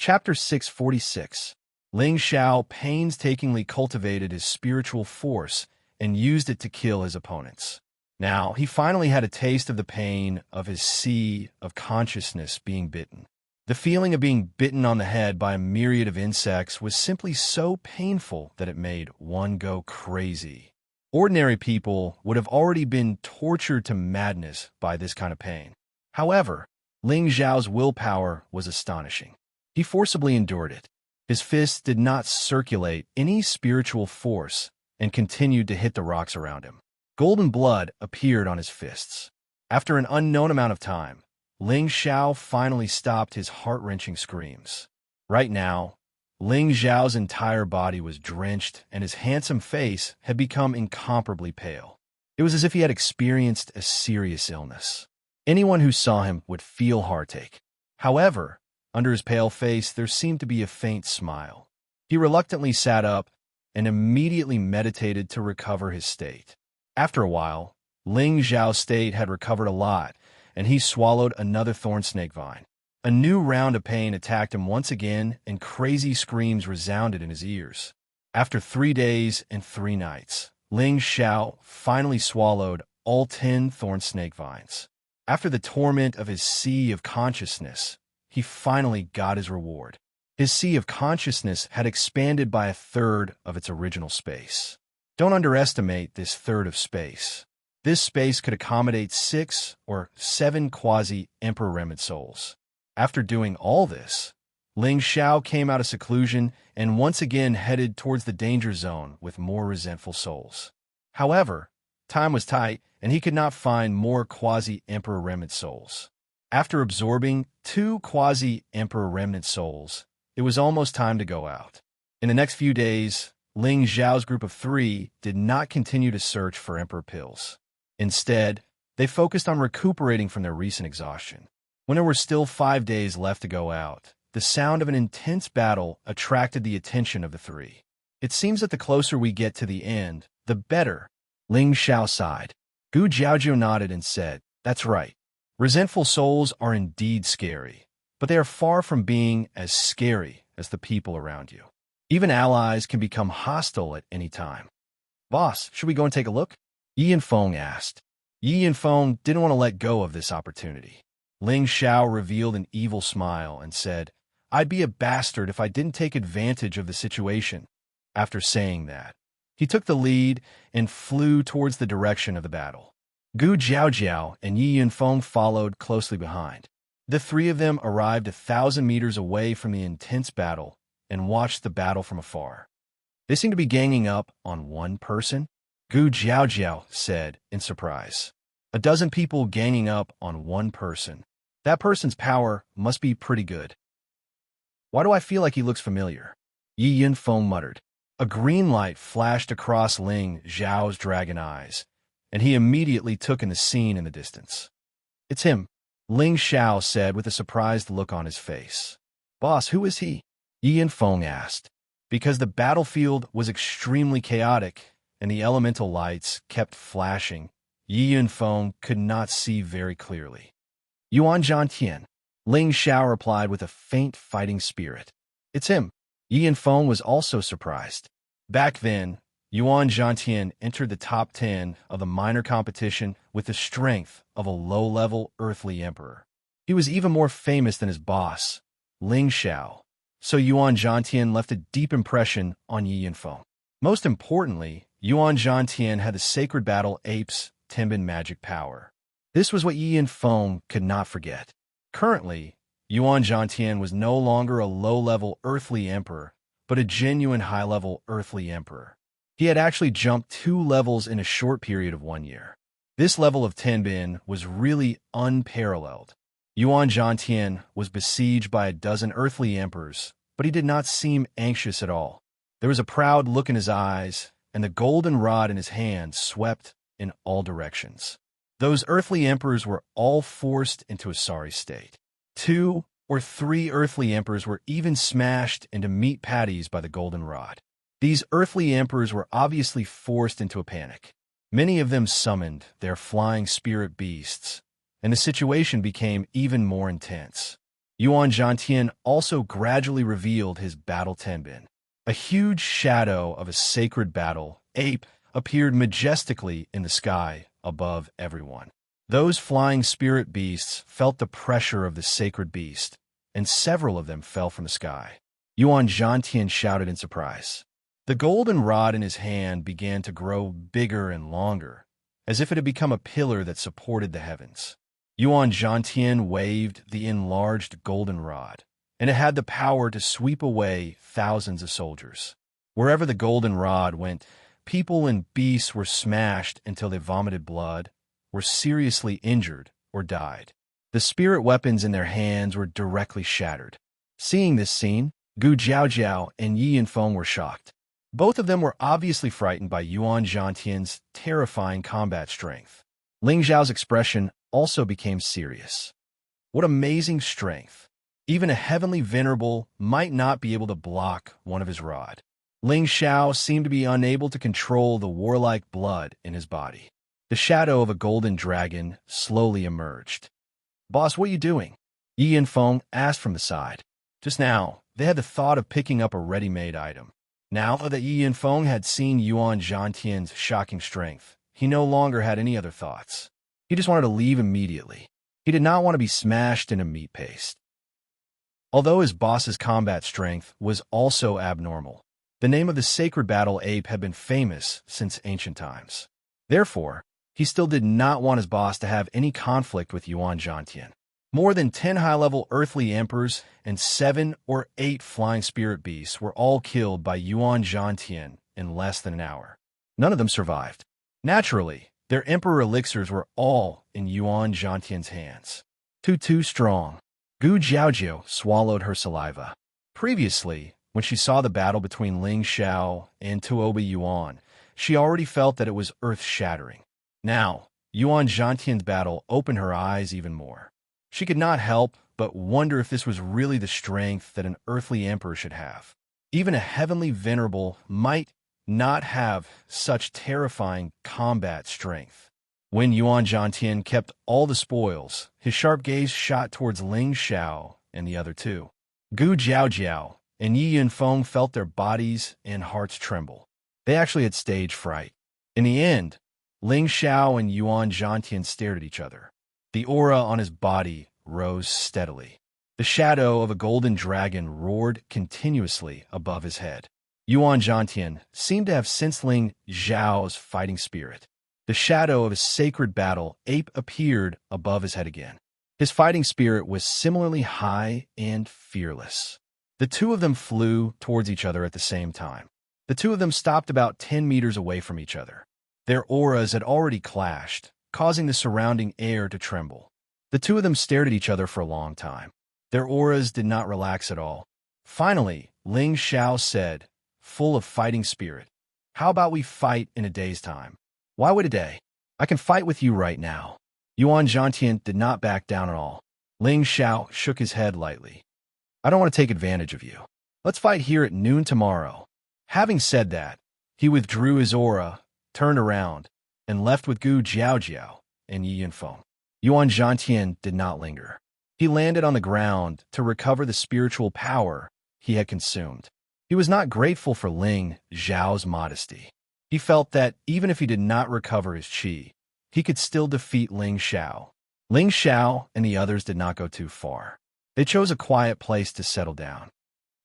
Chapter 646. Ling Xiao painstakingly cultivated his spiritual force and used it to kill his opponents. Now, he finally had a taste of the pain of his sea of consciousness being bitten. The feeling of being bitten on the head by a myriad of insects was simply so painful that it made one go crazy. Ordinary people would have already been tortured to madness by this kind of pain. However, Ling Xiao's willpower was astonishing. He forcibly endured it. His fists did not circulate any spiritual force and continued to hit the rocks around him. Golden blood appeared on his fists. After an unknown amount of time, Ling Xiao finally stopped his heart-wrenching screams. Right now, Ling Xiao's entire body was drenched and his handsome face had become incomparably pale. It was as if he had experienced a serious illness. Anyone who saw him would feel heartache. However, under his pale face there seemed to be a faint smile. He reluctantly sat up and immediately meditated to recover his state. After a while, Ling Xiao's state had recovered a lot, and he swallowed another thorn snake vine. A new round of pain attacked him once again, and crazy screams resounded in his ears. After 3 days and 3 nights, Ling Xiao finally swallowed all 10 thorn snake vines. After the torment of his sea of consciousness, he finally got his reward. His sea of consciousness had expanded by 1/3 of its original space. Don't underestimate this third of space. This space could accommodate 6 or 7 quasi-emperor remnant souls. After doing all this, Ling Xiao came out of seclusion and once again headed towards the danger zone with more resentful souls. However, time was tight, and he could not find more quasi-emperor remnant souls. After absorbing 2 quasi-emperor remnant souls, it was almost time to go out. In the next few days, Ling Xiao's group of 3 did not continue to search for emperor pills. Instead, they focused on recuperating from their recent exhaustion. When there were still 5 days left to go out, the sound of an intense battle attracted the attention of the 3. It seems that the closer we get to the end, the better. Ling Xiao sighed. Gu Jiaojiu nodded and said, "That's right. Resentful souls are indeed scary, but they are far from being as scary as the people around you. Even allies can become hostile at any time." "Boss, should we go and take a look?" Yi Yanfeng asked. Yi Yanfeng didn't want to let go of this opportunity. Ling Xiao revealed an evil smile and said, "I'd be a bastard if I didn't take advantage of the situation." After saying that, he took the lead and flew towards the direction of the battle. Gu Jiaojiao and Yi Yanfeng followed closely behind. The 3 of them arrived 1,000 meters away from the intense battle and watched the battle from afar. "They seem to be ganging up on one person," Gu Jiaojiao said in surprise. 12 people ganging up on one person. That person's power must be pretty good. "Why do I feel like he looks familiar?" Yi Yanfeng muttered. A green light flashed across Ling Xiao's dragon eyes, and he immediately took in the scene in the distance. "It's him," Ling Xiao said with a surprised look on his face. "Boss, who is he?" Yi Yanfeng asked. Because the battlefield was extremely chaotic and the elemental lights kept flashing, Yi Yanfeng could not see very clearly. "Yuan Zhantian," Ling Xiao replied with a faint fighting spirit. "It's him." Yi Yanfeng was also surprised. Back then, Yuan Zhantian entered the top 10 of the minor competition with the strength of a low-level earthly emperor. He was even more famous than his boss, Ling Xiao, so Yuan Zhantian left a deep impression on Yi Yanfeng. Most importantly, Yuan Zhantian had the sacred battle ape's Tenbin magic power. This was what Yi Yanfeng could not forget. Currently, Yuan Zhantian was no longer a low-level earthly emperor, but a genuine high-level earthly emperor. He had actually jumped 2 levels in a short period of 1 year. This level of Tenbin was really unparalleled. Yuan Zhantian was besieged by 12 earthly emperors, but he did not seem anxious at all. There was a proud look in his eyes, and the golden rod in his hand swept in all directions. Those earthly emperors were all forced into a sorry state. 2 or 3 earthly emperors were even smashed into meat patties by the golden rod. These earthly emperors were obviously forced into a panic. Many of them summoned their flying spirit beasts, and the situation became even more intense. Yuan Zhantian also gradually revealed his battle tenbin. A huge shadow of a sacred battle ape appeared majestically in the sky above everyone. Those flying spirit beasts felt the pressure of the sacred beast, and several of them fell from the sky. Yuan Zhantian shouted in surprise. The golden rod in his hand began to grow bigger and longer, as if it had become a pillar that supported the heavens. Yuan Zhantian waved the enlarged golden rod, and it had the power to sweep away thousands of soldiers. Wherever the golden rod went, people and beasts were smashed until they vomited blood, were seriously injured, or died. The spirit weapons in their hands were directly shattered. Seeing this scene, Gu Jiaojiao and Yi Yinfeng were shocked. Both of them were obviously frightened by Yuan Zhantian's terrifying combat strength. Ling Zhao's expression also became serious. What amazing strength! Even a heavenly venerable might not be able to block one of his rod. Ling Xiao seemed to be unable to control the warlike blood in his body. The shadow of a golden dragon slowly emerged. "Boss, what are you doing?" Yi Yinfeng asked from the side. Just now, they had the thought of picking up a ready-made item. Now that Yi Yinfeng had seen Yuan Zhantian's shocking strength, he no longer had any other thoughts. He just wanted to leave immediately. He did not want to be smashed into meat paste. Although his boss's combat strength was also abnormal, the name of the sacred battle ape had been famous since ancient times. Therefore, he still did not want his boss to have any conflict with Yuan Zhantian. More than 10 high-level earthly emperors and 7 or 8 flying spirit beasts were all killed by Yuan Zhantian in less than an hour. None of them survived. Naturally, their emperor elixirs were all in Yuan Zhantian's hands. Too strong. Gu Jiaojiao swallowed her saliva. Previously, when she saw the battle between Ling Xiao and Tuoba Yuan, she already felt that it was earth-shattering. Now, Yuan Zhantian's battle opened her eyes even more. She could not help but wonder if this was really the strength that an earthly emperor should have. Even a heavenly venerable might not have such terrifying combat strength. When Yuan Zhantian kept all the spoils, his sharp gaze shot towards Ling Xiao and the other two. Gu Jiaojiao and Yi Yinfeng felt their bodies and hearts tremble. They actually had stage fright. In the end, Ling Xiao and Yuan Zhantian stared at each other. The aura on his body rose steadily. The shadow of a golden dragon roared continuously above his head. Yuan Zhantian seemed to have sensed Ling Xiao's fighting spirit. The shadow of a sacred battle ape appeared above his head again. His fighting spirit was similarly high and fearless. The two of them flew towards each other at the same time. The two of them stopped about 10 meters away from each other. Their auras had already clashed, causing the surrounding air to tremble. The two of them stared at each other for a long time. Their auras did not relax at all. Finally, Ling Xiao said, full of fighting spirit, "How about we fight in a day's time?" "Why wait a day? I can fight with you right now." Yuan Zhantian did not back down at all. Ling Xiao shook his head lightly. "I don't want to take advantage of you. Let's fight here at noon tomorrow." Having said that, he withdrew his aura, turned around, and left with Gu Jiaojiao and Yi Yinfeng. Yuan Zhantian did not linger. He landed on the ground to recover the spiritual power he had consumed. He was not grateful for Ling Xiao's modesty. He felt that even if he did not recover his qi, he could still defeat Ling Xiao. Ling Xiao and the others did not go too far. They chose a quiet place to settle down.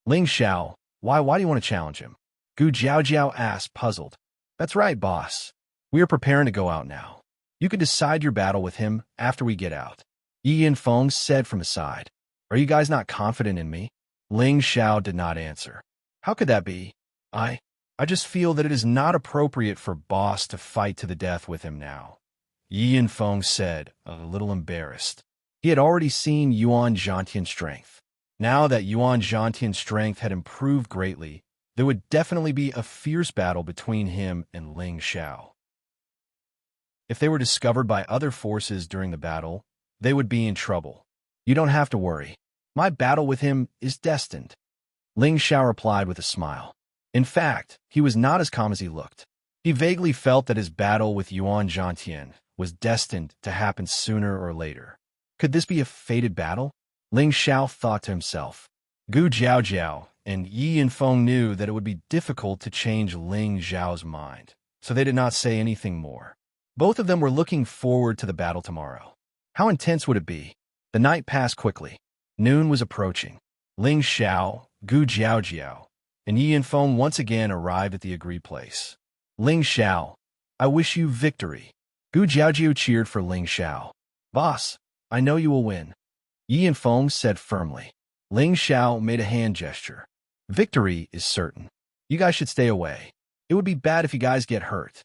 "Ling Xiao, why do you want to challenge him?" Gu Jiaojiao asked, puzzled. "That's right, boss. We are preparing to go out now. You can decide your battle with him after we get out." Yi Yinfeng said from the side. "Are you guys not confident in me?" Ling Xiao did not answer. "How could that be? I just feel that it is not appropriate for boss to fight to the death with him now," Yi Yinfeng said, a little embarrassed. He had already seen Yuan Zhantian's strength. Now that Yuan Zhantian's strength had improved greatly, there would definitely be a fierce battle between him and Ling Xiao. If they were discovered by other forces during the battle, they would be in trouble. "You don't have to worry. My battle with him is destined," Ling Xiao replied with a smile. In fact, he was not as calm as he looked. He vaguely felt that his battle with Yuan Zhantian was destined to happen sooner or later. Could this be a fated battle? Ling Xiao thought to himself. Gu Jiaojiao and Yi Yinfeng knew that it would be difficult to change Ling Xiao's mind, so they did not say anything more. Both of them were looking forward to the battle tomorrow. How intense would it be? The night passed quickly. Noon was approaching. Ling Xiao, Gu Jiaojiao, and Yi Yinfeng once again arrived at the agreed place. Ling Xiao, I wish you victory. Gu Jiaojiao cheered for Ling Xiao. Boss, I know you will win. Yi Yinfeng said firmly. Ling Xiao made a hand gesture. Victory is certain. You guys should stay away. It would be bad if you guys get hurt.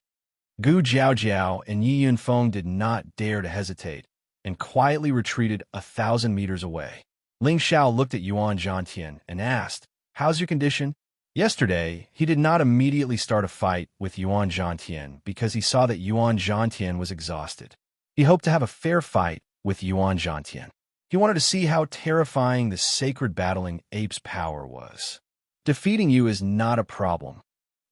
Gu Jiaojiao and Yi Yinfeng did not dare to hesitate and quietly retreated 1,000 meters away. Ling Xiao looked at Yuan Zhantian and asked, How's your condition? Yesterday, he did not immediately start a fight with Yuan Zhantian because he saw that Yuan Zhantian was exhausted. He hoped to have a fair fight with Yuan Zhantian. He wanted to see how terrifying the sacred battling ape's power was. Defeating you is not a problem.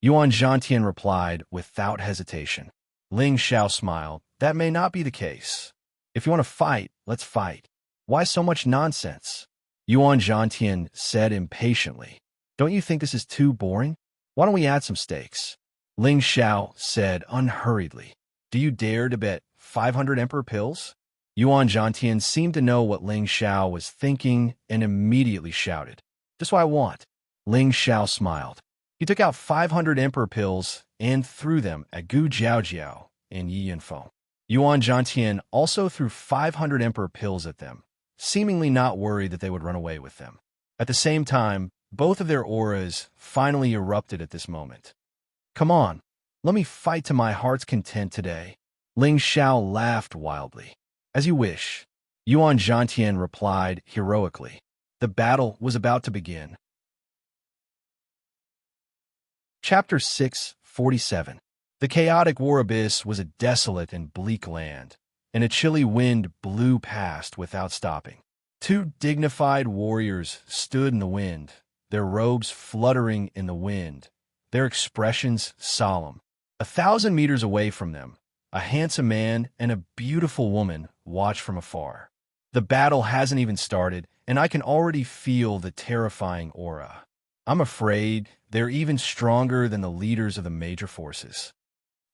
Yuan Zhantian replied without hesitation. Ling Xiao smiled. That may not be the case. If you want to fight, let's fight. Why so much nonsense? Yuan Zhantian said impatiently. Don't you think this is too boring? Why don't we add some stakes? Ling Xiao said unhurriedly. Do you dare to bet 500 emperor pills? Yuan Zhantian seemed to know what Ling Xiao was thinking and immediately shouted. That's what I want. Ling Xiao smiled. He took out 500 emperor pills and threw them at Gu Jiaojiao and Yi Yinfeng. Yuan Zhantian also threw 500 emperor pills at them, seemingly not worried that they would run away with them. At the same time, both of their auras finally erupted at this moment. Come on, let me fight to my heart's content today. Ling Xiao laughed wildly. As you wish. Yuan Zhantian replied heroically. The battle was about to begin. Chapter 6:47. The chaotic war abyss was a desolate and bleak land, and a chilly wind blew past without stopping. Two dignified warriors stood in the wind, their robes fluttering in the wind, their expressions solemn. 1,000 meters away from them, a handsome man and a beautiful woman watched from afar. The battle hasn't even started, and I can already feel the terrifying aura. I'm afraid they're even stronger than the leaders of the major forces.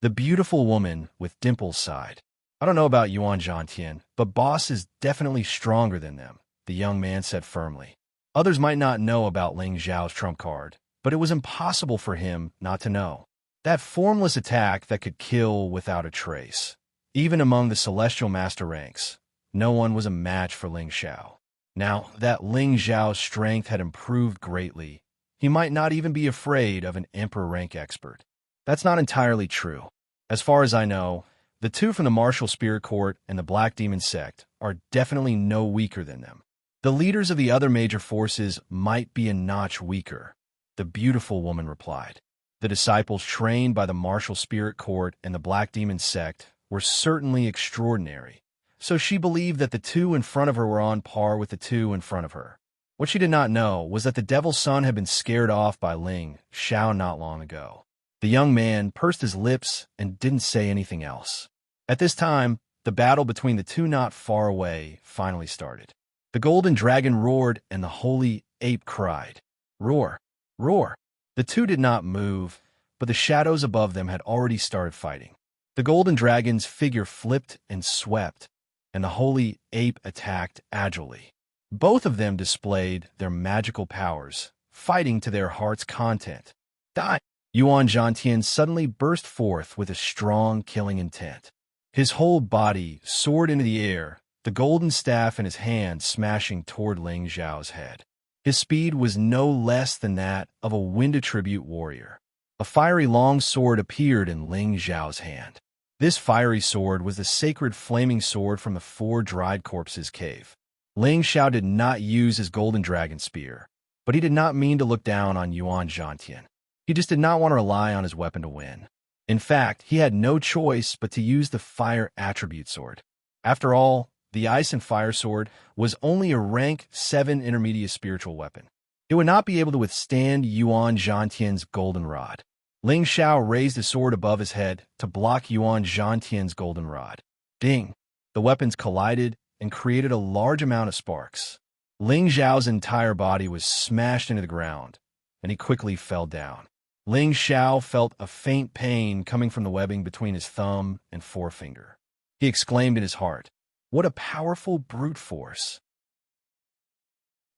The beautiful woman with dimples sighed. I don't know about Yuan Zhantian, but boss is definitely stronger than them, the young man said firmly. Others might not know about Ling Xiao's trump card, but it was impossible for him not to know. That formless attack that could kill without a trace. Even among the celestial master ranks, no one was a match for Ling Xiao. Now that Ling Xiao's strength had improved greatly, he might not even be afraid of an emperor rank expert. That's not entirely true. As far as I know, the two from the Martial Spirit Court and the Black Demon Sect are definitely no weaker than them. The leaders of the other major forces might be a notch weaker, the beautiful woman replied. The disciples trained by the Martial Spirit Court and the Black Demon Sect were certainly extraordinary, so she believed that the two in front of her were on par with the two in front of her. What she did not know was that the Devil's Son had been scared off by Ling Xiao not long ago. The young man pursed his lips and didn't say anything else. At this time, the battle between the two not far away finally started. The golden dragon roared and the holy ape cried. Roar! Roar! The two did not move, but the shadows above them had already started fighting. The golden dragon's figure flipped and swept, and the holy ape attacked agilely. Both of them displayed their magical powers, fighting to their heart's content. Die! Yuan Zhantian suddenly burst forth with a strong killing intent. His whole body soared into the air, the golden staff in his hand smashing toward Ling Xiao's head. His speed was no less than that of a wind attribute warrior. A fiery long sword appeared in Ling Xiao's hand. This fiery sword was the sacred flaming sword from the Four Dried Corpses cave. Ling Xiao did not use his golden dragon spear, but he did not mean to look down on Yuan Zhantian. He just did not want to rely on his weapon to win. In fact, he had no choice but to use the fire attribute sword. After all, the ice and fire sword was only a rank 7 intermediate spiritual weapon. It would not be able to withstand Yuan Zhantian's golden rod. Ling Xiao raised his sword above his head to block Yuan Zhantian's golden rod. Ding! The weapons collided and created a large amount of sparks. Ling Xiao's entire body was smashed into the ground, and he quickly fell down. Ling Xiao felt a faint pain coming from the webbing between his thumb and forefinger. He exclaimed in his heart, "What a powerful brute force!"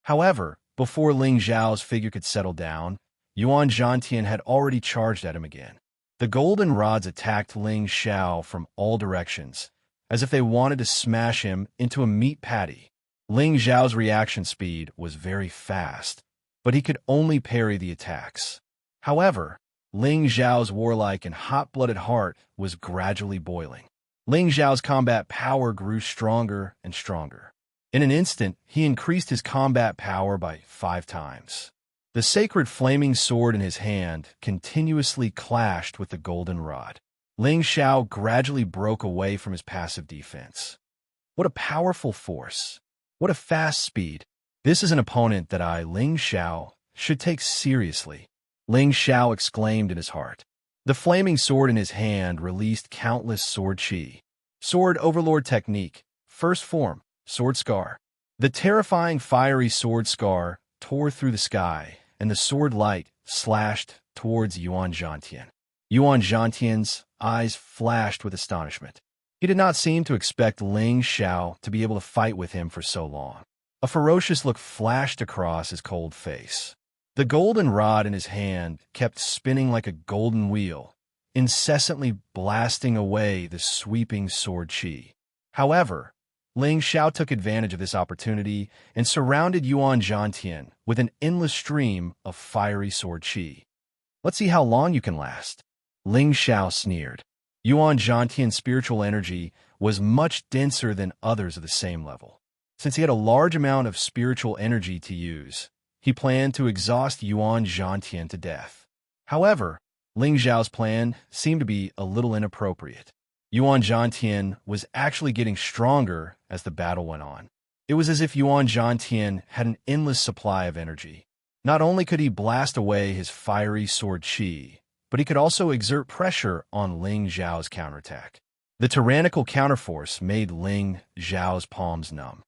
However, before Ling Xiao's figure could settle down, Yuan Zhantian had already charged at him again. The golden rods attacked Ling Xiao from all directions, as if they wanted to smash him into a meat patty. Ling Xiao's reaction speed was very fast, but he could only parry the attacks. However, Ling Xiao's warlike and hot-blooded heart was gradually boiling. Ling Xiao's combat power grew stronger and stronger. In an instant, he increased his combat power by 5 times. The sacred flaming sword in his hand continuously clashed with the golden rod. Ling Xiao gradually broke away from his passive defense. What a powerful force! What a fast speed! This is an opponent that I, Ling Xiao, should take seriously. Ling Xiao exclaimed in his heart. The flaming sword in his hand released countless sword chi. Sword Overlord Technique, First Form, Sword Scar. The terrifying fiery sword scar tore through the sky, and the sword light slashed towards Yuan Zhantian. Yuan Zhantian's eyes flashed with astonishment. He did not seem to expect Ling Xiao to be able to fight with him for so long. A ferocious look flashed across his cold face. The golden rod in his hand kept spinning like a golden wheel, incessantly blasting away the sweeping sword chi. However, Ling Xiao took advantage of this opportunity and surrounded Yuan Zhantian with an endless stream of fiery sword chi. "Let's see how long you can last," Ling Xiao sneered. Yuan Zhantian's spiritual energy was much denser than others of the same level. Since he had a large amount of spiritual energy to use, he planned to exhaust Yuan Zhantian to death. However, Ling Xiao's plan seemed to be a little inappropriate. Yuan Zhantian was actually getting stronger as the battle went on. It was as if Yuan Zhantian had an endless supply of energy. Not only could he blast away his fiery sword chi, but he could also exert pressure on Ling Xiao's counterattack. The tyrannical counterforce made Ling Xiao's palms numb.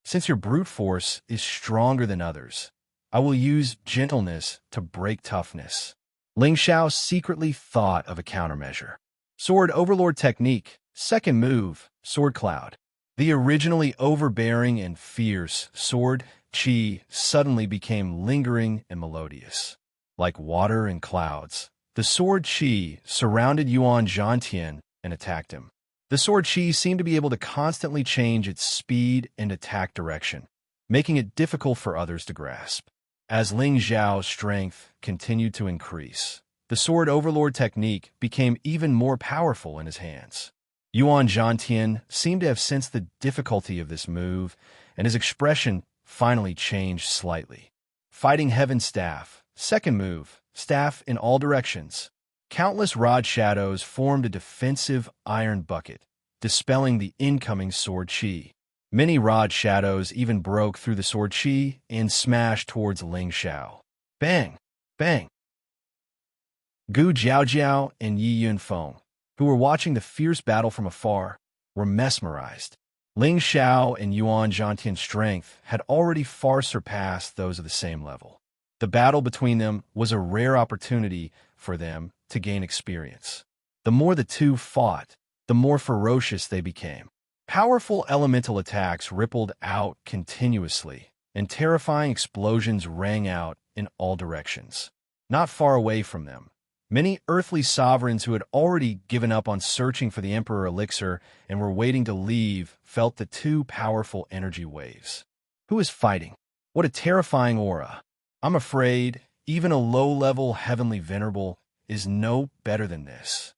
"Since your brute force is stronger than others, I will use gentleness to break toughness." Ling Xiao secretly thought of a countermeasure. Sword Overlord Technique, Second Move, Sword Cloud. The originally overbearing and fierce sword chi suddenly became lingering and melodious. Like water and clouds, the sword chi surrounded Yuan Zhantian and attacked him. The sword chi seemed to be able to constantly change its speed and attack direction, making it difficult for others to grasp. As Ling Xiao's strength continued to increase, the Sword Overlord technique became even more powerful in his hands. Yuan Zhantian seemed to have sensed the difficulty of this move, and his expression finally changed slightly. Fighting Heaven Staff, Second Move, Staff in all directions. Countless rod shadows formed a defensive iron bucket, dispelling the incoming sword chi. Many rod shadows even broke through the sword chi and smashed towards Ling Xiao. Bang! Bang! Gu Jiaojiao and Yi Yunfeng, who were watching the fierce battle from afar, were mesmerized. Ling Xiao and Yuan Zhantian's strength had already far surpassed those of the same level. The battle between them was a rare opportunity for them to gain experience. The more the two fought, the more ferocious they became. Powerful elemental attacks rippled out continuously, and terrifying explosions rang out in all directions. Not far away from them, many earthly sovereigns who had already given up on searching for the Emperor Elixir and were waiting to leave felt the two powerful energy waves. Who is fighting? What a terrifying aura! I'm afraid even a low-level heavenly venerable is no better than this.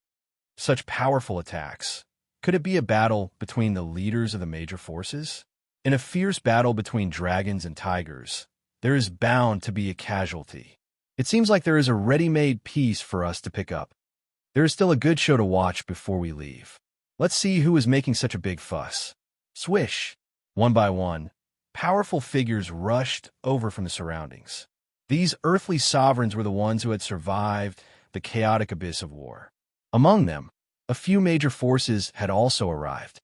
Such powerful attacks. Could it be a battle between the leaders of the major forces? In a fierce battle between dragons and tigers, there is bound to be a casualty. It seems like there is a ready-made piece for us to pick up. There is still a good show to watch before we leave. Let's see who is making such a big fuss. Swish! One by one, powerful figures rushed over from the surroundings. These earthly sovereigns were the ones who had survived the chaotic abyss of war. Among them, a few major forces had also arrived.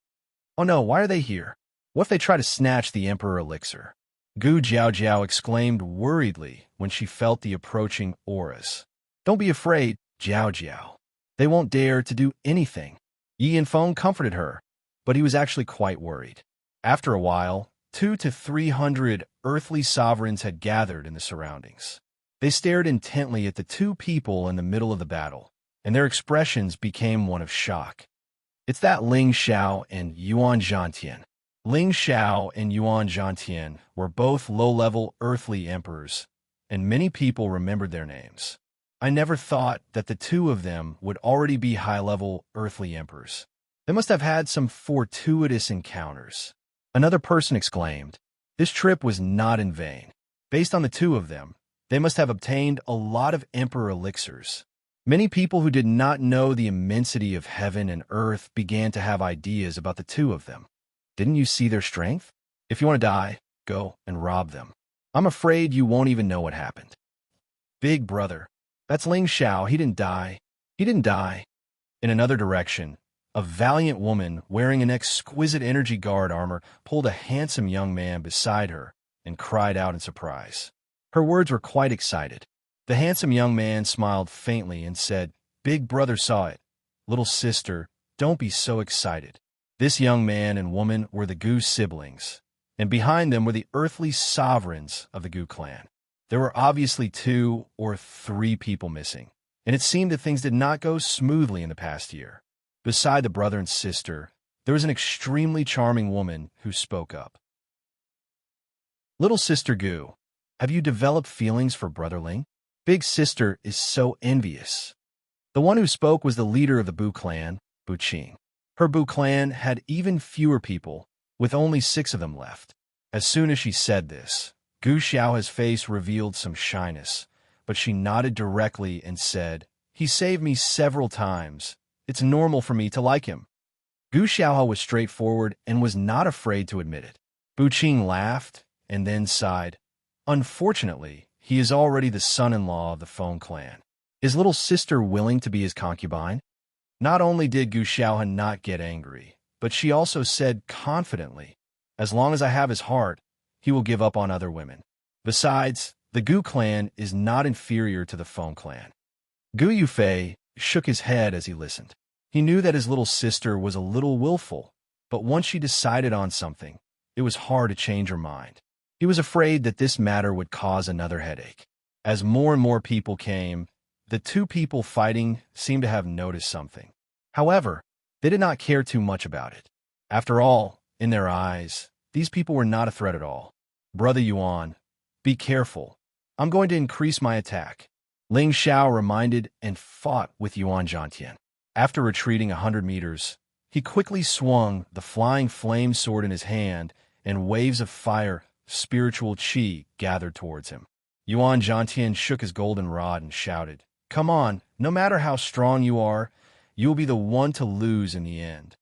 Oh no, why are they here? What if they try to snatch the Emperor Elixir? Gu Jiao exclaimed worriedly when she felt the approaching auras. Don't be afraid, Jiao. They won't dare to do anything. Yi Yanfeng comforted her, but he was actually quite worried. After a while, 200 to 300 earthly sovereigns had gathered in the surroundings. They stared intently at the two people in the middle of the battle, and their expressions became one of shock. It's that Ling Xiao and Yuan Zhantian. Ling Xiao and Yuan Zhantian were both low-level earthly emperors, and many people remembered their names. I never thought that the two of them would already be high-level earthly emperors. They must have had some fortuitous encounters. Another person exclaimed, this trip was not in vain. Based on the two of them, they must have obtained a lot of emperor elixirs. Many people who did not know the immensity of heaven and earth began to have ideas about the two of them. Didn't you see their strength? If you want to die, go and rob them. I'm afraid you won't even know what happened. Big brother, that's Ling Xiao. He didn't die. He didn't die. In another direction, a valiant woman wearing an exquisite energy guard armor pulled a handsome young man beside her and cried out in surprise. Her words were quite excited. The handsome young man smiled faintly and said, Big brother saw it. Little sister, don't be so excited. This young man and woman were the Gu siblings, and behind them were the earthly sovereigns of the Gu clan. There were obviously 2 or 3 people missing, and it seemed that things did not go smoothly in the past year. Beside the brother and sister, there was an extremely charming woman who spoke up. Little sister Gu, have you developed feelings for brother Ling? Big sister is so envious. The one who spoke was the leader of the Bu clan, Bu Qing. Her Bu clan had even fewer people, with only 6 of them left. As soon as she said this, Gu Xiao's face revealed some shyness, but she nodded directly and said, He saved me several times. It's normal for me to like him. Gu Xiao was straightforward and was not afraid to admit it. Bu Qing laughed and then sighed. Unfortunately, he is already the son-in-law of the Feng clan. Is little sister willing to be his concubine? Not only did Gu Xiao not get angry, but she also said confidently, as long as I have his heart, he will give up on other women. Besides, the Gu clan is not inferior to the Feng clan. Gu Yufei shook his head as he listened. He knew that his little sister was a little willful, but once she decided on something, it was hard to change her mind. He was afraid that this matter would cause another headache. As more and more people came, the two people fighting seemed to have noticed something. However, they did not care too much about it. After all, in their eyes, these people were not a threat at all. Brother Yuan, be careful. I'm going to increase my attack. Ling Xiao reminded and fought with Yuan Zhantian. After retreating 100 meters, he quickly swung the flying flame sword in his hand, and waves of fire, spiritual qi, gathered towards him. Yuan Zhantian shook his golden rod and shouted, Come on, no matter how strong you are, you will be the one to lose in the end.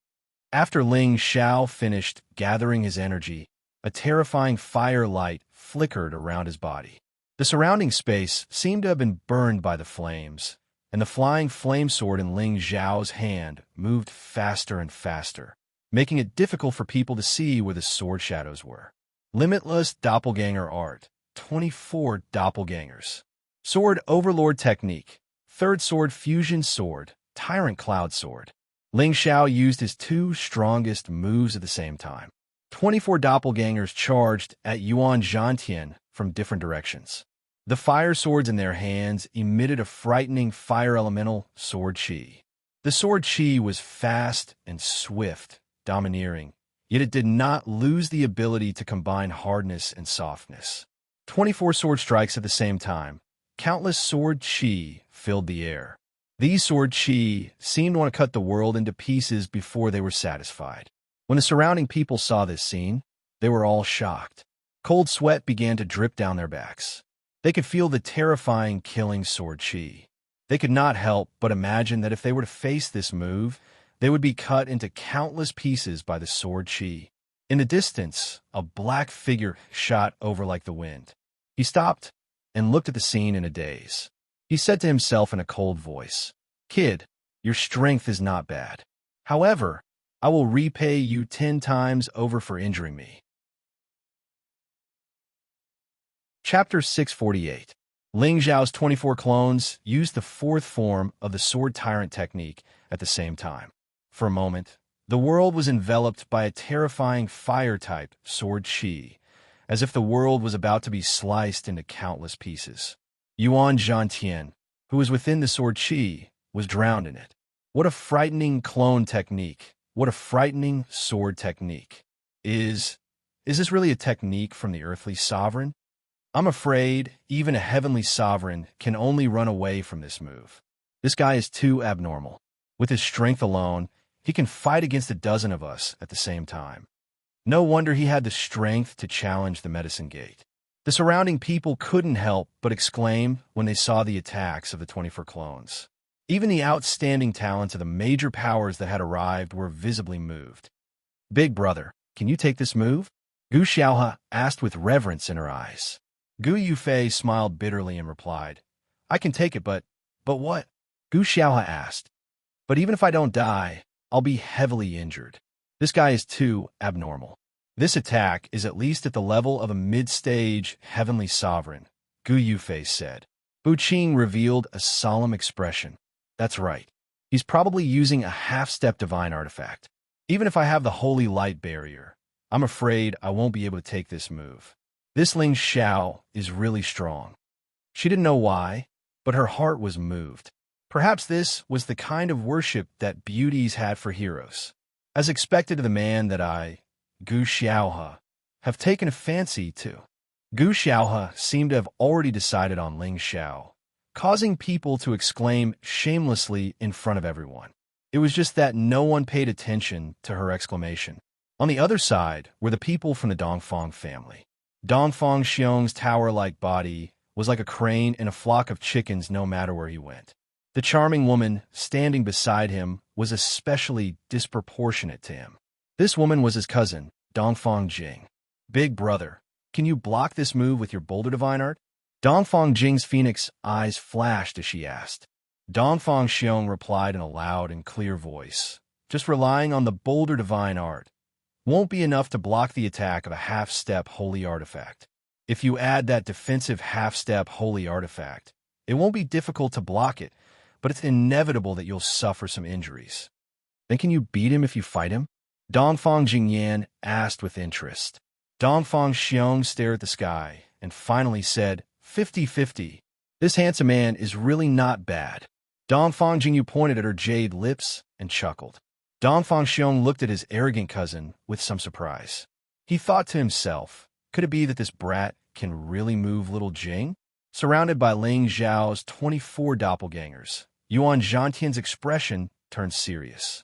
After Ling Xiao finished gathering his energy, a terrifying fire light flickered around his body. The surrounding space seemed to have been burned by the flames, and the flying flame sword in Ling Xiao's hand moved faster and faster, making it difficult for people to see where the sword shadows were. Limitless Doppelganger Art, 24 Doppelgangers. Sword Overlord Technique, Third Sword Fusion Sword, Tyrant Cloud Sword. Ling Xiao used his 2 strongest moves at the same time. 24 doppelgangers charged at Yuan Zhantian from different directions. The fire swords in their hands emitted a frightening fire elemental sword qi. The sword qi was fast and swift, domineering, yet it did not lose the ability to combine hardness and softness. 24 sword strikes at the same time. Countless sword qi filled the air. These sword qi seemed to want to cut the world into pieces before they were satisfied. When the surrounding people saw this scene, they were all shocked. Cold sweat began to drip down their backs. They could feel the terrifying killing sword qi. They could not help but imagine that if they were to face this move, they would be cut into countless pieces by the sword qi. In the distance, a black figure shot over like the wind. He stopped and looked at the scene in a daze. He said to himself in a cold voice, Kid, your strength is not bad. However, I will repay you 10 times over for injuring me. Chapter 648. Ling Zhao's 24 clones used the fourth form of the Sword Tyrant technique at the same time. For a moment, the world was enveloped by a terrifying fire-type sword qi, as if the world was about to be sliced into countless pieces. Yuan Zhantian, who was within the sword qi, was drowned in it. What a frightening clone technique. What a frightening sword technique. Is this really a technique from the earthly sovereign? I'm afraid even a heavenly sovereign can only run away from this move. This guy is too abnormal. With his strength alone, he can fight against a dozen of us at the same time. No wonder he had the strength to challenge the medicine gate. The surrounding people couldn't help but exclaim when they saw the attacks of the 24 clones. Even the outstanding talents of the major powers that had arrived were visibly moved. Big brother, can you take this move? Gu Xiaohe asked with reverence in her eyes. Gu Yufei smiled bitterly and replied, I can take it, but what? Gu Xiaohe asked. But even if I don't die, I'll be heavily injured. This guy is too abnormal. This attack is at least at the level of a mid-stage heavenly sovereign, Gu Yufei said. Bu Qing revealed a solemn expression. That's right. He's probably using a half-step divine artifact. Even if I have the holy light barrier, I'm afraid I won't be able to take this move. This Ling Xiao is really strong. She didn't know why, but her heart was moved. Perhaps this was the kind of worship that beauties had for heroes. As expected of the man that I, Gu Xiaohe, have taken a fancy to. Gu Xiaohe seemed to have already decided on Ling Xiao, causing people to exclaim shamelessly in front of everyone. It was just that no one paid attention to her exclamation. On the other side were the people from the Dongfang family. Dongfang Xiong's tower-like body was like a crane in a flock of chickens no matter where he went. The charming woman standing beside him was especially disproportionate to him. This woman was his cousin, Dongfang Jing. Big brother, can you block this move with your Boulder Divine Art? Dongfang Jing's phoenix eyes flashed as she asked. Dongfang Xiong replied in a loud and clear voice, just relying on the Boulder Divine Art won't be enough to block the attack of a half-step holy artifact. If you add that defensive half-step holy artifact, it won't be difficult to block it, but it's inevitable that you'll suffer some injuries. Then can you beat him if you fight him? Dongfang Jingyan asked with interest. Dongfang Xiong stared at the sky and finally said, 50-50. This handsome man is really not bad. Dongfang Jingyu pointed at her jade lips and chuckled. Dongfang Xiong looked at his arrogant cousin with some surprise. He thought to himself, could it be that this brat can really move little Jing? Surrounded by Ling Zhao's 24 doppelgangers, Yuan Zhantian's expression turned serious.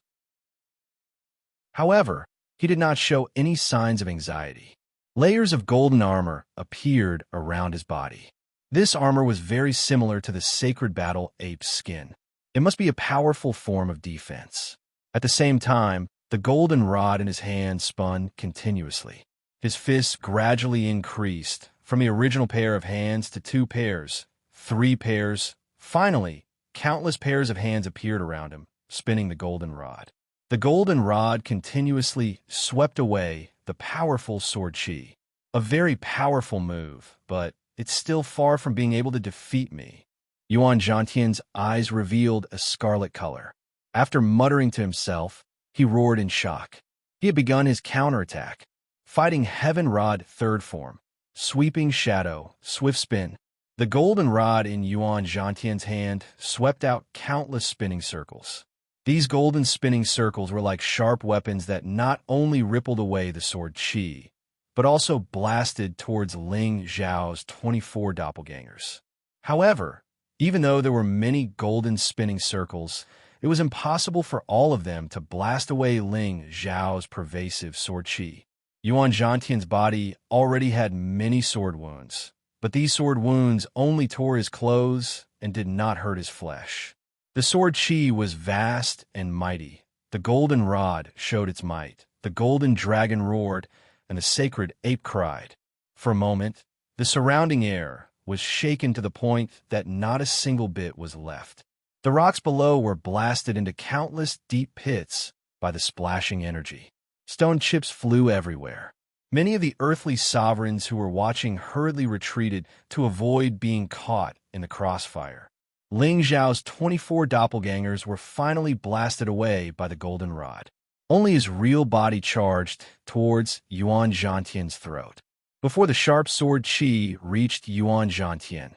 However, he did not show any signs of anxiety. Layers of golden armor appeared around his body. This armor was very similar to the sacred battle ape's skin. It must be a powerful form of defense. At the same time, the golden rod in his hand spun continuously. His fists gradually increased, from the original pair of hands to 2 pairs, 3 pairs. Finally, countless pairs of hands appeared around him, spinning the golden rod. The golden rod continuously swept away the powerful sword qi. A very powerful move, but it's still far from being able to defeat me. Yuan Zhantian's eyes revealed a scarlet color. After muttering to himself, he roared in shock. He had begun his counterattack, fighting Heaven Rod third form, sweeping shadow, swift spin. The golden rod in Yuan Zhantian's hand swept out countless spinning circles. These golden spinning circles were like sharp weapons that not only rippled away the sword qi, but also blasted towards Ling Zhao's 24 doppelgangers. However, even though there were many golden spinning circles, it was impossible for all of them to blast away Ling Zhao's pervasive sword qi. Yuan Zhantian's body already had many sword wounds, but these sword wounds only tore his clothes and did not hurt his flesh. The sword qi was vast and mighty. The golden rod showed its might. The golden dragon roared, and the sacred ape cried. For a moment, the surrounding air was shaken to the point that not a single bit was left. The rocks below were blasted into countless deep pits by the splashing energy. Stone chips flew everywhere. Many of the earthly sovereigns who were watching hurriedly retreated to avoid being caught in the crossfire. Ling Xiao's 24 doppelgangers were finally blasted away by the golden rod. Only his real body charged towards Yuan Zhantian's throat. Before the sharp sword qi reached Yuan Zhantian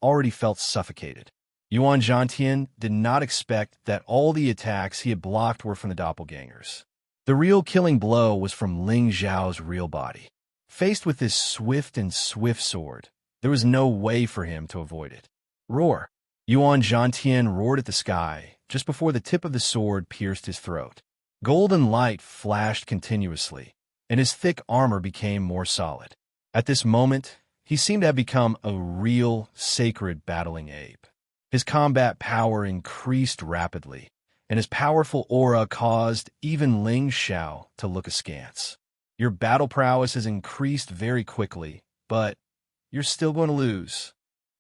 already felt suffocated. Yuan Zhantian did not expect that all the attacks he had blocked were from the doppelgangers. The real killing blow was from Ling Xiao's real body. Faced with this swift sword, there was no way for him to avoid it. Roar! Yuan Zhantian roared at the sky just before the tip of the sword pierced his throat. Golden light flashed continuously, and his thick armor became more solid. At this moment, he seemed to have become a real, sacred battling ape. His combat power increased rapidly, and his powerful aura caused even Ling Xiao to look askance. Your battle prowess has increased very quickly, but you're still going to lose,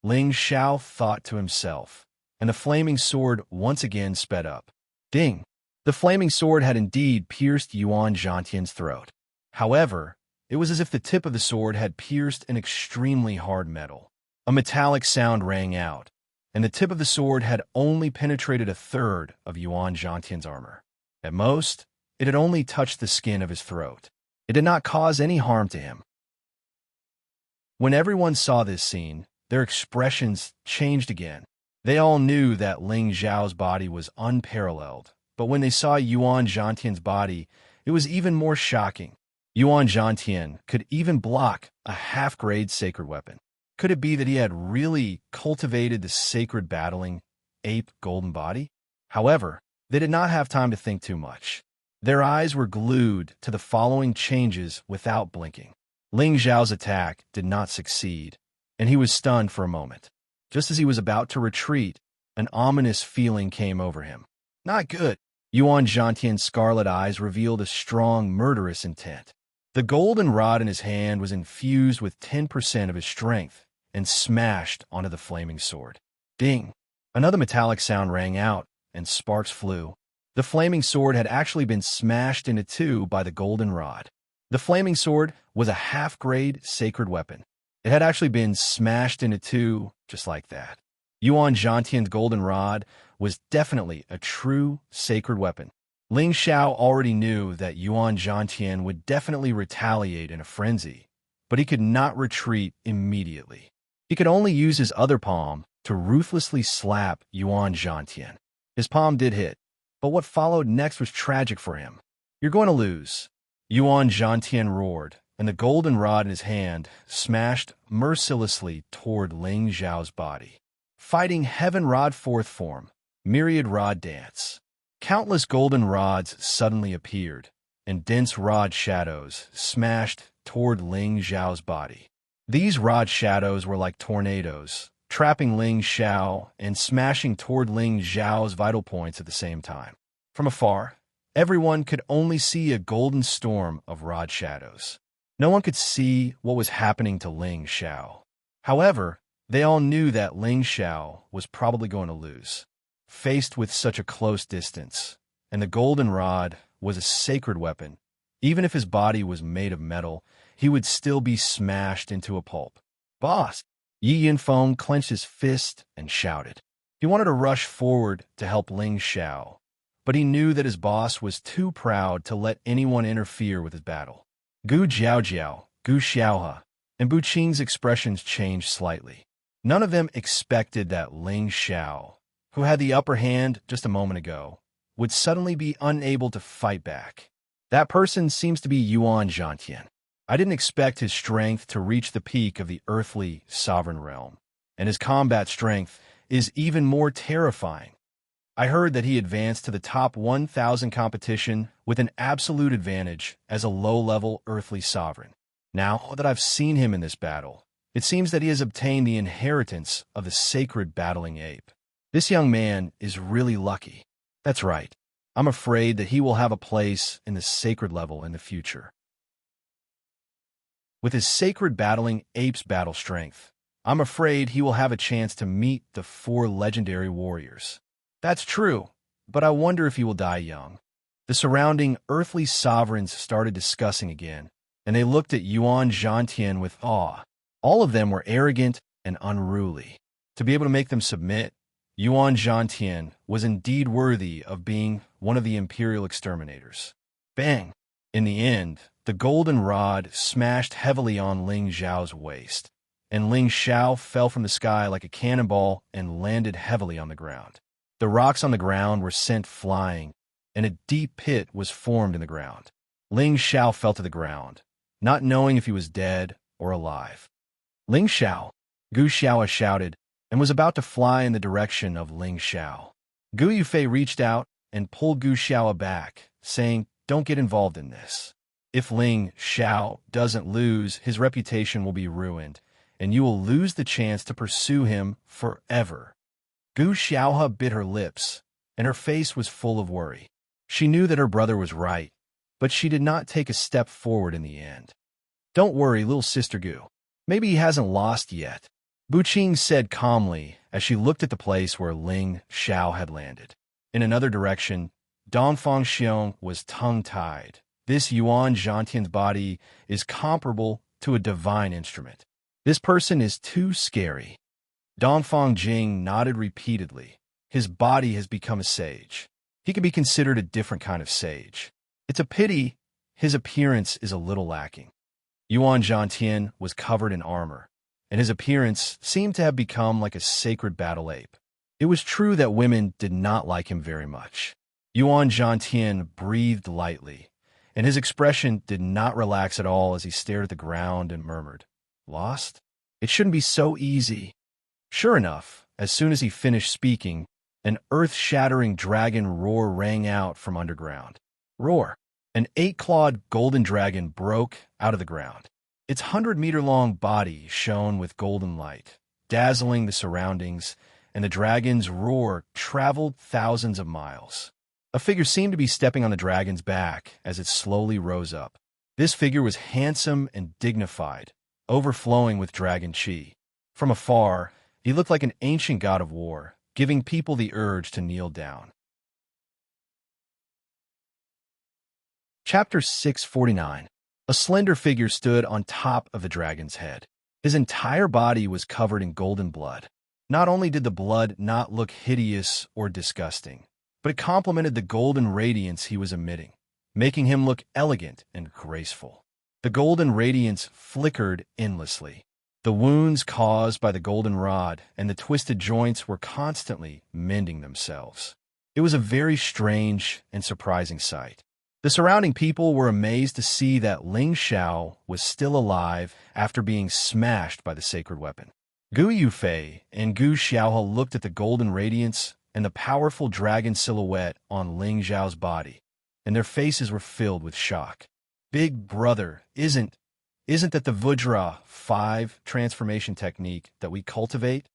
Ling Xiao thought to himself, and the flaming sword once again sped up. Ding! The flaming sword had indeed pierced Yuan Zhantian's throat. However, it was as if the tip of the sword had pierced an extremely hard metal. A metallic sound rang out, and the tip of the sword had only penetrated a third of Yuan Zhantian's armor. At most, it had only touched the skin of his throat. It did not cause any harm to him. When everyone saw this scene, their expressions changed again. They all knew that Ling Xiao's body was unparalleled, but when they saw Yuan Zhantian's body, it was even more shocking. Yuan Zhantian could even block a half-grade sacred weapon. Could it be that he had really cultivated the sacred battling ape golden body? However, they did not have time to think too much. Their eyes were glued to the following changes without blinking. Ling Xiao's attack did not succeed, and he was stunned for a moment. Just as he was about to retreat, an ominous feeling came over him. Not good. Yuan Zhantian's scarlet eyes revealed a strong, murderous intent. The golden rod in his hand was infused with 10% of his strength and smashed onto the flaming sword. Ding! Another metallic sound rang out, and sparks flew. The flaming sword had actually been smashed into two by the golden rod. The flaming sword was a half-grade sacred weapon. It had actually been smashed into two just like that. Yuan Zhantian's golden rod was definitely a true sacred weapon. Ling Xiao already knew that Yuan Zhantian would definitely retaliate in a frenzy, but he could not retreat immediately. He could only use his other palm to ruthlessly slap Yuan Zhantian. His palm did hit, but what followed next was tragic for him. You're going to lose, Yuan Zhantian roared, and the golden rod in his hand smashed mercilessly toward Ling Xiao's body. Fighting Heaven Rod Fourth Form, Myriad Rod Dance. Countless golden rods suddenly appeared, and dense rod shadows smashed toward Ling Xiao's body. These rod shadows were like tornadoes, trapping Ling Xiao and smashing toward Ling Xiao's vital points at the same time. From afar, everyone could only see a golden storm of rod shadows. No one could see what was happening to Ling Xiao. However, they all knew that Ling Xiao was probably going to lose. Faced with such a close distance, and the golden rod was a sacred weapon, even if his body was made of metal, he would still be smashed into a pulp. Boss! Yi Yinfeng clenched his fist and shouted. He wanted to rush forward to help Ling Xiao, but he knew that his boss was too proud to let anyone interfere with his battle. Gu Jiaojiao, Gu Xiaohe, and Bu Qing's expressions changed slightly. None of them expected that Ling Xiao, who had the upper hand just a moment ago, would suddenly be unable to fight back. That person seems to be Yuan Zhantian. I didn't expect his strength to reach the peak of the earthly sovereign realm, and his combat strength is even more terrifying. I heard that he advanced to the top 1,000 competition with an absolute advantage as a low-level earthly sovereign. Now that I've seen him in this battle, it seems that he has obtained the inheritance of the sacred battling ape. This young man is really lucky. That's right. I'm afraid that he will have a place in the sacred level in the future. With his sacred battling ape's battle strength, I'm afraid he will have a chance to meet the 4 legendary warriors. That's true, but I wonder if he will die young. The surrounding earthly sovereigns started discussing again, and they looked at Yuan Zhantian with awe. All of them were arrogant and unruly. To be able to make them submit, Yuan Zhantian was indeed worthy of being one of the imperial exterminators. Bang! In the end, the golden rod smashed heavily on Ling Xiao's waist, and Ling Xiao fell from the sky like a cannonball and landed heavily on the ground. The rocks on the ground were sent flying, and a deep pit was formed in the ground. Ling Xiao fell to the ground, not knowing if he was dead or alive. Ling Xiao, Gu Xiao shouted, and was about to fly in the direction of Ling Xiao. Gu Yufei reached out and pulled Gu Xiao back, saying, "Don't get involved in this. If Ling Xiao doesn't lose, his reputation will be ruined, and you will lose the chance to pursue him forever." Gu Xiaohe bit her lips, and her face was full of worry. She knew that her brother was right, but she did not take a step forward in the end. "Don't worry, little sister Gu. Maybe he hasn't lost yet," Bu Qing said calmly as she looked at the place where Ling Xiao had landed. In another direction, Dongfang Xiong was tongue-tied. This Yuan Zhantian's body is comparable to a divine instrument. This person is too scary. Dongfang Jing nodded repeatedly. His body has become a sage. He could be considered a different kind of sage. It's a pity his appearance is a little lacking. Yuan Zhantian was covered in armor, and his appearance seemed to have become like a sacred battle ape. It was true that women did not like him very much. Yuan Zhantian breathed lightly, and his expression did not relax at all as he stared at the ground and murmured, "Lost? It shouldn't be so easy." Sure enough, as soon as he finished speaking, an earth-shattering dragon roar rang out from underground. Roar! An 8-clawed golden dragon broke out of the ground. Its 100-meter-long body shone with golden light, dazzling the surroundings, and the dragon's roar traveled thousands of miles. A figure seemed to be stepping on the dragon's back as it slowly rose up. This figure was handsome and dignified, overflowing with dragon chi. From afar, he looked like an ancient god of war, giving people the urge to kneel down. Chapter 649. A slender figure stood on top of the dragon's head. His entire body was covered in golden blood. Not only did the blood not look hideous or disgusting, but it complemented the golden radiance he was emitting, making him look elegant and graceful. The golden radiance flickered endlessly. The wounds caused by the golden rod and the twisted joints were constantly mending themselves. It was a very strange and surprising sight. The surrounding people were amazed to see that Ling Xiao was still alive after being smashed by the sacred weapon. Gu Yufei and Gu Xiaohe looked at the golden radiance and the powerful dragon silhouette on Ling Xiao's body, and their faces were filled with shock. "Big brother, isn't that the Vajra 5 transformation technique that we cultivate?"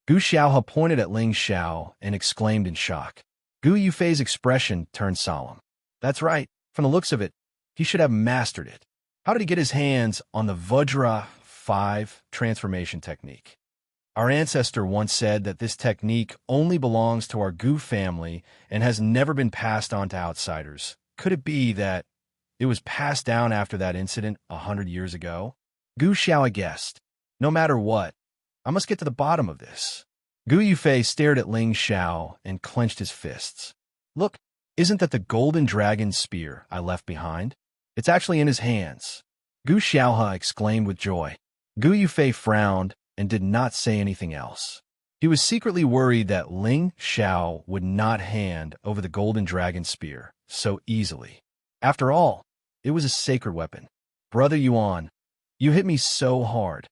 Gu Xiaohe pointed at Ling Xiao and exclaimed in shock. Gu Yufei's expression turned solemn. "That's right. From the looks of it, he should have mastered it. How did he get his hands on the Vajra 5 transformation technique? Our ancestor once said that this technique only belongs to our Gu family and has never been passed on to outsiders. Could it be that it was passed down after that incident 100 years ago?" Gu Xiao guessed. "No matter what, I must get to the bottom of this." Gu Yufei stared at Ling Xiao and clenched his fists. "Look, isn't that the golden dragon spear I left behind? It's actually in his hands." Gu Xiaohe exclaimed with joy. Gu Yufei frowned and did not say anything else. He was secretly worried that Ling Xiao would not hand over the golden dragon spear so easily. After all, it was a sacred weapon. "Brother Yuan, you hit me so hard."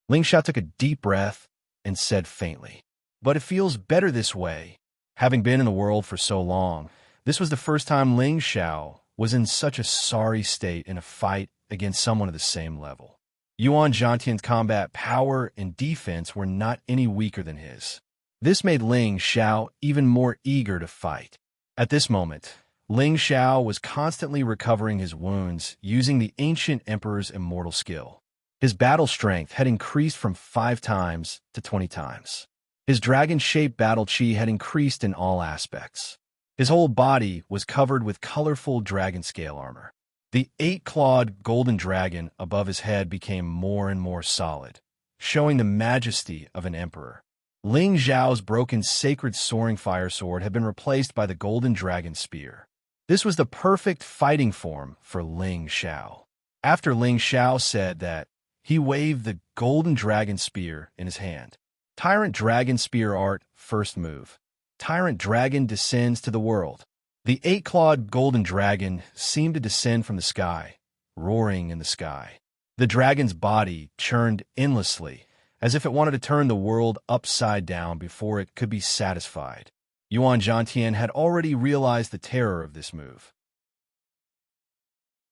Ling Xiao took a deep breath and said faintly, "But it feels better this way." Having been in the world for so long, this was the first time Ling Xiao was in such a sorry state in a fight against someone of the same level. Yuan Zhantian's combat power and defense were not any weaker than his. This made Ling Xiao even more eager to fight. At this moment, Ling Xiao was constantly recovering his wounds using the ancient emperor's immortal skill. His battle strength had increased from 5 times to 20 times. His dragon-shaped battle chi had increased in all aspects. His whole body was covered with colorful dragon scale armor. The 8-clawed golden dragon above his head became more and more solid, showing the majesty of an emperor. Ling Xiao's broken sacred soaring fire sword had been replaced by the golden dragon spear. This was the perfect fighting form for Ling Xiao. After Ling Xiao said that, he waved the golden dragon spear in his hand. Tyrant Dragon Spear Art, first move. Tyrant Dragon descends to the world. The 8-clawed golden dragon seemed to descend from the sky, roaring in the sky. The dragon's body churned endlessly, as if it wanted to turn the world upside down before it could be satisfied. Yuan Zhantian had already realized the terror of this move.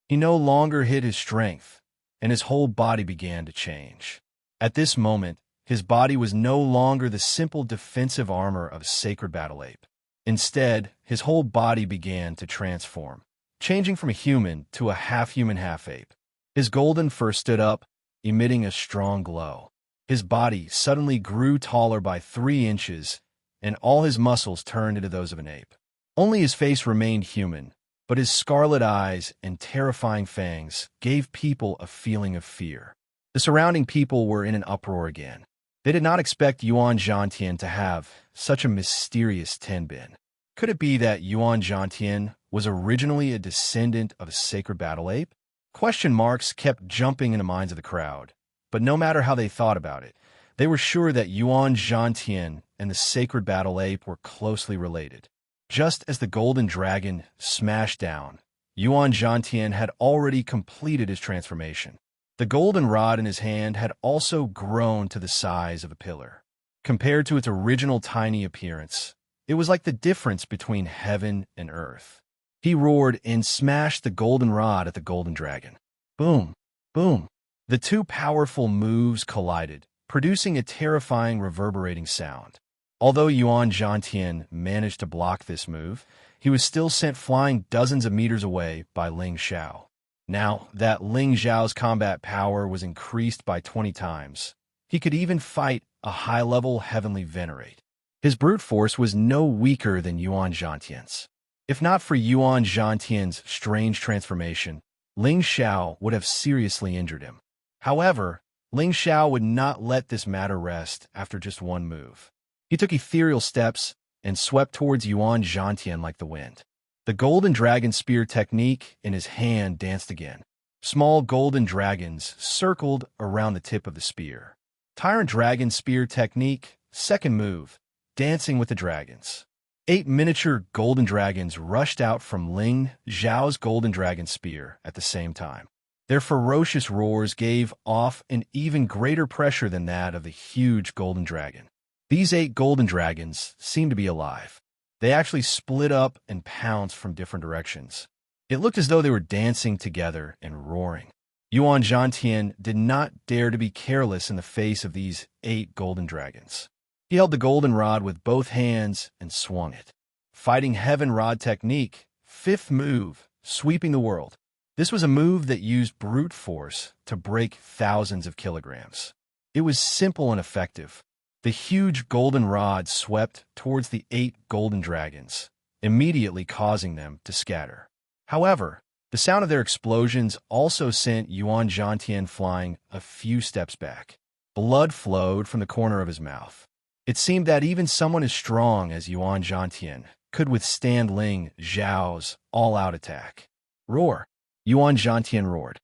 He no longer hid his strength, and his whole body began to change. At this moment, his body was no longer the simple defensive armor of a sacred battle ape. Instead, his whole body began to transform, changing from a human to a half-human, half-ape. His golden fur stood up, emitting a strong glow. His body suddenly grew taller by 3 inches, and all his muscles turned into those of an ape. Only his face remained human, but his scarlet eyes and terrifying fangs gave people a feeling of fear. The surrounding people were in an uproar again. They did not expect Yuan Zhantian to have such a mysterious tenbin. Could it be that Yuan Zhantian was originally a descendant of a sacred battle ape? Question marks kept jumping in the minds of the crowd, but no matter how they thought about it, they were sure that Yuan Zhantian and the sacred battle ape were closely related. Just as the golden dragon smashed down, Yuan Zhantian had already completed his transformation. The golden rod in his hand had also grown to the size of a pillar. Compared to its original tiny appearance, it was like the difference between heaven and earth. He roared and smashed the golden rod at the golden dragon. Boom! Boom! The 2 powerful moves collided, producing a terrifying reverberating sound. Although Yuan Zhantian managed to block this move, he was still sent flying dozens of meters away by Ling Xiao. Now that Ling Xiao's combat power was increased by 20 times, he could even fight a high-level heavenly venerate. His brute force was no weaker than Yuan Zhantian's. If not for Yuan Zhantian's strange transformation, Ling Xiao would have seriously injured him. However, Ling Xiao would not let this matter rest after just one move. He took ethereal steps and swept towards Yuan Zhantian like the wind. The golden dragon spear technique in his hand danced again. Small golden dragons circled around the tip of the spear. Tyrant Dragon Spear technique, second move, dancing with the dragons. 8 miniature golden dragons rushed out from Ling Xiao's golden dragon spear at the same time. Their ferocious roars gave off an even greater pressure than that of the huge golden dragon. These 8 golden dragons seemed to be alive. They actually split up and pounced from different directions. It looked as though they were dancing together and roaring. Yuan Zhantian did not dare to be careless in the face of these 8 golden dragons. He held the golden rod with both hands and swung it. Fighting Heaven Rod technique, 5th move, sweeping the world. This was a move that used brute force to break thousands of kilograms. It was simple and effective. The huge golden rod swept towards the 8 golden dragons, immediately causing them to scatter. However, the sound of their explosions also sent Yuan Zhantian flying a few steps back. Blood flowed from the corner of his mouth. It seemed that even someone as strong as Yuan Zhantian could withstand Ling Xiao's all-out attack. Roar! Yuan Zhantian roared.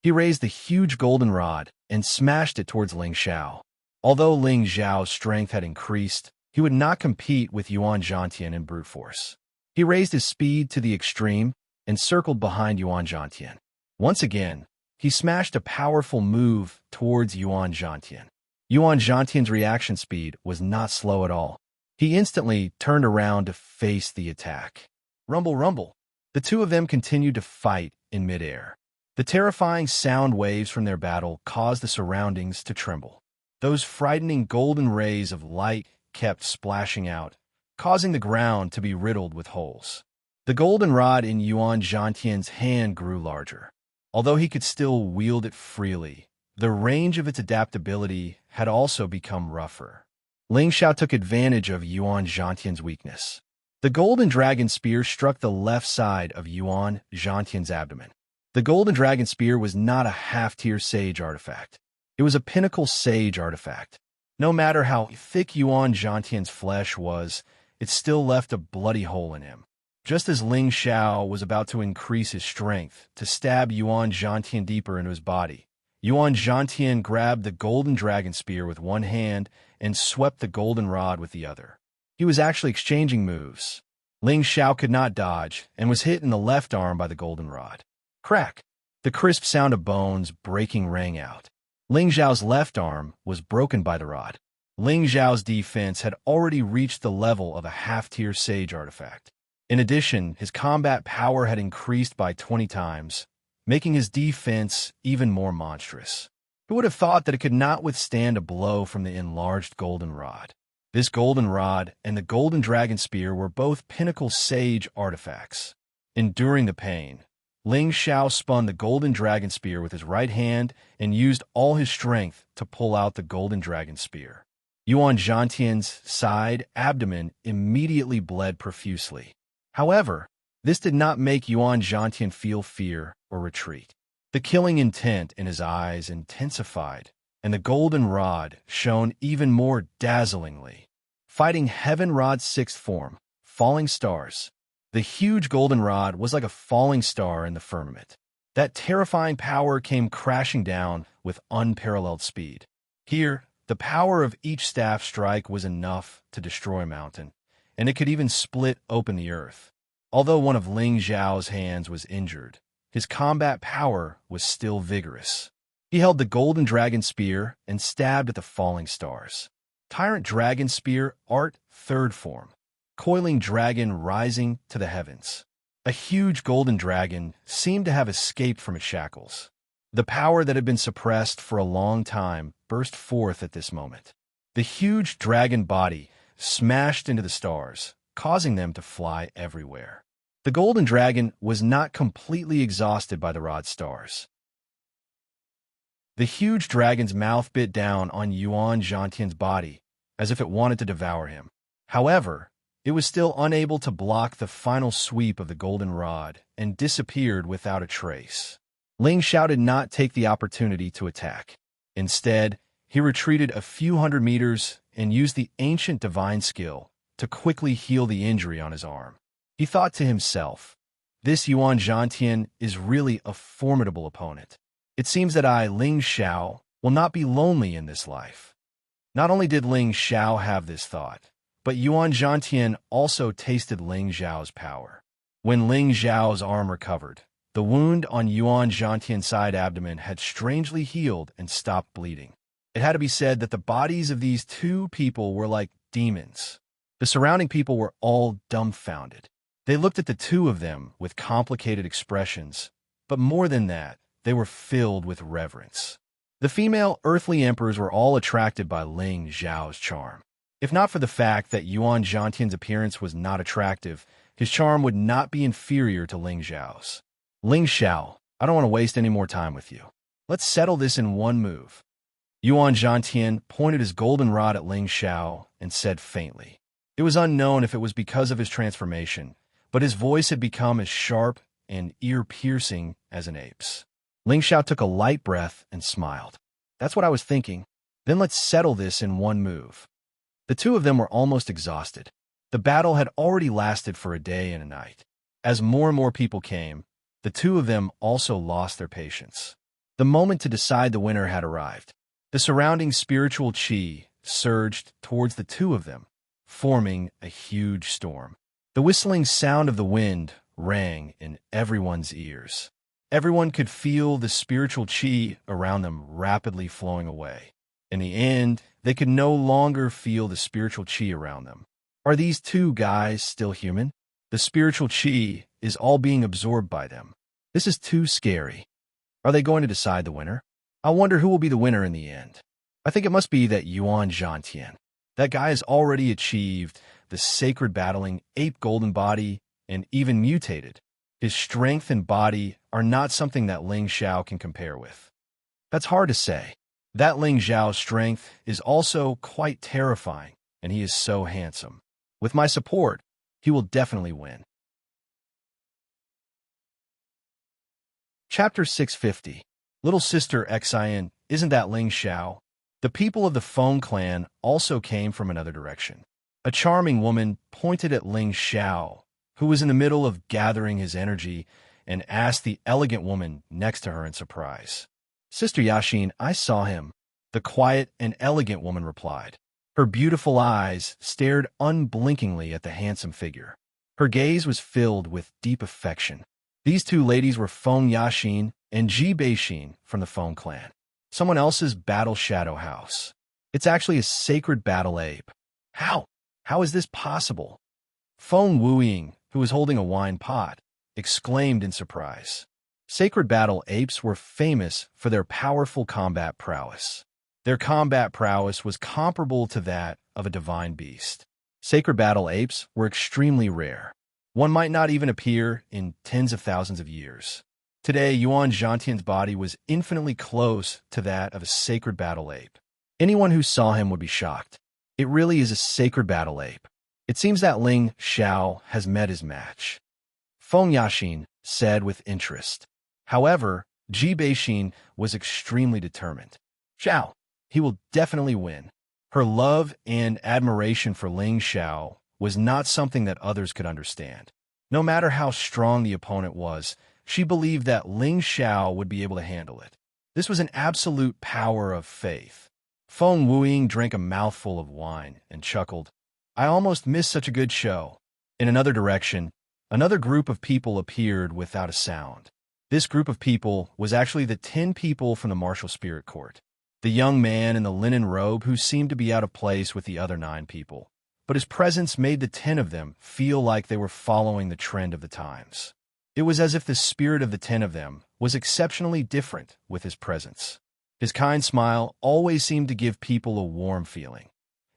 He raised the huge golden rod and smashed it towards Ling Xiao. Although Ling Xiao's strength had increased, he would not compete with Yuan Zhantian in brute force. He raised his speed to the extreme and circled behind Yuan Zhantian. Once again, he smashed a powerful move towards Yuan Zhantian. Yuan Zhantian's reaction speed was not slow at all. He instantly turned around to face the attack. Rumble, rumble. The 2 of them continued to fight in midair. The terrifying sound waves from their battle caused the surroundings to tremble. Those frightening golden rays of light kept splashing out, causing the ground to be riddled with holes. The golden rod in Yuan Zhantian's hand grew larger. Although he could still wield it freely, the range of its adaptability had also become rougher. Ling Xiao took advantage of Yuan Zhantian's weakness. The golden dragon spear struck the left side of Yuan Zhantian's abdomen. The golden dragon spear was not a half-tier sage artifact. It was a pinnacle sage artifact. No matter how thick Yuan Zhantian's flesh was, it still left a bloody hole in him. Just as Ling Xiao was about to increase his strength to stab Yuan Zhantian deeper into his body, Yuan Zhantian grabbed the golden dragon spear with one hand and swept the golden rod with the other. He was actually exchanging moves. Ling Xiao could not dodge and was hit in the left arm by the golden rod. Crack! The crisp sound of bones breaking rang out. Ling Xiao's left arm was broken by the rod. Ling Xiao's defense had already reached the level of a half-tier sage artifact. In addition, his combat power had increased by 20 times, making his defense even more monstrous. Who would have thought that it could not withstand a blow from the enlarged golden rod? This golden rod and the golden dragon spear were both pinnacle sage artifacts. Enduring the pain, Ling Xiao spun the golden dragon spear with his right hand and used all his strength to pull out the golden dragon spear. Yuan Zhantian's abdomen immediately bled profusely. However, this did not make Yuan Zhantian feel fear or retreat. The killing intent in his eyes intensified, and the golden rod shone even more dazzlingly. Fighting Heaven Rod's sixth form, falling stars. The huge golden rod was like a falling star in the firmament. That terrifying power came crashing down with unparalleled speed. Here, the power of each staff strike was enough to destroy a mountain, and it could even split open the earth. Although one of Ling Xiao's hands was injured, his combat power was still vigorous. He held the golden dragon spear and stabbed at the falling stars. Tyrant Dragon Spear Art, third form. Coiling dragon rising to the heavens. A huge golden dragon seemed to have escaped from its shackles. The power that had been suppressed for a long time burst forth at this moment. The huge dragon body smashed into the stars, causing them to fly everywhere. The golden dragon was not completely exhausted by the rod stars. The huge dragon's mouth bit down on Yuan Zhantian's body, as if it wanted to devour him. However, it was still unable to block the final sweep of the golden rod and disappeared without a trace. Ling Xiao did not take the opportunity to attack. Instead, he retreated a few hundred meters and used the ancient divine skill to quickly heal the injury on his arm. He thought to himself, "This Yuan Zhantian is really a formidable opponent. It seems that I, Ling Xiao, will not be lonely in this life." Not only did Ling Xiao have this thought, but Yuan Zhantian also tasted Ling Xiao's power. When Ling Xiao's arm recovered, the wound on Yuan Zhantian's side abdomen had strangely healed and stopped bleeding. It had to be said that the bodies of these two people were like demons. The surrounding people were all dumbfounded. They looked at the two of them with complicated expressions, but more than that, they were filled with reverence. The female earthly emperors were all attracted by Ling Xiao's charm. If not for the fact that Yuan Zhantian's appearance was not attractive, his charm would not be inferior to Ling Xiao's. "Ling Xiao, I don't want to waste any more time with you. Let's settle this in one move." Yuan Zhantian pointed his golden rod at Ling Xiao and said faintly. It was unknown if it was because of his transformation, but his voice had become as sharp and ear-piercing as an ape's. Ling Xiao took a light breath and smiled. "That's what I was thinking. Then let's settle this in one move." The two of them were almost exhausted. The battle had already lasted for a day and a night. As more and more people came, the two of them also lost their patience. The moment to decide the winner had arrived. The surrounding spiritual qi surged towards the two of them, forming a huge storm. The whistling sound of the wind rang in everyone's ears. Everyone could feel the spiritual qi around them rapidly flowing away. In the end, they could no longer feel the spiritual qi around them. Are these two guys still human? The spiritual qi is all being absorbed by them. This is too scary. Are they going to decide the winner? I wonder who will be the winner in the end. I think it must be that Yuan Zhantian. That guy has already achieved the sacred battling ape golden body and even mutated. His strength and body are not something that Ling Xiao can compare with. That's hard to say. That Ling Xiao's strength is also quite terrifying. and he is so handsome. With my support, he will definitely win. Chapter 650. Little Sister Xian, isn't that Ling Xiao? The people of the Feng clan also came from another direction. A charming woman pointed at Ling Xiao, who was in the middle of gathering his energy, and asked the elegant woman next to her in surprise. Sister Yaxin, I saw him, the quiet and elegant woman replied. Her beautiful eyes stared unblinkingly at the handsome figure. Her gaze was filled with deep affection. These two ladies were Feng Yaxin and Ji Beixin from the Feng clan. Someone else's battle shadow house. It's actually a sacred battle ape. How? How is this possible? Feng Wuying, who was holding a wine pot, exclaimed in surprise. Sacred battle apes were famous for their powerful combat prowess. Their combat prowess was comparable to that of a divine beast. Sacred battle apes were extremely rare. One might not even appear in tens of thousands of years. Today, Yuan Zhantian's body was infinitely close to that of a sacred battle ape. Anyone who saw him would be shocked. It really is a sacred battle ape. It seems that Ling Xiao has met his match, Feng Yaxin said with interest. However, Ji Beixin was extremely determined. Xiao, he will definitely win. Her love and admiration for Ling Xiao was not something that others could understand. No matter how strong the opponent was, she believed that Ling Xiao would be able to handle it. This was an absolute power of faith. Feng Wuying drank a mouthful of wine and chuckled. I almost missed such a good show. In another direction, another group of people appeared without a sound. This group of people was actually the 10 people from the martial spirit court. The young man in the linen robe who seemed to be out of place with the other 9 people. But his presence made the 10 of them feel like they were following the trend of the times. It was as if the spirit of the 10 of them was exceptionally different with his presence. His kind smile always seemed to give people a warm feeling,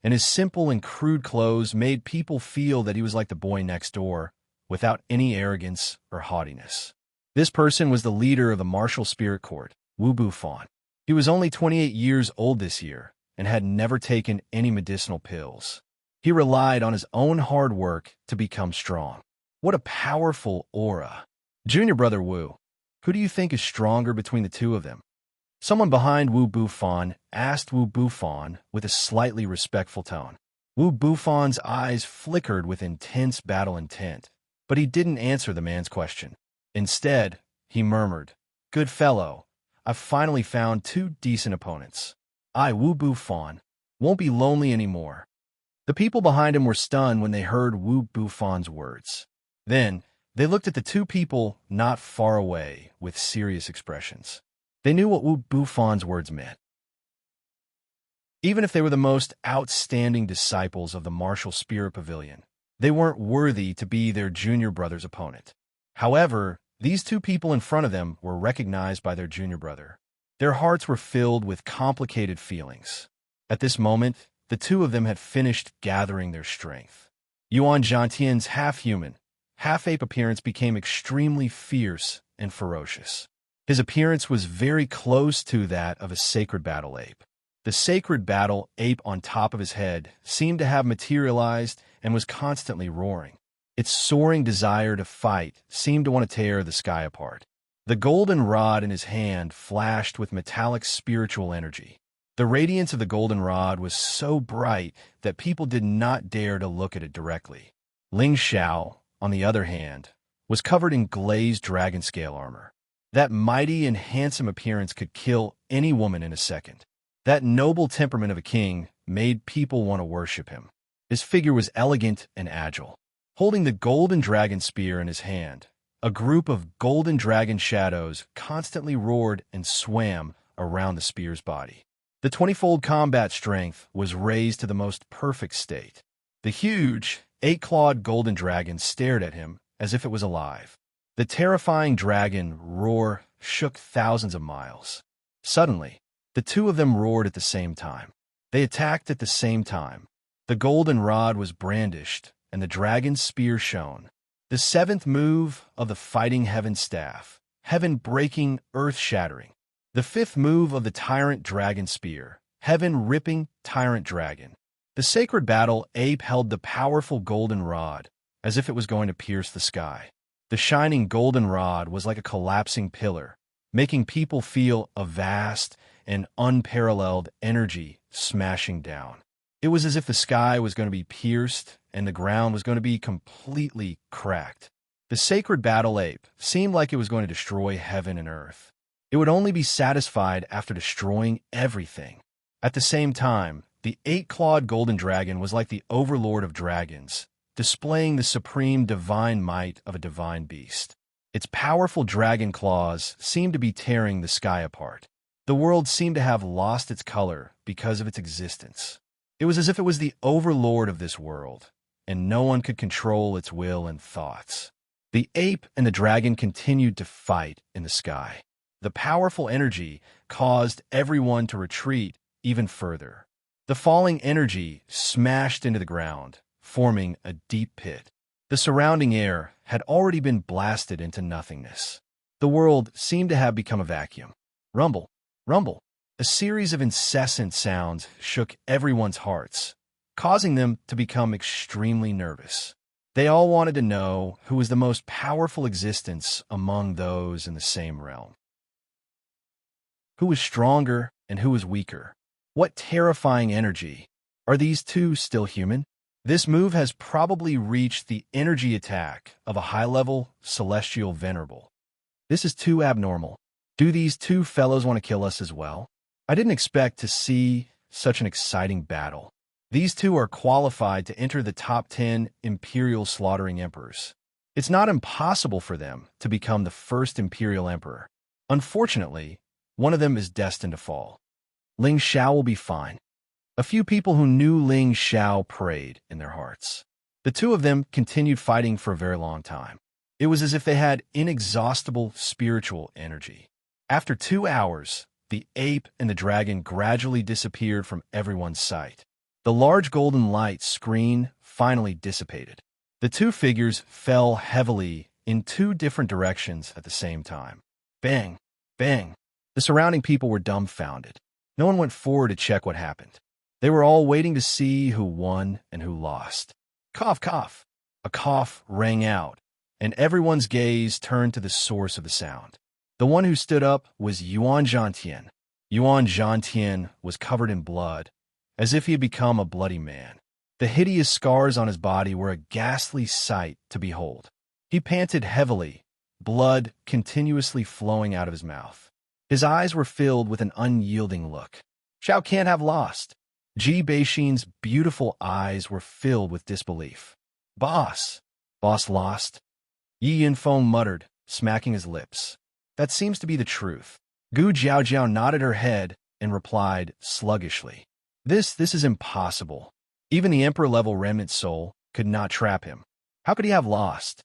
and his simple and crude clothes made people feel that he was like the boy next door, without any arrogance or haughtiness. This person was the leader of the martial spirit court, Wu Bufan. He was only 28 years old this year and had never taken any medicinal pills. He relied on his own hard work to become strong. What a powerful aura. Junior brother Wu, who do you think is stronger between the two of them? Someone behind Wu Bufan asked Wu Bufan with a slightly respectful tone. Wu Bufan's eyes flickered with intense battle intent, but he didn't answer the man's question. Instead, he murmured, Good fellow, I've finally found 2 decent opponents. I, Wu Bufan, won't be lonely anymore. The people behind him were stunned when they heard Wu Bufan's words. Then, they looked at the 2 people not far away with serious expressions. They knew what Wu Bufan's words meant. Even if they were the most outstanding disciples of the martial spirit pavilion, they weren't worthy to be their junior brother's opponent. However, these 2 people in front of them were recognized by their junior brother. Their hearts were filled with complicated feelings. At this moment, the 2 of them had finished gathering their strength. Yuan Zhantian's half-human, half-ape appearance became extremely fierce and ferocious. His appearance was very close to that of a sacred battle ape. The sacred battle ape on top of his head seemed to have materialized and was constantly roaring. Its soaring desire to fight seemed to want to tear the sky apart. The golden rod in his hand flashed with metallic spiritual energy. The radiance of the golden rod was so bright that people did not dare to look at it directly. Ling Xiao, on the other hand, was covered in glazed dragon scale armor. That mighty and handsome appearance could kill any woman in a second. That noble temperament of a king made people want to worship him. His figure was elegant and agile. Holding the golden dragon spear in his hand, a group of golden dragon shadows constantly roared and swam around the spear's body. The 20-fold combat strength was raised to the most perfect state. The huge, 8-clawed golden dragon stared at him as if it was alive. The terrifying dragon roar shook thousands of miles. Suddenly, the 2 of them roared at the same time. They attacked at the same time. The golden rod was brandished, and the dragon's spear shone. The 7th move of the fighting heaven staff, heaven-breaking, earth-shattering. The 5th move of the tyrant dragon spear, heaven-ripping tyrant dragon. The sacred battle ape held the powerful golden rod, as if it was going to pierce the sky. The shining golden rod was like a collapsing pillar, making people feel a vast and unparalleled energy smashing down. It was as if the sky was going to be pierced and the ground was going to be completely cracked. The sacred battle ape seemed like it was going to destroy heaven and earth. It would only be satisfied after destroying everything. At the same time, the eight-clawed golden dragon was like the overlord of dragons, displaying the supreme divine might of a divine beast. Its powerful dragon claws seemed to be tearing the sky apart. The world seemed to have lost its color because of its existence. It was as if it was the overlord of this world, and no one could control its will and thoughts. The ape and the dragon continued to fight in the sky. The powerful energy caused everyone to retreat even further. The falling energy smashed into the ground, forming a deep pit. The surrounding air had already been blasted into nothingness. The world seemed to have become a vacuum. Rumble, rumble. A series of incessant sounds shook everyone's hearts, causing them to become extremely nervous. They all wanted to know who was the most powerful existence among those in the same realm. Who was stronger and who was weaker? What terrifying energy! Are these two still human? This move has probably reached the energy attack of a high-level celestial venerable. This is too abnormal. Do these two fellows want to kill us as well? I didn't expect to see such an exciting battle. These two are qualified to enter the top 10 imperial slaughtering emperors. It's not impossible for them to become the first imperial emperor. Unfortunately, one of them is destined to fall. Ling Xiao will be fine. A few people who knew Ling Xiao prayed in their hearts. The two of them continued fighting for a very long time. It was as if they had inexhaustible spiritual energy. After 2 hours, the ape and the dragon gradually disappeared from everyone's sight. The large golden light screen finally dissipated. The two figures fell heavily in two different directions at the same time. Bang! Bang! The surrounding people were dumbfounded. No one went forward to check what happened. They were all waiting to see who won and who lost. Cough, cough. A cough rang out, and everyone's gaze turned to the source of the sound. The one who stood up was Yuan Zhantian. Yuan Zhantian was covered in blood, as if he had become a bloody man. The hideous scars on his body were a ghastly sight to behold. He panted heavily, blood continuously flowing out of his mouth. His eyes were filled with an unyielding look. Xiao can't have lost. Ji Beixin's beautiful eyes were filled with disbelief. Boss lost? Yi Yinfeng muttered, smacking his lips. That seems to be the truth. Gu Jiaojiao nodded her head and replied sluggishly. This is impossible. Even the emperor-level remnant soul could not trap him. How could he have lost?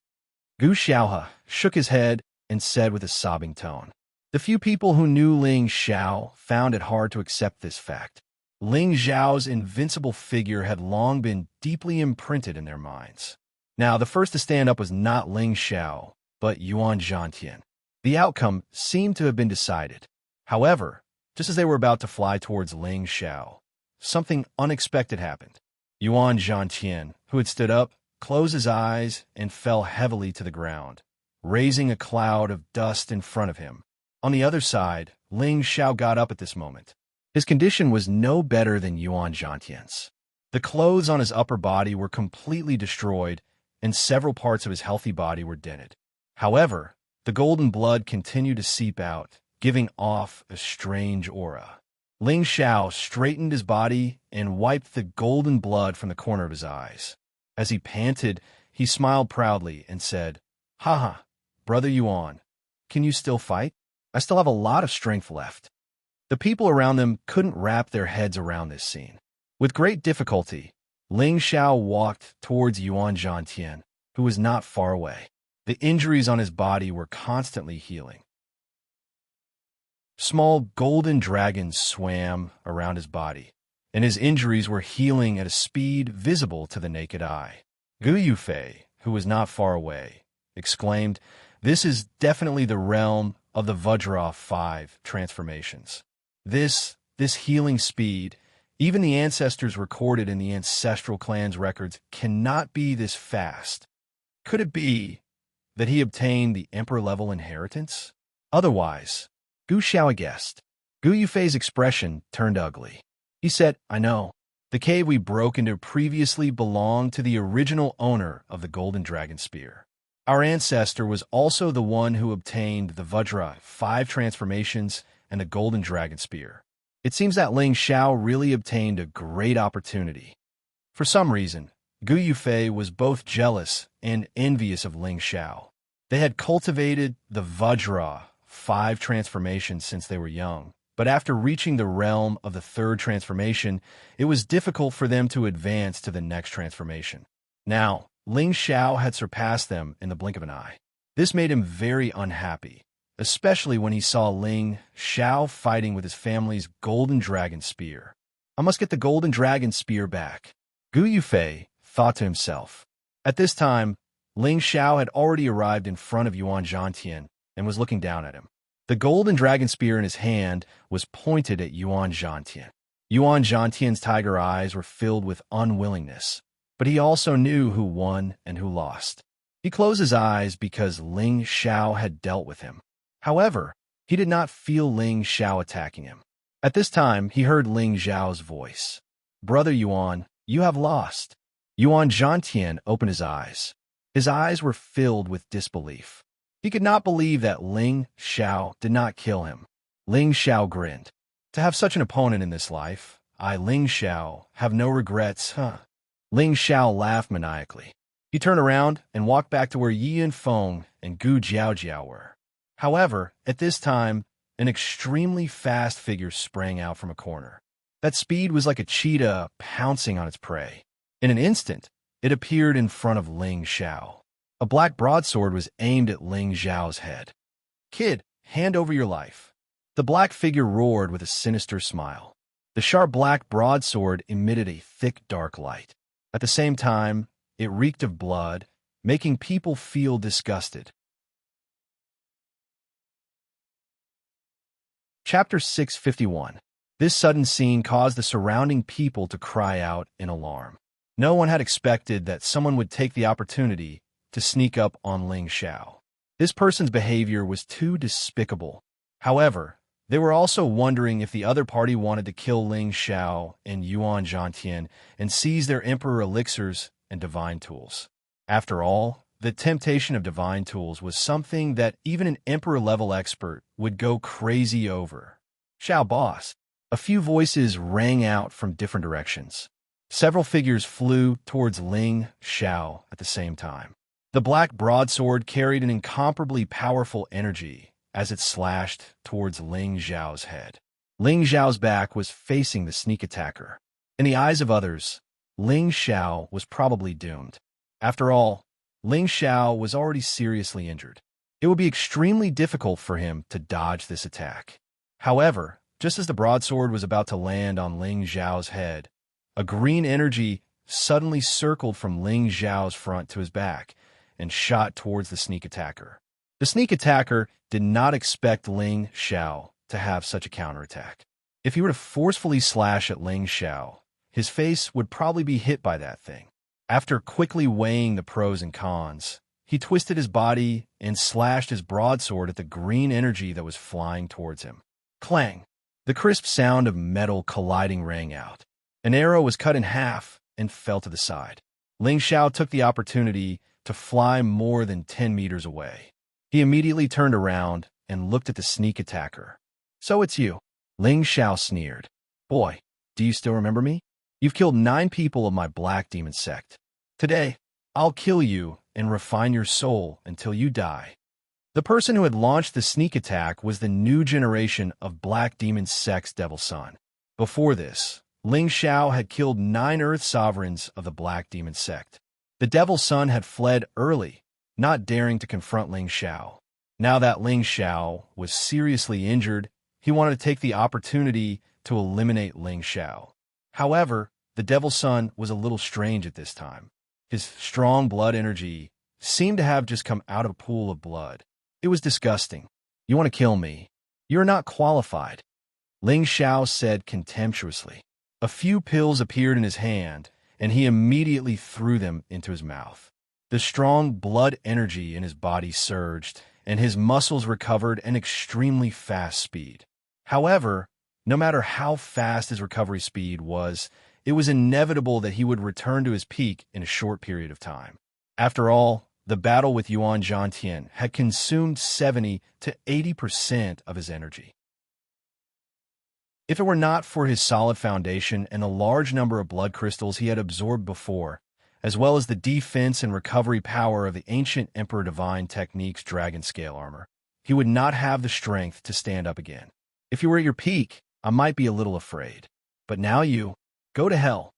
Gu Xiaohe shook his head and said with a sobbing tone. The few people who knew Ling Xiao found it hard to accept this fact. Ling Xiao's invincible figure had long been deeply imprinted in their minds. Now, the first to stand up was not Ling Xiao, but Yuan Zhantian. The outcome seemed to have been decided. However, just as they were about to fly towards Ling Xiao, something unexpected happened. Yuan Zhantian, who had stood up, closed his eyes and fell heavily to the ground, raising a cloud of dust in front of him. On the other side, Ling Xiao got up at this moment. His condition was no better than Yuan Zhantian's. The clothes on his upper body were completely destroyed, and several parts of his healthy body were dented. However, the golden blood continued to seep out, giving off a strange aura. Ling Xiao straightened his body and wiped the golden blood from the corner of his eyes. As he panted, he smiled proudly and said, "Haha, Brother Yuan, can you still fight? I still have a lot of strength left." The people around them couldn't wrap their heads around this scene. With great difficulty, Ling Xiao walked towards Yuan Zhantian, who was not far away. The injuries on his body were constantly healing. Small golden dragons swam around his body, and his injuries were healing at a speed visible to the naked eye. Gu Yufei, who was not far away, exclaimed, "This is definitely the realm of the Vajra 5 transformations. This healing speed Even the ancestors recorded in the ancestral clan's records cannot be this fast. Could it be that he obtained the emperor-level inheritance? Otherwise, Gu Xiao guessed. Gu Yufei's expression turned ugly. He said, I know. The cave we broke into previously belonged to the original owner of the Golden Dragon Spear. Our ancestor was also the one who obtained the Vajra 5 transformations and the Golden Dragon Spear. It seems that Ling Xiao really obtained a great opportunity. For some reason, Gu Yufei was both jealous and envious of Ling Xiao. They had cultivated the Vajra 5 transformations since they were young, but after reaching the realm of the 3rd transformation, it was difficult for them to advance to the next transformation. Now, Ling Xiao had surpassed them in the blink of an eye. This made him very unhappy, especially when he saw Ling Xiao fighting with his family's Golden Dragon Spear. I must get the Golden Dragon Spear back, Gu Yufei thought to himself. At this time, Ling Xiao had already arrived in front of Yuan Zhantian and was looking down at him. The Golden Dragon Spear in his hand was pointed at Yuan Zhantian. Yuan Zhantian's tiger eyes were filled with unwillingness, but he also knew who won and who lost. He closed his eyes because Ling Xiao had dealt with him. However, he did not feel Ling Xiao attacking him. At this time, he heard Ling Xiao's voice. Brother Yuan, you have lost. Yuan Zhantian opened his eyes. His eyes were filled with disbelief. He could not believe that Ling Xiao did not kill him. Ling Xiao grinned. To have such an opponent in this life, I, Ling Xiao, have no regrets, huh? Ling Xiao laughed maniacally. He turned around and walked back to where Yi Yinfeng and Gu Jiaojiao were. However, at this time, an extremely fast figure sprang out from a corner. That speed was like a cheetah pouncing on its prey. In an instant, it appeared in front of Ling Xiao. A black broadsword was aimed at Ling Xiao's head. Kid, hand over your life. The black figure roared with a sinister smile. The sharp black broadsword emitted a thick, dark light. At the same time, it reeked of blood, making people feel disgusted. Chapter 651. This sudden scene caused the surrounding people to cry out in alarm. No one had expected that someone would take the opportunity to sneak up on Ling Xiao. This person's behavior was too despicable. However, they were also wondering if the other party wanted to kill Ling Xiao and Yuan Zhantian and seize their emperor elixirs and divine tools. After all, the temptation of divine tools was something that even an emperor-level expert would go crazy over. Xiao boss. A few voices rang out from different directions. Several figures flew towards Ling Xiao at the same time. The black broadsword carried an incomparably powerful energy as it slashed towards Ling Xiao's head. Ling Xiao's back was facing the sneak attacker. In the eyes of others, Ling Xiao was probably doomed. After all, Ling Xiao was already seriously injured. It would be extremely difficult for him to dodge this attack. However, just as the broadsword was about to land on Ling Xiao's head, a green energy suddenly circled from Ling Xiao's front to his back and shot towards the sneak attacker. The sneak attacker did not expect Ling Xiao to have such a counterattack. If he were to forcefully slash at Ling Xiao, his face would probably be hit by that thing. After quickly weighing the pros and cons, he twisted his body and slashed his broadsword at the green energy that was flying towards him. Clang! The crisp sound of metal colliding rang out. An arrow was cut in half and fell to the side. Ling Xiao took the opportunity to fly more than 10 meters away. He immediately turned around and looked at the sneak attacker. So it's you. Ling Xiao sneered. Boy, do you still remember me? You've killed 9 people of my black demon sect. Today, I'll kill you and refine your soul until you die. The person who had launched the sneak attack was the new generation of black demon sect's devil son. Before this, Ling Xiao had killed 9 Earth sovereigns of the black demon sect. The devil son had fled early, not daring to confront Ling Xiao. Now that Ling Xiao was seriously injured, he wanted to take the opportunity to eliminate Ling Xiao. However, the devil son was a little strange at this time. His strong blood energy seemed to have just come out of a pool of blood. It was disgusting. You want to kill me? You are not qualified, Ling Xiao said contemptuously. A few pills appeared in his hand, and he immediately threw them into his mouth. The strong blood energy in his body surged, and his muscles recovered an extremely fast speed. However, no matter how fast his recovery speed was, it was inevitable that he would return to his peak in a short period of time. After all, the battle with Yuan Zhantian had consumed 70 to 80% of his energy. If it were not for his solid foundation and the large number of blood crystals he had absorbed before, as well as the defense and recovery power of the ancient Emperor Divine Technique's dragon scale armor, he would not have the strength to stand up again. If you were at your peak, I might be a little afraid. But now you, go to hell.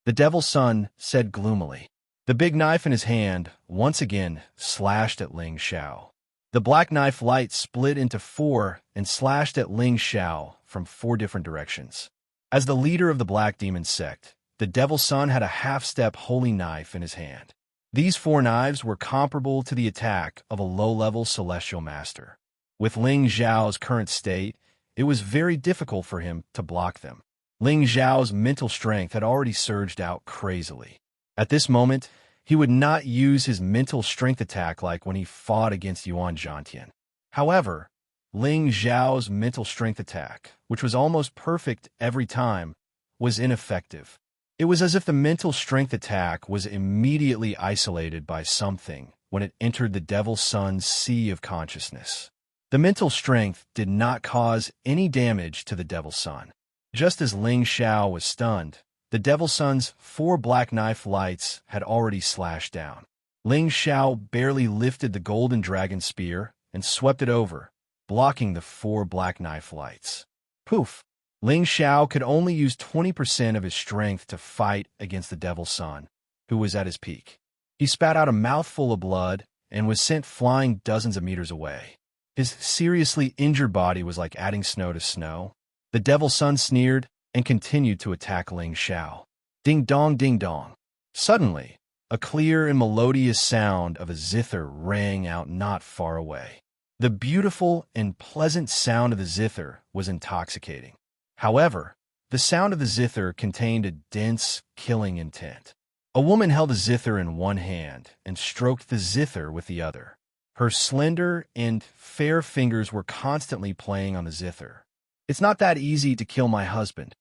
The Devil's Son said gloomily. The big knife in his hand once again slashed at Ling Xiao. The black knife light split into four and slashed at Ling Xiao from 4 different directions. As the leader of the Black Demon sect, the Devil's Son had a half-step holy knife in his hand. These 4 knives were comparable to the attack of a low-level celestial master. With Ling Xiao's current state, it was very difficult for him to block them. Ling Xiao's mental strength had already surged out crazily. At this moment, he would not use his mental strength attack like when he fought against Yuan Zhantian. However, Ling Xiao's mental strength attack, which was almost perfect every time, was ineffective. It was as if the mental strength attack was immediately isolated by something when it entered the Devil's Son's sea of consciousness. The mental strength did not cause any damage to the Devil's Son. Just as Ling Xiao was stunned, the Devil's Son's 4 black knife lights had already slashed down. Ling Xiao barely lifted the golden dragon spear and swept it over, blocking the 4 black knife lights. Poof! Ling Xiao could only use 20% of his strength to fight against the Devil's Son, who was at his peak. He spat out a mouthful of blood and was sent flying dozens of meters away. His seriously injured body was like adding snow to snow. The Devil's Son sneered and continued to attack Ling Xiao. Ding dong, ding dong. Suddenly, a clear and melodious sound of a zither rang out not far away. The beautiful and pleasant sound of the zither was intoxicating. However, the sound of the zither contained a dense, killing intent. A woman held a zither in one hand and stroked the zither with the other. Her slender and fair fingers were constantly playing on the zither. It's not that easy to kill my husband.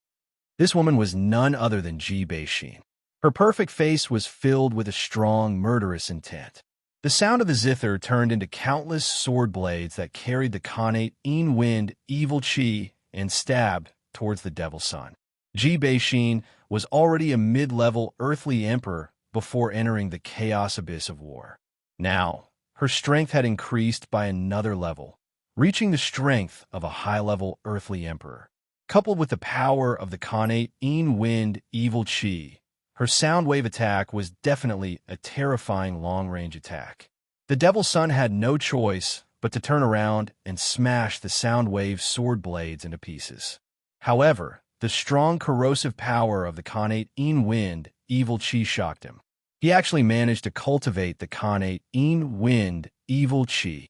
This woman was none other than Ji Beixin. Her perfect face was filled with a strong, murderous intent. The sound of the zither turned into countless sword blades that carried the connate wind evil qi and stabbed towards the Devil's Son. Ji Beixin was already a mid-level earthly emperor before entering the chaos abyss of war. Now, her strength had increased by another level, reaching the strength of a high-level earthly emperor. Coupled with the power of the connate wind evil qi, her sound wave attack was definitely a terrifying long-range attack. The Devil's Son had no choice but to turn around and smash the sound wave sword blades into pieces. However, the strong corrosive power of the connate wind evil qi shocked him. He actually managed to cultivate the connate wind evil qi.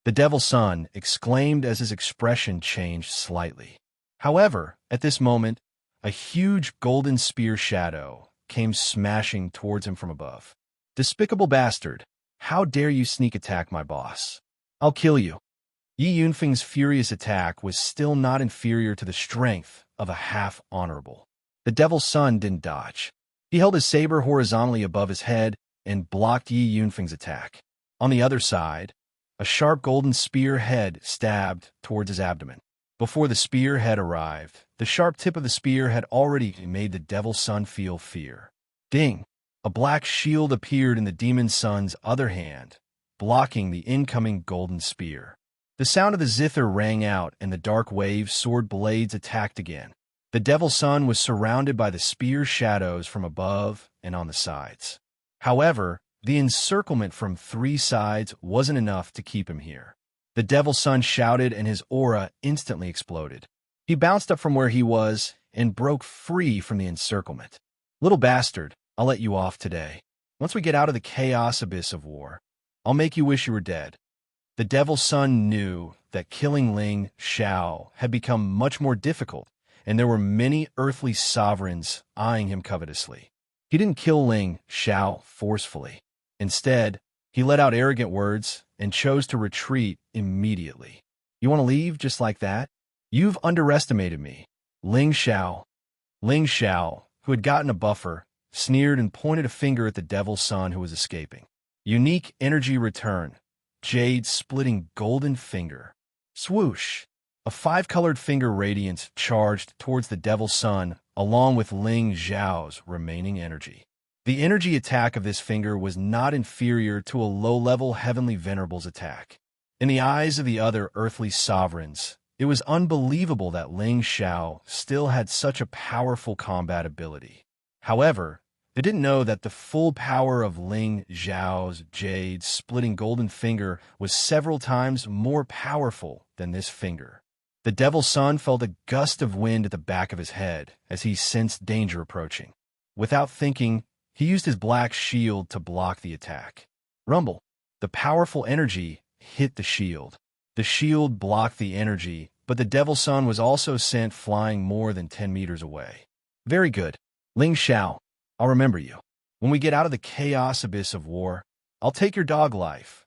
The Devil's Son exclaimed as his expression changed slightly. However, at this moment, a huge golden spear shadow came smashing towards him from above. Despicable bastard, how dare you sneak attack my boss? I'll kill you. Yi Yunfeng's furious attack was still not inferior to the strength of a half-honorable. The Devil's Son didn't dodge. He held his saber horizontally above his head and blocked Yi Yunfeng's attack. On the other side, a sharp golden spear head stabbed towards his abdomen. Before the spear head arrived, the sharp tip of the spear had already made the Devil's Son feel fear. Ding! A black shield appeared in the Demon Son's other hand, blocking the incoming golden spear. The sound of the zither rang out and the dark wave sword blades attacked again. The Devil's Son was surrounded by the spear shadows from above and on the sides. However, the encirclement from 3 sides wasn't enough to keep him here. The Devil's Son shouted and his aura instantly exploded. He bounced up from where he was and broke free from the encirclement. Little bastard, I'll let you off today. Once we get out of the chaos abyss of war, I'll make you wish you were dead. The Devil's Son knew that killing Ling Xiao had become much more difficult, and there were many earthly sovereigns eyeing him covetously. He didn't kill Ling Xiao forcefully. Instead, he let out arrogant words and chose to retreat immediately. You want to leave just like that? You've underestimated me. Ling Xiao, who had gotten a buffer, sneered and pointed a finger at the devil's son who was escaping. Unique energy return. Jade splitting golden finger. Swoosh! A five-colored finger radiance charged towards the devil's son along with Ling Xiao's remaining energy. The energy attack of this finger was not inferior to a low-level heavenly venerable's attack. In the eyes of the other earthly sovereigns, it was unbelievable that Ling Xiao still had such a powerful combat ability. However, they didn't know that the full power of Ling Xiao's jade splitting golden finger was several times more powerful than this finger. The devil's son felt a gust of wind at the back of his head as he sensed danger approaching. Without thinking, he used his black shield to block the attack. Rumble. The powerful energy hit the shield. The shield blocked the energy, but the devil's son was also sent flying more than 10 meters away. Very good. Ling Xiao, I'll remember you. When we get out of the chaos abyss of war, I'll take your dog life.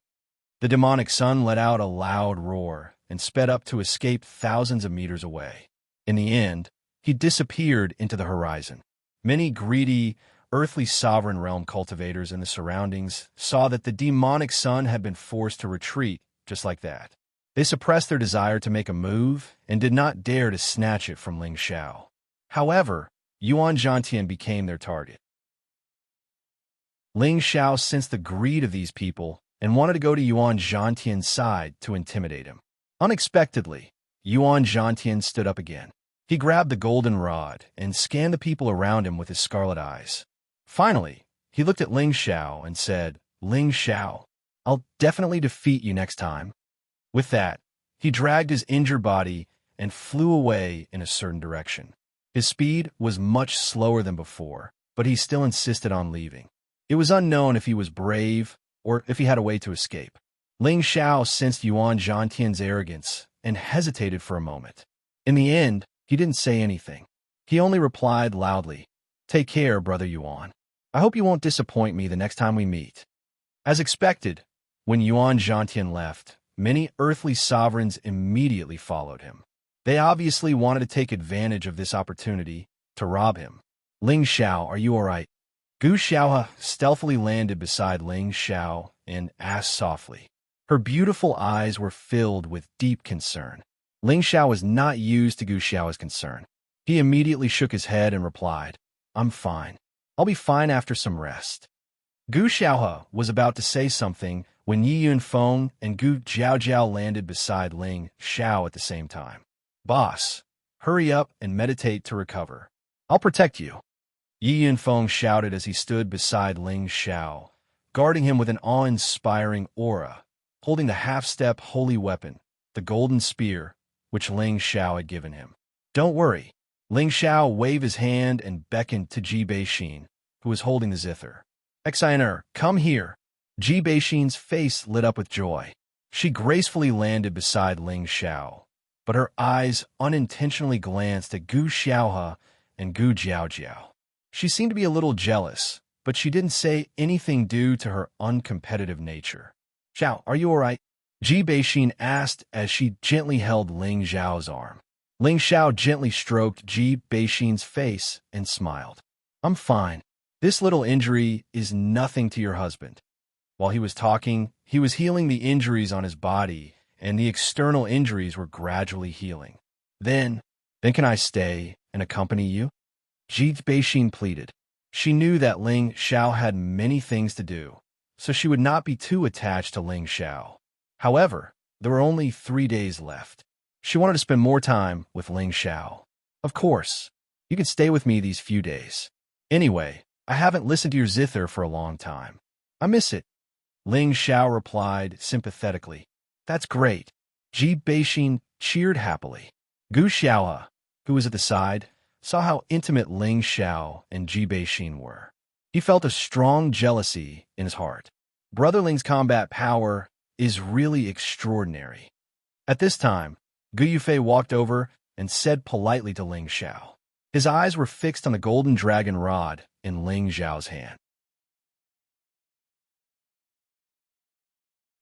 The demonic son let out a loud roar and sped up to escape thousands of meters away. In the end, he disappeared into the horizon. Many greedy, earthly sovereign realm cultivators in the surroundings saw that the demonic son had been forced to retreat just like that. They suppressed their desire to make a move and did not dare to snatch it from Ling Xiao. However, Yuan Zhantian became their target. Ling Xiao sensed the greed of these people and wanted to go to Yuan Zhantian's side to intimidate him. Unexpectedly, Yuan Zhantian stood up again. He grabbed the golden rod and scanned the people around him with his scarlet eyes. Finally, he looked at Ling Xiao and said, Ling Xiao, I'll definitely defeat you next time. With that, he dragged his injured body and flew away in a certain direction. His speed was much slower than before, but he still insisted on leaving. It was unknown if he was brave or if he had a way to escape. Ling Xiao sensed Yuan Zhantian's arrogance and hesitated for a moment. In the end, he didn't say anything. He only replied loudly, Take care, brother Yuan. I hope you won't disappoint me the next time we meet. As expected, when Yuan Zhantian left, many earthly sovereigns immediately followed him. They obviously wanted to take advantage of this opportunity to rob him. Ling Xiao, are you all right? Gu Xiaohe stealthily landed beside Ling Xiao and asked softly. Her beautiful eyes were filled with deep concern. Ling Xiao was not used to Gu Xiaohe's concern. He immediately shook his head and replied, I'm fine. I'll be fine after some rest. Gu Xiaohe was about to say something when Yi Yunfeng and Gu Jiaojiao landed beside Ling Xiao at the same time. Boss, hurry up and meditate to recover. I'll protect you. Yi Yunfeng shouted as he stood beside Ling Xiao, guarding him with an awe-inspiring aura, holding the half-step holy weapon, the golden spear, which Ling Xiao had given him. Don't worry. Ling Xiao waved his hand and beckoned to Ji Beixin, who was holding the zither. Exiner, come here. Ji Beixin's face lit up with joy. She gracefully landed beside Ling Xiao, but her eyes unintentionally glanced at Gu Xiaohe and Gu Jiaojiao. She seemed to be a little jealous, but she didn't say anything due to her uncompetitive nature. Xiao, are you all right? Ji Beixin asked as she gently held Ling Xiao's arm. Ling Xiao gently stroked Ji Beixin's face and smiled. I'm fine. This little injury is nothing to your husband. While he was talking, he was healing the injuries on his body, and the external injuries were gradually healing. Then can I stay and accompany you? Ji Beixin pleaded. She knew that Ling Xiao had many things to do, so she would not be too attached to Ling Xiao. However, there were only 3 days left. She wanted to spend more time with Ling Xiao. Of course, you can stay with me these few days. Anyway, I haven't listened to your zither for a long time. I miss it. Ling Xiao replied sympathetically. That's great. Ji Beixin cheered happily. Gu Xiaohe, who was at the side, saw how intimate Ling Xiao and Ji Beixin were. He felt a strong jealousy in his heart. Brother Ling's combat power is really extraordinary. At this time, Gu Yufei walked over and said politely to Ling Xiao. His eyes were fixed on the golden dragon rod in Ling Xiao's hand.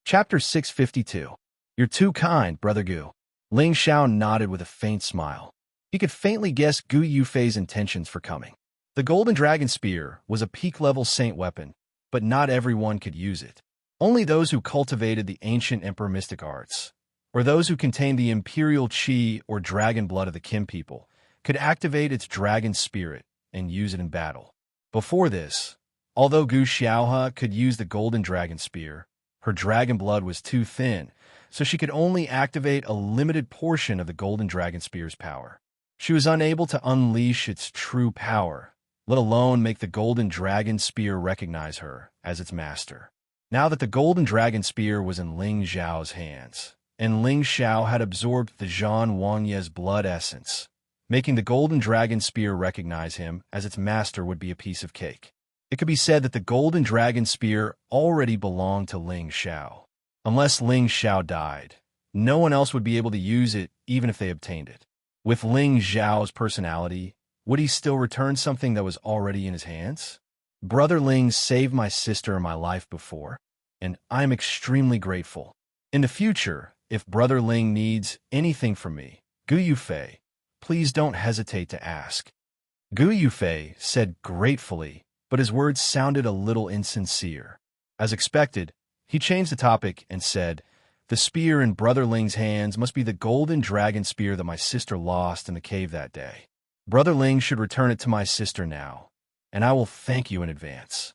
Chapter 652. You're too kind, Brother Gu. Ling Xiao nodded with a faint smile. He could faintly guess Gu Yufei's intentions for coming. The golden dragon spear was a peak-level saint weapon, but not everyone could use it. Only those who cultivated the ancient emperor mystic arts, or those who contained the imperial qi or dragon blood of the Kim people, could activate its dragon spirit and use it in battle. Before this, although Gu Xiaohe could use the golden dragon spear, her dragon blood was too thin, so she could only activate a limited portion of the golden dragon spear's power. She was unable to unleash its true power, let alone make the golden dragon spear recognize her as its master. Now that the golden dragon spear was in Ling Xiao's hands, and Ling Xiao had absorbed the Zhan Wangye's blood essence, making the golden dragon spear recognize him as its master would be a piece of cake. It could be said that the golden dragon spear already belonged to Ling Xiao. Unless Ling Xiao died, no one else would be able to use it even if they obtained it. With Ling Xiao's personality, would he still return something that was already in his hands? Brother Ling saved my sister and my life before, and I'm extremely grateful. In the future, if Brother Ling needs anything from me, Gu Yufei, please don't hesitate to ask. Gu Yufei said gratefully, but his words sounded a little insincere. As expected, he changed the topic and said, the spear in Brother Ling's hands must be the golden dragon spear that my sister lost in the cave that day. Brother Ling should return it to my sister now, and I will thank you in advance.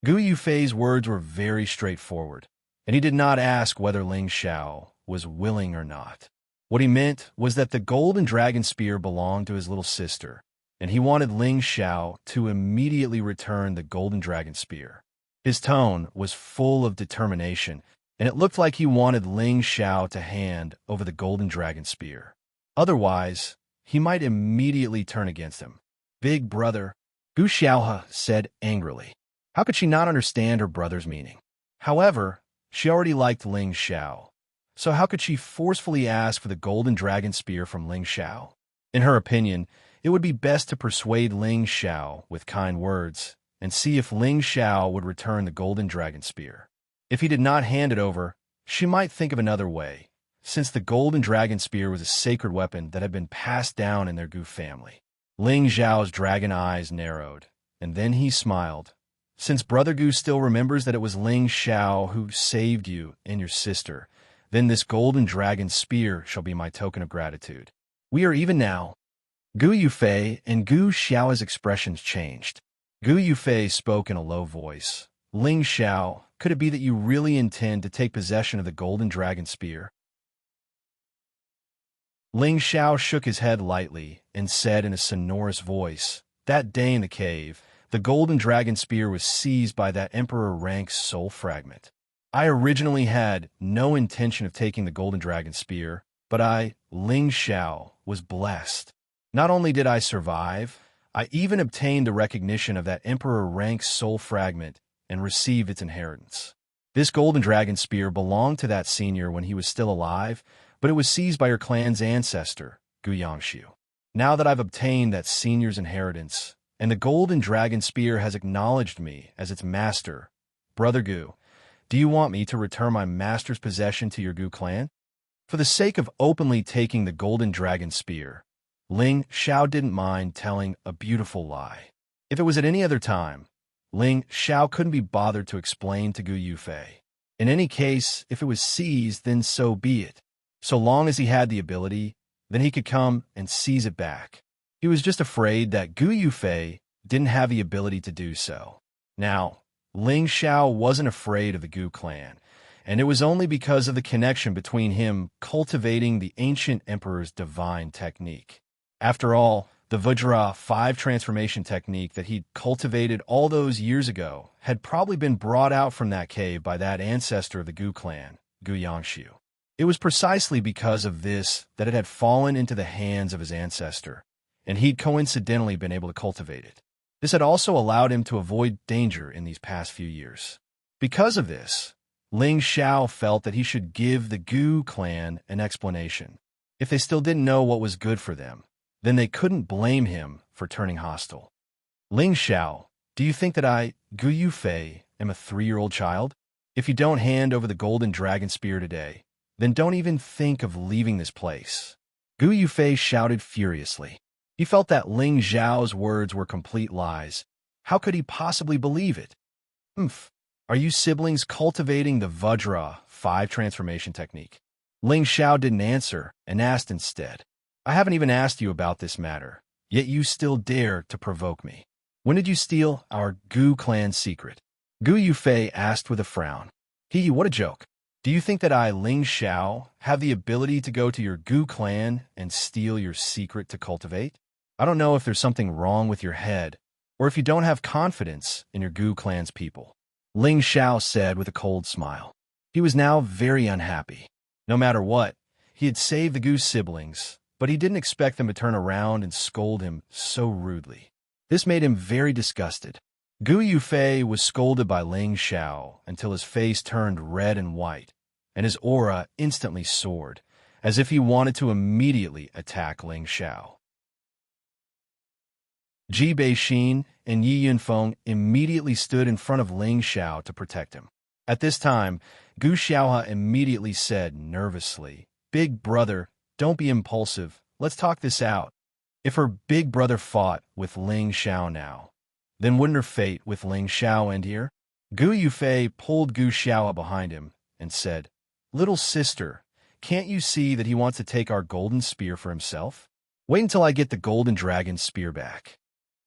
Gu Yufei's words were very straightforward, and he did not ask whether Ling Xiao was willing or not. What he meant was that the golden dragon spear belonged to his little sister, and he wanted Ling Xiao to immediately return the golden dragon spear. His tone was full of determination, and it looked like he wanted Ling Xiao to hand over the golden dragon spear. Otherwise, he might immediately turn against him. Big brother, Gu Xiaohe said angrily. How could she not understand her brother's meaning? However, she already liked Ling Xiao, so how could she forcefully ask for the golden dragon spear from Ling Xiao? In her opinion, it would be best to persuade Ling Xiao with kind words and see if Ling Xiao would return the golden dragon spear. If he did not hand it over, she might think of another way, since the golden dragon spear was a sacred weapon that had been passed down in their Gu family. Ling Xiao's dragon eyes narrowed, and then he smiled. Since Brother Gu still remembers that it was Ling Xiao who saved you and your sister, then this golden dragon spear shall be my token of gratitude. We are even now. Gu Yufei and Gu Xiao's expressions changed. Gu Yufei spoke in a low voice. Ling Xiao, could it be that you really intend to take possession of the golden dragon spear? Ling Xiao shook his head lightly and said in a sonorous voice, that day in the cave, the golden dragon spear was seized by that Emperor Rank's soul fragment. I originally had no intention of taking the golden dragon spear, but I, Ling Xiao, was blessed. Not only did I survive, I even obtained the recognition of that Emperor Rank's soul fragment and received its inheritance. This golden dragon spear belonged to that senior when he was still alive, but it was seized by your clan's ancestor, Gu Xianxia. Now that I've obtained that senior's inheritance, and the golden dragon spear has acknowledged me as its master, Brother Gu, do you want me to return my master's possession to your Gu clan? For the sake of openly taking the golden dragon spear, Ling Xiao didn't mind telling a beautiful lie. If it was at any other time, Ling Xiao couldn't be bothered to explain to Gu Yufei. In any case, if it was seized, then so be it. So long as he had the ability, then he could come and seize it back. He was just afraid that Gu Yufei didn't have the ability to do so. Now, Ling Xiao wasn't afraid of the Gu clan, and it was only because of the connection between him cultivating the ancient emperor's divine technique. After all, the Vajra 5 transformation technique that he'd cultivated all those years ago had probably been brought out from that cave by that ancestor of the Gu clan, Gu Xianxia. It was precisely because of this that it had fallen into the hands of his ancestor, and he'd coincidentally been able to cultivate it. This had also allowed him to avoid danger in these past few years. Because of this, Ling Xiao felt that he should give the Gu clan an explanation. If they still didn't know what was good for them, then they couldn't blame him for turning hostile. Ling Xiao, do you think that I, Gu Yufei, am a 3-year-old child? If you don't hand over the golden dragon spear today, then don't even think of leaving this place. Gu Yufei shouted furiously. He felt that Ling Xiao's words were complete lies. How could he possibly believe it? Are you siblings cultivating the Vajra 5 transformation technique? Ling Xiao didn't answer and asked instead. I haven't even asked you about this matter, yet you still dare to provoke me. When did you steal our Gu clan secret? Gu Yufei asked with a frown. What a joke. Do you think that I, Ling Xiao, have the ability to go to your Gu clan and steal your secret to cultivate? I don't know if there's something wrong with your head, or if you don't have confidence in your Gu clan's people. Ling Xiao said with a cold smile. He was now very unhappy. No matter what, he had saved the Gu siblings, but he didn't expect them to turn around and scold him so rudely. This made him very disgusted. Gu Yufei was scolded by Ling Xiao until his face turned red and white, and his aura instantly soared, as if he wanted to immediately attack Ling Xiao. Ji Beixin and Yi Yunfeng immediately stood in front of Ling Xiao to protect him. At this time, Gu Xiaohe immediately said nervously, "Big brother, don't be impulsive. Let's talk this out." If her big brother fought with Ling Xiao now, then wouldn't her fate with Ling Xiao end here? Gu Yufei pulled Gu Xiaohe behind him and said, "Little sister, can't you see that he wants to take our golden spear for himself? Wait until I get the golden dragon spear back.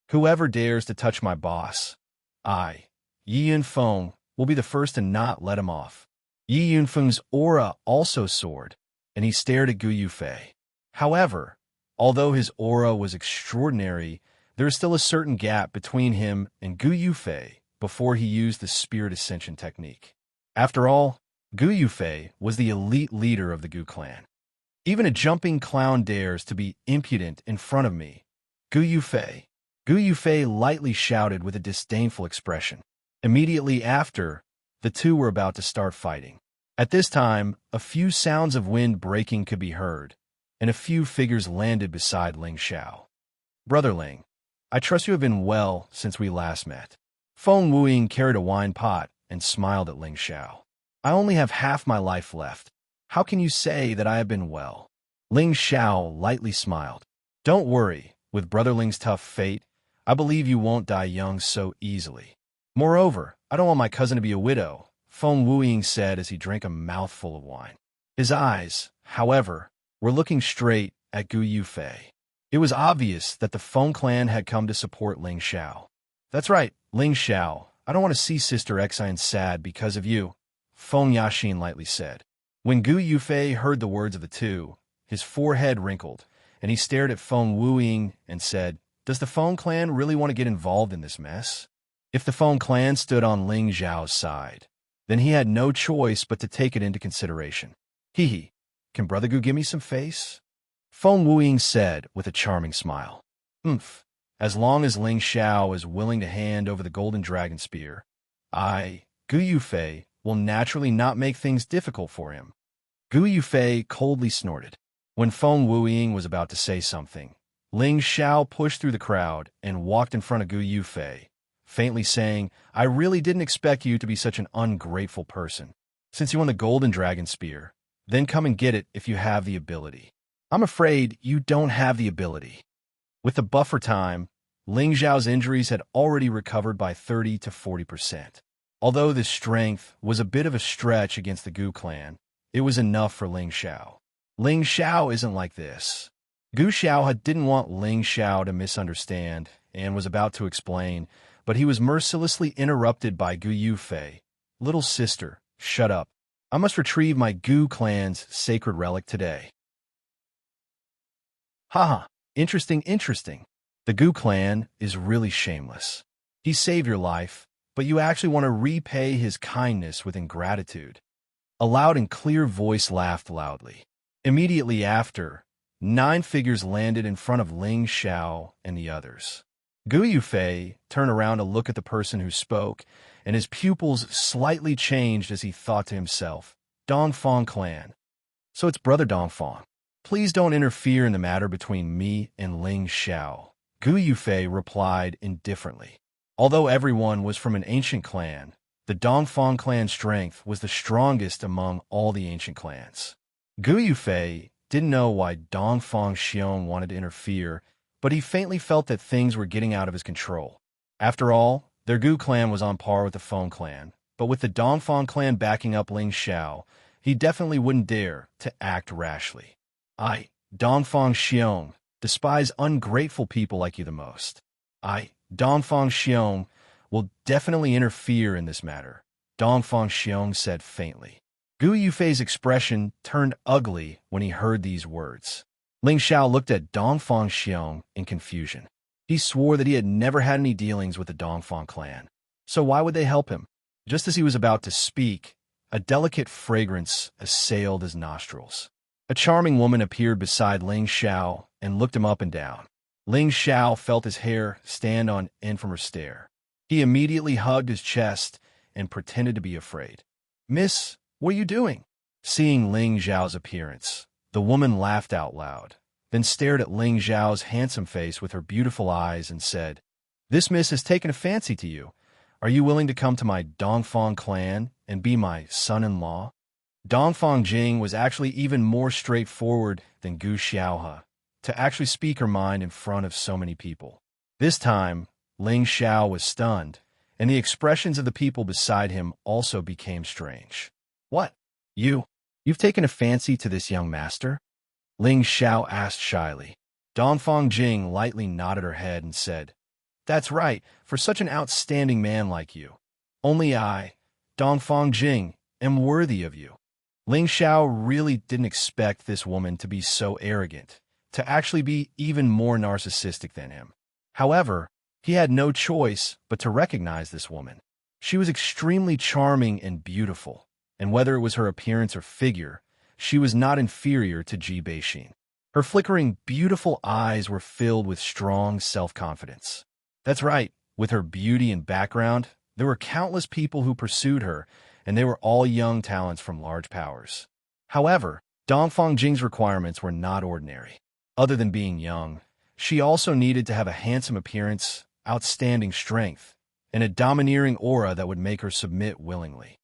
Whoever dares to touch my boss, I, Yi Yunfeng, will be the first to not let him off." Yi Yunfeng's aura also soared, and he stared at Gu Yufei. However, although his aura was extraordinary, there is still a certain gap between him and Gu Yufei before he used the Spirit Ascension technique. After all, Gu Yufei was the elite leader of the Gu clan. Even a jumping clown dares to be impudent in front of me. Gu Yufei. Gu Yufei lightly shouted with a disdainful expression. Immediately after, the two were about to start fighting. At this time, a few sounds of wind breaking could be heard, and a few figures landed beside Ling Xiao. "Brother Ling, I trust you have been well since we last met." Feng Wuying carried a wine pot and smiled at Ling Xiao. "I only have half my life left. How can you say that I have been well?" Ling Xiao lightly smiled. "Don't worry, with Brother Ling's tough fate, I believe you won't die young so easily. Moreover, I don't want my cousin to be a widow," Feng Wuying said as he drank a mouthful of wine. His eyes, however, were looking straight at Gu Yufei. It was obvious that the Feng clan had come to support Ling Xiao. "That's right, Ling Xiao. I don't want to see Sister Xian sad because of you," Feng Yaxin lightly said. When Gu Yufei heard the words of the two, his forehead wrinkled, and he stared at Feng Wuying and said, "Does the Feng clan really want to get involved in this mess?" If the Feng clan stood on Ling Xiao's side, then he had no choice but to take it into consideration. Can Brother Gu give me some face?" Feng Wuying said with a charming smile. As long as Ling Xiao is willing to hand over the golden dragon spear, I, Gu Yufei, will naturally not make things difficult for him." Gu Yufei coldly snorted. When Feng Wuying was about to say something, Ling Xiao pushed through the crowd and walked in front of Gu Yufei, faintly saying, "I really didn't expect you to be such an ungrateful person. Since you won the golden dragon spear, then come and get it if you have the ability." "I'm afraid you don't have the ability." With the buffer time, Ling Xiao's injuries had already recovered by 30 to 40%. Although this strength was a bit of a stretch against the Gu clan, it was enough for Ling Xiao. Ling Xiao isn't like this. Gu Xiao didn't want Ling Xiao to misunderstand and was about to explain, but he was mercilessly interrupted by Gu Yufei. "Little sister, shut up. I must retrieve my Gu clan's sacred relic today." Haha, interesting. The Gu clan is really shameless. He saved your life, but you actually want to repay his kindness with ingratitude. A loud and clear voice laughed loudly. Immediately after, 9 figures landed in front of Ling Xiao and the others. Gu Yufei turned around to look at the person who spoke, and his pupils slightly changed as he thought to himself, "Dongfang clan. So it's Brother Dongfang." Please don't interfere in the matter between me and Ling Xiao, Gu Yufei replied indifferently. Although everyone was from an ancient clan, the Dongfang clan's strength was the strongest among all the ancient clans. Gu Yufei didn't know why Dongfang Xiong wanted to interfere, but he faintly felt that things were getting out of his control. After all, their Gu clan was on par with the Feng clan, but with the Dongfang clan backing up Ling Xiao, he definitely wouldn't dare to act rashly. I, Dongfang Xiong, despise ungrateful people like you the most. I, Dongfang Xiong, will definitely interfere in this matter, Dongfang Xiong said faintly. Gu Yufei's expression turned ugly when he heard these words. Ling Xiao looked at Dongfang Xiong in confusion. He swore that he had never had any dealings with the Dongfang clan. So why would they help him? Just as he was about to speak, a delicate fragrance assailed his nostrils. A charming woman appeared beside Ling Xiao and looked him up and down. Ling Xiao felt his hair stand on end from her stare. He immediately hugged his chest and pretended to be afraid. Miss, what are you doing? Seeing Ling Xiao's appearance, the woman laughed out loud, then stared at Ling Xiao's handsome face with her beautiful eyes and said, This miss has taken a fancy to you. Are you willing to come to my Dongfang clan and be my son-in-law? Dongfang Jing was actually even more straightforward than Gu Xiaohe, to actually speak her mind in front of so many people. This time, Ling Xiao was stunned, and the expressions of the people beside him also became strange. What? You've taken a fancy to this young master? Ling Xiao asked shyly. Dongfang Jing lightly nodded her head and said, That's right, for such an outstanding man like you. Only I, Dongfang Jing, am worthy of you. Ling Xiao really didn't expect this woman to be so arrogant, to actually be even more narcissistic than him. However, he had no choice but to recognize this woman. She was extremely charming and beautiful, and whether it was her appearance or figure, she was not inferior to Ji Beixin. Her flickering, beautiful eyes were filled with strong self-confidence. That's right, with her beauty and background, there were countless people who pursued her, and they were all young talents from large powers. However, Dongfang Jing's requirements were not ordinary. Other than being young, she also needed to have a handsome appearance, outstanding strength, and a domineering aura that would make her submit willingly.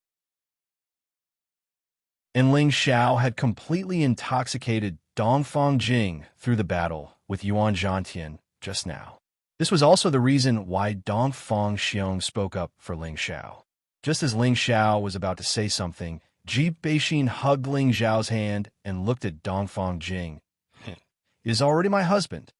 And Ling Xiao had completely intoxicated Dongfang Jing through the battle with Yuan Zhantian just now. This was also the reason why Dongfang Xiong spoke up for Ling Xiao. Just as Ling Xiao was about to say something, Ji Beixin hugged Ling Xiao's hand and looked at Dongfang Jing. Is already my husband.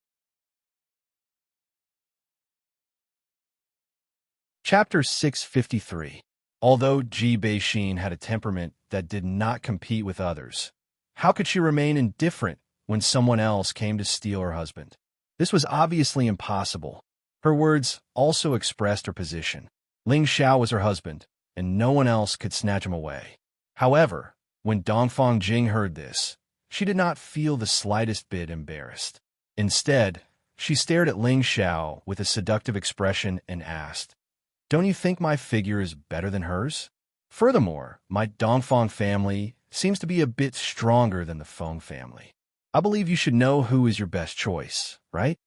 Chapter 653. Although Ji Beixin had a temperament that did not compete with others, how could she remain indifferent when someone else came to steal her husband? This was obviously impossible. Her words also expressed her position. Ling Xiao was her husband, and no one else could snatch him away. However, when Dongfang Jing heard this, she did not feel the slightest bit embarrassed. Instead, she stared at Ling Xiao with a seductive expression and asked, Don't you think my figure is better than hers? Furthermore, my Dongfang family seems to be a bit stronger than the Feng family. I believe you should know who is your best choice, right?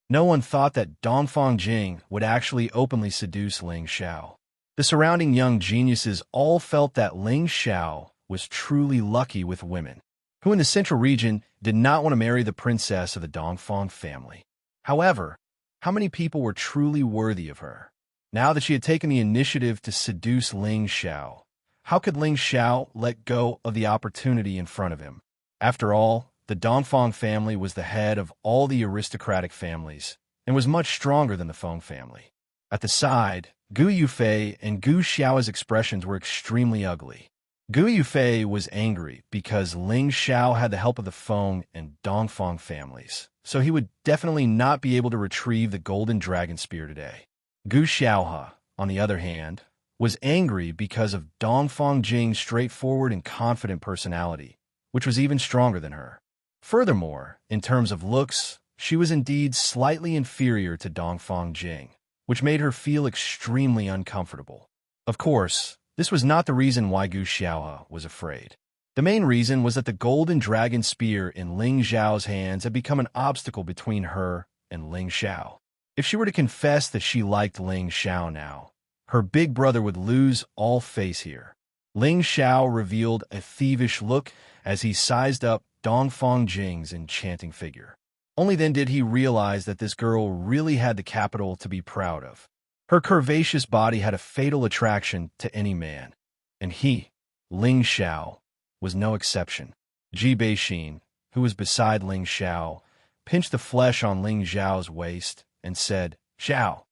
No one thought that Dongfang Jing would actually openly seduce Ling Xiao. The surrounding young geniuses all felt that Ling Xiao was truly lucky with women, who in the central region did not want to marry the princess of the Dongfang family. However, how many people were truly worthy of her? Now that she had taken the initiative to seduce Ling Xiao, how could Ling Xiao let go of the opportunity in front of him? After all, the Dongfang family was the head of all the aristocratic families and was much stronger than the Feng family. At the side, Gu Yufei and Gu Xiao's expressions were extremely ugly. Gu Yufei was angry because Ling Xiao had the help of the Feng and Dongfang families, so he would definitely not be able to retrieve the golden dragon spear today. Gu Xiaohe, on the other hand, was angry because of Dongfang Jing's straightforward and confident personality, which was even stronger than her. Furthermore, in terms of looks, she was indeed slightly inferior to Dongfang Jing, which made her feel extremely uncomfortable. Of course, this was not the reason why Gu Xiaohe was afraid. The main reason was that the golden dragon spear in Ling Xiao's hands had become an obstacle between her and Ling Xiao. If she were to confess that she liked Ling Xiao now, her big brother would lose all face here. Ling Xiao revealed a thievish look as he sized up Dongfang Jing's enchanting figure. Only then did he realize that this girl really had the capital to be proud of. Her curvaceous body had a fatal attraction to any man, and he, Ling Xiao, was no exception. Ji Beixin, who was beside Ling Xiao, pinched the flesh on Ling Xiao's waist and said, "Xiao,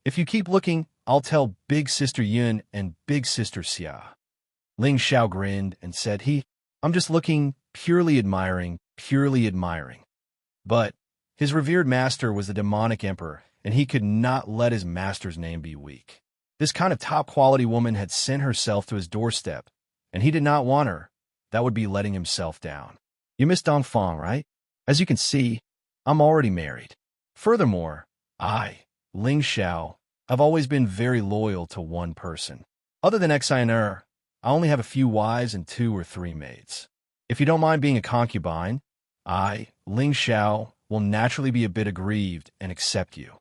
if you keep looking, I'll tell Big Sister Yun and Big Sister Xia." Ling Xiao grinned and said, "I'm just looking, purely admiring, purely admiring." But his revered master was the demonic emperor, and he could not let his master's name be weak. This kind of top-quality woman had sent herself to his doorstep, and he did not want her. That would be letting himself down. "You miss Dongfang, right? As you can see, I'm already married. Furthermore, I, Ling Xiao, have always been very loyal to one person. Other than Xianxia, I only have a few wives and 2 or 3 maids. If you don't mind being a concubine, I, Ling Xiao, will naturally be a bit aggrieved and accept you."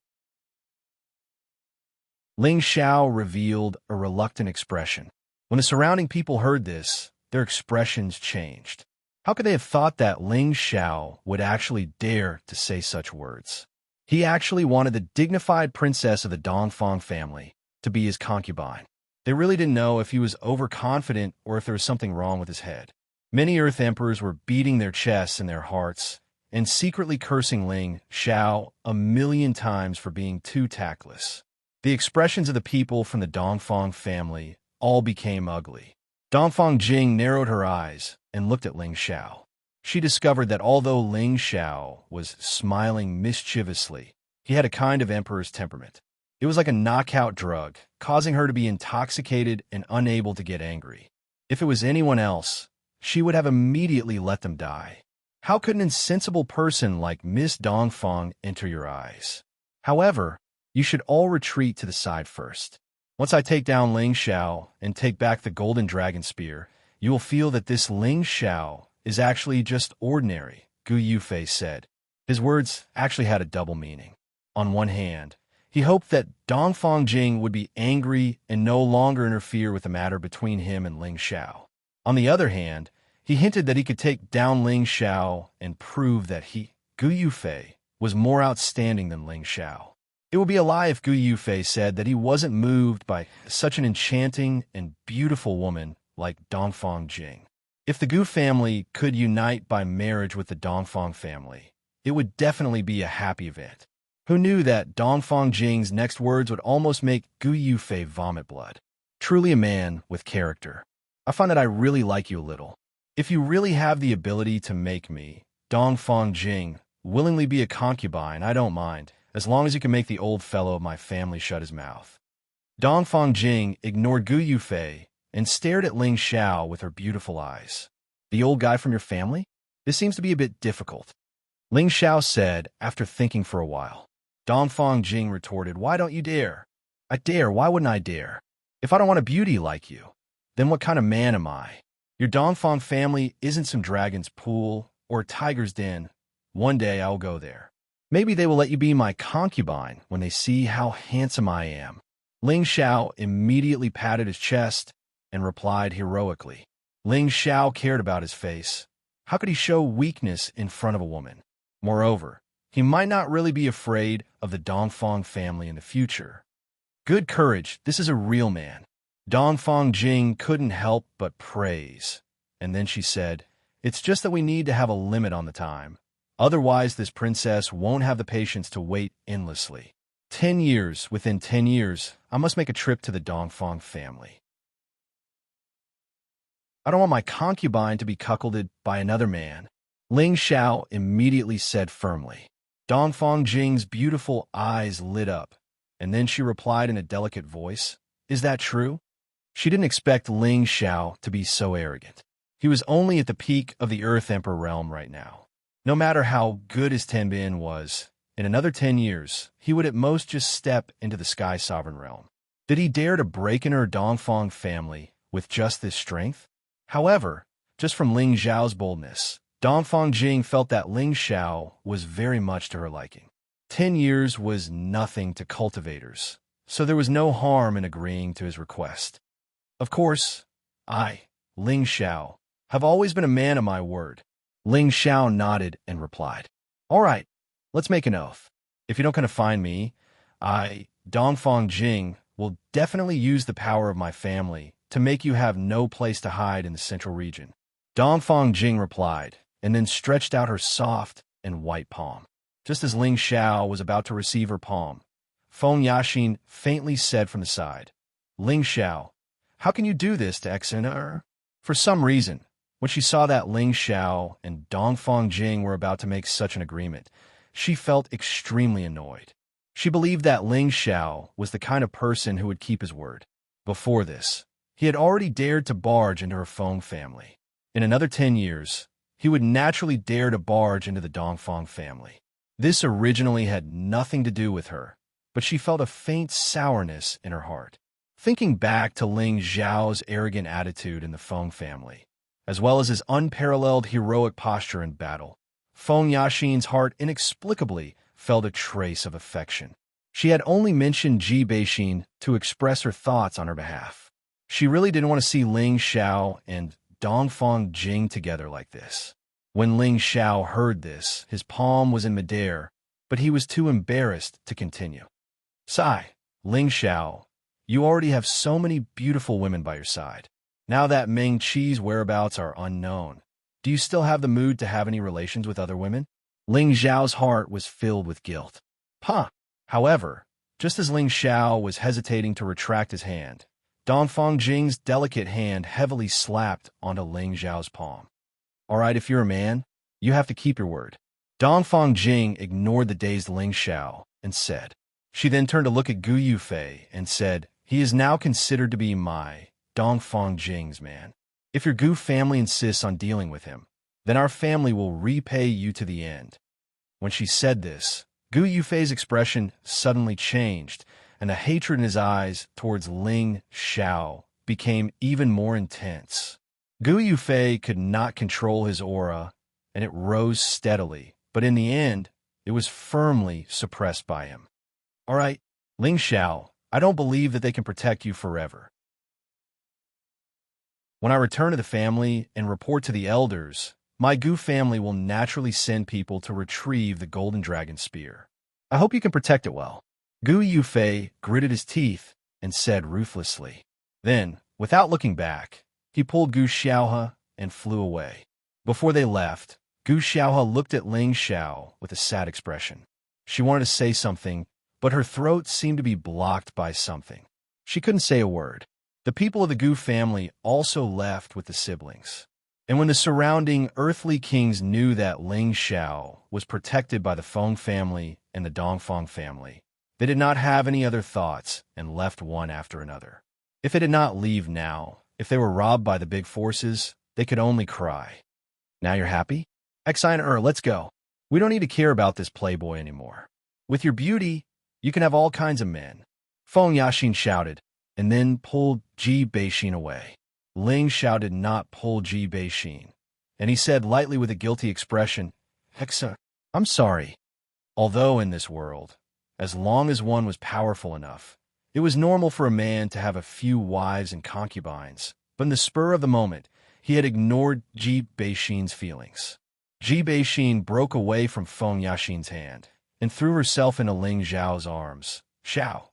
Ling Xiao revealed a reluctant expression. When the surrounding people heard this, their expressions changed. How could they have thought that Ling Xiao would actually dare to say such words? He actually wanted the dignified princess of the Dongfang family to be his concubine. They really didn't know if he was overconfident or if there was something wrong with his head. Many Earth Emperors were beating their chests in their hearts and secretly cursing Ling Xiao 1,000,000 times for being too tactless. The expressions of the people from the Dongfang family all became ugly. Dongfang Jing narrowed her eyes and looked at Ling Xiao. She discovered that although Ling Xiao was smiling mischievously, he had a kind of emperor's temperament. It was like a knockout drug, causing her to be intoxicated and unable to get angry. If it was anyone else, she would have immediately let them die. How could an insensible person like Miss Dongfang enter your eyes? However, you should all retreat to the side first. Once I take down Ling Xiao and take back the golden dragon spear, you will feel that this Ling Xiao is actually just ordinary, Gu Yufei said. His words actually had a double meaning. On one hand, he hoped that Dongfang Jing would be angry and no longer interfere with the matter between him and Ling Xiao. On the other hand, he hinted that he could take down Ling Xiao and prove that he, Gu Yufei, was more outstanding than Ling Xiao. It would be a lie if Gu Yufei said that he wasn't moved by such an enchanting and beautiful woman like Dongfang Jing. If the Gu family could unite by marriage with the Dongfang family, it would definitely be a happy event. Who knew that Dongfang Jing's next words would almost make Gu Yufei vomit blood? Truly a man with character. I find that I really like you a little. If you really have the ability to make me, Dongfang Jing, willingly be a concubine, I don't mind, as long as you can make the old fellow of my family shut his mouth. Dongfang Jing ignored Gu Yufei and stared at Ling Xiao with her beautiful eyes. "The old guy from your family? This seems to be a bit difficult," Ling Xiao said after thinking for a while. Dongfang Jing retorted, "Why don't you dare?" "I dare, why wouldn't I dare? If I don't want a beauty like you, then what kind of man am I? Your Dongfang family isn't some dragon's pool or a tiger's den. One day I'll go there. Maybe they will let you be my concubine when they see how handsome I am." Ling Xiao immediately patted his chest and replied heroically. Ling Xiao cared about his face. How could he show weakness in front of a woman? Moreover, he might not really be afraid of the Dongfang family in the future. Good courage, this is a real man. Dongfang Jing couldn't help but praise. And then she said, "It's just that we need to have a limit on the time. Otherwise, this princess won't have the patience to wait endlessly. 10 years, within 10 years, I must make a trip to the Dongfang family. I don't want my concubine to be cuckolded by another man," Ling Xiao immediately said firmly. Dongfang Jing's beautiful eyes lit up, and then she replied in a delicate voice, "Is that true?" She didn't expect Ling Xiao to be so arrogant. He was only at the peak of the Earth Emperor realm right now. No matter how good his Tenbin was, in another 10 years, he would at most just step into the Sky Sovereign realm. Did he dare to break into her Dongfang family with just this strength? However, just from Ling Xiao's boldness. Dongfang Jing felt that Ling Xiao was very much to her liking. 10 years was nothing to cultivators, so there was no harm in agreeing to his request. Of course, I, Ling Xiao, have always been a man of my word. Ling Xiao nodded and replied, "All right, let's make an oath. If you don't come to find me, I, Dongfang Jing, will definitely use the power of my family to make you have no place to hide in the central region." Dongfang Jing replied, and then stretched out her soft and white palm. Just as Ling Xiao was about to receive her palm, Feng Yaxin faintly said from the side, "Ling Xiao, how can you do this to Xianxia?" For some reason, when she saw that Ling Xiao and Dongfang Jing were about to make such an agreement, she felt extremely annoyed. She believed that Ling Xiao was the kind of person who would keep his word. Before this, he had already dared to barge into her Feng family. In another 10 years, he would naturally dare to barge into the Dongfang family. This originally had nothing to do with her, but she felt a faint sourness in her heart. Thinking back to Ling Xiao's arrogant attitude in the Feng family, as well as his unparalleled heroic posture in battle, Feng Yaxin's heart inexplicably felt a trace of affection. She had only mentioned Ji Beixin to express her thoughts on her behalf. She really didn't want to see Ling Xiao and Dongfang Jing together like this. When Ling Xiao heard this, his palm was in midair, but he was too embarrassed to continue. "Sigh, Ling Xiao, you already have so many beautiful women by your side. Now that Meng Qi's whereabouts are unknown, do you still have the mood to have any relations with other women?" Ling Xiao's heart was filled with guilt. However, just as Ling Xiao was hesitating to retract his hand, Dongfang Jing's delicate hand heavily slapped onto Ling Xiao's palm. "All right, if you're a man, you have to keep your word." Dongfang Jing ignored the dazed Ling Xiao and said. She then turned to look at Gu Yufei and said, "He is now considered to be my, Dongfang Jing's man. If your Gu family insists on dealing with him, then our family will repay you to the end." When she said this, Gu Yufei's expression suddenly changed, and the hatred in his eyes towards Ling Xiao became even more intense. Gu Yufei could not control his aura, and it rose steadily, but in the end, it was firmly suppressed by him. "All right, Ling Xiao, I don't believe that they can protect you forever. When I return to the family and report to the elders, my Gu family will naturally send people to retrieve the Golden Dragon Spear. I hope you can protect it well." Gu Yufei gritted his teeth and said ruthlessly. Then, without looking back, he pulled Gu Xiaohe and flew away. Before they left, Gu Xiaohe looked at Ling Xiao with a sad expression. She wanted to say something, but her throat seemed to be blocked by something. She couldn't say a word. The people of the Gu family also left with the siblings. And when the surrounding earthly kings knew that Ling Xiao was protected by the Feng family and the Dongfang family, they did not have any other thoughts and left one after another. If they did not leave now, if they were robbed by the big forces, they could only cry. "Now you're happy? Xianxia, let's go. We don't need to care about this playboy anymore. With your beauty, you can have all kinds of men." Feng Yaxin shouted, and then pulled Ji Beixin away. Ling Xiao did not pull Ji Beixin, and he said lightly with a guilty expression, "Hexa, I'm sorry." Although in this world, as long as one was powerful enough, it was normal for a man to have a few wives and concubines, but in the spur of the moment, he had ignored Ji Beixin's feelings. Ji Beixin broke away from Feng Yaxin's hand and threw herself into Ling Xiao's arms. "Xiao,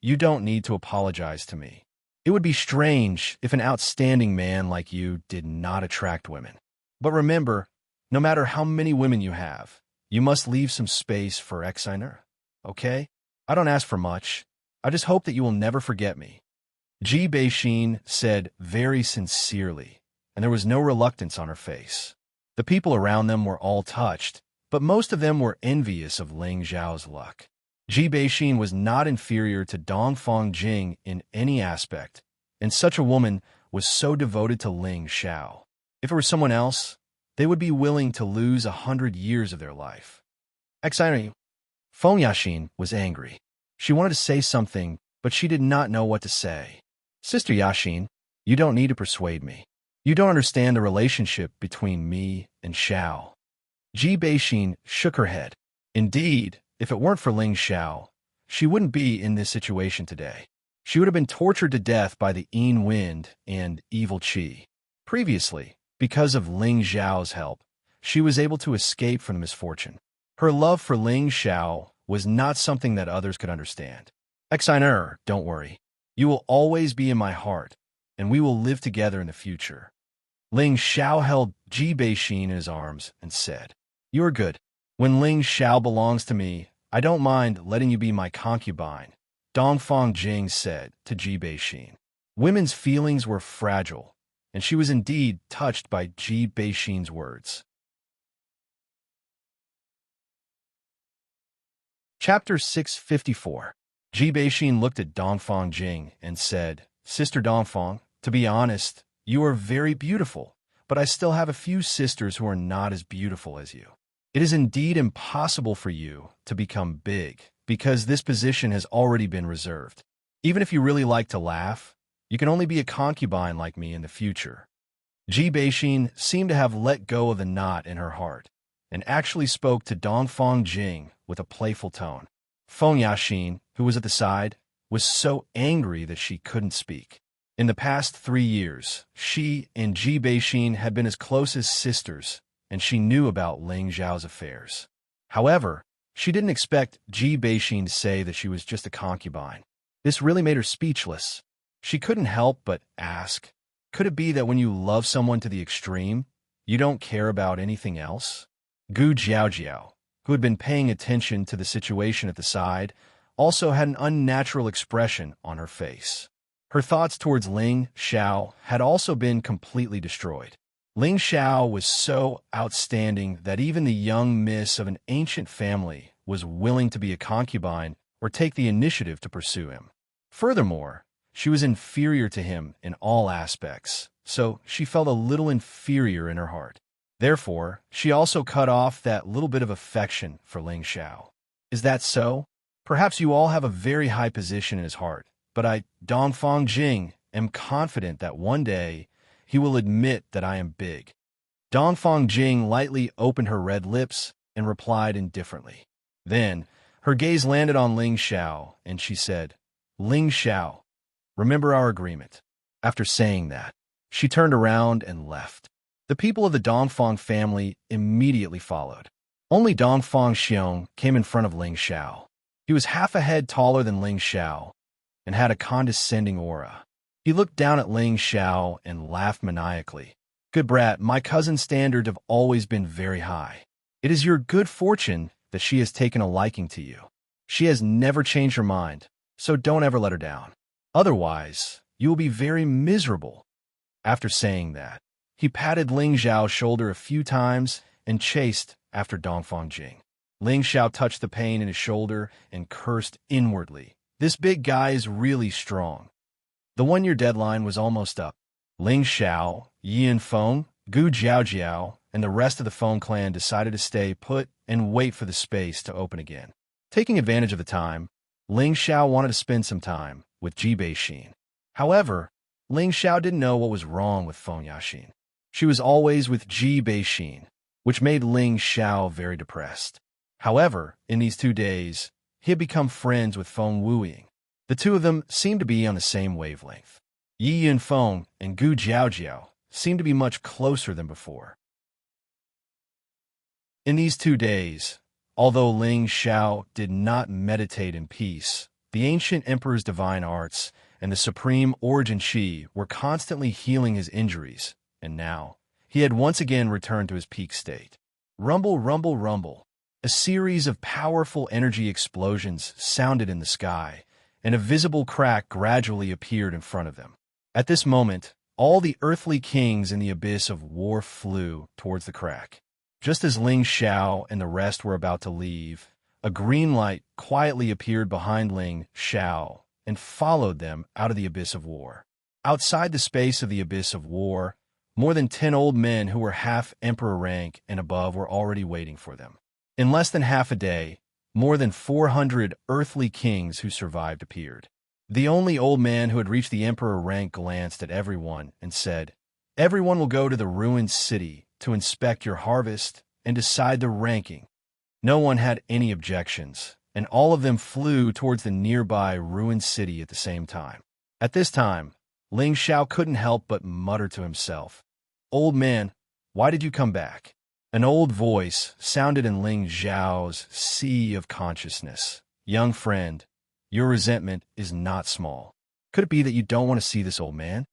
you don't need to apologize to me. It would be strange if an outstanding man like you did not attract women. But remember, no matter how many women you have, you must leave some space for Xianxia, okay? I don't ask for much. I just hope that you will never forget me." Ji Beixin said very sincerely, and there was no reluctance on her face. The people around them were all touched, but most of them were envious of Ling Xiao's luck. Ji Beixin was not inferior to Dongfang Jing in any aspect, and such a woman was so devoted to Ling Xiao. If it were someone else, they would be willing to lose 100 years of their life. Xianxia. Feng Yaxin was angry. She wanted to say something, but she did not know what to say. "Sister Yaxin, you don't need to persuade me. You don't understand the relationship between me and Xiao. Ji Beixin shook her head. Indeed, if it weren't for Ling Xiao, she wouldn't be in this situation today. She would have been tortured to death by the Yin Wind and evil Qi. Previously, because of Ling Xiao's help, she was able to escape from the misfortune. Her love for Ling Xiao was not something that others could understand. Exiner, don't worry. You will always be in my heart, and we will live together in the future. Ling Xiao held Ji Beixin in his arms and said, You are good. When Ling Xiao belongs to me, I don't mind letting you be my concubine, Dongfang Jing said to Ji Beixin. Women's feelings were fragile, and she was indeed touched by Ji Beixin's words. Chapter 654. Ji Beixin looked at Dongfang Jing and said, Sister Dongfang, to be honest, you are very beautiful, but I still have a few sisters who are not as beautiful as you. It is indeed impossible for you to become big, because this position has already been reserved. Even if you really like to laugh, you can only be a concubine like me in the future. Ji Beixin seemed to have let go of the knot in her heart, and actually spoke to Dongfang Jing with a playful tone. Feng Yaxin, who was at the side, was so angry that she couldn't speak. In the past 3 years, she and Ji Beixin had been as close as sisters, and she knew about Ling Xiao's affairs. However, she didn't expect Ji Beixin to say that she was just a concubine. This really made her speechless. She couldn't help but ask, could it be that when you love someone to the extreme, you don't care about anything else? Gu Jiaojiao, who had been paying attention to the situation at the side, also had an unnatural expression on her face. Her thoughts towards Ling Xiao had also been completely destroyed. Ling Xiao was so outstanding that even the young miss of an ancient family was willing to be a concubine or take the initiative to pursue him. Furthermore, she was inferior to him in all aspects, so she felt a little inferior in her heart. Therefore, she also cut off that little bit of affection for Ling Xiao. Is that so? Perhaps you all have a very high position in his heart, but I, Dongfang Jing, am confident that one day he will admit that I am big. Dongfang Jing lightly opened her red lips and replied indifferently. Then, her gaze landed on Ling Xiao, and she said, Ling Xiao, remember our agreement. After saying that, she turned around and left. The people of the Dongfang family immediately followed. Only Dongfang Xiong came in front of Ling Xiao. He was half a head taller than Ling Xiao and had a condescending aura. He looked down at Ling Xiao and laughed maniacally. Good brat, my cousin's standards have always been very high. It is your good fortune that she has taken a liking to you. She has never changed her mind, so don't ever let her down. Otherwise, you will be very miserable. After saying that, he patted Ling Xiao's shoulder a few times and chased after Dongfang Jing. Ling Xiao touched the pain in his shoulder and cursed inwardly. This big guy is really strong. The 1-year deadline was almost up. Ling Xiao, Yin Feng, Gu Jiaojiao, and the rest of the Feng clan decided to stay put and wait for the space to open again. Taking advantage of the time, Ling Xiao wanted to spend some time with Ji Beixin. However, Ling Xiao didn't know what was wrong with Feng Yaxin. She was always with Ji Beixin, which made Ling Xiao very depressed. However, in these 2 days, he had become friends with Feng Wuying. The two of them seemed to be on the same wavelength. Yi Yunfeng and Gu Jiaojiao seemed to be much closer than before. In these 2 days, although Ling Xiao did not meditate in peace, the ancient emperor's divine arts and the supreme origin Qi were constantly healing his injuries, and now he had once again returned to his peak state. Rumble, rumble, rumble. A series of powerful energy explosions sounded in the sky, and a visible crack gradually appeared in front of them. At this moment, all the earthly kings in the abyss of war flew towards the crack. Just as Ling Xiao and the rest were about to leave, a green light quietly appeared behind Ling Xiao and followed them out of the abyss of war. Outside the space of the abyss of war, more than 10 old men who were half emperor rank and above were already waiting for them. In less than half a day, more than 400 earthly kings who survived appeared. The only old man who had reached the emperor rank glanced at everyone and said, Everyone will go to the ruined city to inspect your harvest and decide the ranking. No one had any objections, and all of them flew towards the nearby ruined city at the same time. At this time, Ling Xiao couldn't help but mutter to himself, "Old man, why did you come back?" An old voice sounded in Ling Xiao's sea of consciousness. "Young friend, your resentment is not small. Could it be that you don't want to see this old man?"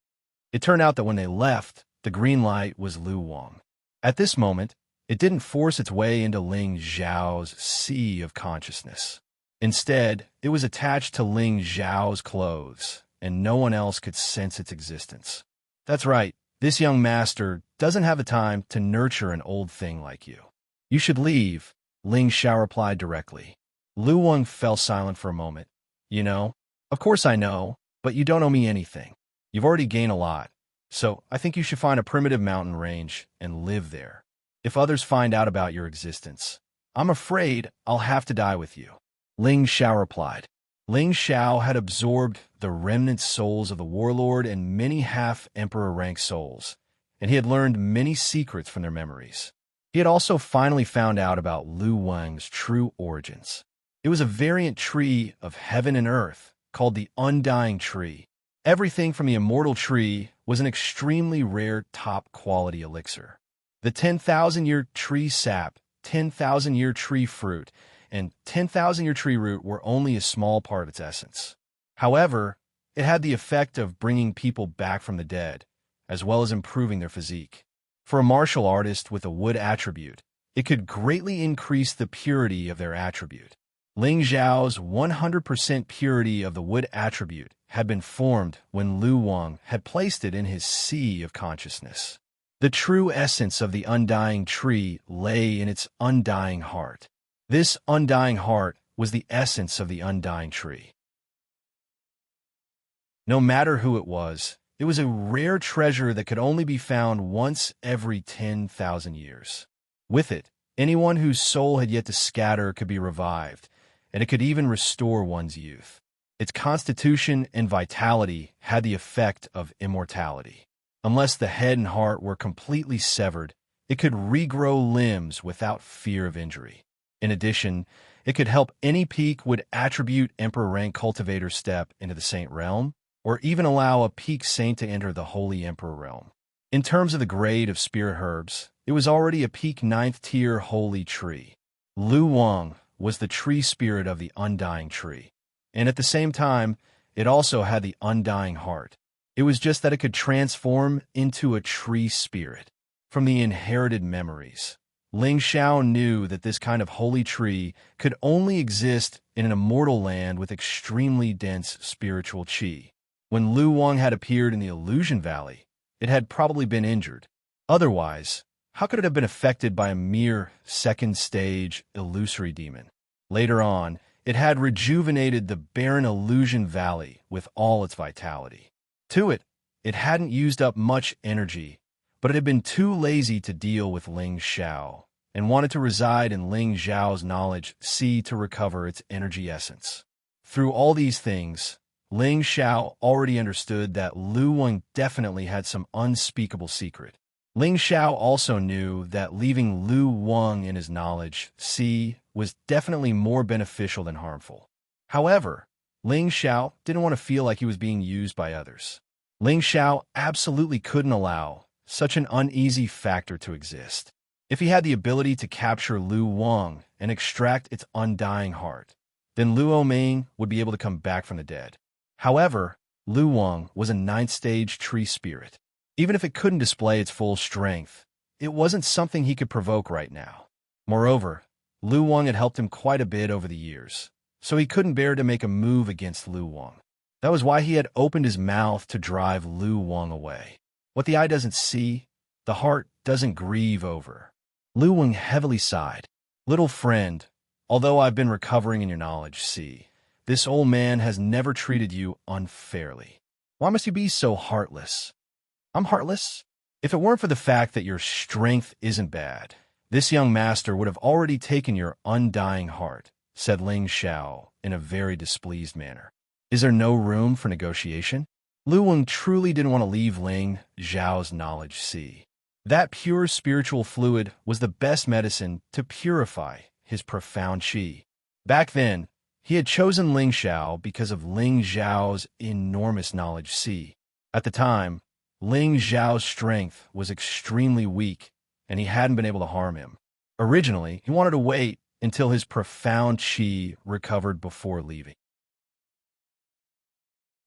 It turned out that when they left, the green light was Lu Wang. At this moment, it didn't force its way into Ling Xiao's sea of consciousness. Instead, it was attached to Ling Xiao's clothes, and no one else could sense its existence. That's right, this young master doesn't have the time to nurture an old thing like you. You should leave, Ling Xiao replied directly. Lu Wang fell silent for a moment. You know, of course I know, but you don't owe me anything. You've already gained a lot, so I think you should find a primitive mountain range and live there. If others find out about your existence, I'm afraid I'll have to die with you. Ling Xiao replied. Ling Xiao had absorbed the remnant souls of the warlord and many half-emperor-rank souls, and he had learned many secrets from their memories. He had also finally found out about Lu Wang's true origins. It was a variant tree of heaven and earth called the Undying Tree. Everything from the Immortal Tree was an extremely rare top-quality elixir. The 10,000-year tree sap, 10,000-year tree fruit, and 10,000-year tree root were only a small part of its essence. However, it had the effect of bringing people back from the dead, as well as improving their physique. For a martial artist with a wood attribute, it could greatly increase the purity of their attribute. Ling Xiao's 100% purity of the wood attribute had been formed when Lu Wang had placed it in his sea of consciousness. The true essence of the undying tree lay in its undying heart. This undying heart was the essence of the undying tree. No matter who it was a rare treasure that could only be found once every 10,000 years. With it, anyone whose soul had yet to scatter could be revived, and it could even restore one's youth. Its constitution and vitality had the effect of immortality. Unless the head and heart were completely severed, it could regrow limbs without fear of injury. In addition, it could help any peak would attribute Emperor rank cultivator step into the Saint realm, or even allow a peak saint to enter the Holy Emperor realm. In terms of the grade of spirit herbs, it was already a peak 9th tier holy tree. Lu Wang was the tree spirit of the undying tree, and at the same time, it also had the undying heart. It was just that it could transform into a tree spirit. From the inherited memories, Ling Xiao knew that this kind of holy tree could only exist in an immortal land with extremely dense spiritual qi. When Lu Wang had appeared in the Illusion Valley, it had probably been injured. Otherwise, how could it have been affected by a mere second-stage illusory demon? Later on, it had rejuvenated the barren Illusion Valley with all its vitality. To it, it hadn't used up much energy, but it had been too lazy to deal with Ling Xiao, and wanted to reside in Ling Xiao's knowledge sea to recover its energy essence. Through all these things, Ling Xiao already understood that Lu Wang definitely had some unspeakable secret. Ling Xiao also knew that leaving Lu Wang in his knowledge sea was definitely more beneficial than harmful. However, Ling Xiao didn't want to feel like he was being used by others. Ling Xiao absolutely couldn't allow such an uneasy factor to exist. If he had the ability to capture Lu Wang and extract its undying heart, then Luo Ming would be able to come back from the dead. However, Lu Wang was a 9th stage tree spirit. Even if it couldn't display its full strength, it wasn't something he could provoke right now. Moreover, Lu Wang had helped him quite a bit over the years, so he couldn't bear to make a move against Lu Wang. That was why he had opened his mouth to drive Lu Wang away. What the eye doesn't see, the heart doesn't grieve over. Lu Wang heavily sighed. Little friend, although I've been recovering in your knowledge, see, this old man has never treated you unfairly. Why must you be so heartless? I'm heartless? If it weren't for the fact that your strength isn't bad, this young master would have already taken your undying heart, said Ling Xiao in a very displeased manner. Is there no room for negotiation? Lu Wang truly didn't want to leave Ling Zhao's knowledge sea. That pure spiritual fluid was the best medicine to purify his profound qi. Back then, he had chosen Ling Xiao because of Ling Zhao's enormous knowledge sea. At the time, Ling Zhao's strength was extremely weak, and he hadn't been able to harm him. Originally, he wanted to wait until his profound qi recovered before leaving.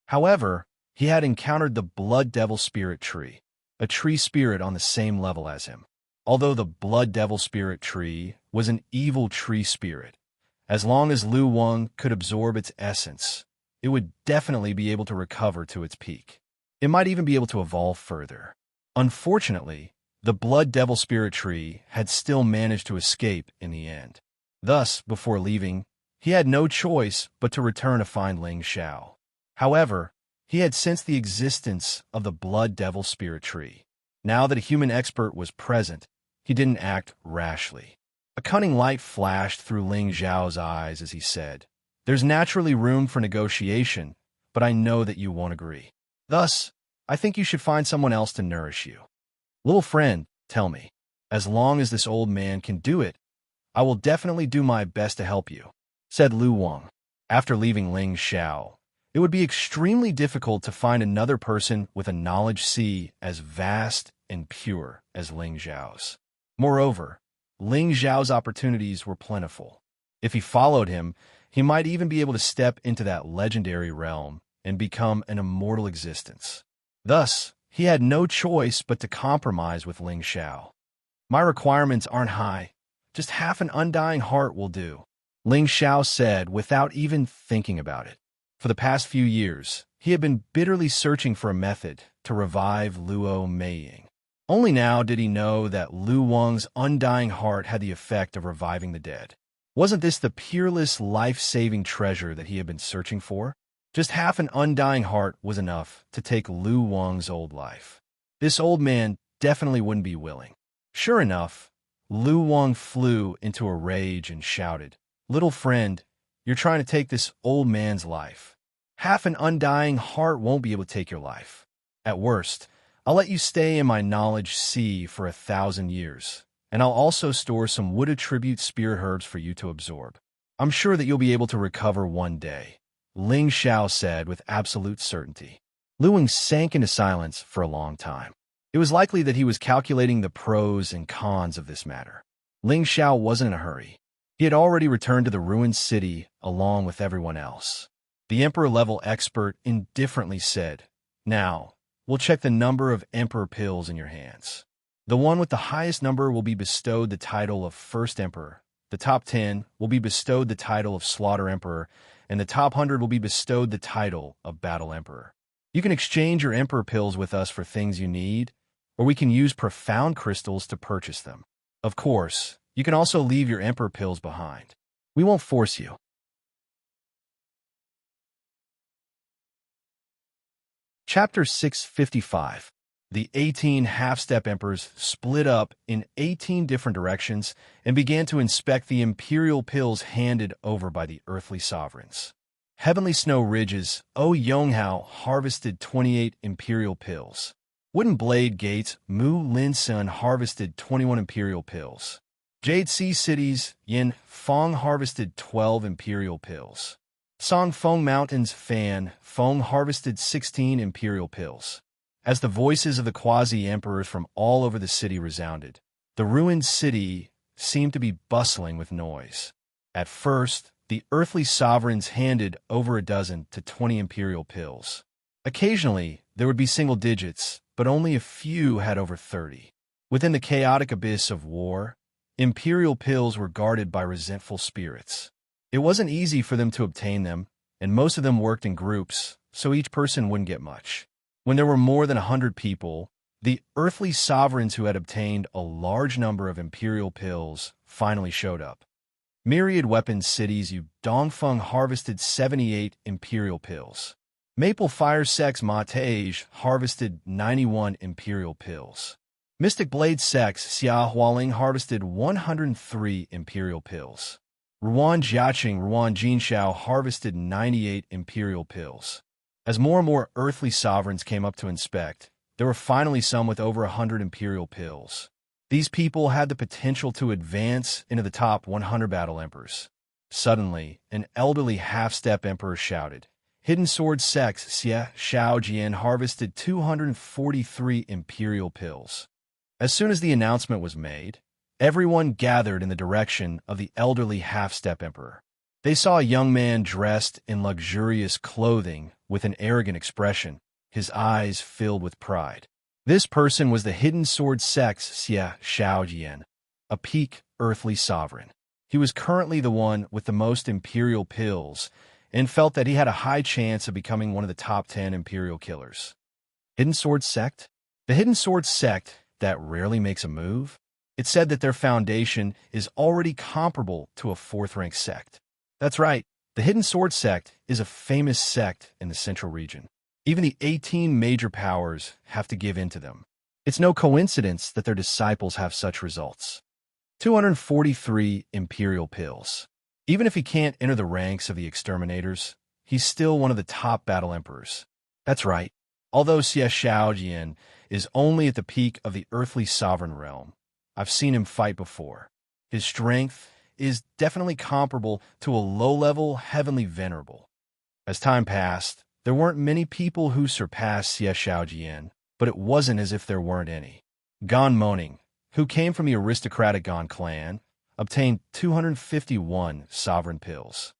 However, he had encountered the Blood Devil Spirit Tree, a tree spirit on the same level as him. Although the Blood Devil Spirit Tree was an evil tree spirit, as long as Lu Wang could absorb its essence, it would definitely be able to recover to its peak. It might even be able to evolve further. Unfortunately, the Blood Devil Spirit Tree had still managed to escape in the end. Thus, before leaving, he had no choice but to return to find Ling Xiao. However, he had sensed the existence of the Blood Devil Spirit Tree. Now that a human expert was present, he didn't act rashly. A cunning light flashed through Ling Zhao's eyes as he said, "There's naturally room for negotiation, but I know that you won't agree. Thus, I think you should find someone else to nourish you. Little friend, tell me, as long as this old man can do it, I will definitely do my best to help you," said Lu Wang. After leaving Ling Xiao, it would be extremely difficult to find another person with a knowledge sea as vast and pure as Ling Zhao's. Moreover, Ling Zhao's opportunities were plentiful. If he followed him, he might even be able to step into that legendary realm and become an immortal existence. Thus, he had no choice but to compromise with Ling Xiao. "My requirements aren't high. Just half an undying heart will do," Ling Xiao said without even thinking about it. For the past few years, he had been bitterly searching for a method to revive Luo Meiying. Only now did he know that Lu Wang's undying heart had the effect of reviving the dead. Wasn't this the peerless, life-saving treasure that he had been searching for? Just half an undying heart was enough to take Lu Wang's old life. This old man definitely wouldn't be willing. Sure enough, Lu Wang flew into a rage and shouted, "Little friend, you're trying to take this old man's life. Half an undying heart won't be able to take your life. At worst, I'll let you stay in my knowledge sea for 1,000 years, and I'll also store some wood attribute spirit herbs for you to absorb. I'm sure that you'll be able to recover one day," Ling Xiao said with absolute certainty. Lu Wang sank into silence for a long time. It was likely that he was calculating the pros and cons of this matter. Ling Xiao wasn't in a hurry. He had already returned to the ruined city along with everyone else. The Emperor-level expert indifferently said, "Now, we'll check the number of Emperor pills in your hands. The one with the highest number will be bestowed the title of First Emperor, the top 10 will be bestowed the title of Slaughter Emperor, and the top 100 will be bestowed the title of Battle Emperor. You can exchange your Emperor pills with us for things you need, or we can use profound crystals to purchase them. Of course, you can also leave your Emperor pills behind. We won't force you." Chapter 655. The 18 half-step emperors split up in 18 different directions and began to inspect the imperial pills handed over by the earthly sovereigns. Heavenly Snow Ridge's O Yonghao harvested 28 imperial pills. Wooden Blade Gates Mu Lin Sun harvested 21 imperial pills. Jade Sea City's Yin Fong harvested 12 imperial pills. Song Feng Mountain's Fan Feng harvested 16 imperial pills. As the voices of the quasi-emperors from all over the city resounded, the ruined city seemed to be bustling with noise. At first, the earthly sovereigns handed over a dozen to 20 imperial pills. Occasionally, there would be single digits, but only a few had over 30. Within the chaotic abyss of war, imperial pills were guarded by resentful spirits. It wasn't easy for them to obtain them, and most of them worked in groups, so each person wouldn't get much. When there were more than 100 people, the earthly sovereigns who had obtained a large number of imperial pills finally showed up. Myriad Weapons City's Yu Dongfeng harvested 78 imperial pills. Maple Fire Sex Montage harvested 91 imperial pills. Mystic Blade Sex Xia Hualing harvested 103 imperial pills. Ruan Jiaqing Ruan Jinshao harvested 98 imperial pills. As more and more earthly sovereigns came up to inspect, there were finally some with over 100 imperial pills. These people had the potential to advance into the top 100 battle emperors. Suddenly, an elderly half-step emperor shouted, "Hidden Sword Sex Xiaojian harvested 243 imperial pills." As soon as the announcement was made, everyone gathered in the direction of the elderly half-step emperor. They saw a young man dressed in luxurious clothing with an arrogant expression, his eyes filled with pride. This person was the Hidden Sword Sex Xiaojian, a peak earthly sovereign. He was currently the one with the most imperial pills and felt that he had a high chance of becoming one of the top 10 imperial killers. Hidden Sword Sect? The Hidden Sword Sect that rarely makes a move? It said that their foundation is already comparable to a fourth-rank sect. That's right, the Hidden Sword Sect is a famous sect in the central region. Even the 18 major powers have to give in to them. It's no coincidence that their disciples have such results. 243 imperial pills. Even if he can't enter the ranks of the exterminators, he's still one of the top battle emperors. That's right, although Xie Xiaojian is only at the peak of the earthly sovereign realm, I've seen him fight before. His strength is definitely comparable to a low-level heavenly venerable. As time passed, there weren't many people who surpassed Xie Xiaojian, but it wasn't as if there weren't any. Gan Moning, who came from the aristocratic Gan clan, obtained 251 sovereign pills.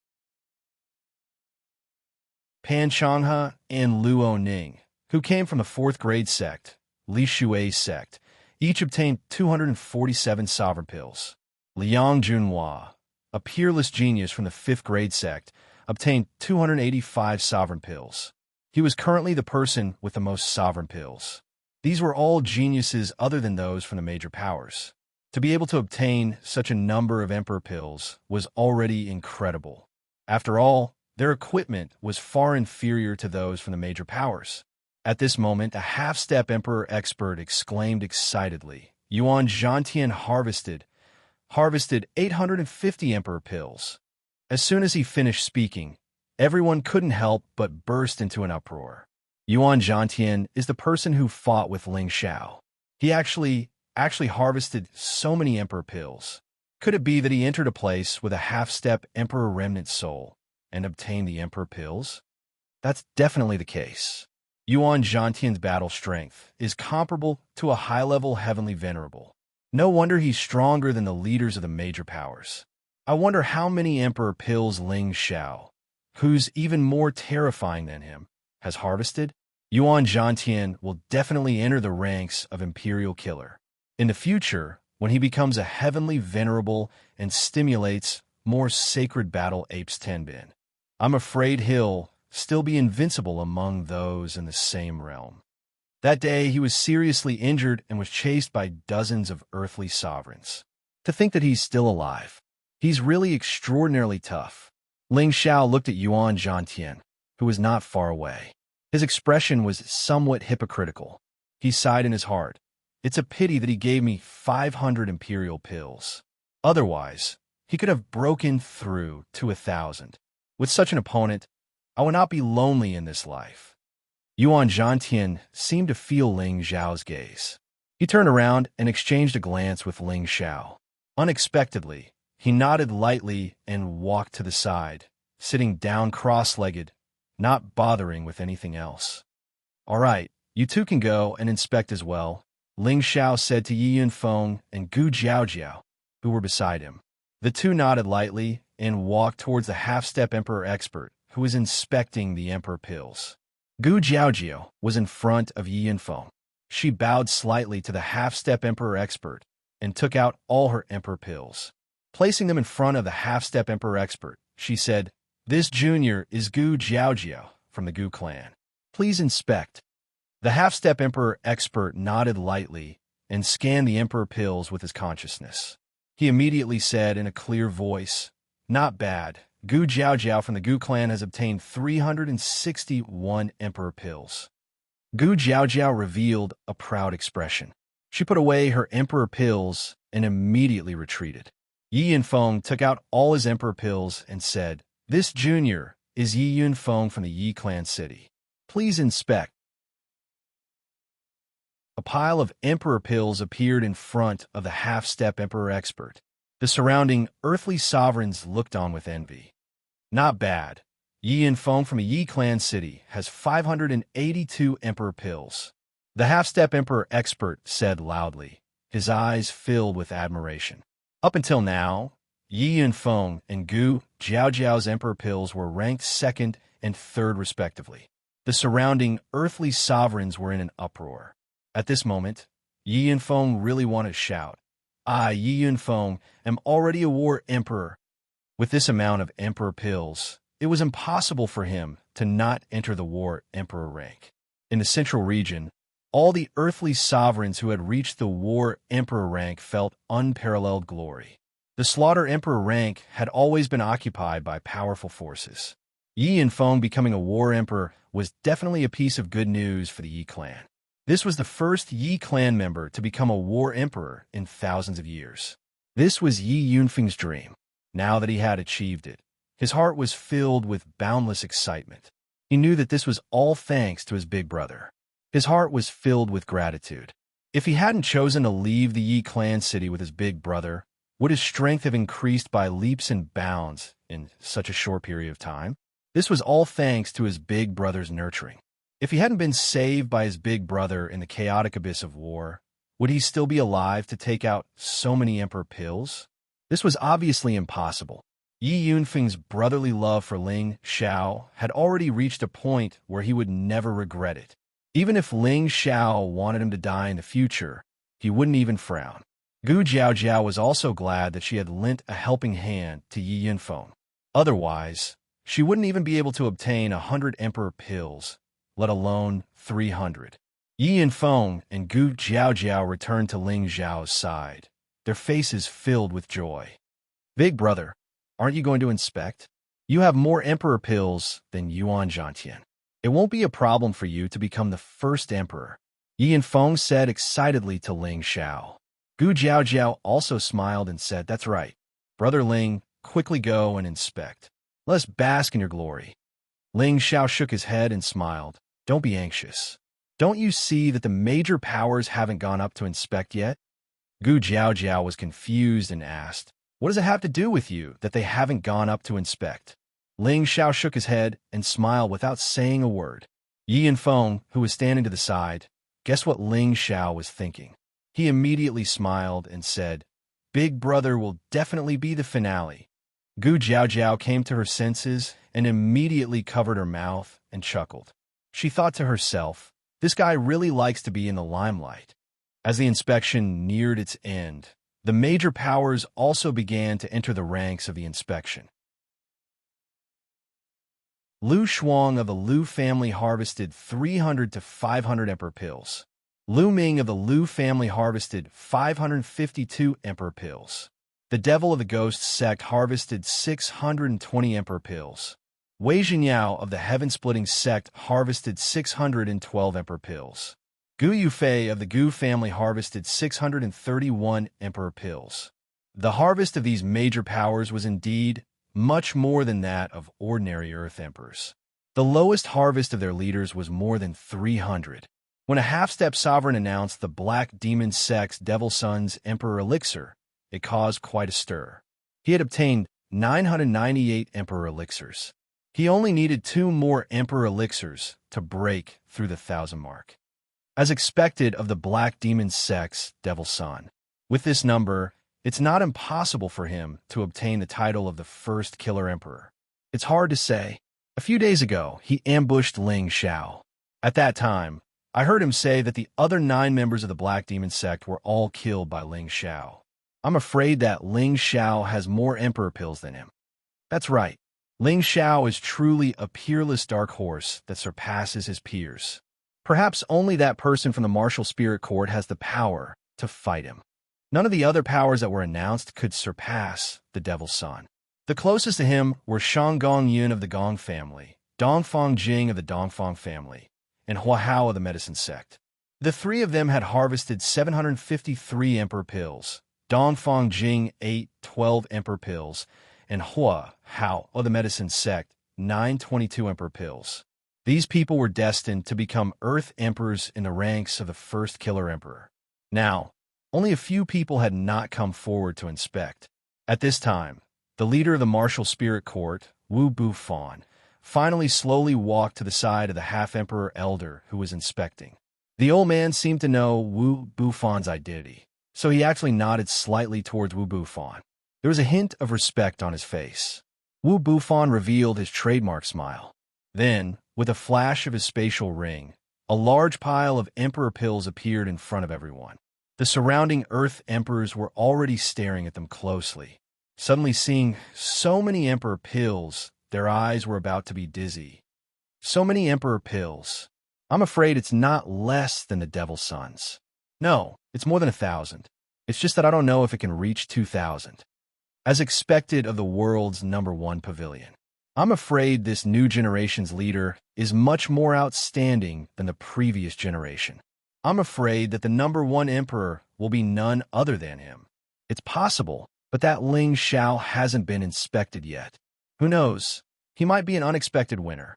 Pan Changhe and Luo Ning, who came from the 4th grade sect, Li Shuai sect, each obtained 247 sovereign pills. Liang Junhua, a peerless genius from the 5th grade sect, obtained 285 sovereign pills. He was currently the person with the most sovereign pills. These were all geniuses other than those from the major powers. To be able to obtain such a number of emperor pills was already incredible. After all, their equipment was far inferior to those from the major powers. At this moment, a half-step emperor expert exclaimed excitedly, "Yuan Zhantian harvested 850 emperor pills." As soon as he finished speaking, everyone couldn't help but burst into an uproar. Yuan Zhantian is the person who fought with Ling Xiao. He actually harvested so many emperor pills. Could it be that he entered a place with a half-step emperor remnant soul and obtained the emperor pills? That's definitely the case. Yuan Zhantian's battle strength is comparable to a high-level heavenly venerable. No wonder he's stronger than the leaders of the major powers. I wonder how many emperor pills Ling Xiao, who's even more terrifying than him, has harvested. Yuan Zhantian will definitely enter the ranks of imperial killer. In the future, when he becomes a heavenly venerable and stimulates more sacred battle apes Tenbin, I'm afraid he'll still be invincible among those in the same realm. That day, he was seriously injured and was chased by dozens of earthly sovereigns. To think that he's still alive. He's really extraordinarily tough. Ling Xiao looked at Yuan Zhantian, who was not far away. His expression was somewhat hypocritical. He sighed in his heart. It's a pity that he gave me 500 imperial pills. Otherwise, he could have broken through to 1,000. With such an opponent, I would not be lonely in this life. Yuan Zhantian seemed to feel Ling Xiao's gaze. He turned around and exchanged a glance with Ling Xiao. Unexpectedly, he nodded lightly and walked to the side, sitting down cross-legged, not bothering with anything else. "All right, you two can go and inspect as well," Ling Xiao said to Yi Yunfeng and Gu Jiaojiao, who were beside him. The two nodded lightly and walked towards the half-step emperor expert, who was inspecting the emperor pills. Gu Jiaojiao was in front of Yi Yunfeng. She bowed slightly to the half-step emperor expert and took out all her emperor pills. Placing them in front of the half-step emperor expert, she said, "This junior is Gu Jiaojiao from the Gu clan. Please inspect." The half-step emperor expert nodded lightly and scanned the emperor pills with his consciousness. He immediately said in a clear voice, "Not bad. Gu Jiaojiao from the Gu clan has obtained 361 emperor pills." Gu Jiaojiao revealed a proud expression. She put away her emperor pills and immediately retreated. Yi Yunfeng took out all his emperor pills and said, "This junior is Yi Yunfeng from the Yi clan city. Please inspect. A pile of emperor pills appeared in front of the half-step emperor expert. The surrounding earthly sovereigns looked on with envy. Not bad. Yi Yinfeng from a Yi clan city has 582 emperor pills. The half-step emperor expert said loudly, his eyes filled with admiration. Up until now, Yi Yinfeng and Gu Jiaojiao's emperor pills were ranked second and third respectively. The surrounding earthly sovereigns were in an uproar. At this moment, Yi Yinfeng really wanted to shout, I, Yi Yinfeng, am already a war emperor. With this amount of emperor pills, it was impossible for him to not enter the war emperor rank. In the central region, all the earthly sovereigns who had reached the war emperor rank felt unparalleled glory. The slaughter emperor rank had always been occupied by powerful forces. Yi Yinfeng becoming a war emperor was definitely a piece of good news for the Yi clan. This was the first Yi clan member to become a war emperor in thousands of years. This was Yi Yunfeng's dream. Now that he had achieved it, his heart was filled with boundless excitement. He knew that this was all thanks to his big brother. His heart was filled with gratitude. If he hadn't chosen to leave the Yi clan city with his big brother, would his strength have increased by leaps and bounds in such a short period of time? This was all thanks to his big brother's nurturing. If he hadn't been saved by his big brother in the chaotic abyss of war, would he still be alive to take out so many emperor pills? This was obviously impossible. Yi Yunfeng's brotherly love for Ling Xiao had already reached a point where he would never regret it. Even if Ling Xiao wanted him to die in the future, he wouldn't even frown. Gu Jiaojiao was also glad that she had lent a helping hand to Yi Yinfeng. Otherwise, she wouldn't even be able to obtain 100 emperor pills, let alone 300. Yi Yinfeng and Gu Jiaojiao returned to Ling Xiao's side, their faces filled with joy. Big brother, aren't you going to inspect? You have more emperor pills than Yuan Zhantian. It won't be a problem for you to become the first emperor, Yi Yinfeng said excitedly to Ling Xiao. Gu Jiaojiao also smiled and said, that's right. Brother Ling, quickly go and inspect. Let us bask in your glory. Ling Xiao shook his head and smiled. Don't be anxious. Don't you see that the major powers haven't gone up to inspect yet? Gu Jiaojiao was confused and asked, what does it have to do with you that they haven't gone up to inspect? Ling Xiao shook his head and smiled without saying a word. Yi Yinfeng, who was standing to the side, guessed what Ling Xiao was thinking. He immediately smiled and said, Big brother will definitely be the finale. Gu Jiaojiao came to her senses and immediately covered her mouth and chuckled. She thought to herself, this guy really likes to be in the limelight. As the inspection neared its end, the major powers also began to enter the ranks of the inspection. Lu Shuang of the Lu family harvested 300 to 500 emperor pills. Lu Ming of the Lu family harvested 552 emperor pills. The Devil of the Ghost sect harvested 620 emperor pills. Wei Zhenyao of the Heaven-Splitting sect harvested 612 emperor pills. Gu Yufei of the Gu family harvested 631 emperor pills. The harvest of these major powers was indeed much more than that of ordinary Earth emperors. The lowest harvest of their leaders was more than 300. When a half-step sovereign announced the Black Demon sect's Devil Son's Emperor Elixir, it caused quite a stir. He had obtained 998 Emperor Elixirs. He only needed 2 more Emperor Elixirs to break through the 1,000 mark. As expected of the Black Demon sect's Devil Son, with this number, it's not impossible for him to obtain the title of the first Killer Emperor. It's hard to say. A few days ago, he ambushed Ling Xiao. At that time, I heard him say that the other 9 members of the Black Demon sect were all killed by Ling Xiao. I'm afraid that Ling Xiao has more emperor pills than him. That's right. Ling Xiao is truly a peerless dark horse that surpasses his peers. Perhaps only that person from the martial spirit court has the power to fight him. None of the other powers that were announced could surpass the Devil's Son. The closest to him were Shanggong Yun of the Gong family, Dongfang Jing of the Dongfang family, and Hua Hao of the Medicine sect. The 3 of them had harvested 753 emperor pills. Dongfang Jing ate 12 emperor pills, and Hua Hao of the Medicine sect 922 emperor pills. These people were destined to become Earth Emperors in the ranks of the first Killer Emperor. Now, only a few people had not come forward to inspect. At this time, the leader of the martial spirit court, Wu Bufan, finally slowly walked to the side of the half-emperor elder who was inspecting. The old man seemed to know Wu Bufan's identity, so he actually nodded slightly towards Wu Bufan. There was a hint of respect on his face. Wu Bufan revealed his trademark smile. Then, with a flash of his spatial ring, a large pile of emperor pills appeared in front of everyone. The surrounding Earth Emperors were already staring at them closely. Suddenly seeing so many emperor pills, their eyes were about to be dizzy. So many emperor pills. I'm afraid it's not less than the Devil's Sons. No, it's more than 1,000. It's just that I don't know if it can reach 2,000. As expected of the world's #1 pavilion. I'm afraid this new generation's leader is much more outstanding than the previous generation. I'm afraid that the #1 emperor will be none other than him. It's possible, but that Xianxia hasn't been inspected yet. Who knows? He might be an unexpected winner.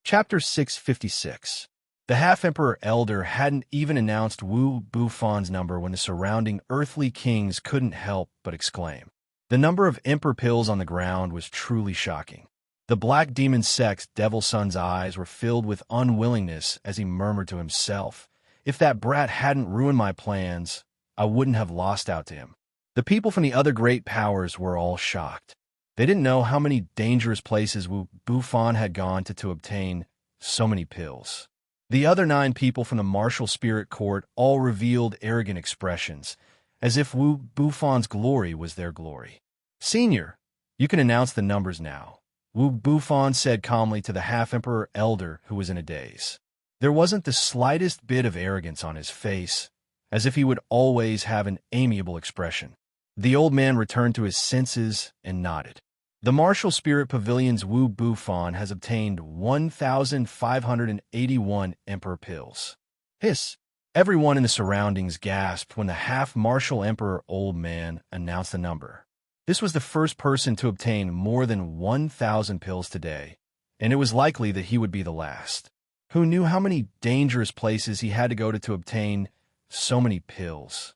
Chapter 656. The half-emperor elder hadn't even announced Wu Bufan's number when the surrounding earthly kings couldn't help but exclaim. The number of emperor pills on the ground was truly shocking. The black demon sect's Devil's Son's eyes were filled with unwillingness as he murmured to himself, "If that brat hadn't ruined my plans, I wouldn't have lost out to him." The people from the other great powers were all shocked. They didn't know how many dangerous places Wu Bufan had gone to obtain so many pills. The other 9 people from the martial spirit court all revealed arrogant expressions, as if Wu Bufan's glory was their glory. "Senior, you can announce the numbers now," Wu Bufan said calmly to the half-emperor elder who was in a daze. There wasn't the slightest bit of arrogance on his face, as if he would always have an amiable expression. The old man returned to his senses and nodded. The martial spirit pavilion's Wu Bufan has obtained 1,581 emperor pills. Hiss! Everyone in the surroundings gasped when the half-martial emperor old man announced the number. This was the first person to obtain more than 1,000 pills today, and it was likely that he would be the last. Who knew how many dangerous places he had to go to obtain so many pills?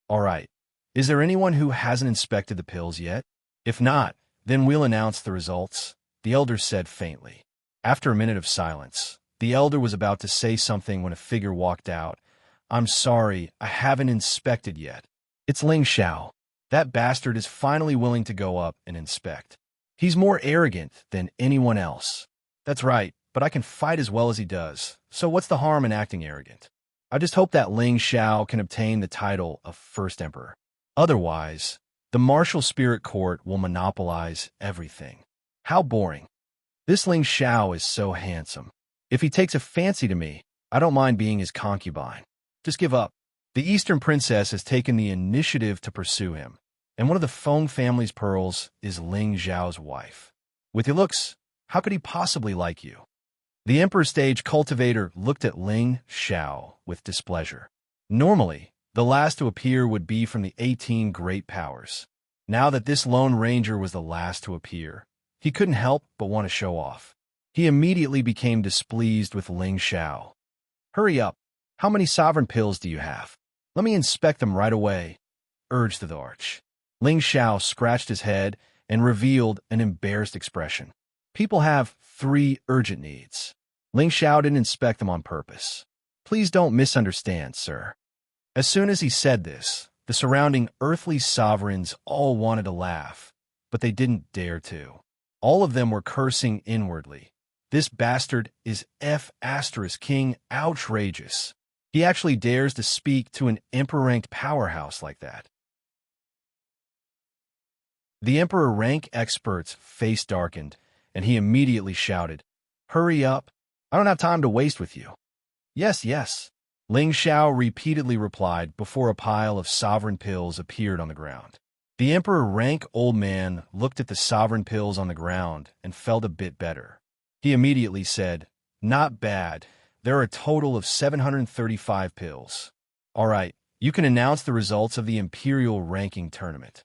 All right, is there anyone who hasn't inspected the pills yet? If not, then we'll announce the results, the elder said faintly. After a minute of silence, the elder was about to say something when a figure walked out. "I'm sorry, I haven't inspected yet. It's Xianxia. That bastard is finally willing to go up and inspect. He's more arrogant than anyone else." "That's right, but I can fight as well as he does, so what's the harm in acting arrogant? I just hope that Xianxia can obtain the title of First Emperor. Otherwise, the martial spirit court will monopolize everything." How boring. This Xianxia is so handsome. If he takes a fancy to me, I don't mind being his concubine. Just give up. The Eastern Princess has taken the initiative to pursue him, and one of the Feng family's pearls is Xiao's wife. With your looks, how could he possibly like you? The Emperor Stage cultivator looked at Xiao with displeasure. Normally, the last to appear would be from the 18 great powers. Now that this Lone Ranger was the last to appear, he couldn't help but want to show off. He immediately became displeased with Xiao. "Hurry up. How many sovereign pills do you have? Let me inspect them right away," urged the arch. Xiao scratched his head and revealed an embarrassed expression. "People have 3 urgent needs." Xiao didn't inspect them on purpose. "Please don't misunderstand, sir." As soon as he said this, the surrounding earthly sovereigns all wanted to laugh, but they didn't dare to. All of them were cursing inwardly. This bastard is King outrageous. He actually dares to speak to an emperor-ranked powerhouse like that. The emperor-rank expert's face darkened, and he immediately shouted, "Hurry up. I don't have time to waste with you." "Yes, yes," Xiao repeatedly replied before a pile of sovereign pills appeared on the ground. The emperor-rank old man looked at the sovereign pills on the ground and felt a bit better. He immediately said, "Not bad. There are a total of 735 pills. All right, you can announce the results of the Imperial Ranking Tournament."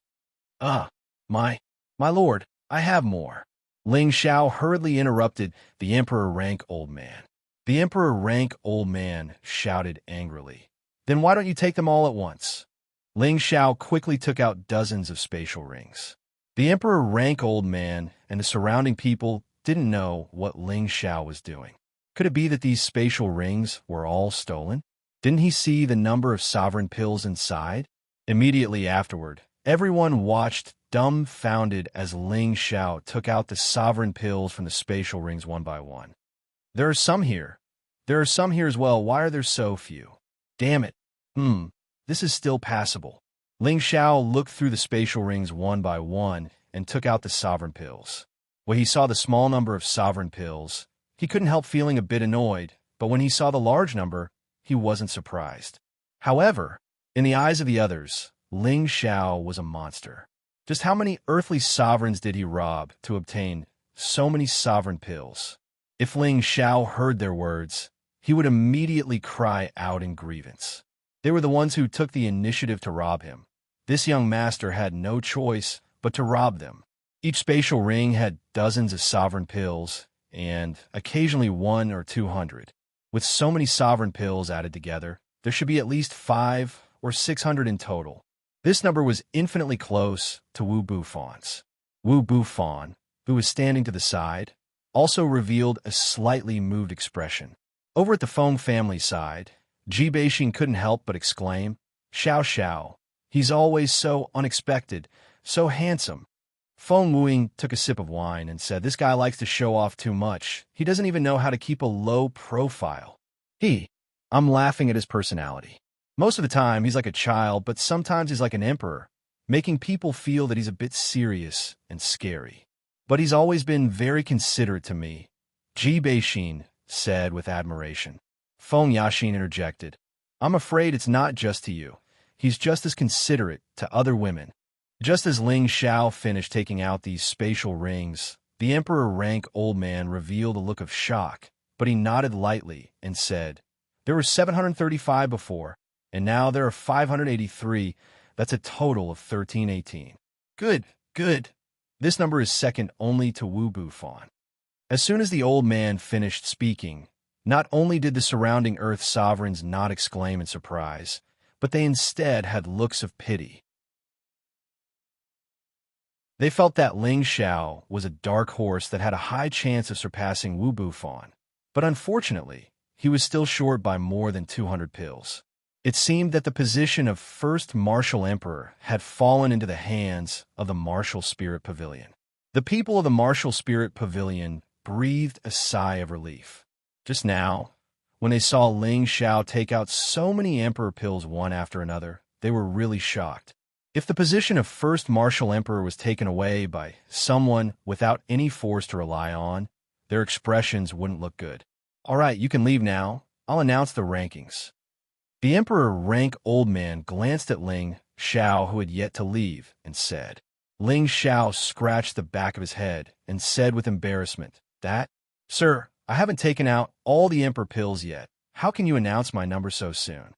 My My lord, I have more. Ling Xiao hurriedly interrupted the emperor-rank old man. The emperor-rank old man shouted angrily. Then why don't you take them all at once? Ling Xiao quickly took out dozens of spatial rings. The emperor-rank old man and the surrounding people didn't know what Ling Xiao was doing. Could it be that these spatial rings were all stolen? Didn't he see the number of sovereign pills inside? Immediately afterward, everyone watched dumbfounded as Ling Xiao took out the sovereign pills from the spatial rings one by one. There are some here. There are some here as well. Why are there so few? Damn it. This is still passable. Ling Xiao looked through the spatial rings one by one and took out the sovereign pills. When he saw the small number of sovereign pills, he couldn't help feeling a bit annoyed, but when he saw the large number, he wasn't surprised. However, in the eyes of the others, Ling Xiao was a monster. Just how many earthly sovereigns did he rob to obtain so many sovereign pills? If Ling Xiao heard their words, he would immediately cry out in grievance. They were the ones who took the initiative to rob him. This young master had no choice but to rob them. Each spatial ring had dozens of sovereign pills, and occasionally 100 or 200. With so many sovereign pills added together, there should be at least 500 or 600 in total. This number was infinitely close to Wu Bufon's. Wu Bufon, who was standing to the side, also revealed a slightly moved expression. Over at the Feng family side, Ji Beixin couldn't help but exclaim, "Xiao Xiao, he's always so unexpected, so handsome." Feng Wuing took a sip of wine and said, "This guy likes to show off too much. He doesn't even know how to keep a low profile." I'm laughing at his personality. Most of the time, he's like a child, but sometimes he's like an emperor, making people feel that he's a bit serious and scary. But he's always been very considerate to me, Ji Beixin said with admiration. Feng Yaxin interjected, "I'm afraid it's not just to you. He's just as considerate to other women." Just as Ling Xiao finished taking out these spatial rings, the emperor-rank old man revealed a look of shock, but he nodded lightly and said, "There were 735 before, and now there are 583. That's a total of 1318. Good, good. This number is second only to Wu Bufon." As soon as the old man finished speaking, not only did the surrounding Earth sovereigns not exclaim in surprise, but they instead had looks of pity. They felt that Ling Xiao was a dark horse that had a high chance of surpassing Wu Bufon, but unfortunately, he was still short by more than 200 pills. It seemed that the position of first martial emperor had fallen into the hands of the martial spirit pavilion. The people of the martial spirit pavilion breathed a sigh of relief. Just now, when they saw Ling Xiao take out so many emperor pills one after another, they were really shocked. If the position of first martial emperor was taken away by someone without any force to rely on, their expressions wouldn't look good. "All right, you can leave now. I'll announce the rankings." The emperor-rank old man glanced at Ling Xiao, who had yet to leave, and said. Ling Xiao scratched the back of his head and said with embarrassment, "Sir, I haven't taken out all the emperor pills yet. How can you announce my number so soon?"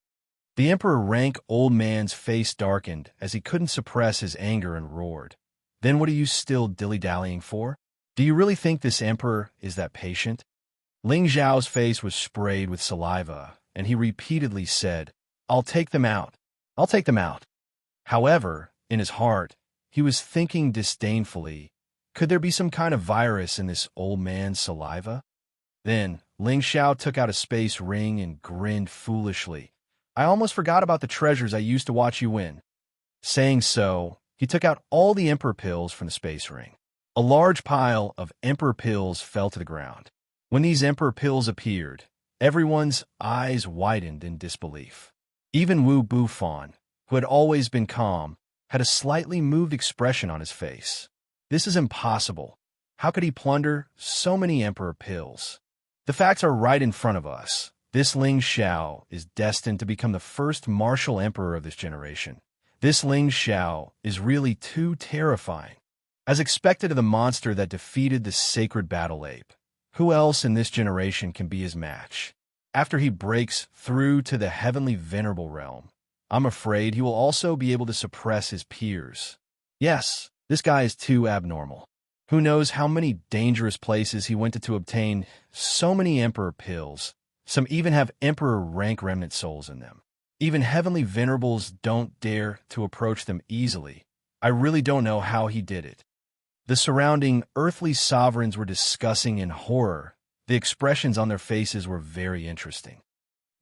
The emperor-rank old man's face darkened as he couldn't suppress his anger and roared. "Then what are you still dilly-dallying for? Do you really think this emperor is that patient?" Ling Xiao's face was sprayed with saliva, and he repeatedly said, "I'll take them out. I'll take them out." However, in his heart, he was thinking disdainfully, could there be some kind of virus in this old man's saliva? Then, Ling Xiao took out a space ring and grinned foolishly. "I almost forgot about the treasures I used to watch you win." Saying so, he took out all the emperor pills from the space ring. A large pile of emperor pills fell to the ground. When these emperor pills appeared, everyone's eyes widened in disbelief. Even Wu Bufon, who had always been calm, had a slightly moved expression on his face. This is impossible. How could he plunder so many emperor pills? The facts are right in front of us. This Ling Xiao is destined to become the first martial emperor of this generation. This Ling Xiao is really too terrifying. As expected of the monster that defeated the sacred battle ape, who else in this generation can be his match? After he breaks through to the heavenly venerable realm, I'm afraid he will also be able to suppress his peers. Yes, This guy is too abnormal. Who knows how many dangerous places he went to obtain so many emperor pills. Some even have emperor rank remnant souls in them. Even heavenly venerables don't dare to approach them easily. I really don't know how he did it. The surrounding earthly sovereigns were discussing in horror. The expressions on their faces were very interesting.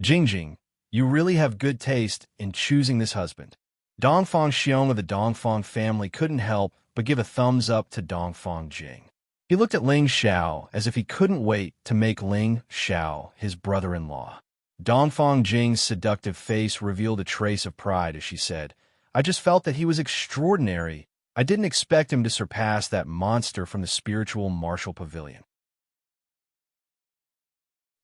Jingjing, you really have good taste in choosing this husband. Dongfang Xiong of the Dongfang family couldn't help but give a thumbs up to Dongfang Jing. He looked at Ling Xiao as if he couldn't wait to make Ling Xiao his brother-in-law. Dongfang Jing's seductive face revealed a trace of pride as she said, I just felt that he was extraordinary. I didn't expect him to surpass that monster from the spiritual martial pavilion.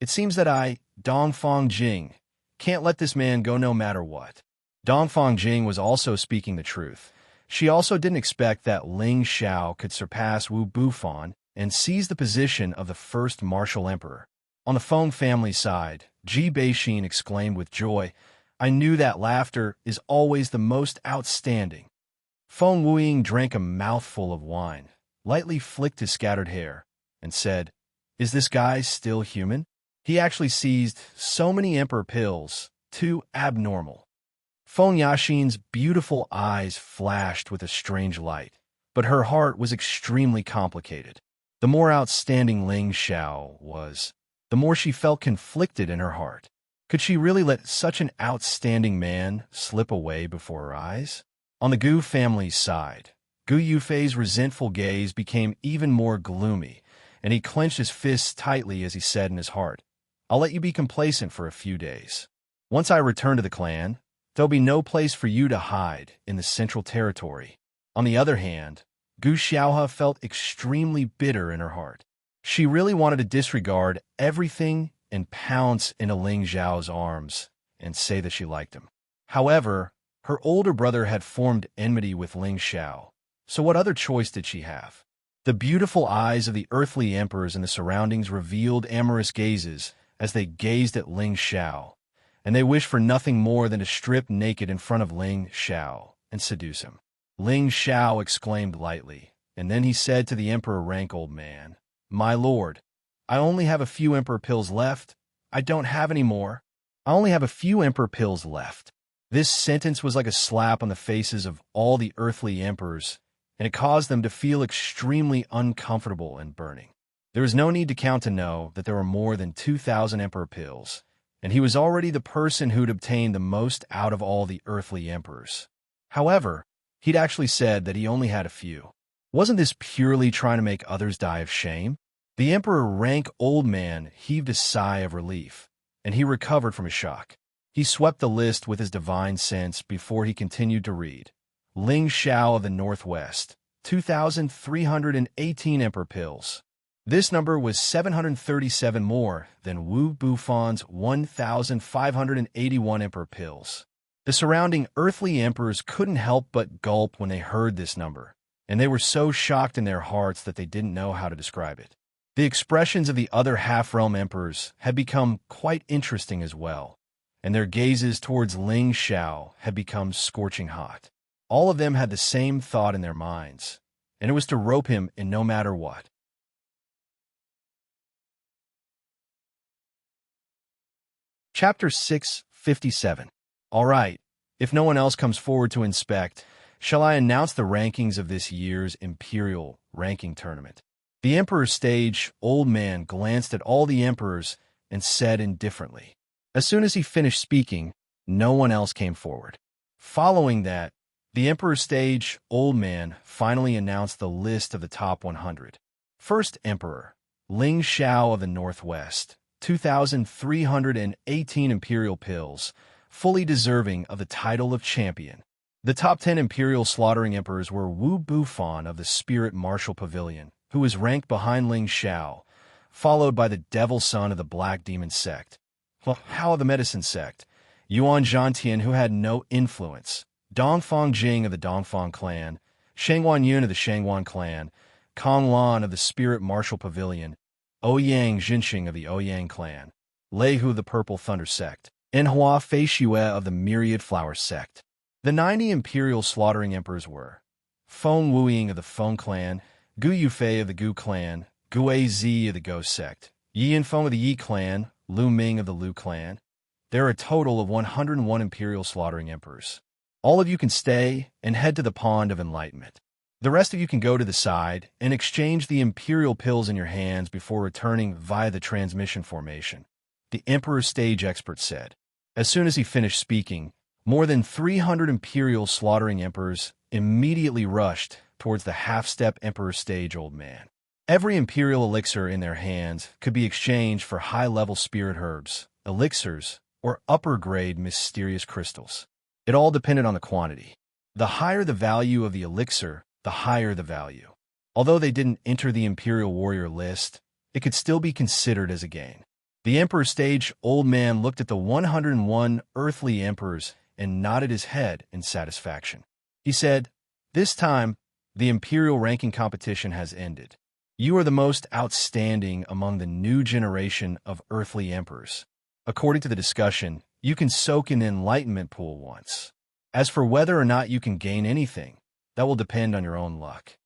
It seems that I, Dongfang Jing, can't let this man go no matter what. Dongfang Jing was also speaking the truth. She also didn't expect that Ling Xiao could surpass Wu Bufan and seize the position of the first martial emperor. On the Feng family side, Ji Beixin exclaimed with joy, I knew that laughter is always the most outstanding. Feng Wuying drank a mouthful of wine, lightly flicked his scattered hair, and said, Is this guy still human? He actually seized so many emperor pills, too abnormal. Feng Yaxin's beautiful eyes flashed with a strange light, but her heart was extremely complicated. The more outstanding Ling Xiao was, the more she felt conflicted in her heart. Could she really let such an outstanding man slip away before her eyes? On the Gu family's side, Gu Yufei's resentful gaze became even more gloomy, and he clenched his fists tightly as he said in his heart, I'll let you be complacent for a few days. Once I return to the clan, there'll be no place for you to hide in the central territory. On the other hand, Gu Xiaohe felt extremely bitter in her heart. She really wanted to disregard everything and pounce into Ling Xiao's arms and say that she liked him. However, her older brother had formed enmity with Ling Xiao, so what other choice did she have? The beautiful eyes of the earthly emperors in the surroundings revealed amorous gazes as they gazed at Ling Xiao, and they wished for nothing more than to strip naked in front of Ling Xiao and seduce him. Ling Xiao exclaimed lightly, and then he said to the emperor rank old man, My lord, I only have a few emperor pills left. I don't have any more. I only have a few emperor pills left. This sentence was like a slap on the faces of all the earthly emperors, and it caused them to feel extremely uncomfortable and burning. There was no need to count to know that there were more than 2,000 emperor pills, and he was already the person who'd obtained the most out of all the earthly emperors. However, he'd actually said that he only had a few. Wasn't this purely trying to make others die of shame? The emperor rank old man heaved a sigh of relief, and he recovered from his shock. He swept the list with his divine sense before he continued to read. Ling Xiao of the Northwest, 2,318 emperor pills. This number was 737 more than Wu Bufan's 1,581 emperor pills. The surrounding earthly emperors couldn't help but gulp when they heard this number, and they were so shocked in their hearts that they didn't know how to describe it. The expressions of the other half-realm emperors had become quite interesting as well, and their gazes towards Ling Xiao had become scorching hot. All of them had the same thought in their minds, and it was to rope him in no matter what. Chapter 657. All right, if no one else comes forward to inspect, shall I announce the rankings of this year's Imperial Ranking Tournament? The Emperor's stage old man glanced at all the emperors and said indifferently. As soon as he finished speaking, no one else came forward. Following that, the Emperor's stage old man finally announced the list of the top 100. First Emperor, Ling Xiao of the Northwest, 2,318 imperial pills, fully deserving of the title of champion. The top 10 imperial slaughtering emperors were Wu Bufan of the Spirit Martial Pavilion, who was ranked behind Ling Xiao, followed by the Devil Son of the Black Demon Sect. Well, how of the Medicine Sect? Yuan Zhantian, who had no influence. Dongfang Jing of the Dongfang clan, Shangwan Yun of the Shangwan clan, Kong Lan of the Spirit Martial Pavilion, Ouyang Jinxing of the Ouyang clan, Lei Hu of the Purple Thunder Sect, Enhua Fei Xue of the Myriad Flower Sect. The 90 imperial slaughtering emperors were Feng Wuying of the Feng clan, Gu Yufei of the Gu clan, Gu Zi of the Go sect, Yi Yanfeng of the Yi clan, Lu Ming of the Lu clan. There are a total of 101 imperial slaughtering emperors. All of you can stay and head to the Pond of Enlightenment. The rest of you can go to the side and exchange the imperial pills in your hands before returning via the transmission formation, the Emperor stage expert said. As soon as he finished speaking, more than 300 imperial slaughtering emperors immediately rushed towards the half-step Emperor stage old man. Every imperial elixir in their hands could be exchanged for high-level spirit herbs, elixirs, or upper-grade mysterious crystals. It all depended on the quantity. The higher the value of the elixir, the higher the value. Although they didn't enter the Imperial Warrior list, it could still be considered as a gain. The Emperor stage old man looked at the 101 earthly emperors and nodded his head in satisfaction. He said, "This time, the Imperial ranking competition has ended. You are the most outstanding among the new generation of earthly emperors. According to the discussion, you can soak in the enlightenment pool once. As for whether or not you can gain anything, that will depend on your own luck."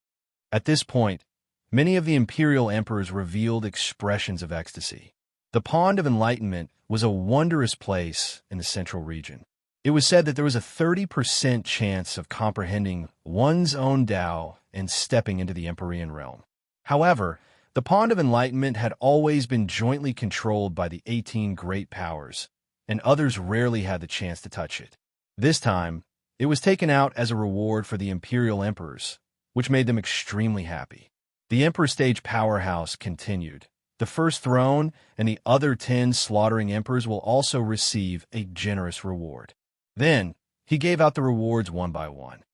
At this point, many of the imperial emperors revealed expressions of ecstasy. The Pond of Enlightenment was a wondrous place in the central region. It was said that there was a 30% chance of comprehending one's own Tao and stepping into the Empyrean realm. However, the Pond of Enlightenment had always been jointly controlled by the 18 great powers, and others rarely had the chance to touch it. This time, it was taken out as a reward for the imperial emperors, which made them extremely happy. The Emperor stage powerhouse continued. The first throne and the other 10 slaughtering emperors will also receive a generous reward. Then, he gave out the rewards one by one.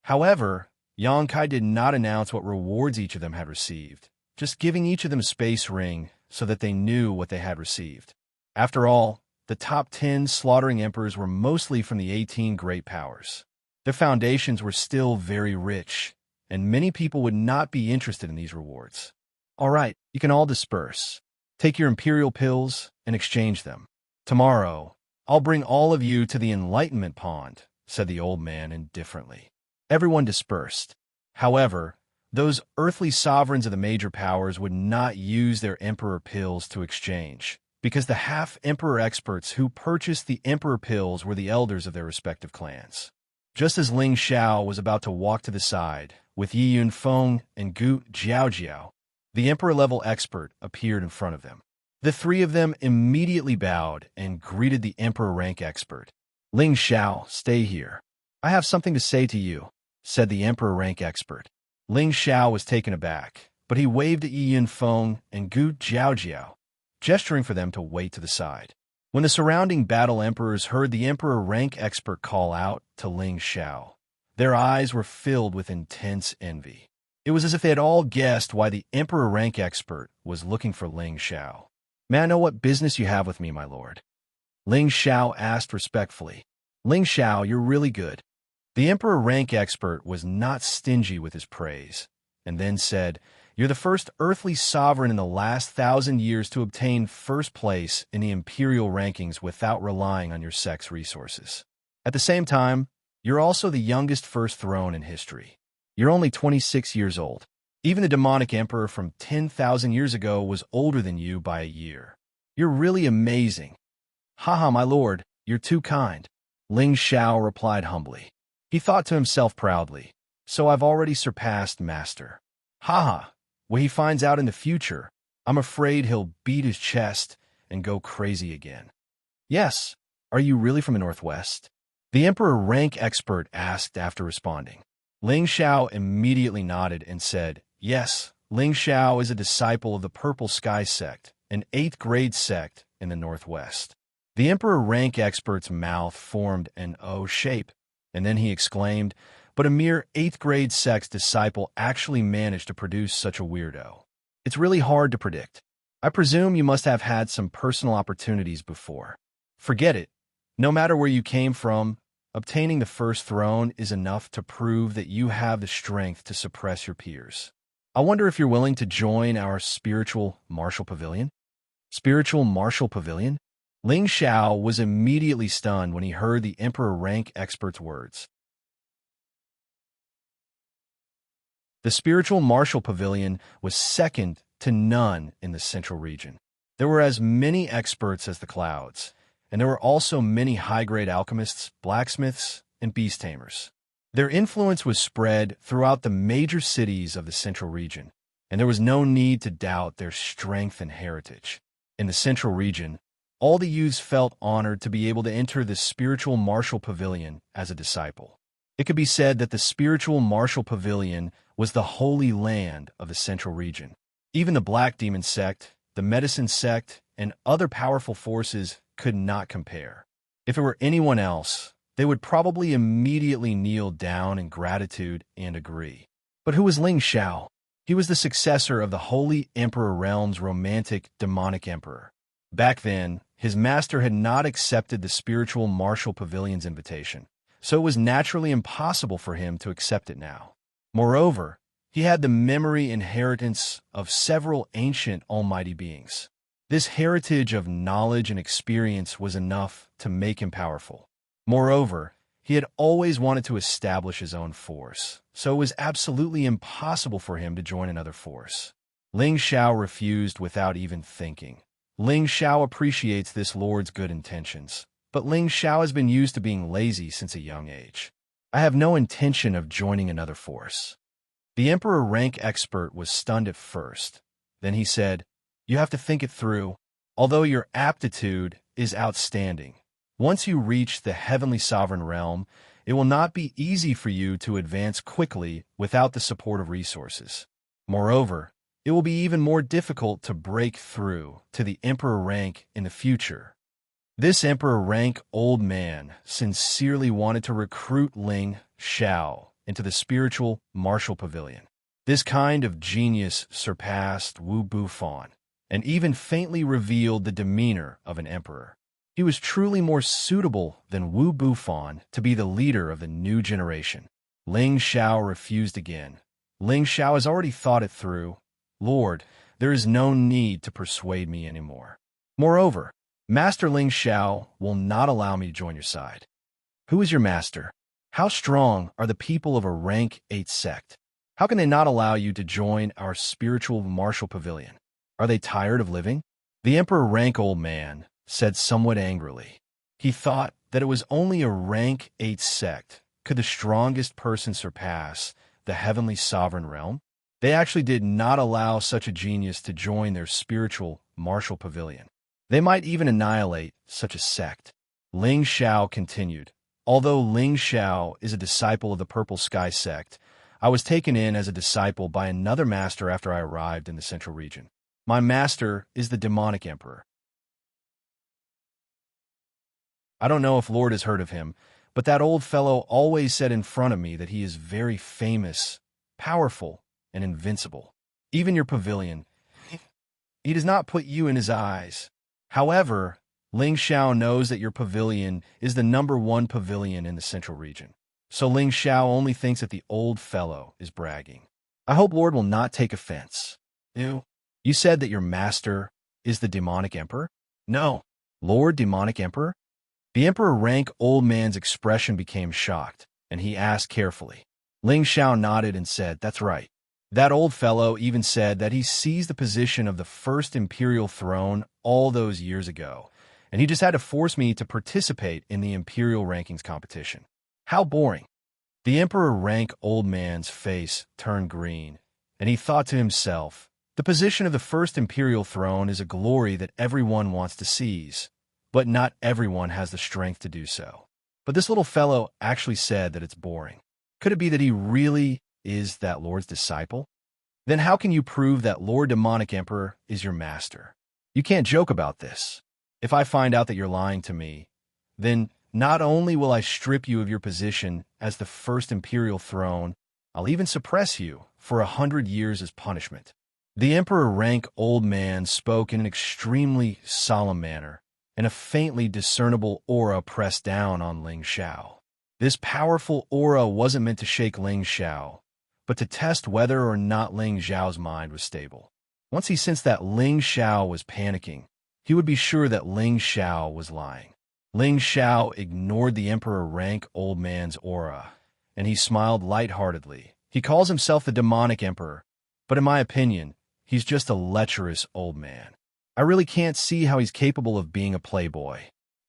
However, Yang Kai did not announce what rewards each of them had received, just giving each of them a space ring so that they knew what they had received. After all, the top 10 slaughtering emperors were mostly from the 18 great powers. Their foundations were still very rich, and many people would not be interested in these rewards. All right, you can all disperse. Take your imperial pills and exchange them. Tomorrow, I'll bring all of you to the Enlightenment Pond, said the old man indifferently. Everyone dispersed. However, those earthly sovereigns of the major powers would not use their emperor pills to exchange, because the half-emperor experts who purchased the emperor pills were the elders of their respective clans. Just as Ling Xiao was about to walk to the side, with Yi Yunfeng and Gu Jiaojiao, the emperor-level expert appeared in front of them. The three of them immediately bowed and greeted the emperor rank expert. "Ling Xiao, stay here. I have something to say to you," said the emperor rank expert. Ling Xiao was taken aback, but he waved at Yi Yunfeng and Gu Jiaojiao, gesturing for them to wait to the side. When the surrounding battle emperors heard the emperor rank expert call out to Ling Xiao, their eyes were filled with intense envy. It was as if they had all guessed why the emperor rank expert was looking for Ling Xiao. "May I know what business you have with me, my lord?" Ling Xiao asked respectfully. "Ling Xiao, you're really good." The emperor rank expert was not stingy with his praise, and then said, "You're the first earthly sovereign in the last 1,000 years to obtain first place in the imperial rankings without relying on your sex resources. At the same time, you're also the youngest first throne in history. You're only 26 years old. Even the demonic emperor from 10,000 years ago was older than you by a year. You're really amazing." "Haha, my lord, you're too kind," Ling Xiao replied humbly. He thought to himself proudly, "So I've already surpassed Master. Haha, when he finds out in the future, I'm afraid he'll beat his chest and go crazy again." "Yes, are you really from the Northwest?" the emperor rank expert asked after responding. Ling Xiao immediately nodded and said, "Yes, Ling Xiao is a disciple of the Purple Sky sect, an 8th grade sect in the Northwest." The emperor rank expert's mouth formed an O shape, and then he exclaimed, "But a mere 8th grade sect disciple actually managed to produce such a weirdo. It's really hard to predict. I presume you must have had some personal opportunities before. Forget it. No matter where you came from, obtaining the first throne is enough to prove that you have the strength to suppress your peers. I wonder if you're willing to join our spiritual martial pavilion?" "Spiritual martial pavilion?" Ling Xiao was immediately stunned when he heard the Emperor rank expert's words. The spiritual martial pavilion was second to none in the central region. There were as many experts as the clouds, and there were also many high-grade alchemists, blacksmiths, and beast tamers. Their influence was spread throughout the major cities of the central region, and there was no need to doubt their strength and heritage. In the central region, all the youths felt honored to be able to enter the spiritual martial pavilion as a disciple. It could be said that the spiritual martial pavilion was the holy land of the central region. Even the Black Demon sect, the Medicine sect, and other powerful forces could not compare. If it were anyone else, they would probably immediately kneel down in gratitude and agree. But who was Ling Xiao? He was the successor of the Holy Emperor Realm's romantic demonic emperor. Back then, his master had not accepted the spiritual martial pavilion's invitation, so it was naturally impossible for him to accept it now. Moreover, he had the memory inheritance of several ancient almighty beings. This heritage of knowledge and experience was enough to make him powerful. Moreover, he had always wanted to establish his own force, so it was absolutely impossible for him to join another force. Ling Xiao refused without even thinking. Ling Xiao appreciates this lord's good intentions, but Ling Xiao has been used to being lazy since a young age. I have no intention of joining another force. The Emperor rank expert was stunned at first. Then he said, "You have to think it through. Although your aptitude is outstanding, once you reach the heavenly sovereign realm, it will not be easy for you to advance quickly without the support of resources. Moreover, it will be even more difficult to break through to the Emperor rank in the future." This Emperor rank old man sincerely wanted to recruit Ling Xiao into the spiritual martial pavilion. This kind of genius surpassed Wu Bufan and even faintly revealed the demeanor of an emperor. He was truly more suitable than Wu Bufan to be the leader of the new generation. Ling Xiao refused again. Ling Xiao has already thought it through. "Lord, there is no need to persuade me anymore. Moreover, Master Ling Xiao will not allow me to join your side." "Who is your master? How strong are the people of a rank 8 sect? How can they not allow you to join our spiritual martial pavilion? Are they tired of living?" The Emperor rank old man said somewhat angrily. He thought that it was only a rank 8 sect could the strongest person surpass the heavenly sovereign realm. They actually did not allow such a genius to join their spiritual martial pavilion. They might even annihilate such a sect. Ling Xiao continued, "Although Ling Xiao is a disciple of the Purple Sky sect, I was taken in as a disciple by another master after I arrived in the central region. My master is the demonic emperor. I don't know if Lord has heard of him, but that old fellow always said in front of me that he is very famous, powerful, and invincible. Even your pavilion, he does not put you in his eyes. However, Ling Xiao knows that your pavilion is the #1 pavilion in the central region. So Ling Xiao only thinks that the old fellow is bragging. I hope Lord will not take offense." You said that your master is the demonic emperor?" "No." "Lord demonic emperor?" The Emperor rank old man's expression became shocked, and he asked carefully. Ling Xiao nodded and said, "That's right. That old fellow even said that he seized the position of the first imperial throne all those years ago, and he just had to force me to participate in the imperial rankings competition. How boring." The Emperor rank old man's face turned green, and he thought to himself, the position of the first imperial throne is a glory that everyone wants to seize, but not everyone has the strength to do so. But this little fellow actually said that it's boring. Could it be that he really is that Lord's disciple? Then how can you prove that Lord Demonic Emperor is your master? You can't joke about this. If I find out that you're lying to me, then not only will I strip you of your position as the first imperial throne, I'll even suppress you for 100 years as punishment. The Emperor rank old man spoke in an extremely solemn manner, and a faintly discernible aura pressed down on Ling Xiao. This powerful aura wasn't meant to shake Ling Xiao, but to test whether or not Ling Xiao's mind was stable. Once he sensed that Ling Xiao was panicking, he would be sure that Ling Xiao was lying. Ling Xiao ignored the emperor rank old man's aura, and he smiled lightheartedly. He calls himself the demonic emperor, but in my opinion, he's just a lecherous old man. I really can't see how he's capable of being a playboy.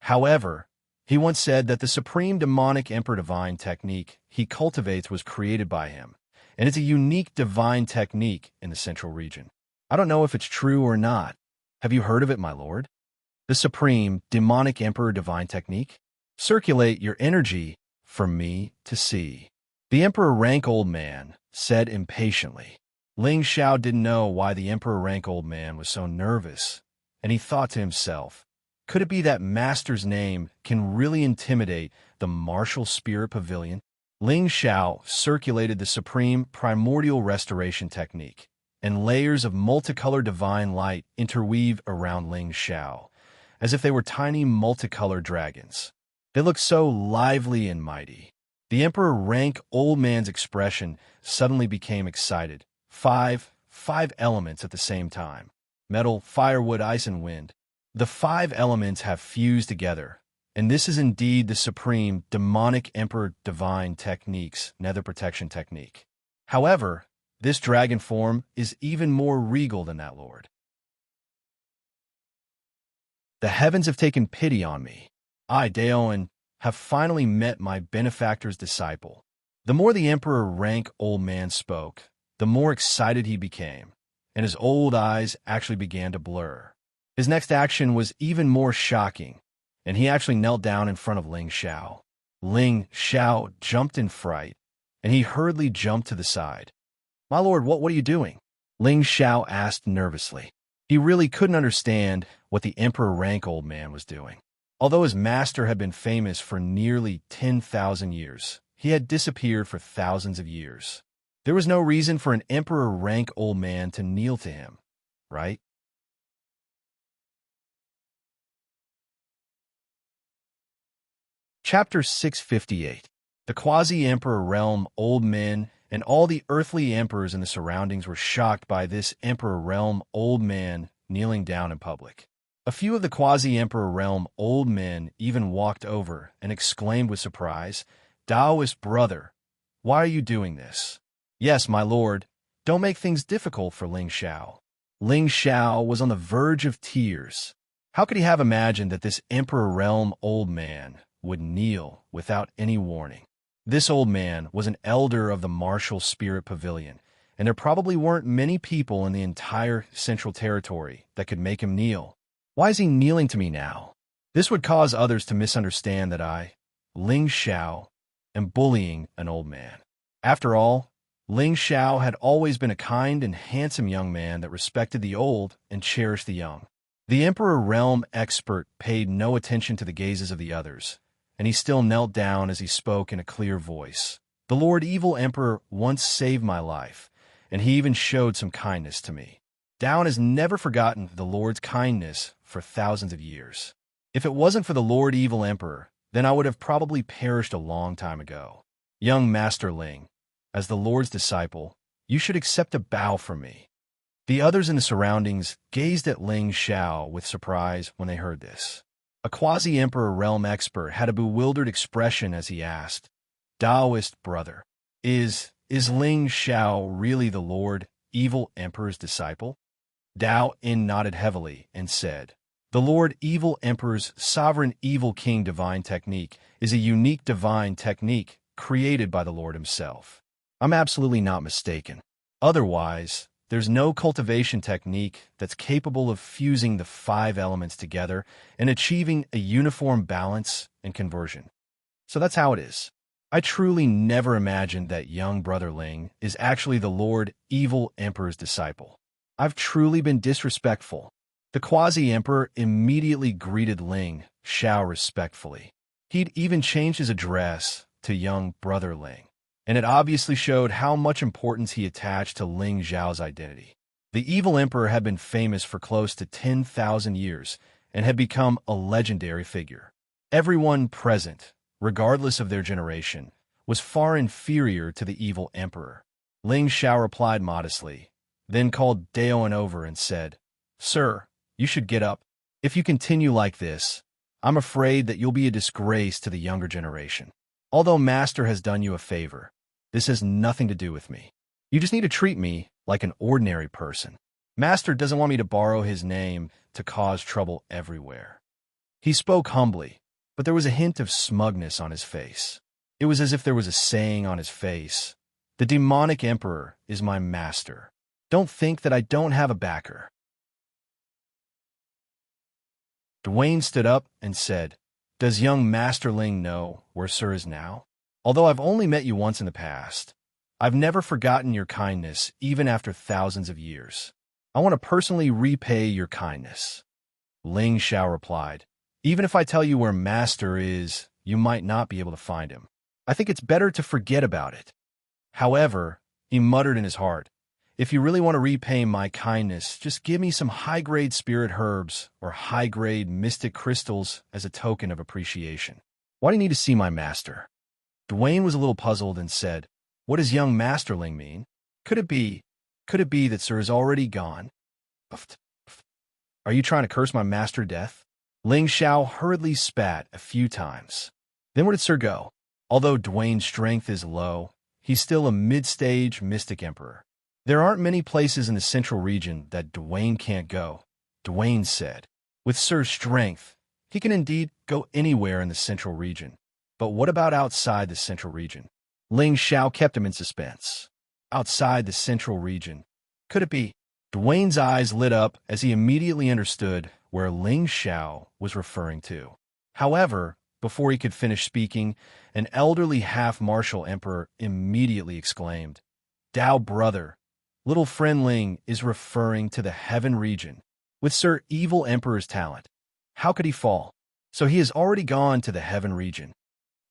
However, he once said that the supreme demonic emperor divine technique he cultivates was created by him, and it's a unique divine technique in the central region. I don't know if it's true or not. Have you heard of it, my lord? The supreme demonic emperor divine technique? Circulate your energy for me to see. The emperor rank old man said impatiently. Ling Xiao didn't know why the emperor rank old man was so nervous, and he thought to himself, could it be that master's name can really intimidate the martial spirit pavilion? Ling Xiao circulated the supreme primordial restoration technique, and layers of multicolored divine light interweave around Ling Xiao, as if they were tiny multicolored dragons. They looked so lively and mighty. The emperor rank old man's expression suddenly became excited. Five elements at the same time. Metal, fire, wood, ice, and wind. The 5 elements have fused together, and this is indeed the supreme demonic emperor divine technique's nether protection technique. However, this dragon form is even more regal than that, Lord. The heavens have taken pity on me. I, Daoan, have finally met my benefactor's disciple. The more the emperor rank old man spoke, the more excited he became, and his old eyes actually began to blur. His next action was even more shocking, and he actually knelt down in front of Ling Xiao. Ling Xiao jumped in fright, and he hurriedly jumped to the side. My lord, what are you doing? Ling Xiao asked nervously. He really couldn't understand what the emperor rank old man was doing. Although his master had been famous for nearly 10,000 years, he had disappeared for thousands of years. There was no reason for an emperor rank old man to kneel to him, right? Chapter 658. The quasi-emperor realm old men and all the earthly emperors in the surroundings were shocked by this emperor realm old man kneeling down in public. A few of the quasi-emperor realm old men even walked over and exclaimed with surprise, Taoist brother, why are you doing this? Yes, my lord, don't make things difficult for Ling Xiao. Ling Xiao was on the verge of tears. How could he have imagined that this emperor realm old man would kneel without any warning? This old man was an elder of the martial spirit pavilion, and there probably weren't many people in the entire central territory that could make him kneel. Why is he kneeling to me now? This would cause others to misunderstand that I, Ling Xiao, am bullying an old man. After all, Ling Xiao had always been a kind and handsome young man that respected the old and cherished the young. The Emperor Realm expert paid no attention to the gazes of the others, and he still knelt down as he spoke in a clear voice. The Lord Evil Emperor once saved my life, and he even showed some kindness to me. Daoan has never forgotten the Lord's kindness for thousands of years. If it wasn't for the Lord Evil Emperor, then I would have probably perished a long time ago. Young Master Ling, as the Lord's disciple, you should accept a bow from me. The others in the surroundings gazed at Ling Xiao with surprise when they heard this. A quasi-emperor realm expert had a bewildered expression as he asked, Taoist brother, is Ling Xiao really the Lord Evil Emperor's disciple? Dao In nodded heavily and said, the Lord Evil Emperor's Sovereign Evil King divine technique is a unique divine technique created by the Lord himself. I'm absolutely not mistaken. Otherwise, there's no cultivation technique that's capable of fusing the 5 elements together and achieving a uniform balance and conversion. So that's how it is. I truly never imagined that young brother Ling is actually the Lord Evil Emperor's disciple. I've truly been disrespectful. The quasi-emperor immediately greeted Ling Xiao respectfully. He'd even changed his address to young brother Ling, and it obviously showed how much importance he attached to Ling Xiao's identity. The evil emperor had been famous for close to 10,000 years and had become a legendary figure. Everyone present, regardless of their generation, was far inferior to the evil emperor. Ling Xiao replied modestly, then called Daoan over and said, Sir, you should get up. If you continue like this, I'm afraid that you'll be a disgrace to the younger generation. Although Master has done you a favor, this has nothing to do with me. You just need to treat me like an ordinary person. Master doesn't want me to borrow his name to cause trouble everywhere." He spoke humbly, but there was a hint of smugness on his face. It was as if there was a saying on his face, "The demonic emperor is my master. Don't think that I don't have a backer." Dwayne stood up and said, "Does young Master Ling know where Sir is now? Although I've only met you once in the past, I've never forgotten your kindness even after thousands of years. I want to personally repay your kindness." Ling Xiao replied, "Even if I tell you where Master is, you might not be able to find him. I think it's better to forget about it." However, he muttered in his heart, "If you really want to repay my kindness, just give me some high-grade spirit herbs or high-grade mystic crystals as a token of appreciation. Why do you need to see my master?" Dwayne was a little puzzled and said, "What does young Masterling mean? Could it be that Sir is already gone? Are you trying to curse my master death?" Ling Xiao hurriedly spat a few times. Then where did Sir go? Although Dwayne's strength is low, he's still a mid-stage mystic emperor. "There aren't many places in the central region that Dwayne can't go," Dwayne said. "With Sir's strength, he can indeed go anywhere in the central region. But what about outside the central region?" Ling Xiao kept him in suspense. Outside the central region. Could it be? Dwayne's eyes lit up as he immediately understood where Ling Xiao was referring to. However, before he could finish speaking, an elderly half-martial emperor immediately exclaimed, "Dao brother, little friend Ling is referring to the heaven region. With Sir Evil Emperor's talent, how could he fall? So he has already gone to the heaven region."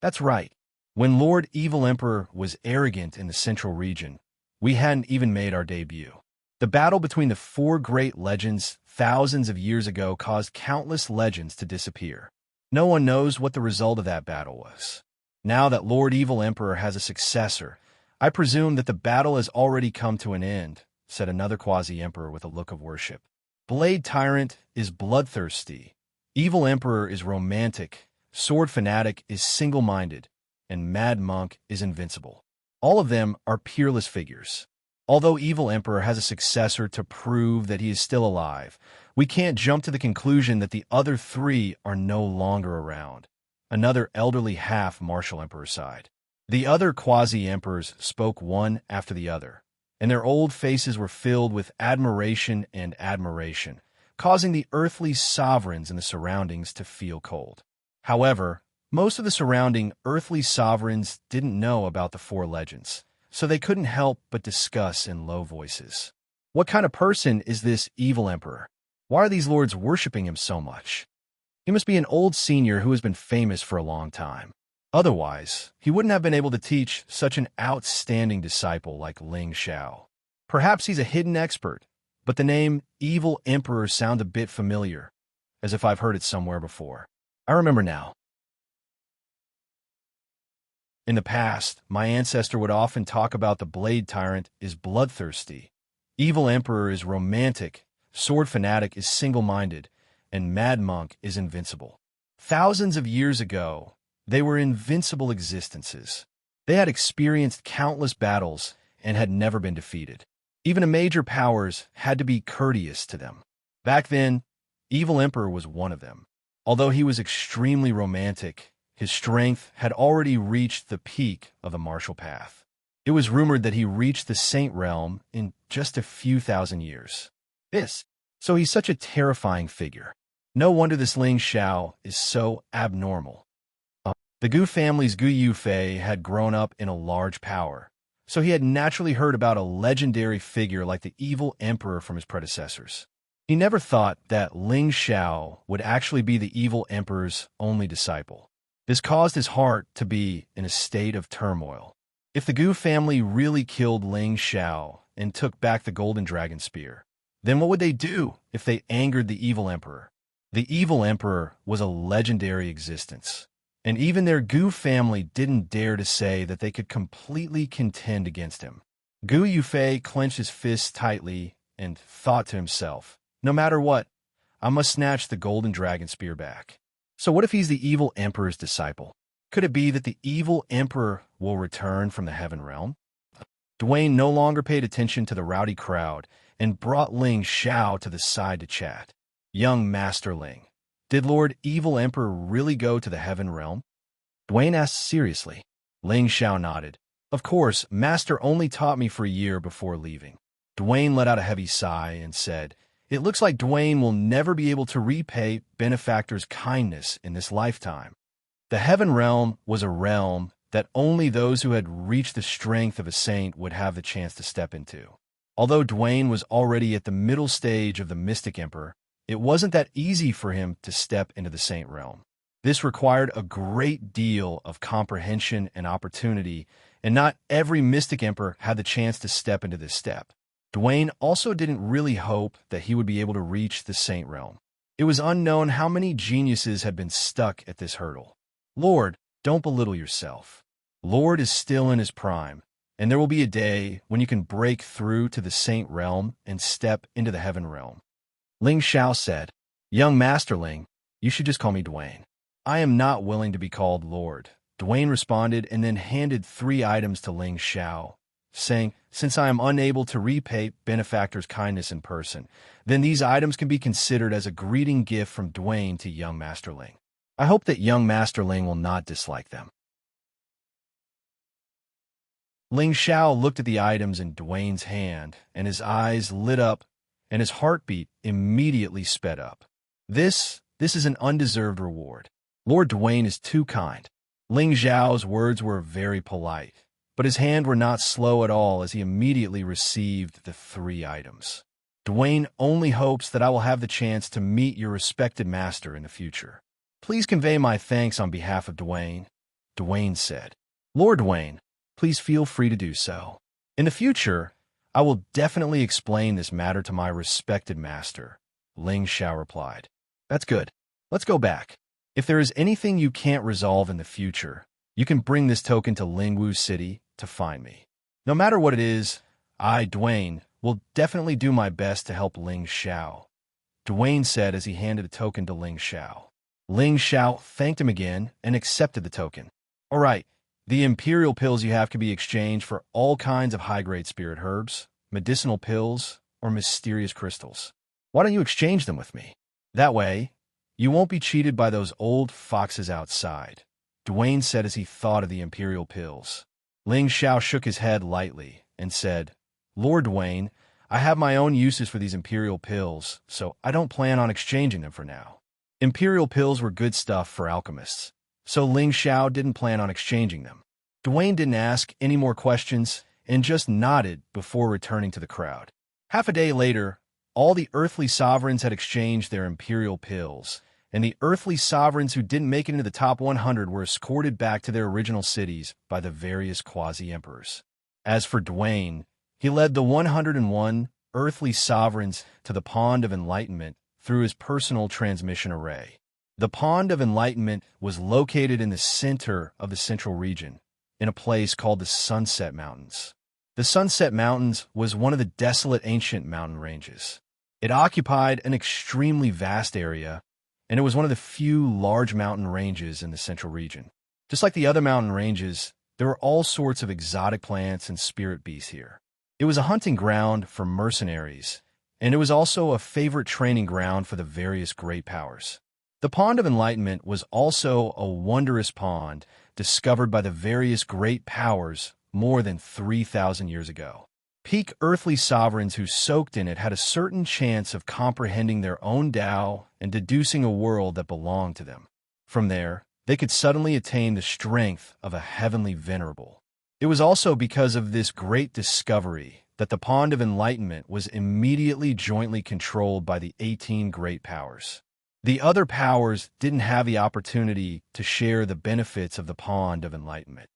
That's right. When Lord Evil Emperor was arrogant in the central region, we hadn't even made our debut. The battle between the four great legends thousands of years ago caused countless legends to disappear. No one knows what the result of that battle was. Now that Lord Evil Emperor has a successor, I presume that the battle has already come to an end, said another quasi-emperor with a look of worship. Blade Tyrant is bloodthirsty. Evil Emperor is romantic. Sword Fanatic is single-minded. And Mad Monk is invincible. All of them are peerless figures. Although Evil Emperor has a successor to prove that he is still alive, we can't jump to the conclusion that the other three are no longer around. Another elderly half-martial emperor sighed. The other quasi-emperors spoke one after the other, and their old faces were filled with admiration and admiration, causing the earthly sovereigns in the surroundings to feel cold. However, most of the surrounding earthly sovereigns didn't know about the four legends, so they couldn't help but discuss in low voices. What kind of person is this evil emperor? Why are these lords worshipping him so much? He must be an old senior who has been famous for a long time. Otherwise, he wouldn't have been able to teach such an outstanding disciple like Ling Xiao. Perhaps he's a hidden expert, but the name Evil Emperor sounds a bit familiar, as if I've heard it somewhere before. I remember now. In the past, my ancestor would often talk about the Blade Tyrant is bloodthirsty, Evil Emperor is romantic, Sword Fanatic is single-minded, and Mad Monk is invincible. Thousands of years ago, they were invincible existences. They had experienced countless battles and had never been defeated. Even the major powers had to be courteous to them. Back then, Evil Emperor was one of them. Although he was extremely romantic, his strength had already reached the peak of the martial path. It was rumored that he reached the Saint Realm in just a few thousand years. So he's such a terrifying figure. No wonder this Ling Xiao is so abnormal. The Gu family's Gu Yufei had grown up in a large power, so he had naturally heard about a legendary figure like the Evil Emperor from his predecessors. He never thought that Ling Xiao would actually be the Evil Emperor's only disciple. This caused his heart to be in a state of turmoil. If the Gu family really killed Ling Xiao and took back the Golden Dragon Spear, then what would they do if they angered the Evil Emperor? The Evil Emperor was a legendary existence, and even their Gu family didn't dare to say that they could completely contend against him. Gu Yufei clenched his fists tightly and thought to himself, no matter what, I must snatch the golden dragon spear back. So what if he's the evil emperor's disciple? Could it be that the evil emperor will return from the heaven realm? Dwayne no longer paid attention to the rowdy crowd and brought Ling Xiao to the side to chat. Young Master Ling, did Lord Evil Emperor really go to the heaven realm? Dwayne asked seriously. Ling Xiao nodded. Of course, Master only taught me for a year before leaving. Dwayne let out a heavy sigh and said, it looks like Dwayne will never be able to repay benefactor's kindness in this lifetime. The heaven realm was a realm that only those who had reached the strength of a saint would have the chance to step into. Although Dwayne was already at the middle stage of the Mystic Emperor, it wasn't that easy for him to step into the saint realm. This required a great deal of comprehension and opportunity, and not every Mystic Emperor had the chance to step into this step. Dwayne also didn't really hope that he would be able to reach the saint realm. It was unknown how many geniuses had been stuck at this hurdle. Lord, don't belittle yourself. Lord is still in his prime, and there will be a day when you can break through to the saint realm and step into the heaven realm. Ling Xiao said, Young Master Ling, you should just call me Dwayne. I am not willing to be called Lord. Dwayne responded and then handed 3 items to Ling Xiao, saying, since I am unable to repay benefactor's kindness in person, then these items can be considered as a greeting gift from Dwayne to young Master Ling. I hope that young Master Ling will not dislike them. Ling Xiao looked at the items in Dwayne's hand, and his eyes lit up, and his heartbeat immediately sped up. This is an undeserved reward. Lord Dwayne is too kind. Ling Xiao's words were very polite, but his hand were not slow at all as he immediately received the 3 items. Dwayne only hopes that I will have the chance to meet your respected master in the future. Please convey my thanks on behalf of Dwayne, Dwayne said. Lord Dwayne, please feel free to do so. In the future, I will definitely explain this matter to my respected master, Ling Xiao replied. That's good. Let's go back. If there is anything you can't resolve in the future, you can bring this token to Lingwu City to find me. No matter what it is, I, Dwayne, will definitely do my best to help Ling Xiao, Dwayne said as he handed a token to Ling Xiao. Ling Xiao thanked him again and accepted the token. All right, the imperial pills you have can be exchanged for all kinds of high-grade spirit herbs, medicinal pills, or mysterious crystals. Why don't you exchange them with me? That way, you won't be cheated by those old foxes outside, Dwayne said as he thought of the imperial pills. Ling Xiao shook his head lightly and said, Lord Dwayne, I have my own uses for these imperial pills, so I don't plan on exchanging them for now. Imperial pills were good stuff for alchemists, so Ling Xiao didn't plan on exchanging them. Dwayne didn't ask any more questions and just nodded before returning to the crowd. Half a day later, all the earthly sovereigns had exchanged their imperial pills, and the earthly sovereigns who didn't make it into the top 100 were escorted back to their original cities by the various quasi-emperors. As for Dwayne, he led the 101 earthly sovereigns to the Pond of Enlightenment through his personal transmission array. The Pond of Enlightenment was located in the center of the central region, in a place called the Sunset Mountains. The Sunset Mountains was one of the desolate ancient mountain ranges. It occupied an extremely vast area, and it was one of the few large mountain ranges in the central region. Just like the other mountain ranges, there were all sorts of exotic plants and spirit beasts here. It was a hunting ground for mercenaries, and it was also a favorite training ground for the various great powers. The Pond of Enlightenment was also a wondrous pond discovered by the various great powers more than 3,000 years ago. Peak earthly sovereigns who soaked in it had a certain chance of comprehending their own Tao and deducing a world that belonged to them. From there, they could suddenly attain the strength of a heavenly venerable. It was also because of this great discovery that the Pond of Enlightenment was immediately jointly controlled by the 18 great powers. The other powers didn't have the opportunity to share the benefits of the Pond of Enlightenment.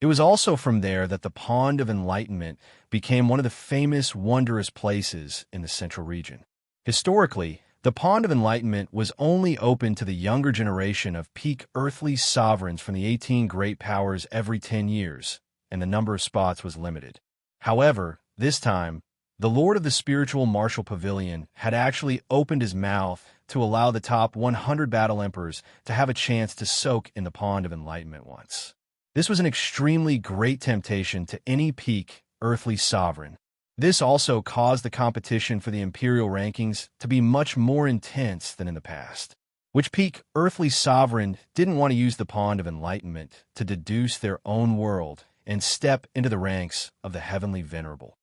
It was also from there that the Pond of Enlightenment became one of the famous, wondrous places in the central region. Historically, the Pond of Enlightenment was only open to the younger generation of peak earthly sovereigns from the 18 great powers every 10 years, and the number of spots was limited. However, this time, The Lord of the Spiritual Martial Pavilion had actually opened his mouth to allow the top 100 battle emperors to have a chance to soak in the pond of enlightenment once. This was an extremely great temptation to any peak earthly sovereign. This also caused the competition for the imperial rankings to be much more intense than in the past. Which peak earthly sovereign didn't want to use the pond of enlightenment to deduce their own world and step into the ranks of the heavenly venerable?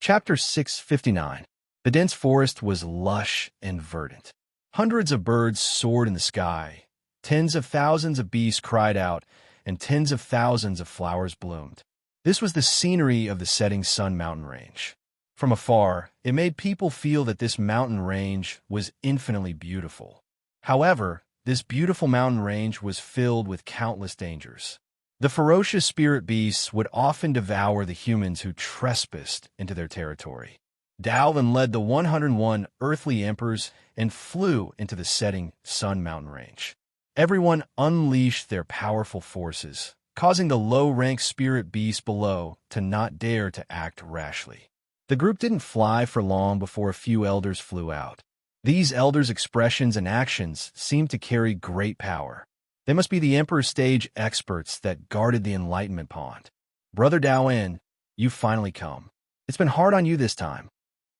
Chapter 659. The dense forest was lush and verdant. Hundreds of birds soared in the sky. Tens of thousands of bees cried out, and tens of thousands of flowers bloomed. This was the scenery of the setting sun mountain range. From afar, it made people feel that this mountain range was infinitely beautiful. However, this beautiful mountain range was filled with countless dangers. The ferocious spirit beasts would often devour the humans who trespassed into their territory. Dalvin led the 101 earthly emperors and flew into the setting sun mountain range. Everyone unleashed their powerful forces, causing the low-ranked spirit beasts below to not dare to act rashly. The group didn't fly for long before a few elders flew out. These elders' expressions and actions seemed to carry great power. They must be the Emperor's stage experts that guarded the Enlightenment Pond. Brother Dao-In, you've finally come. It's been hard on you this time.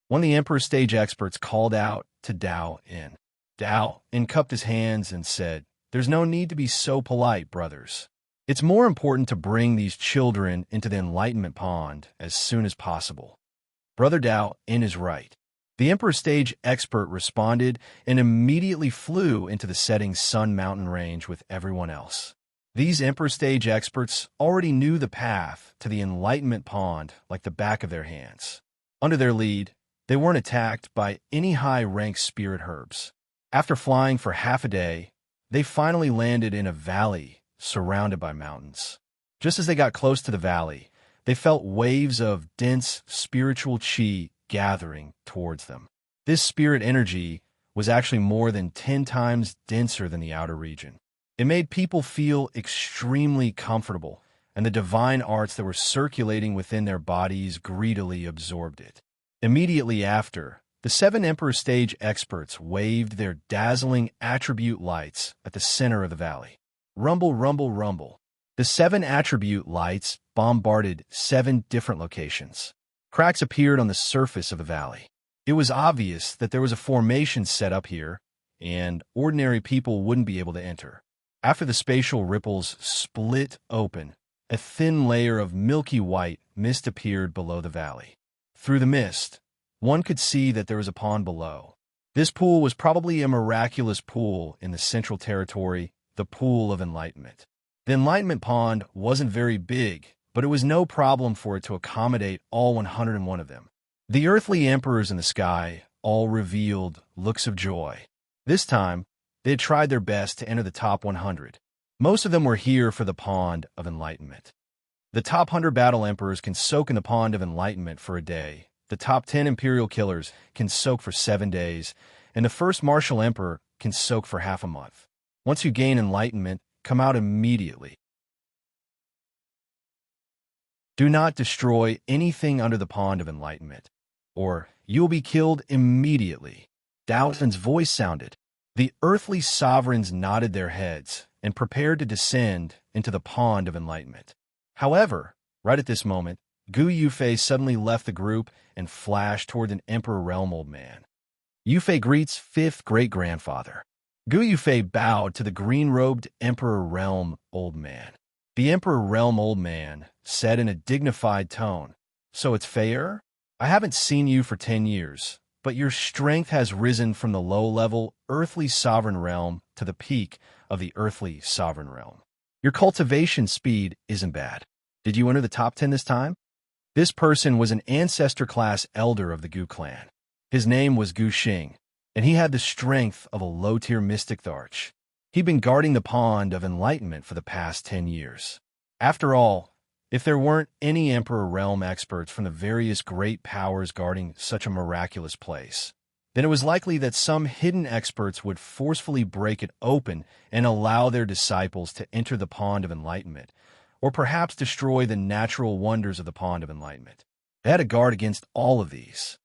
One of the Emperor's stage experts called out to Dao-In. Dao-In cupped his hands and said, "There's no need to be so polite, brothers. It's more important to bring these children into the Enlightenment Pond as soon as possible." Brother Dao-In is right. The Emperor Stage expert responded and immediately flew into the setting sun mountain range with everyone else. These Emperor Stage experts already knew the path to the Enlightenment Pond like the back of their hands. Under their lead, they weren't attacked by any high-ranked spirit herbs. After flying for half a day, they finally landed in a valley surrounded by mountains. Just as they got close to the valley, they felt waves of dense spiritual chi gathering towards them. This spirit energy was actually more than 10 times denser than the outer region. It made people feel extremely comfortable, and the divine arts that were circulating within their bodies greedily absorbed it. Immediately after, the 7 Emperor Stage experts waved their dazzling attribute lights at the center of the valley. Rumble, rumble, rumble. The 7 attribute lights bombarded 7 different locations. Cracks appeared on the surface of the valley. It was obvious that there was a formation set up here, and ordinary people wouldn't be able to enter. After the spatial ripples split open, a thin layer of milky white mist appeared below the valley. Through the mist, one could see that there was a pond below. This pool was probably a miraculous pool in the Central Territory, the Pool of Enlightenment. The Enlightenment Pond wasn't very big, but it was no problem for it to accommodate all 101 of them. The earthly emperors in the sky all revealed looks of joy. This time, they had tried their best to enter the top 100. Most of them were here for the Pond of Enlightenment. The top 100 battle emperors can soak in the Pond of Enlightenment for a day. The top 10 imperial killers can soak for 7 days, and the first martial emperor can soak for half a month. Once you gain enlightenment, come out immediately. Do not destroy anything under the Pond of Enlightenment, or you will be killed immediately. Daozin's voice sounded. The earthly sovereigns nodded their heads and prepared to descend into the Pond of Enlightenment. However, right at this moment, Gu Yufei suddenly left the group and flashed toward an Emperor Realm Old Man. Yufei greets 5th great-grandfather. Gu Yufei bowed to the green-robed Emperor Realm Old Man. The Emperor Realm Old Man said in a dignified tone, "So it's fair? I haven't seen you for 10 years, but your strength has risen from the low-level earthly sovereign realm to the peak of the earthly sovereign realm. Your cultivation speed isn't bad. Did you enter the top 10 this time?" This person was an ancestor-class elder of the Gu clan. His name was Gu Xing, and he had the strength of a low-tier mystic Tharch. He'd been guarding the Pond of Enlightenment for the past 10 years. After all, if there weren't any Emperor Realm experts from the various great powers guarding such a miraculous place, then it was likely that some hidden experts would forcefully break it open and allow their disciples to enter the Pond of Enlightenment or perhaps destroy the natural wonders of the Pond of Enlightenment. They had to guard against all of these.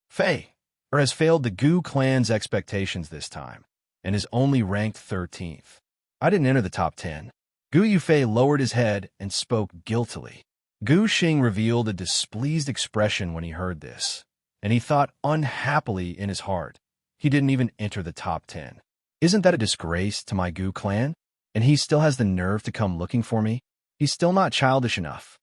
Fei has failed the Gu clan's expectations this time, and is only ranked 13th. I didn't enter the top 10. Gu Yufei lowered his head and spoke guiltily. Gu Xing revealed a displeased expression when he heard this, and he thought unhappily in his heart. He didn't even enter the top 10. Isn't that a disgrace to my Gu clan? And he still has the nerve to come looking for me? He's still not childish enough.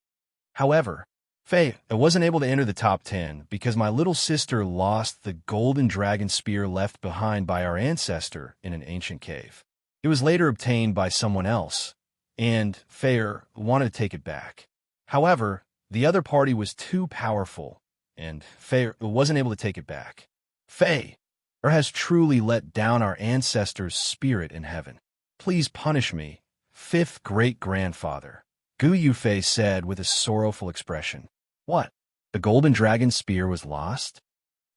However, Fei wasn't able to enter the top 10 because my little sister lost the golden dragon spear left behind by our ancestor in an ancient cave. It was later obtained by someone else, and Fei wanted to take it back. However, the other party was too powerful, and Fei wasn't able to take it back. Fei has truly let down our ancestor's spirit in heaven. Please punish me, fifth great-grandfather, Gu Yufei said with a sorrowful expression. What? The golden dragon spear was lost?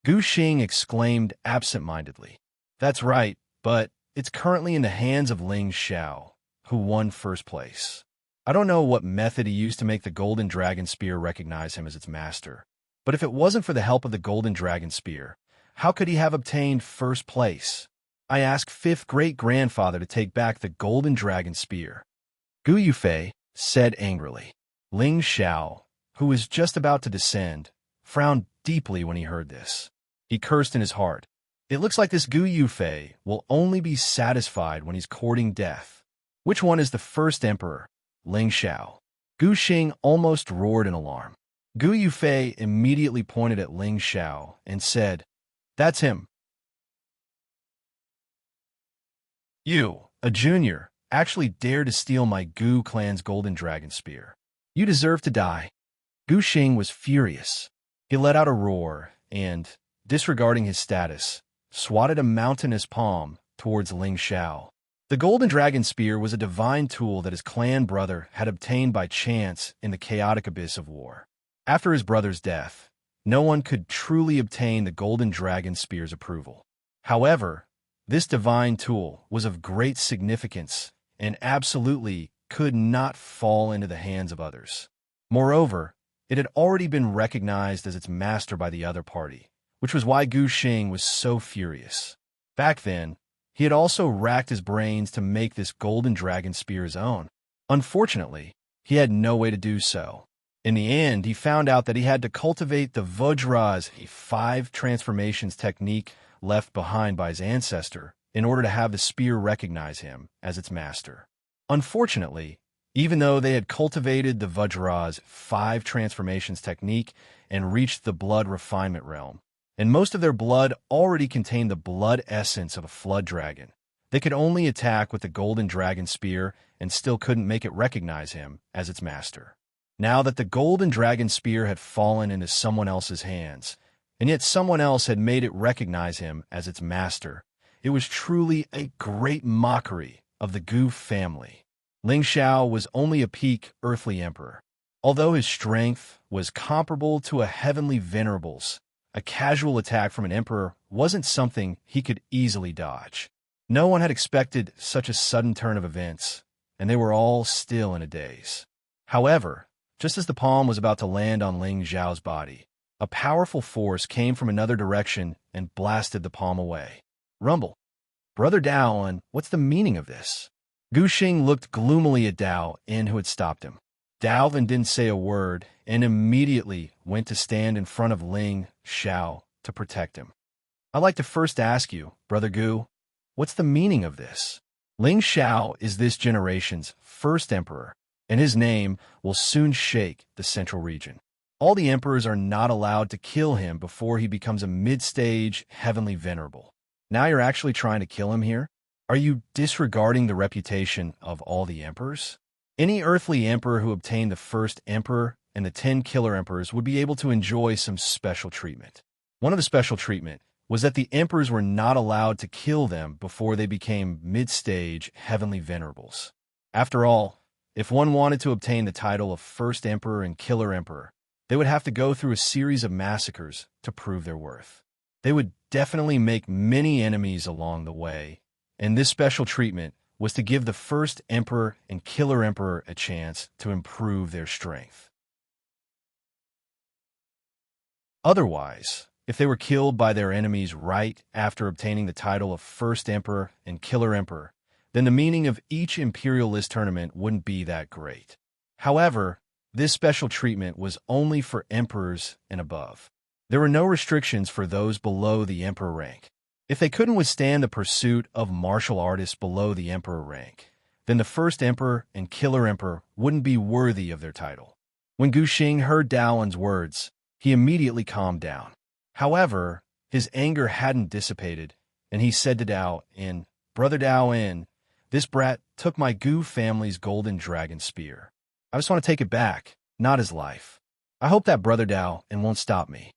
Gu Xing exclaimed absent-mindedly. That's right, but it's currently in the hands of Ling Xiao, who won first place. I don't know what method he used to make the golden dragon spear recognize him as its master, but if it wasn't for the help of the golden dragon spear, how could he have obtained first place? I ask fifth great-grandfather to take back the golden dragon spear. Gu Yufei said angrily. Ling Xiao, who was just about to descend, frowned deeply when he heard this. He cursed in his heart. It looks like this Gu Yufei will only be satisfied when he's courting death. Which one is the first emperor? Ling Xiao. Gu Xing almost roared in alarm. Gu Yufei immediately pointed at Ling Xiao and said, That's him. You, a junior, actually dared to steal my Gu clan's golden dragon spear. You deserve to die. Gu Xing was furious. He let out a roar and, disregarding his status, swatted a mountainous palm towards Ling Xiao. The golden dragon spear was a divine tool that his clan brother had obtained by chance in the chaotic abyss of war. After his brother's death, no one could truly obtain the golden dragon spear's approval. However, this divine tool was of great significance and absolutely could not fall into the hands of others. Moreover, it had already been recognized as its master by the other party, which was why Gu Xing was so furious. Back then, he had also racked his brains to make this golden dragon spear his own. Unfortunately, he had no way to do so. In the end, he found out that he had to cultivate the Vajra's 5 transformations technique left behind by his ancestor in order to have the spear recognize him as its master. Unfortunately, even though they had cultivated the Vajra's 5 transformations technique and reached the blood refinement realm, and most of their blood already contained the blood essence of a flood dragon, they could only attack with the golden dragon spear and still couldn't make it recognize him as its master. Now that the golden dragon spear had fallen into someone else's hands, and yet someone else had made it recognize him as its master, it was truly a great mockery of the Gu family. Ling Xiao was only a peak earthly emperor. Although his strength was comparable to a heavenly venerable's, a casual attack from an emperor wasn't something he could easily dodge. No one had expected such a sudden turn of events, and they were all still in a daze. However, just as the palm was about to land on Ling Xiao's body, a powerful force came from another direction and blasted the palm away. Rumble. Brother Dao, what's the meaning of this? Gu Xing looked gloomily at Dao In, who had stopped him. Dao Then didn't say a word and immediately went to stand in front of Ling Xiao to protect him. I'd like to first ask you, Brother Gu, what's the meaning of this? Ling Xiao is this generation's first emperor, and his name will soon shake the central region. All the emperors are not allowed to kill him before he becomes a mid-stage heavenly venerable. Now you're actually trying to kill him here? Are you disregarding the reputation of all the emperors? Any earthly emperor who obtained the first emperor and the 10 killer emperors would be able to enjoy some special treatment. One of the special treatment was that the emperors were not allowed to kill them before they became mid-stage heavenly venerables. After all, if one wanted to obtain the title of first emperor and killer emperor, they would have to go through a series of massacres to prove their worth. They would definitely make many enemies along the way, and this special treatment was to give the first emperor and killer emperor a chance to improve their strength. Otherwise, if they were killed by their enemies right after obtaining the title of first emperor and killer emperor, then the meaning of each imperial list tournament wouldn't be that great. However, this special treatment was only for emperors and above. There were no restrictions for those below the emperor rank. If they couldn't withstand the pursuit of martial artists below the emperor rank, then the first emperor and killer emperor wouldn't be worthy of their title. When Gu Xing heard Daoan's words, he immediately calmed down. However, his anger hadn't dissipated, and he said to Daoan, "Brother Daoan, this brat took my Gu family's golden dragon spear. I just want to take it back, not his life. I hope that Brother Daoan won't stop me."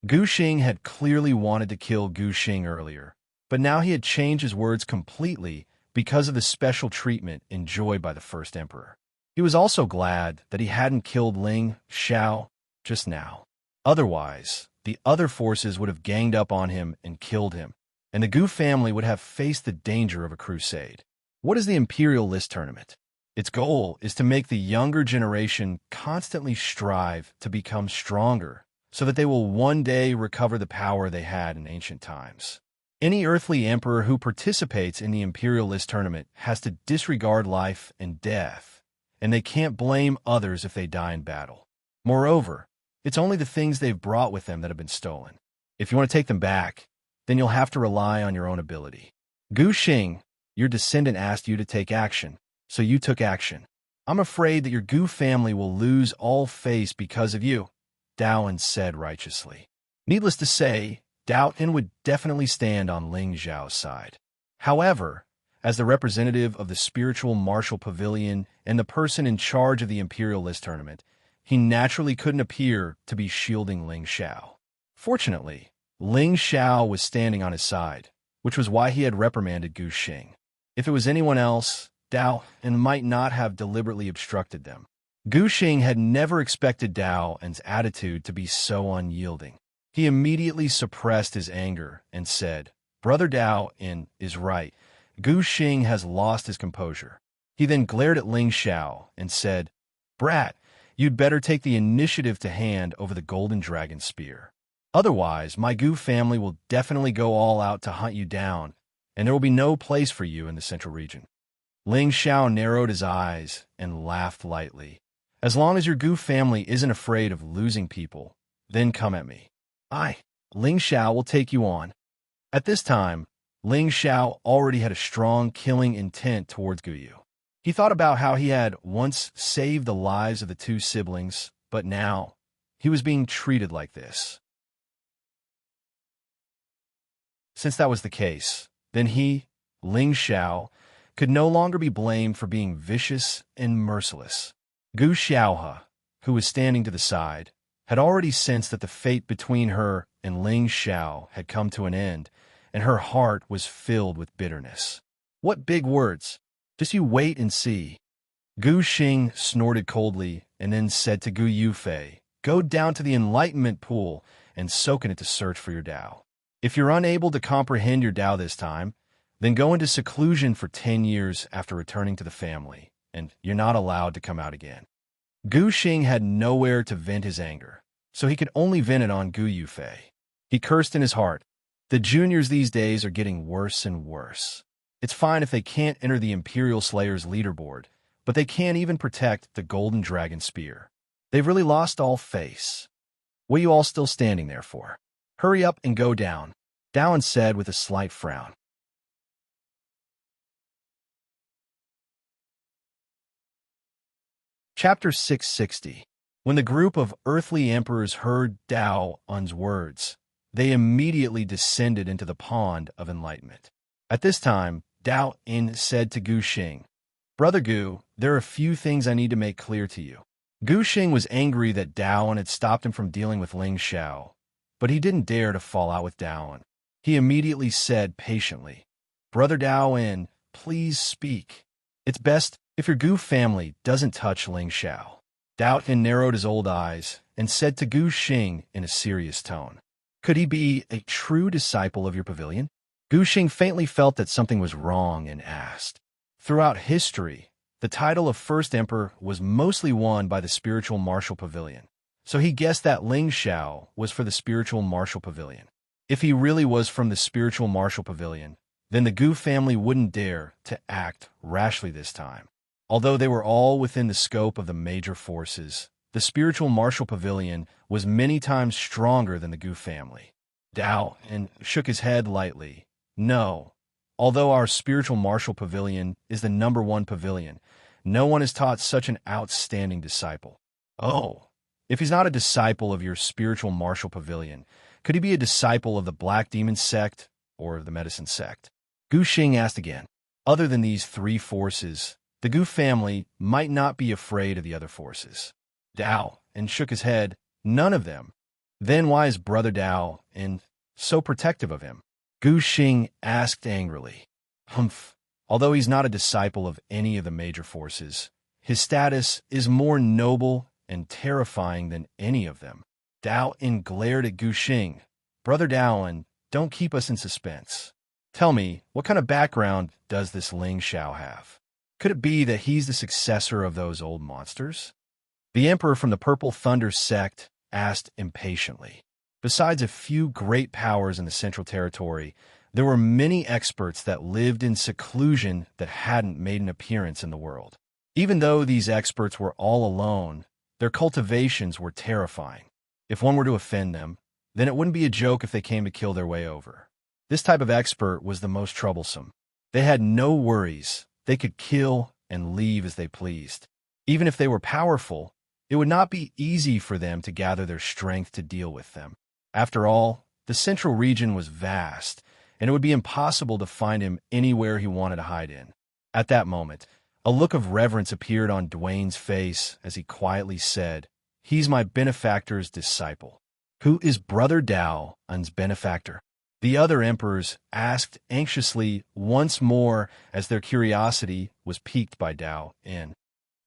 Gu Xing had clearly wanted to kill Gu Xing earlier, but now he had changed his words completely because of the special treatment enjoyed by the first emperor. He was also glad that he hadn't killed Ling Xiao just now. Otherwise, the other forces would have ganged up on him and killed him, and the Gu family would have faced the danger of a crusade. What is the Imperial List Tournament? Its goal is to make the younger generation constantly strive to become stronger, so that they will one day recover the power they had in ancient times. Any earthly emperor who participates in the Imperial List Tournament has to disregard life and death, and they can't blame others if they die in battle. Moreover, it's only the things they've brought with them that have been stolen. If you want to take them back, then you'll have to rely on your own ability. Gu Xing, your descendant asked you to take action, so you took action. I'm afraid that your Gu family will lose all face because of you, Daoan said righteously. Needless to say, Daoan would definitely stand on Ling Xiao's side. However, as the representative of the spiritual martial pavilion and the person in charge of the Imperial List Tournament, he naturally couldn't appear to be shielding Ling Xiao. Fortunately, Ling Xiao was standing on his side, which was why he had reprimanded Gu Xing. If it was anyone else, Daoan might not have deliberately obstructed them. Gu Xing had never expected Daoan's attitude to be so unyielding. He immediately suppressed his anger and said, "Brother Daoan is right. Gu Xing has lost his composure." He then glared at Ling Xiao and said, "Brat, you'd better take the initiative to hand over the golden dragon spear. Otherwise, my Gu family will definitely go all out to hunt you down, and there will be no place for you in the central region." Ling Xiao narrowed his eyes and laughed lightly. "As long as your Gu family isn't afraid of losing people, then come at me. Ling Xiao will take you on." At this time, Ling Xiao already had a strong killing intent towards Gu Yu. He thought about how he had once saved the lives of the two siblings, but now he was being treated like this. Since that was the case, then he, Ling Xiao, could no longer be blamed for being vicious and merciless. Gu Xiaohe, who was standing to the side, had already sensed that the fate between her and Ling Xiao had come to an end, and her heart was filled with bitterness. "What big words! Just you wait and see." Gu Xing snorted coldly and then said to Gu Yufei, "Go down to the enlightenment pool and soak in it to search for your Tao. If you're unable to comprehend your Tao this time, then go into seclusion for 10 years after returning to the family, and you're not allowed to come out again." Gu Xing had nowhere to vent his anger, so he could only vent it on Gu Yufei. He cursed in his heart. The juniors these days are getting worse and worse. It's fine if they can't enter the Imperial Slayers leaderboard, but they can't even protect the Golden Dragon Spear. They've really lost all face. What are you all still standing there for? Hurry up and go down, Daoan said with a slight frown. Chapter 660. When the group of earthly emperors heard Daoan's words, they immediately descended into the pond of enlightenment. At this time, Daoan said to Gu Xing, "Brother Gu, there are a few things I need to make clear to you." Gu Xing was angry that Daoan had stopped him from dealing with Ling Xiao, but he didn't dare to fall out with Daoan. He immediately said patiently, "Brother Daoan, please speak. It's best if your Gu family doesn't touch Ling Xiao." Daoan narrowed his old eyes and said to Gu Xing in a serious tone, "Could he be a true disciple of your pavilion?" Gu Xing faintly felt that something was wrong and asked, Throughout history, the title of first emperor was mostly won by the spiritual martial pavilion. So he guessed that Ling Xiao was for the spiritual martial pavilion. If he really was from the spiritual martial pavilion, then the Gu family wouldn't dare to act rashly this time. Although they were all within the scope of the major forces, the spiritual martial pavilion was many times stronger than the Gu family. Dao and shook his head lightly. No, although our spiritual martial pavilion is the #1 pavilion, no one has taught such an outstanding disciple. Oh, if he's not a disciple of your spiritual martial pavilion, could he be a disciple of the Black Demon sect or of the Medicine sect? Gu Xing asked again. Other than these three forces, the Gu family might not be afraid of the other forces. Dao and shook his head. None of them. Then why is Brother Dao and so protective of him? Gu Xing asked angrily. Humph. Although he's not a disciple of any of the major forces, his status is more noble and terrifying than any of them. Dao In glared at Gu Xing. Brother Daoin, don't keep us in suspense. Tell me, what kind of background does this Ling Xiao have? Could it be that he's the successor of those old monsters? The emperor from the Purple Thunder sect asked impatiently. Besides a few great powers in the Central Territory, there were many experts that lived in seclusion that hadn't made an appearance in the world. Even though these experts were all alone, their cultivations were terrifying. If one were to offend them, then it wouldn't be a joke if they came to kill their way over. This type of expert was the most troublesome. They had no worries. They could kill and leave as they pleased. Even if they were powerful, it would not be easy for them to gather their strength to deal with them. After all, the central region was vast, and it would be impossible to find him anywhere he wanted to hide in. At that moment, a look of reverence appeared on Dwayne's face as he quietly said, "He's my benefactor's disciple." Who is Brother Dao's benefactor? The other emperors asked anxiously once more as their curiosity was piqued by Dao In.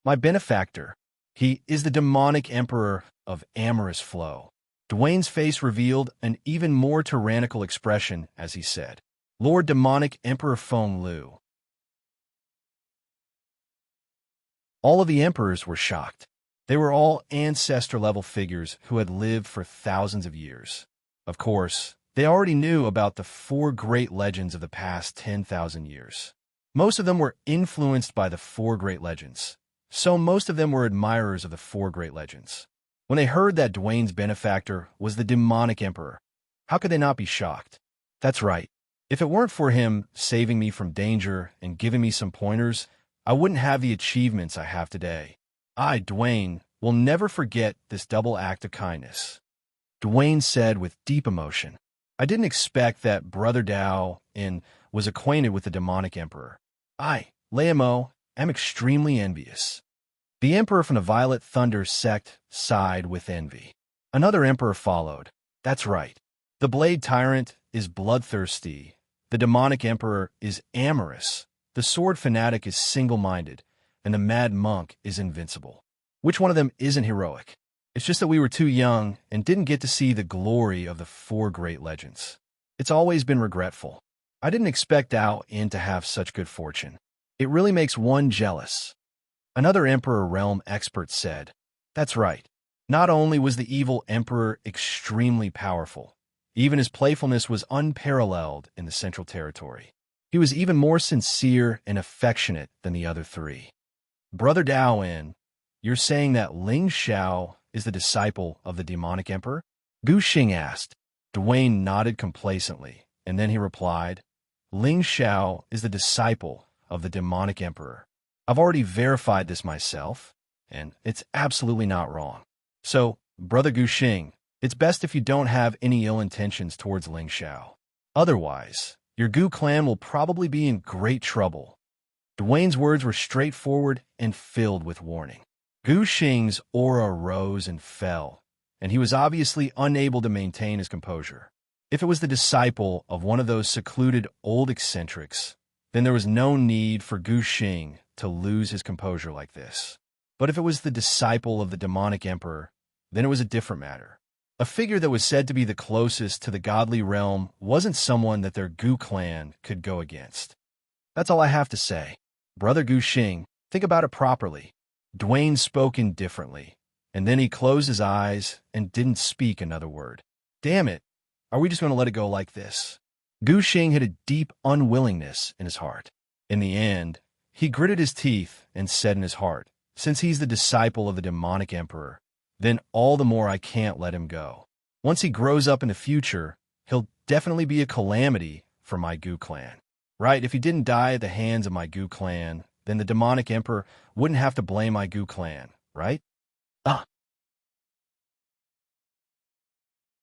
My benefactor. He is the demonic emperor of amorous flow. Dwayne's face revealed an even more tyrannical expression as he said, Lord Demonic Emperor Feng Lu. All of the emperors were shocked. They were all ancestor-level figures who had lived for thousands of years. Of course, they already knew about the 4 great legends of the past 10,000 years. Most of them were influenced by the 4 great legends, so most of them were admirers of the 4 great legends. When they heard that Dwayne's benefactor was the demonic emperor, how could they not be shocked? That's right. If it weren't for him saving me from danger and giving me some pointers, I wouldn't have the achievements I have today. I, Dwayne, will never forget this double act of kindness. Dwayne said with deep emotion. I didn't expect that Brother Dao In was acquainted with the demonic emperor. I, Leamo, am extremely envious. The emperor from the Violet Thunder sect sighed with envy. Another emperor followed. That's right. The Blade Tyrant is bloodthirsty. The demonic emperor is amorous. The sword fanatic is single-minded. And the mad monk is invincible. Which one of them isn't heroic? It's just that we were too young and didn't get to see the glory of the 4 great legends. It's always been regretful. I didn't expect Dao In to have such good fortune. It really makes one jealous. Another Emperor Realm expert said, That's right. Not only was the evil emperor extremely powerful, even his playfulness was unparalleled in the Central Territory. He was even more sincere and affectionate than the other 3. Brother Dao In, you're saying that Ling Xiao is the disciple of the demonic emperor? Gu Xing asked. Dwayne nodded complacently, and then he replied, Ling Xiao is the disciple of the demonic emperor. I've already verified this myself, and it's absolutely not wrong. So, Brother Gu Xing, it's best if you don't have any ill intentions towards Ling Xiao. Otherwise, your Gu clan will probably be in great trouble. Dwayne's words were straightforward and filled with warning. Gu Xing's aura rose and fell, and he was obviously unable to maintain his composure. If it was the disciple of one of those secluded old eccentrics, then there was no need for Gu Xing to lose his composure like this. But if it was the disciple of the demonic emperor, then it was a different matter. A figure that was said to be the closest to the godly realm wasn't someone that their Gu clan could go against. That's all I have to say. Brother Guxing, think about it properly. Dwayne spoke indifferently, and then he closed his eyes and didn't speak another word. Damn it, are we just going to let it go like this? Guxing had a deep unwillingness in his heart. In the end, he gritted his teeth and said in his heart, since he's the disciple of the demonic emperor, then all the more I can't let him go. Once he grows up in the future, he'll definitely be a calamity for my Gu clan. Right, if he didn't die at the hands of my Gu clan, then the demonic emperor wouldn't have to blame my Gu clan, right? Ah.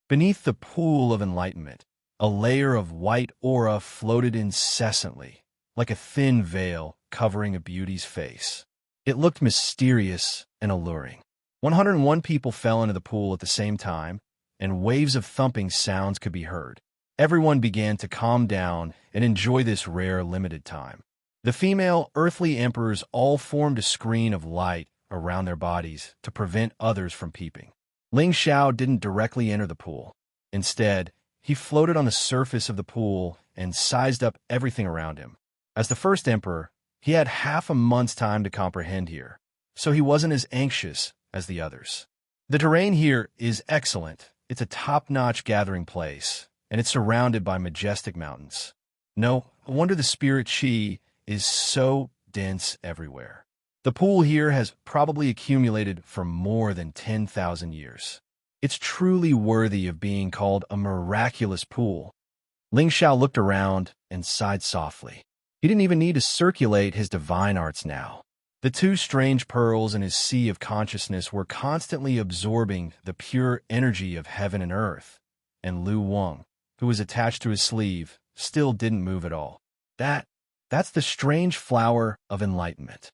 Beneath the pool of enlightenment, a layer of white aura floated incessantly, like a thin veil covering a beauty's face. It looked mysterious and alluring. 101 people fell into the pool at the same time, and waves of thumping sounds could be heard. Everyone began to calm down and enjoy this rare limited time. The female earthly emperors all formed a screen of light around their bodies to prevent others from peeping. Ling Xiao didn't directly enter the pool. Instead, he floated on the surface of the pool and sized up everything around him. As the first emperor, he had half a month's time to comprehend here, so he wasn't as anxious as the others. The terrain here is excellent. It's a top-notch gathering place, and it's surrounded by majestic mountains. No wonder the spirit chi is so dense everywhere. The pool here has probably accumulated for more than 10,000 years. It's truly worthy of being called a miraculous pool. Ling Xiao looked around and sighed softly. He didn't even need to circulate his divine arts now. The two strange pearls in his sea of consciousness were constantly absorbing the pure energy of heaven and earth, and Lu Wang, who was attached to his sleeve, still didn't move at all. That's the strange flower of enlightenment.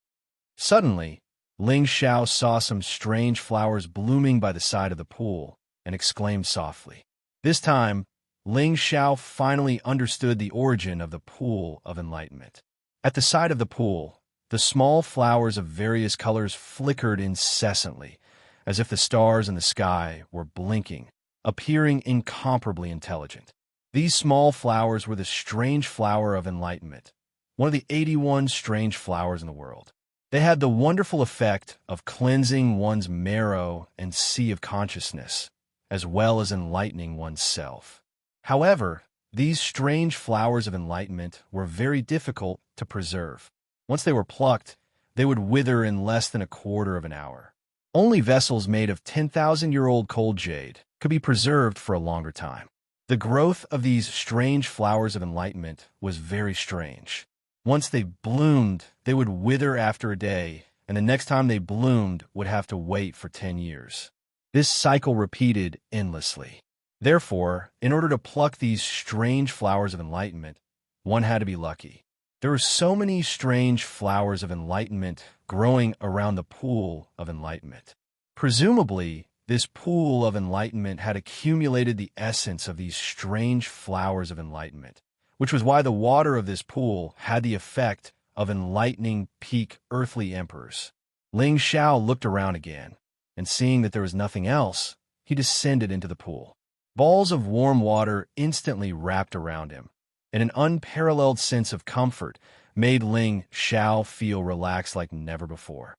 Suddenly, Ling Xiao saw some strange flowers blooming by the side of the pool and exclaimed softly. This time, Ling Xiao finally understood the origin of the pool of enlightenment. At the side of the pool, the small flowers of various colors flickered incessantly, as if the stars in the sky were blinking, appearing incomparably intelligent. These small flowers were the strange flower of enlightenment, one of the 81 strange flowers in the world. They had the wonderful effect of cleansing one's marrow and sea of consciousness, as well as enlightening one's self. However, these strange flowers of enlightenment were very difficult to preserve. Once they were plucked, they would wither in less than a quarter of an hour. Only vessels made of 10,000-year-old cold jade could be preserved for a longer time. The growth of these strange flowers of enlightenment was very strange. Once they bloomed, they would wither after a day, and the next time they bloomed would have to wait for 10 years. This cycle repeated endlessly. Therefore, in order to pluck these strange flowers of enlightenment, one had to be lucky. There were so many strange flowers of enlightenment growing around the pool of enlightenment. Presumably, this pool of enlightenment had accumulated the essence of these strange flowers of enlightenment, which was why the water of this pool had the effect of enlightening peak earthly emperors. Ling Xiao looked around again, and seeing that there was nothing else, he descended into the pool. Balls of warm water instantly wrapped around him, and an unparalleled sense of comfort made Ling Xiao feel relaxed like never before.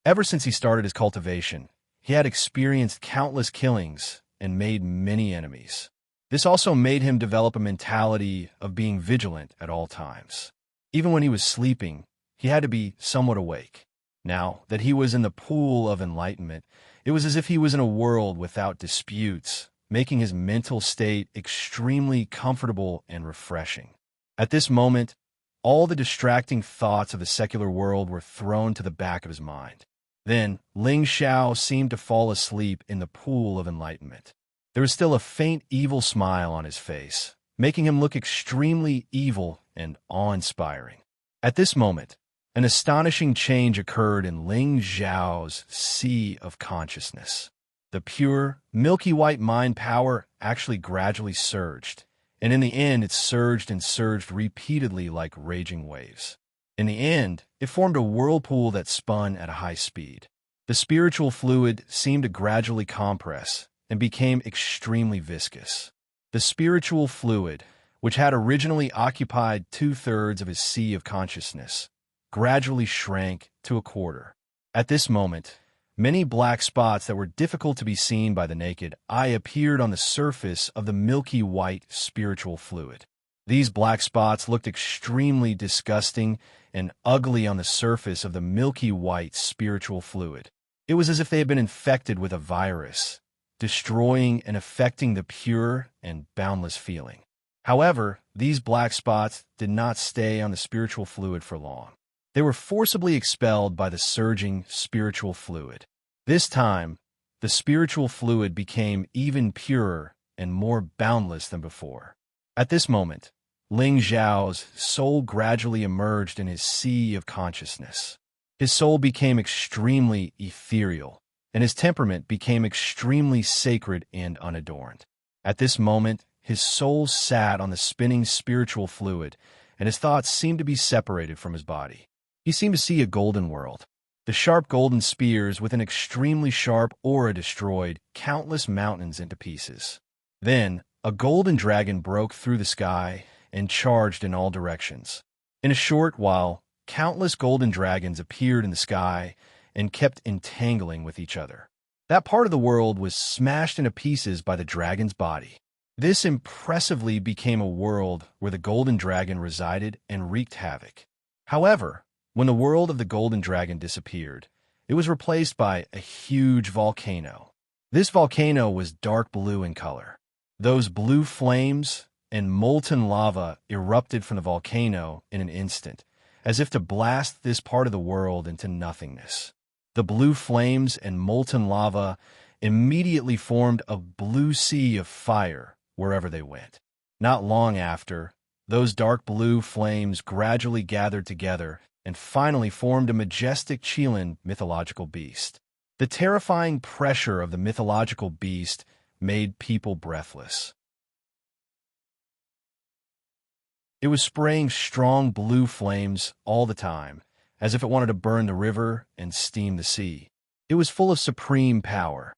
Ever since he started his cultivation, he had experienced countless killings and made many enemies. This also made him develop a mentality of being vigilant at all times. Even when he was sleeping, he had to be somewhat awake. Now that he was in the pool of enlightenment, it was as if he was in a world without disputes, making his mental state extremely comfortable and refreshing. At this moment, all the distracting thoughts of the secular world were thrown to the back of his mind. Then, Ling Xiao seemed to fall asleep in the pool of enlightenment. There was still a faint evil smile on his face, making him look extremely evil and awe-inspiring. At this moment, an astonishing change occurred in Ling Xiao's sea of consciousness. The pure, milky white mind power actually gradually surged, and in the end it surged and surged repeatedly like raging waves. In the end, it formed a whirlpool that spun at a high speed. The spiritual fluid seemed to gradually compress and became extremely viscous. The spiritual fluid, which had originally occupied 2/3 of his sea of consciousness, gradually shrank to a quarter. At this moment, many black spots that were difficult to be seen by the naked eye appeared on the surface of the milky white spiritual fluid. These black spots looked extremely disgusting and ugly on the surface of the milky white spiritual fluid. It was as if they had been infected with a virus, destroying and affecting the pure and boundless feeling. However, these black spots did not stay on the spiritual fluid for long. They were forcibly expelled by the surging spiritual fluid. This time, the spiritual fluid became even purer and more boundless than before. At this moment, Ling Xiao's soul gradually emerged in his sea of consciousness. His soul became extremely ethereal, and his temperament became extremely sacred and unadorned. At this moment, his soul sat on the spinning spiritual fluid, and his thoughts seemed to be separated from his body. He seemed to see a golden world. The sharp golden spears with an extremely sharp aura destroyed countless mountains into pieces. Then, a golden dragon broke through the sky and charged in all directions. In a short while, countless golden dragons appeared in the sky and kept entangling with each other. That part of the world was smashed into pieces by the dragon's body. This impressively became a world where the golden dragon resided and wreaked havoc. However, when the world of the golden dragon disappeared, it was replaced by a huge volcano. This volcano was dark blue in color. Those blue flames and molten lava erupted from the volcano in an instant, as if to blast this part of the world into nothingness. The blue flames and molten lava immediately formed a blue sea of fire wherever they went. Not long after, those dark blue flames gradually gathered together and finally formed a majestic Qilin mythological beast. The terrifying pressure of the mythological beast made people breathless. It was spraying strong blue flames all the time, as if it wanted to burn the river and steam the sea. It was full of supreme power.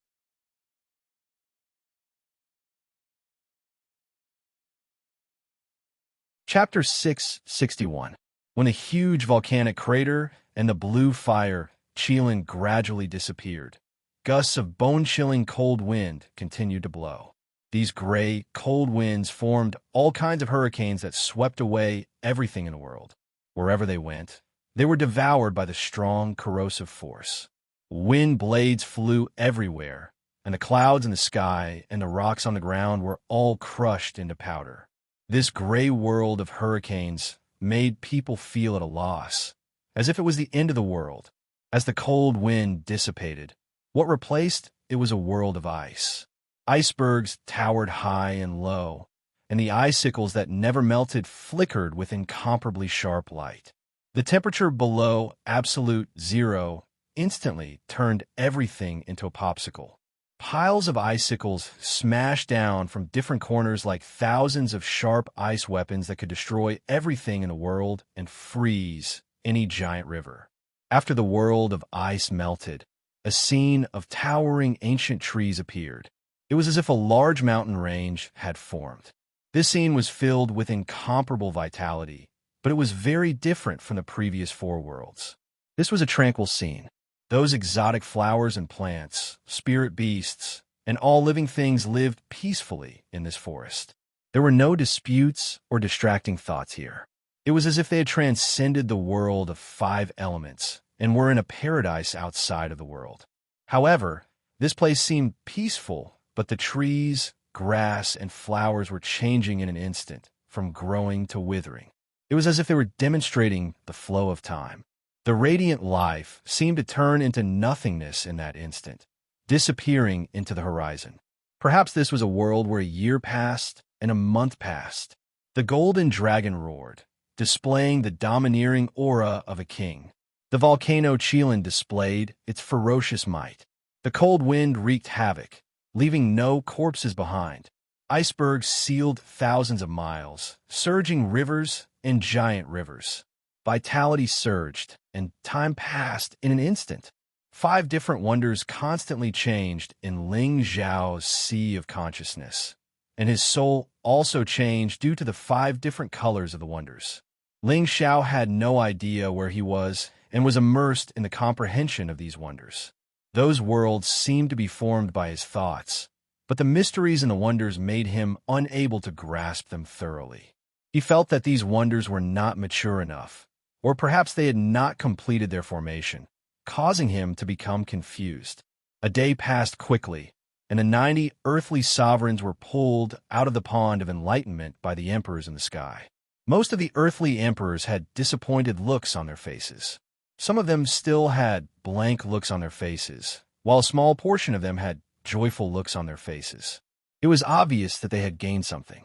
Chapter 661. When the huge volcanic crater and the blue fire Qilin gradually disappeared, gusts of bone-chilling cold wind continued to blow. These gray, cold winds formed all kinds of hurricanes that swept away everything in the world. Wherever they went, they were devoured by the strong, corrosive force. Wind blades flew everywhere, and the clouds in the sky and the rocks on the ground were all crushed into powder. This gray world of hurricanes made people feel at a loss, as if it was the end of the world. As the cold wind dissipated, what replaced it was a world of ice. Icebergs towered high and low, and the icicles that never melted flickered with incomparably sharp light. The temperature below absolute zero instantly turned everything into a popsicle. Piles of icicles smashed down from different corners like thousands of sharp ice weapons that could destroy everything in the world and freeze any giant river. After the world of ice melted, a scene of towering ancient trees appeared. It was as if a large mountain range had formed. This scene was filled with incomparable vitality, but it was very different from the previous four worlds. This was a tranquil scene. Those exotic flowers and plants, spirit beasts, and all living things lived peacefully in this forest. There were no disputes or distracting thoughts here. It was as if they had transcended the world of five elements and were in a paradise outside of the world. However, this place seemed peaceful, but the trees, grass, and flowers were changing in an instant, from growing to withering. It was as if they were demonstrating the flow of time. The radiant life seemed to turn into nothingness in that instant, disappearing into the horizon. Perhaps this was a world where a year passed and a month passed. The golden dragon roared, displaying the domineering aura of a king. The volcano Qilin displayed its ferocious might. The cold wind wreaked havoc, leaving no corpses behind. Icebergs sealed thousands of miles, surging rivers and giant rivers. Vitality surged, and time passed in an instant. Five different wonders constantly changed in Ling Zhao's sea of consciousness, and his soul also changed due to the 5 different colors of the wonders. Ling Xiao had no idea where he was and was immersed in the comprehension of these wonders. Those worlds seemed to be formed by his thoughts, but the mysteries and the wonders made him unable to grasp them thoroughly. He felt that these wonders were not mature enough, or perhaps they had not completed their formation, causing him to become confused. A day passed quickly, and the 90 earthly sovereigns were pulled out of the pond of enlightenment by the emperors in the sky. Most of the earthly emperors had disappointed looks on their faces. Some of them still had blank looks on their faces, while a small portion of them had joyful looks on their faces. It was obvious that they had gained something.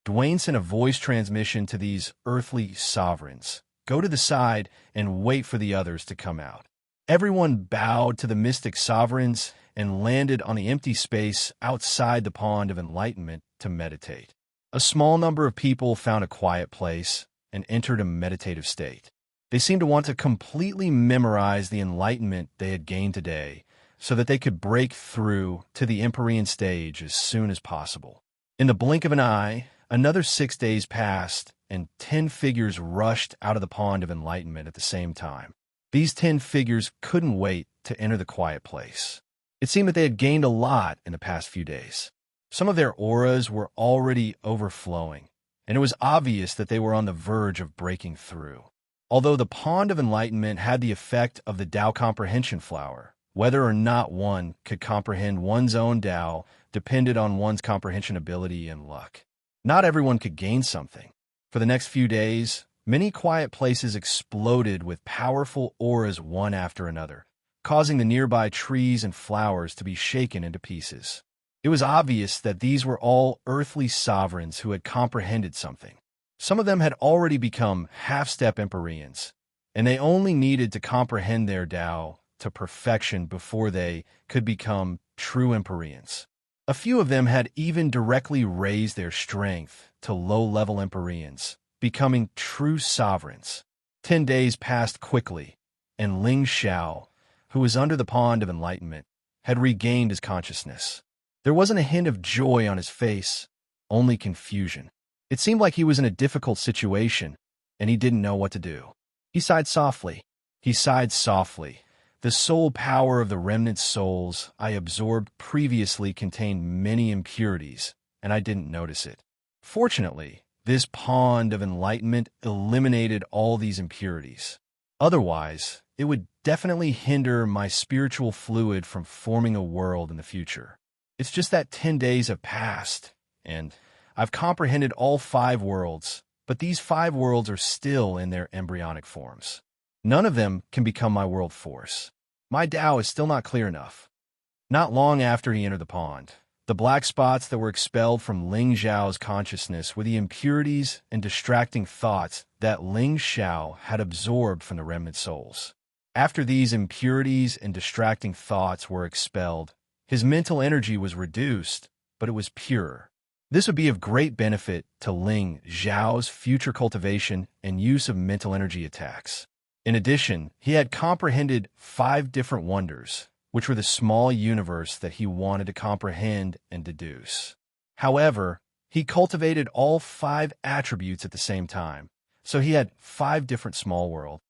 Dwayne sent a voice transmission to these earthly sovereigns. Go to the side and wait for the others to come out. Everyone bowed to the mystic sovereigns and landed on the empty space outside the pond of enlightenment to meditate. A small number of people found a quiet place and entered a meditative state. They seemed to want to completely memorize the enlightenment they had gained today so that they could break through to the Empyrean stage as soon as possible. In the blink of an eye, another 6 days passed, and 10 figures rushed out of the pond of enlightenment at the same time. These 10 figures couldn't wait to enter the quiet place. It seemed that they had gained a lot in the past few days. Some of their auras were already overflowing, and it was obvious that they were on the verge of breaking through. Although the pond of enlightenment had the effect of the Tao comprehension flower, whether or not one could comprehend one's own Tao depended on one's comprehension ability and luck. Not everyone could gain something. For the next few days, many quiet places exploded with powerful auras one after another, causing the nearby trees and flowers to be shaken into pieces. It was obvious that these were all earthly sovereigns who had comprehended something. Some of them had already become half-step Empyreans, and they only needed to comprehend their Tao to perfection before they could become true Empyreans. A few of them had even directly raised their strength to low-level Empyreans, becoming true sovereigns. 10 days passed quickly, and Ling Xiao, who was under the pond of enlightenment, had regained his consciousness. There wasn't a hint of joy on his face, only confusion. It seemed like he was in a difficult situation, and he didn't know what to do. He sighed softly. The soul power of the remnant souls I absorbed previously contained many impurities, and I didn't notice it. Fortunately, this pond of enlightenment eliminated all these impurities. Otherwise, it would definitely hinder my spiritual fluid from forming a world in the future. It's just that 10 days have passed, and I've comprehended all 5 worlds, but these 5 worlds are still in their embryonic forms. None of them can become my world force. My Tao is still not clear enough. Not long after he entered the pond, the black spots that were expelled from Ling Xiao's consciousness were the impurities and distracting thoughts that Ling Xiao had absorbed from the remnant souls. After these impurities and distracting thoughts were expelled, his mental energy was reduced, but it was purer. This would be of great benefit to Ling Xiao's future cultivation and use of mental energy attacks. In addition, he had comprehended 5 different wonders, which were the small universe that he wanted to comprehend and deduce. However, he cultivated all 5 attributes at the same time, so he had 5 different small worlds.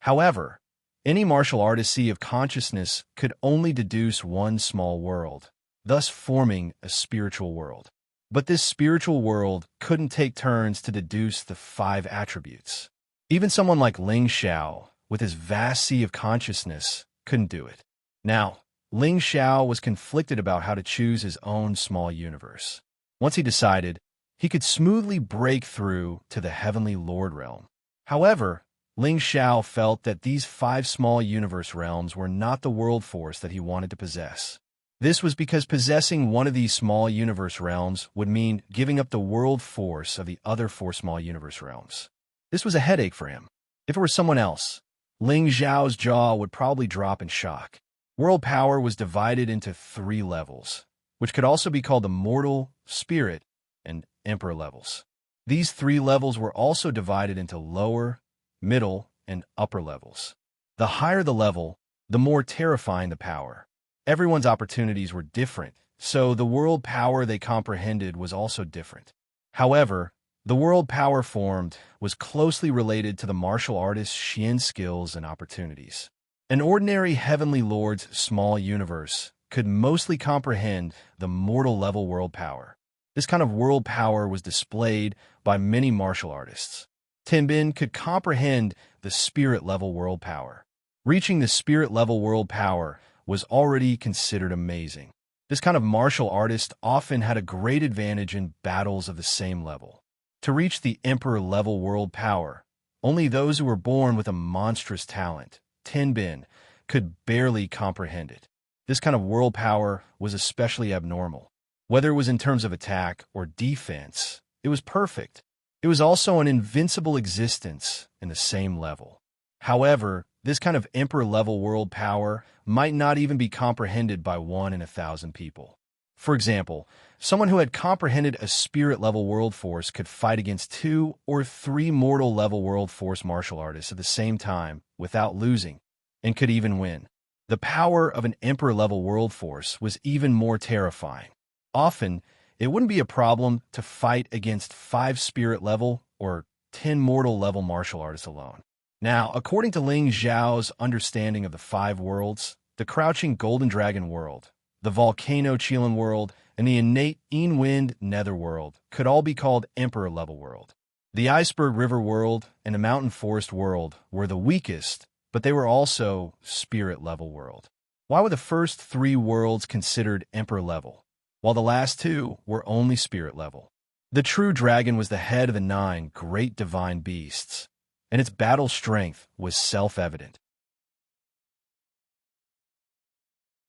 However, any martial artistry of consciousness could only deduce one small world, thus forming a spiritual world. But this spiritual world couldn't take turns to deduce the 5 attributes. Even someone like Ling Xiao, with his vast sea of consciousness, couldn't do it. Now, Ling Xiao was conflicted about how to choose his own small universe. Once he decided, he could smoothly break through to the Heavenly Lord realm. However, Ling Xiao felt that these 5 small universe realms were not the world force that he wanted to possess. This was because possessing one of these small universe realms would mean giving up the world force of the other 4 small universe realms. This was a headache for him. If it were someone else, Ling Xiao's jaw would probably drop in shock. World power was divided into 3 levels, which could also be called the mortal, spirit, and emperor levels. These 3 levels were also divided into lower, middle, and upper levels. The higher the level, the more terrifying the power. Everyone's opportunities were different, so the world power they comprehended was also different. However, the world power formed was closely related to the martial artist's Xian skills and opportunities. An ordinary heavenly lord's small universe could mostly comprehend the mortal level world power. This kind of world power was displayed by many martial artists. Tinbin could comprehend the spirit level world power. Reaching the spirit level world power was already considered amazing. This kind of martial artist often had a great advantage in battles of the same level. To reach the emperor level world power, only those who were born with a monstrous talent, Tinbin, could barely comprehend it. This kind of world power was especially abnormal. Whether it was in terms of attack or defense, it was perfect. It was also an invincible existence in the same level. However, this kind of emperor-level world power might not even be comprehended by 1 in 1,000 people. For example, someone who had comprehended a spirit-level world force could fight against 2 or 3 mortal-level world force martial artists at the same time without losing, and could even win. The power of an emperor-level world force was even more terrifying. Often, it wouldn't be a problem to fight against 5 spirit-level or 10 mortal-level martial artists alone. Now, according to Ling Zhao's understanding of the 5 worlds, the Crouching Golden Dragon world, the Volcano Qilin world, and the innate Wind Netherworld could all be called Emperor-level world. The Iceberg River world and the Mountain Forest world were the weakest, but they were also Spirit-level world. Why were the first 3 worlds considered Emperor-level, while the last 2 were only Spirit-level? The true dragon was the head of the 9 great divine beasts, and its battle strength was self-evident.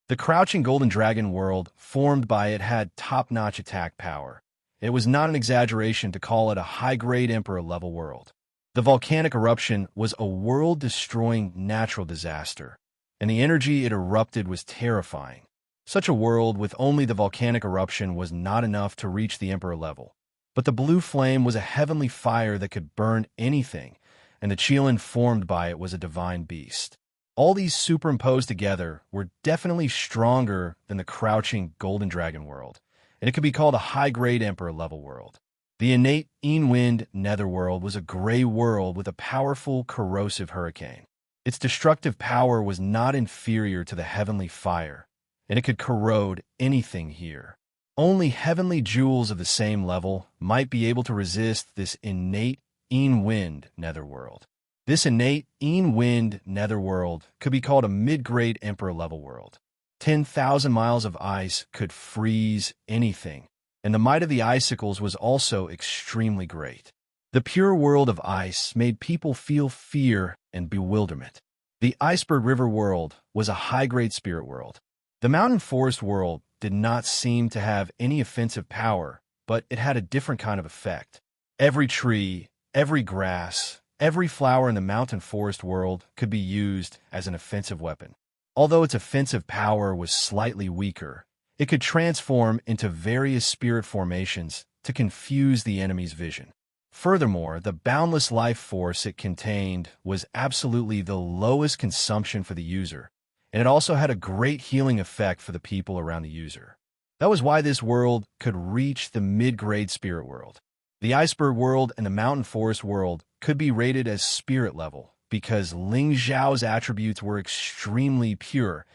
The Crouching Golden Dragon world formed by it had top-notch attack power. It was not an exaggeration to call it a high-grade Emperor-level world. The volcanic eruption was a world-destroying natural disaster, and the energy it erupted was terrifying. Such a world with only the volcanic eruption was not enough to reach the Emperor level. But the blue flame was a heavenly fire that could burn anything, and the Qilin formed by it was a divine beast. All these superimposed together were definitely stronger than the Crouching Golden Dragon world, and it could be called a high-grade Emperor-level world. The innate Wind Netherworld was a gray world with a powerful, corrosive hurricane. Its destructive power was not inferior to the heavenly fire, and it could corrode anything here. Only heavenly jewels of the same level might be able to resist this innate Wind Netherworld. This innate Wind Netherworld could be called a mid-grade Emperor-level world. 10,000 miles of ice could freeze anything, and the might of the icicles was also extremely great. The pure world of ice made people feel fear and bewilderment. The Iceberg River world was a high-grade spirit world. The Mountain Forest world did not seem to have any offensive power, but it had a different kind of effect. Every tree, every grass, every flower in the Mountain Forest world could be used as an offensive weapon. Although its offensive power was slightly weaker, it could transform into various spirit formations to confuse the enemy's vision. Furthermore, the boundless life force it contained was absolutely the lowest consumption for the user, and it also had a great healing effect for the people around the user. That was why this world could reach the mid-grade spirit world. The Iceberg world and the Mountain Forest world could be rated as spirit level because Ling Zhao's attributes were extremely pure,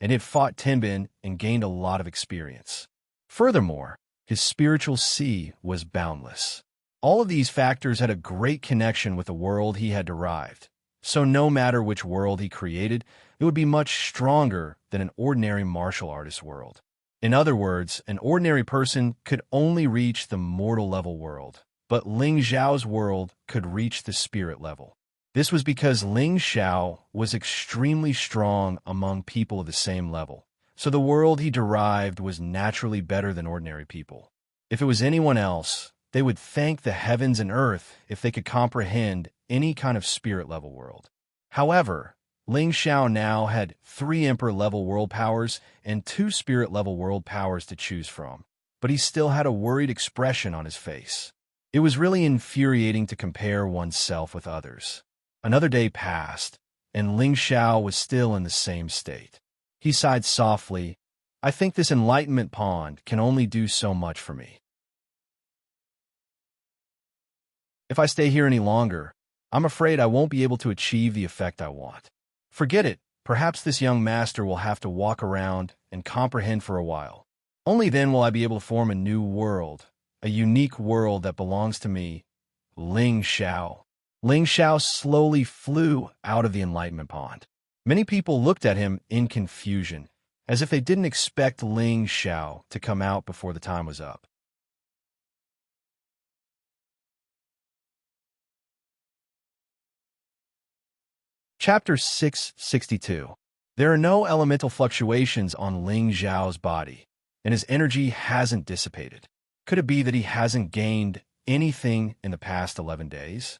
and it fought Tinbin and gained a lot of experience. Furthermore, his spiritual sea was boundless. All of these factors had a great connection with the world he had derived, so no matter which world he created, it would be much stronger than an ordinary martial artist's world. In other words, an ordinary person could only reach the mortal level world, but Ling Zhao's world could reach the spirit level. This was because Ling Zhao was extremely strong among people of the same level, so the world he derived was naturally better than ordinary people. If it was anyone else, they would thank the heavens and earth if they could comprehend any kind of spirit-level world. However, Ling Zhao now had 3 Emperor-level world powers and 2 Spirit-level world powers to choose from, but he still had a worried expression on his face. It was really infuriating to compare oneself with others. Another day passed, and Ling Xiao was still in the same state. He sighed softly. I think this enlightenment pond can only do so much for me. If I stay here any longer, I'm afraid I won't be able to achieve the effect I want. Forget it. Perhaps this young master will have to walk around and comprehend for a while. Only then will I be able to form a new world, a unique world that belongs to me, Ling Xiao. Ling Xiao slowly flew out of the enlightenment pond. Many people looked at him in confusion, as if they didn't expect Ling Xiao to come out before the time was up. Chapter 662. There are no elemental fluctuations on Ling Xiao's body, and his energy hasn't dissipated. Could it be that he hasn't gained anything in the past 11 days?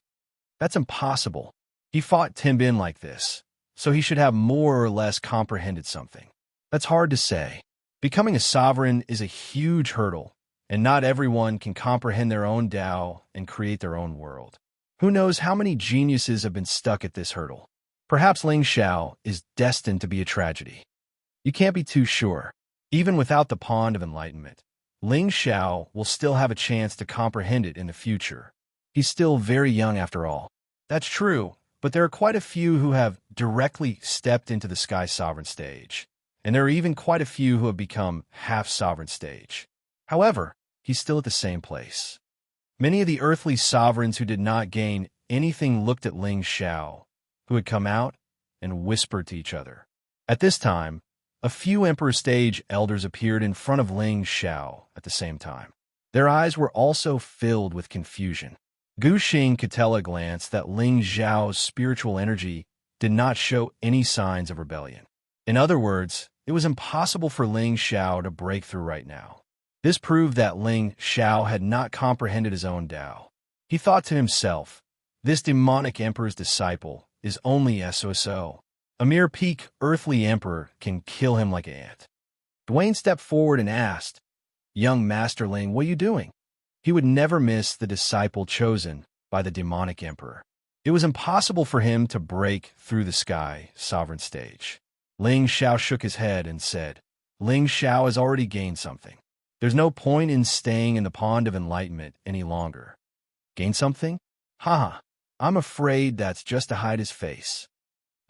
That's impossible. He fought Tianbin like this, so he should have more or less comprehended something. That's hard to say. Becoming a sovereign is a huge hurdle, and not everyone can comprehend their own Tao and create their own world. Who knows how many geniuses have been stuck at this hurdle? Perhaps Ling Xiao is destined to be a tragedy. You can't be too sure. Even without the Pond of Enlightenment, Ling Xiao will still have a chance to comprehend it in the future. He's still very young after all. That's true, but there are quite a few who have directly stepped into the Sky Sovereign stage, and there are even quite a few who have become half-sovereign stage. However, he's still at the same place. Many of the earthly sovereigns who did not gain anything looked at Ling Xiao, who had come out, and whispered to each other. At this time, a few Emperor Stage elders appeared in front of Ling Xiao at the same time. Their eyes were also filled with confusion. Gu Xing could tell at a glance that Ling Xiao's spiritual energy did not show any signs of rebellion. In other words, it was impossible for Ling Xiao to break through right now. This proved that Ling Xiao had not comprehended his own Tao. He thought to himself, this demonic emperor's disciple is only SOSO. A mere peak earthly emperor can kill him like an ant. Dwayne stepped forward and asked, Young Master Ling, what are you doing? He would never miss the disciple chosen by the demonic emperor. It was impossible for him to break through the Sky Sovereign stage. Ling Xiao shook his head and said, Ling Xiao has already gained something. There's no point in staying in the Pond of Enlightenment any longer. Gain something? Haha, I'm afraid that's just to hide his face.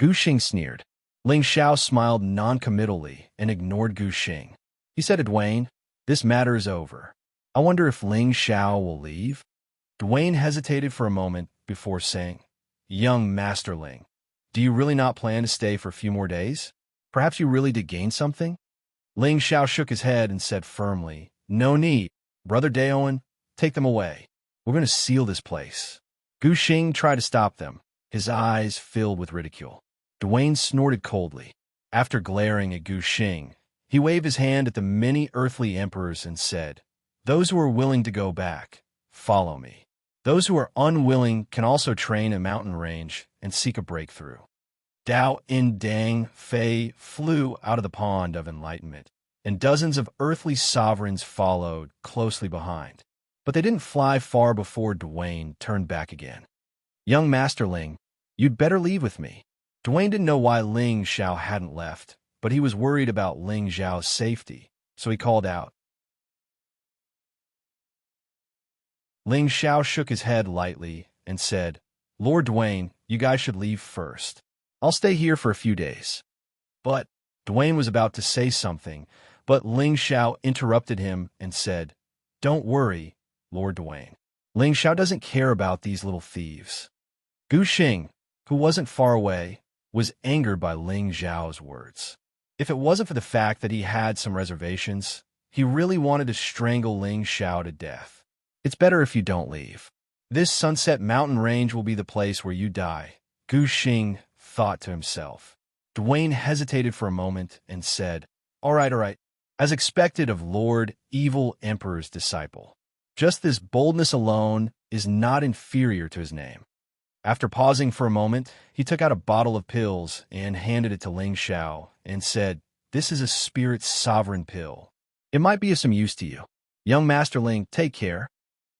Gu Xing sneered. Ling Xiao smiled non-committally and ignored Gu Xing. He said to Dwayne, this matter is over. I wonder if Ling Xiao will leave? Dwayne hesitated for a moment before saying, Young Master Ling, do you really not plan to stay for a few more days? Perhaps you really did gain something? Ling Xiao shook his head and said firmly, No need. Brother Daoan, take them away. We're going to seal this place. Gu Xing tried to stop them, his eyes filled with ridicule. Dwayne snorted coldly. After glaring at Gu Xing, he waved his hand at the many earthly emperors and said, Those who are willing to go back, follow me. Those who are unwilling can also train a mountain range and seek a breakthrough. Dao In Dang Fei flew out of the Pond of Enlightenment, and dozens of earthly sovereigns followed closely behind. But they didn't fly far before Dwayne turned back again. Young Master Ling, you'd better leave with me. Dwayne didn't know why Ling Xiao hadn't left, but he was worried about Ling Xiao's safety, so he called out. Ling Xiao shook his head lightly and said, Lord Dwayne, you guys should leave first. I'll stay here for a few days. But Dwayne was about to say something, but Ling Xiao interrupted him and said, Don't worry, Lord Dwayne. Ling Xiao doesn't care about these little thieves. Gu Xing, who wasn't far away, was angered by Ling Xiao's words. If it wasn't for the fact that he had some reservations, he really wanted to strangle Ling Xiao to death. It's better if you don't leave. This Sunset Mountain Range will be the place where you die, Gu Xing thought to himself. Dwayne hesitated for a moment and said, All right, as expected of Lord Evil Emperor's disciple. Just this boldness alone is not inferior to his name. After pausing for a moment, he took out a bottle of pills and handed it to Ling Xiao and said, This is a spirit sovereign pill. It might be of some use to you. Young Master Ling, take care.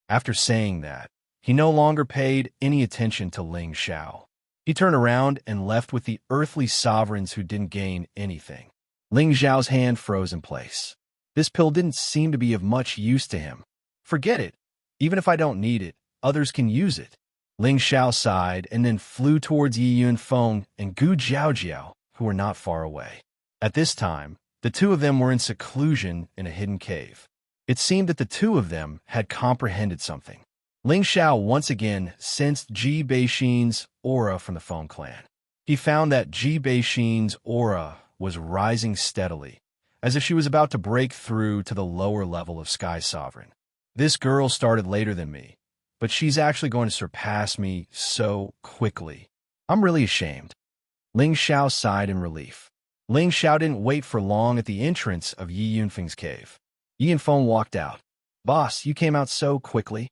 After saying that, he no longer paid any attention to Ling Xiao. He turned around and left with the earthly sovereigns who didn't gain anything. Ling Xiao's hand froze in place. This pill didn't seem to be of much use to him. Forget it. Even if I don't need it, others can use it. Ling Xiao sighed and then flew towards Yi Yunfeng and Gu Jiaojiao, who were not far away. At this time, the two of them were in seclusion in a hidden cave. It seemed that the two of them had comprehended something. Ling Xiao once again sensed Ji Beixin's aura from the Feng clan. He found that Ji Beixin's aura was rising steadily, as if she was about to break through to the lower level of Sky Sovereign. This girl started later than me, but she's actually going to surpass me so quickly. I'm really ashamed. Ling Xiao sighed in relief. Ling Xiao didn't wait for long at the entrance of Yi Yunfeng's cave. Yi Yunfeng walked out. "Boss, you came out so quickly."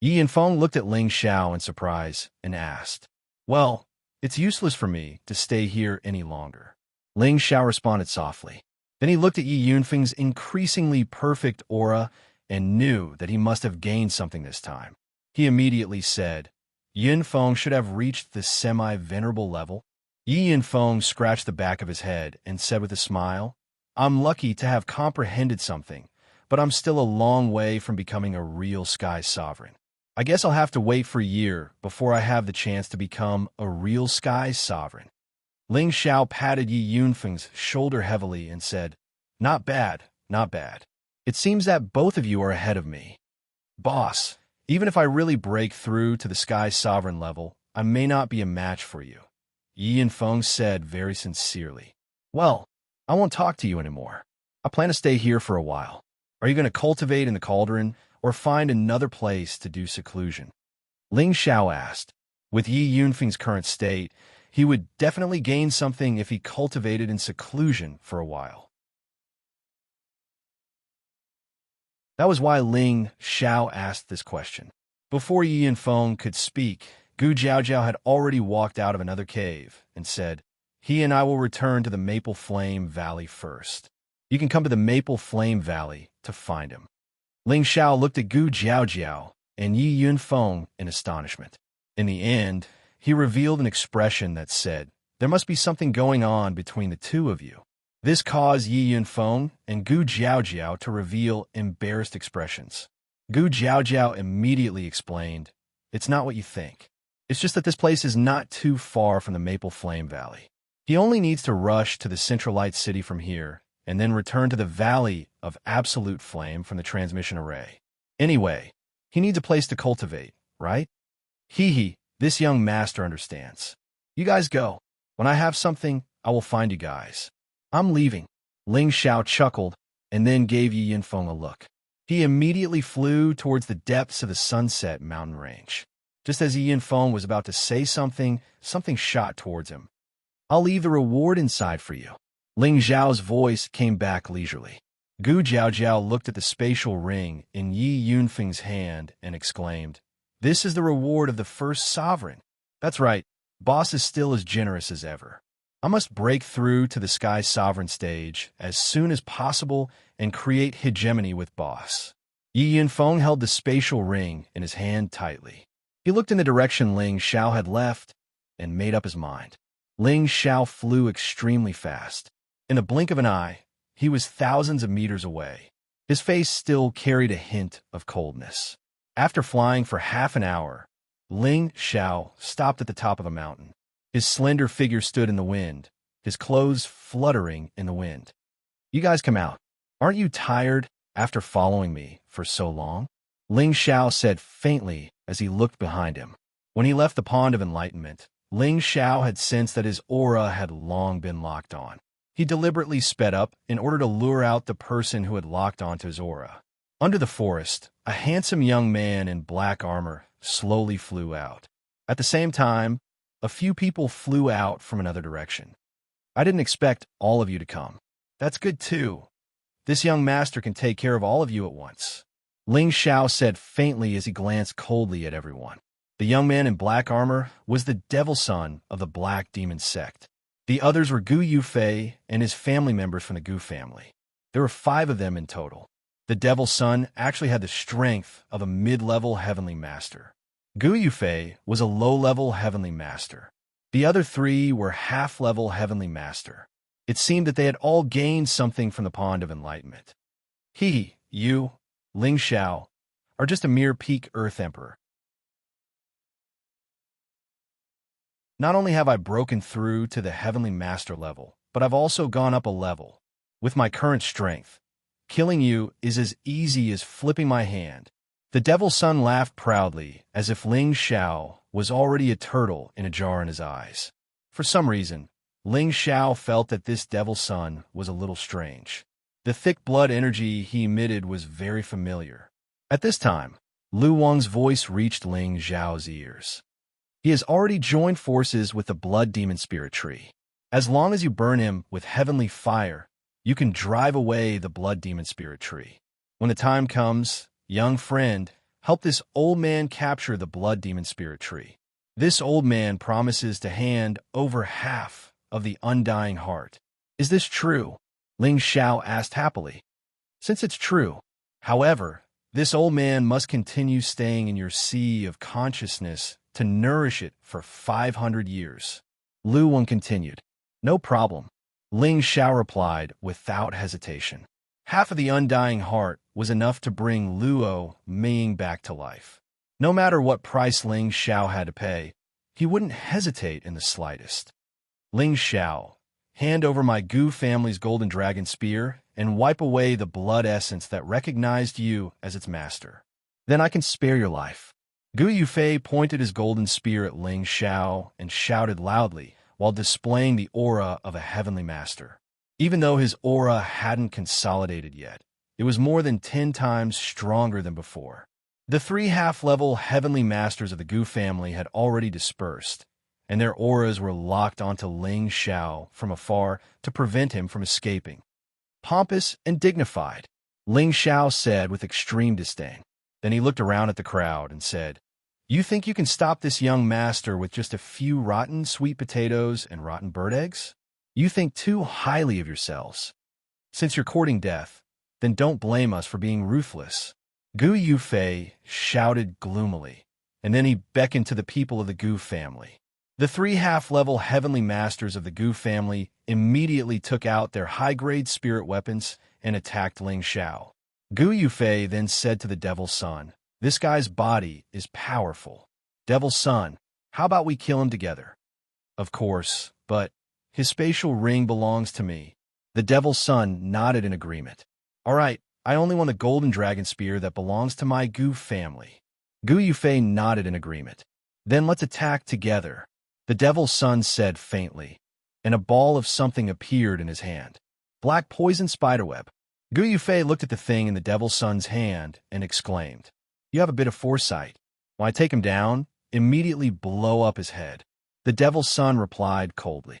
Yi Yunfeng looked at Ling Xiao in surprise and asked, "Well, it's useless for me to stay here any longer." Ling Xiao responded softly. Then he looked at Yi Yunfeng's increasingly perfect aura and knew that he must have gained something this time. He immediately said, "Yunfeng should have reached the semi-venerable level." Yi Yunfeng scratched the back of his head and said with a smile, "I'm lucky to have comprehended something, but I'm still a long way from becoming a real Sky Sovereign. I guess I'll have to wait for a year before I have the chance to become a real Sky Sovereign." Ling Xiao patted Yi Yunfeng's shoulder heavily and said, "Not bad, not bad. It seems that both of you are ahead of me. Boss, even if I really break through to the Sky Sovereign level, I may not be a match for you," Yi Yunfeng said very sincerely. "Well, I won't talk to you anymore. I plan to stay here for a while. Are you going to cultivate in the cauldron or find another place to do seclusion?" Ling Xiao asked. With Yi Yunfeng's current state, he would definitely gain something if he cultivated in seclusion for a while. That was why Ling Xiao asked this question. Before Yi Yunfeng could speak, Gu Jiaojiao had already walked out of another cave and said, "He and I will return to the Maple Flame Valley first. You can come to the Maple Flame Valley to find him." Ling Xiao looked at Gu Jiaojiao and Yi Yunfeng in astonishment. In the end, he revealed an expression that said, "There must be something going on between the two of you." This caused Yi Yunfeng and Gu Jiaojiao to reveal embarrassed expressions. Gu Jiaojiao immediately explained, "It's not what you think. It's just that this place is not too far from the Maple Flame Valley. He only needs to rush to the Central Light City from here and then return to the Valley of Absolute Flame from the transmission array. Anyway, he needs a place to cultivate, right? Hee, this young master understands. You guys go. When I have something, I will find you guys. I'm leaving." Ling Xiao chuckled and then gave Yi Yunfeng a look. He immediately flew towards the depths of the Sunset Mountain Range. Just as Yi Yunfeng was about to say something, something shot towards him. "I'll leave the reward inside for you." Ling Xiao's voice came back leisurely. Gu Jiaojiao looked at the spatial ring in Yi Yunfeng's hand and exclaimed, "This is the reward of the first sovereign." That's right, boss is still as generous as ever. I must break through to the Sky Sovereign stage as soon as possible and create hegemony with boss. Yi Yunfeng held the spatial ring in his hand tightly. He looked in the direction Ling Xiao had left and made up his mind. Ling Xiao flew extremely fast. In the blink of an eye, he was thousands of meters away. His face still carried a hint of coldness. After flying for half an hour, Ling Xiao stopped at the top of a mountain. His slender figure stood in the wind, his clothes fluttering in the wind. "You guys come out. Aren't you tired after following me for so long?" Ling Xiao said faintly as he looked behind him. When he left the Pond of Enlightenment, Ling Xiao had sensed that his aura had long been locked on. He deliberately sped up in order to lure out the person who had locked onto his aura. Under the forest, a handsome young man in black armor slowly flew out. At the same time, a few people flew out from another direction. "I didn't expect all of you to come. That's good too. This young master can take care of all of you at once," Ling Xiao said faintly as he glanced coldly at everyone. The young man in black armor was the devil son of the Black Demon sect. The others were Gu Yufei and his family members from the Gu family. There were 5 of them in total. The Devil's Son actually had the strength of a mid-level heavenly master. Gu Yufei was a low-level heavenly master. The other three were half-level Heavenly Master. It seemed that they had all gained something from the Pond of Enlightenment. You, Ling Xiao, are just a mere peak Earth Emperor. Not only have I broken through to the Heavenly Master level, but I've also gone up a level. With my current strength, killing you is as easy as flipping my hand. The Devil's Son laughed proudly, as if Ling Xiao was already a turtle in a jar in his eyes. For some reason, Ling Xiao felt that this Devil's Son was a little strange. The thick blood energy he emitted was very familiar. At this time, Lu Wang's voice reached Ling Xiao's ears. He has already joined forces with the Blood Demon Spirit Tree. As long as you burn him with heavenly fire, you can drive away the Blood Demon Spirit Tree. When the time comes, young friend, help this old man capture the Blood Demon Spirit Tree. This old man promises to hand over half of the undying heart. Is this true? Ling Xiao asked happily. Since it's true. However, this old man must continue staying in your sea of consciousness to nourish it for 500 years. Lu Wang continued. No problem. Ling Xiao replied without hesitation. Half of the undying heart was enough to bring Luo Ming back to life. No matter what price Ling Xiao had to pay, he wouldn't hesitate in the slightest. Ling Xiao, hand over my Gu family's golden dragon spear and wipe away the blood essence that recognized you as its master. Then I can spare your life. Gu Yufei pointed his golden spear at Ling Xiao and shouted loudly while displaying the aura of a heavenly master. Even though his aura hadn't consolidated yet, it was more than 10 times stronger than before. The 3 half-level heavenly masters of the Gu family had already dispersed, and their auras were locked onto Ling Xiao from afar to prevent him from escaping. Pompous and dignified, Ling Xiao said with extreme disdain. Then he looked around at the crowd and said, You think you can stop this young master with just a few rotten sweet potatoes and rotten bird eggs? You think too highly of yourselves. Since you're courting death, then don't blame us for being ruthless. Gu Yufei shouted gloomily, and then he beckoned to the people of the Gu family. The 3 half-level heavenly masters of the Gu family immediately took out their high-grade spirit weapons and attacked Ling Xiao. Gu Yufei then said to the Devil's Son, This guy's body is powerful. Devil's Son, how about we kill him together? Of course, but his spatial ring belongs to me. The Devil's Son nodded in agreement. All right, I only want the golden dragon spear that belongs to my Gu family. Gu Yufei nodded in agreement. Then let's attack together. The Devil's Son said faintly, and a ball of something appeared in his hand. Black poison spiderweb. Gu Yufei looked at the thing in the Devil's Son's hand and exclaimed, You have a bit of foresight. When I take him down, immediately blow up his head. The Devil's Son replied coldly.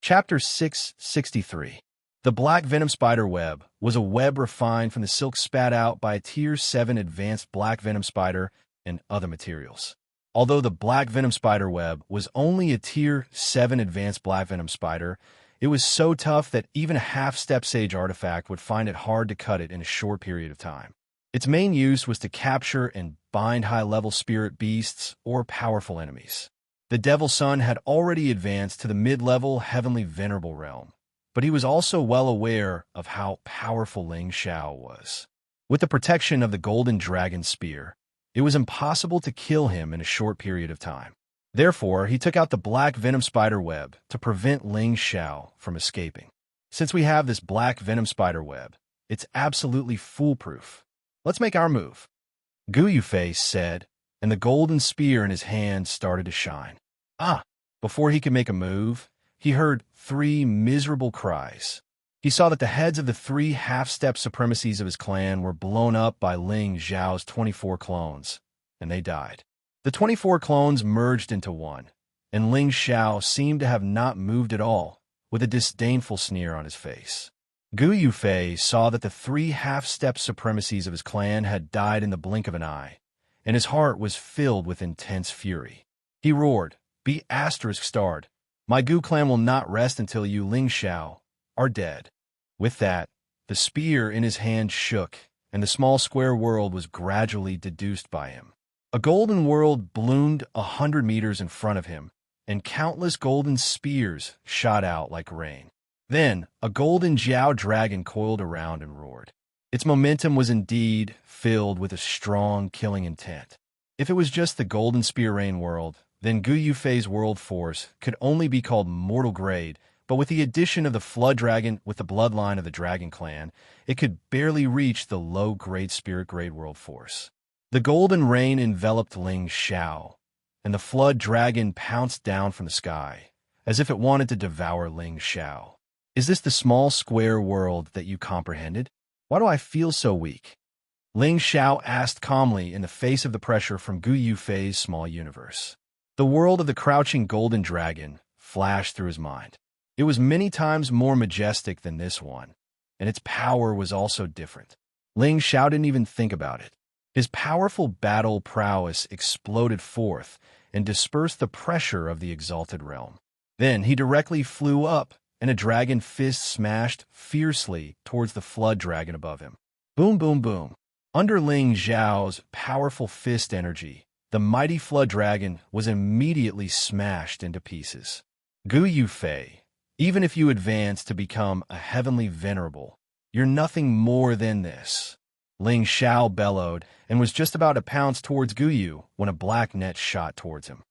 Chapter 663. The black venom spider web was a web refined from the silk spat out by a Tier 7 advanced black venom spider and other materials. Although the black venom spider web was only a Tier 7 advanced black venom spider, it was so tough that even a half-step sage artifact would find it hard to cut it in a short period of time. Its main use was to capture and bind high-level spirit beasts or powerful enemies. The Devil's Son had already advanced to the mid-level heavenly venerable realm, but he was also well aware of how powerful Ling Xiao was. With the protection of the golden dragon spear, it was impossible to kill him in a short period of time. Therefore, he took out the black venom spider web to prevent Ling Xiao from escaping. Since we have this black venom spider web, it's absolutely foolproof. Let's make our move. Gu Yufei said, and the golden spear in his hand started to shine. Before he could make a move, he heard 3 miserable cries. He saw that the heads of the 3 half-step supremacies of his clan were blown up by Ling Xiao's 24 clones, and they died. The 24 clones merged into one, and Ling Xiao seemed to have not moved at all, with a disdainful sneer on his face. Gu Yufei saw that the 3 half-step supremacies of his clan had died in the blink of an eye, and his heart was filled with intense fury. He roared, Be *starred. My Gu clan will not rest until you, Ling Xiao, are dead. With that, the spear in his hand shook, and the small square world was gradually deduced by him. A golden world bloomed 100 meters in front of him, and countless golden spears shot out like rain. Then, a golden Jiao dragon coiled around and roared. Its momentum was indeed filled with a strong killing intent. If it was just the golden spear rain world, then Gu Yufei's world force could only be called mortal grade, but with the addition of the flood dragon with the bloodline of the dragon clan, it could barely reach the low-grade spirit grade world force. The golden rain enveloped Ling Xiao, and the flood dragon pounced down from the sky, as if it wanted to devour Ling Xiao. Is this the small square world that you comprehended? Why do I feel so weak? Ling Xiao asked calmly in the face of the pressure from Gu Yufei's small universe. The world of the crouching golden dragon flashed through his mind. It was many times more majestic than this one, and its power was also different. Ling Xiao didn't even think about it. His powerful battle prowess exploded forth and dispersed the pressure of the exalted realm. Then he directly flew up, and a dragon fist smashed fiercely towards the flood dragon above him. Boom, boom, boom. Under Ling Xiao's powerful fist energy, the mighty flood dragon was immediately smashed into pieces. Gu Yufei, even if you advance to become a heavenly venerable, you're nothing more than this. Ling Xiao bellowed and was just about to pounce towards Gu Yu when a black net shot towards him.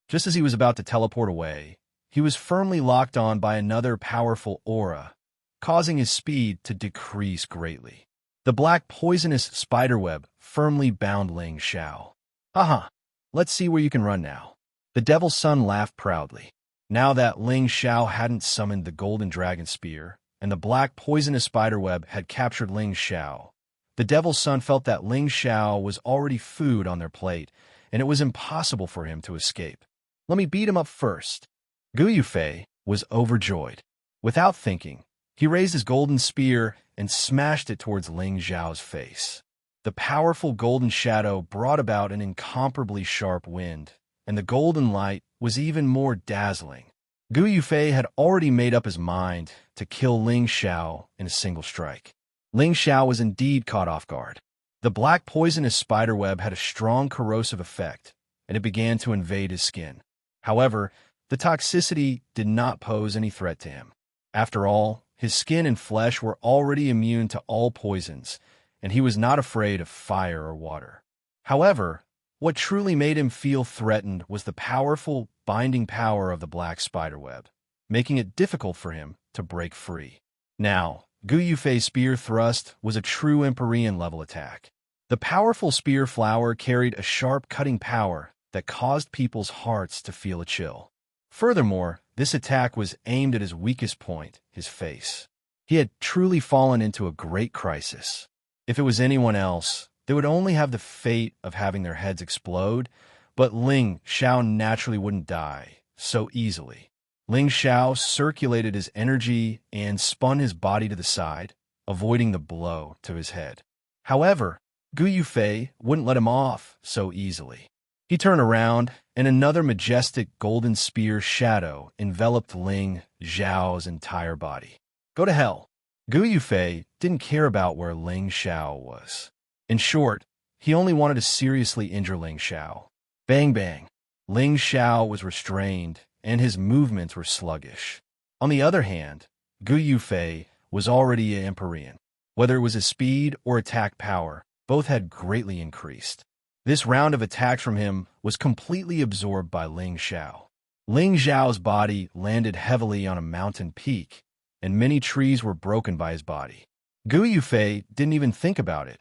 Just as he was about to teleport away, he was firmly locked on by another powerful aura, causing his speed to decrease greatly. The black poisonous spiderweb firmly bound Ling Xiao. Haha, let's see where you can run now. The Devil's Son laughed proudly. Now that Ling Xiao hadn't summoned the golden dragon spear, and the black poisonous spiderweb had captured Ling Xiao, the Devil's Son felt that Ling Xiao was already food on their plate, and it was impossible for him to escape. Let me beat him up first. Gu Yufei was overjoyed. Without thinking, he raised his golden spear and smashed it towards Ling Xiao's face. The powerful golden shadow brought about an incomparably sharp wind, and the golden light was even more dazzling. Gu Yufei had already made up his mind to kill Ling Xiao in a single strike. Ling Xiao was indeed caught off guard. The black poisonous spiderweb had a strong corrosive effect, and it began to invade his skin. However, the toxicity did not pose any threat to him. After all, his skin and flesh were already immune to all poisons, and he was not afraid of fire or water. However, what truly made him feel threatened was the powerful binding power of the black spiderweb, making it difficult for him to break free. Now, Gu Yufei's spear thrust was a true Empyrean-level attack. The powerful spear flower carried a sharp cutting power that caused people's hearts to feel a chill. Furthermore, this attack was aimed at his weakest point, his face. He had truly fallen into a great crisis. If it was anyone else, they would only have the fate of having their heads explode, but Ling Xiao naturally wouldn't die so easily. Ling Xiao circulated his energy and spun his body to the side, avoiding the blow to his head. However, Gu Yufei wouldn't let him off so easily. He turned around, and another majestic golden spear shadow enveloped Ling Xiao's entire body. Go to hell. Gu Yufei didn't care about where Ling Xiao was. In short, he only wanted to seriously injure Ling Xiao. Bang bang. Ling Xiao was restrained, and his movements were sluggish. On the other hand, Gu Yufei was already an Empyrean. Whether it was his speed or attack power, both had greatly increased. This round of attacks from him was completely absorbed by Ling Xiao. Ling Xiao's body landed heavily on a mountain peak, and many trees were broken by his body. Gu Yufei didn't even think about it,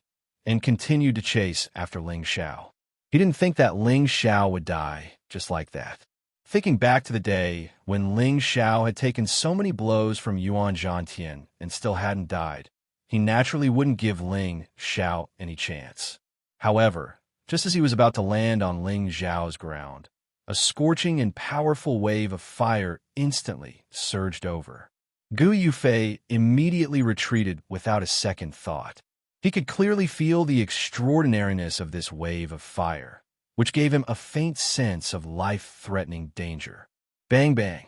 and continued to chase after Ling Xiao. He didn't think that Ling Xiao would die just like that. Thinking back to the day when Ling Xiao had taken so many blows from Yuan Zhantian and still hadn't died, he naturally wouldn't give Ling Xiao any chance. However, just as he was about to land on Ling Xiao's ground, a scorching and powerful wave of fire instantly surged over. Gu Yufei immediately retreated without a second thought. He could clearly feel the extraordinariness of this wave of fire, which gave him a faint sense of life-threatening danger. Bang bang.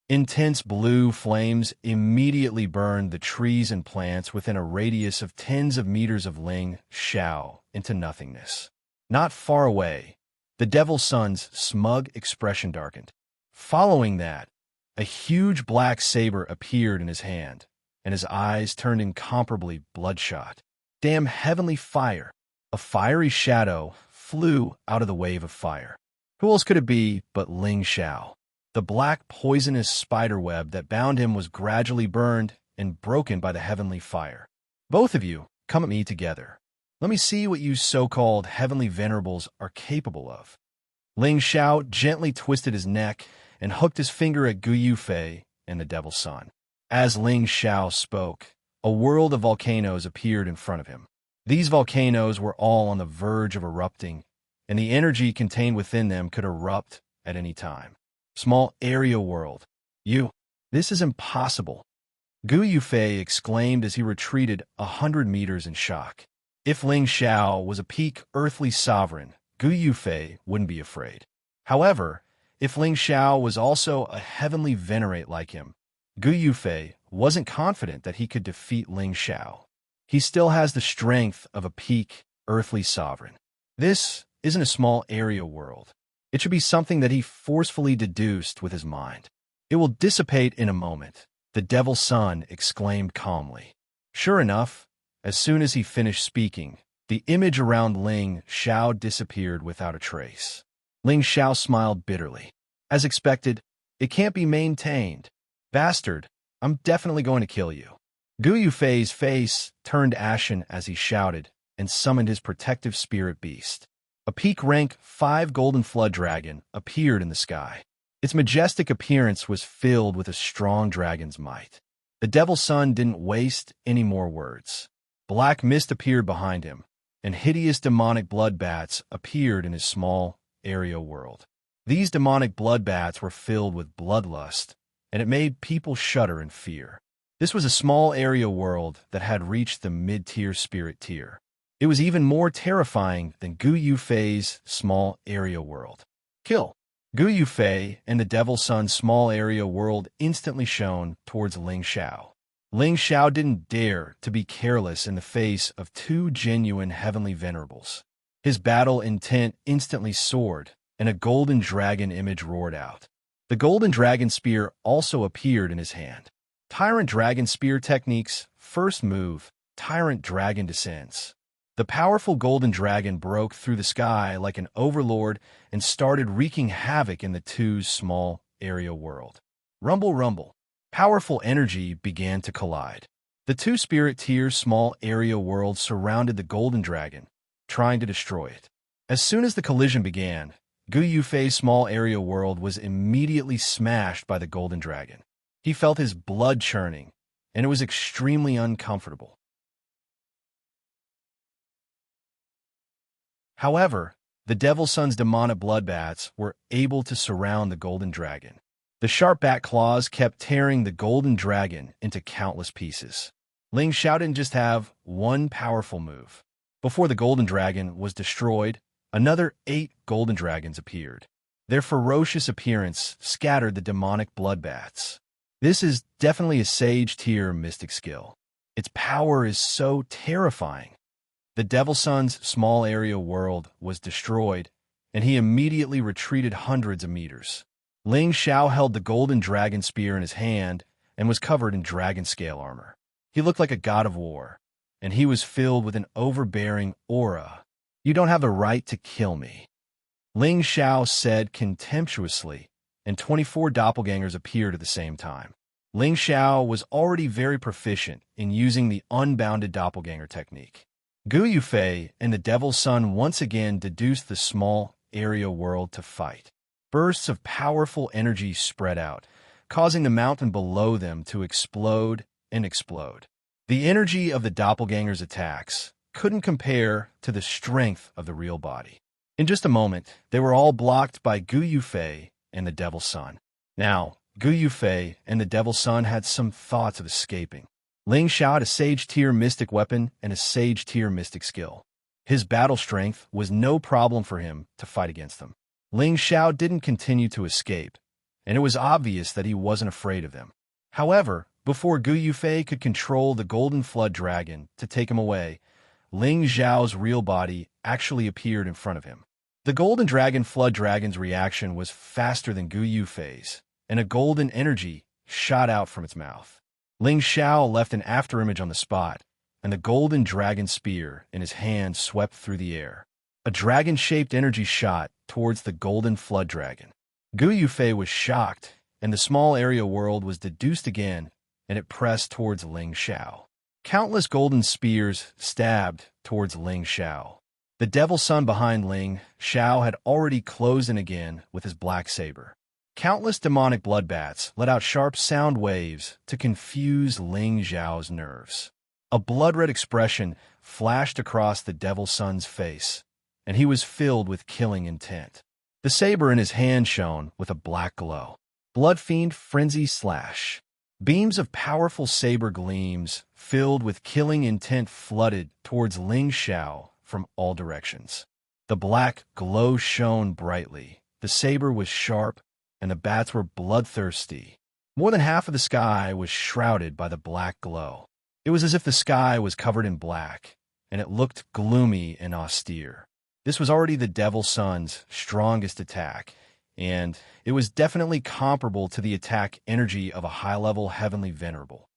Intense blue flames immediately burned the trees and plants within a radius of tens of meters of Ling Xiao into nothingness. Not far away, the Devil's Son's smug expression darkened. Following that, a huge black saber appeared in his hand, and his eyes turned incomparably bloodshot. Damn heavenly fire! A fiery shadow flew out of the wave of fire. Who else could it be but Ling Xiao? The black poisonous spiderweb that bound him was gradually burned and broken by the heavenly fire. Both of you, come at me together. Let me see what you so-called heavenly venerables are capable of. Ling Xiao gently twisted his neck and hooked his finger at Gu Yufei and the Devil's Son. As Ling Xiao spoke, a world of volcanoes appeared in front of him. These volcanoes were all on the verge of erupting, and the energy contained within them could erupt at any time. Small area world. This is impossible. Gu Yufei exclaimed as he retreated 100 meters in shock. If Ling Xiao was a peak earthly sovereign, Gu Yufei wouldn't be afraid. However, if Ling Xiao was also a heavenly venerate like him, Gu Yufei wasn't confident that he could defeat Ling Xiao. He still has the strength of a peak earthly sovereign. This isn't a small area world. It should be something that he forcefully deduced with his mind. It will dissipate in a moment, the Devil's Son exclaimed calmly. Sure enough, as soon as he finished speaking, the image around Ling Xiao disappeared without a trace. Ling Xiao smiled bitterly. As expected, it can't be maintained. Bastard, I'm definitely going to kill you. Gu Yufei's face turned ashen as he shouted and summoned his protective spirit beast. A peak rank 5 golden flood dragon appeared in the sky. Its majestic appearance was filled with a strong dragon's might. The Devil's Son didn't waste any more words. Black mist appeared behind him, and hideous demonic blood bats appeared in his small area world. These demonic blood bats were filled with bloodlust, and it made people shudder in fear. This was a small area world that had reached the mid-tier spirit tier. It was even more terrifying than Gu Yufei's small area world. Kill! Gu Yufei and the Devil's Son's small area world instantly shone towards Ling Xiao. Ling Xiao didn't dare to be careless in the face of 2 genuine heavenly venerables. His battle intent instantly soared, and a golden dragon image roared out. The golden dragon spear also appeared in his hand. Tyrant Dragon Spear Techniques. First move, Tyrant Dragon Descends. The powerful golden dragon broke through the sky like an overlord and started wreaking havoc in the 2's small area world. Rumble, rumble. Powerful energy began to collide. The 2 spirit tiers small area worlds surrounded the golden dragon, trying to destroy it. As soon as the collision began, Gu Yufei's small area world was immediately smashed by the golden dragon. He felt his blood churning, and it was extremely uncomfortable. However, the Devil's Son's demonic bloodbats were able to surround the golden dragon. The sharp bat claws kept tearing the golden dragon into countless pieces. Ling Xiao didn't just have one powerful move. Before the golden dragon was destroyed, another 8 golden dragons appeared. Their ferocious appearance scattered the demonic bloodbats. This is definitely a Sage-tier mystic skill. Its power is so terrifying. The Devil's Son's small area world was destroyed, and he immediately retreated hundreds of meters. Ling Xiao held the golden dragon spear in his hand and was covered in dragon scale armor. He looked like a god of war, and he was filled with an overbearing aura. You don't have the right to kill me, Ling Xiao said contemptuously, and 24 doppelgangers appeared at the same time. Ling Xiao was already very proficient in using the unbounded doppelganger technique. Gu Yufei and the Devil's Son once again deduced the small area world to fight. Bursts of powerful energy spread out, causing the mountain below them to explode and explode. The energy of the doppelgangers' attacks couldn't compare to the strength of the real body. In just a moment, they were all blocked by Gu Yufei and the Devil's Son. Now, Gu Yufei and the Devil's Son had some thoughts of escaping. Ling Xiao had a Sage-tier mystic weapon and a Sage-tier mystic skill. His battle strength was no problem for him to fight against them. Ling Xiao didn't continue to escape. and it was obvious that he wasn't afraid of them. However, before Gu Yufei could control the golden flood dragon to take him away, Ling Xiao's real body actually appeared in front of him. The golden dragon flood dragon's reaction was faster than Gu Yufei's, and a golden energy shot out from its mouth. Ling Xiao left an afterimage on the spot, and the golden dragon spear in his hand swept through the air. A dragon-shaped energy shot towards the golden flood dragon. Gu Yufei was shocked, and the small area world was deduced again, and it pressed towards Ling Xiao. Countless golden spears stabbed towards Ling Xiao. The devil sun behind Ling Xiao had already closed in again with his black saber. Countless demonic bloodbats let out sharp sound waves to confuse Ling Xiao's nerves. A blood-red expression flashed across the devil sun's face, and he was filled with killing intent. The saber in his hand shone with a black glow. Blood fiend frenzy slash. Beams of powerful saber gleams filled with killing intent flooded towards Ling Xiao from all directions. The black glow shone brightly. The saber was sharp, and the bats were bloodthirsty. More than half of the sky was shrouded by the black glow. It was as if the sky was covered in black, and it looked gloomy and austere. This was already the Devil Sun's strongest attack, and it was definitely comparable to the attack energy of a high-level heavenly venerable.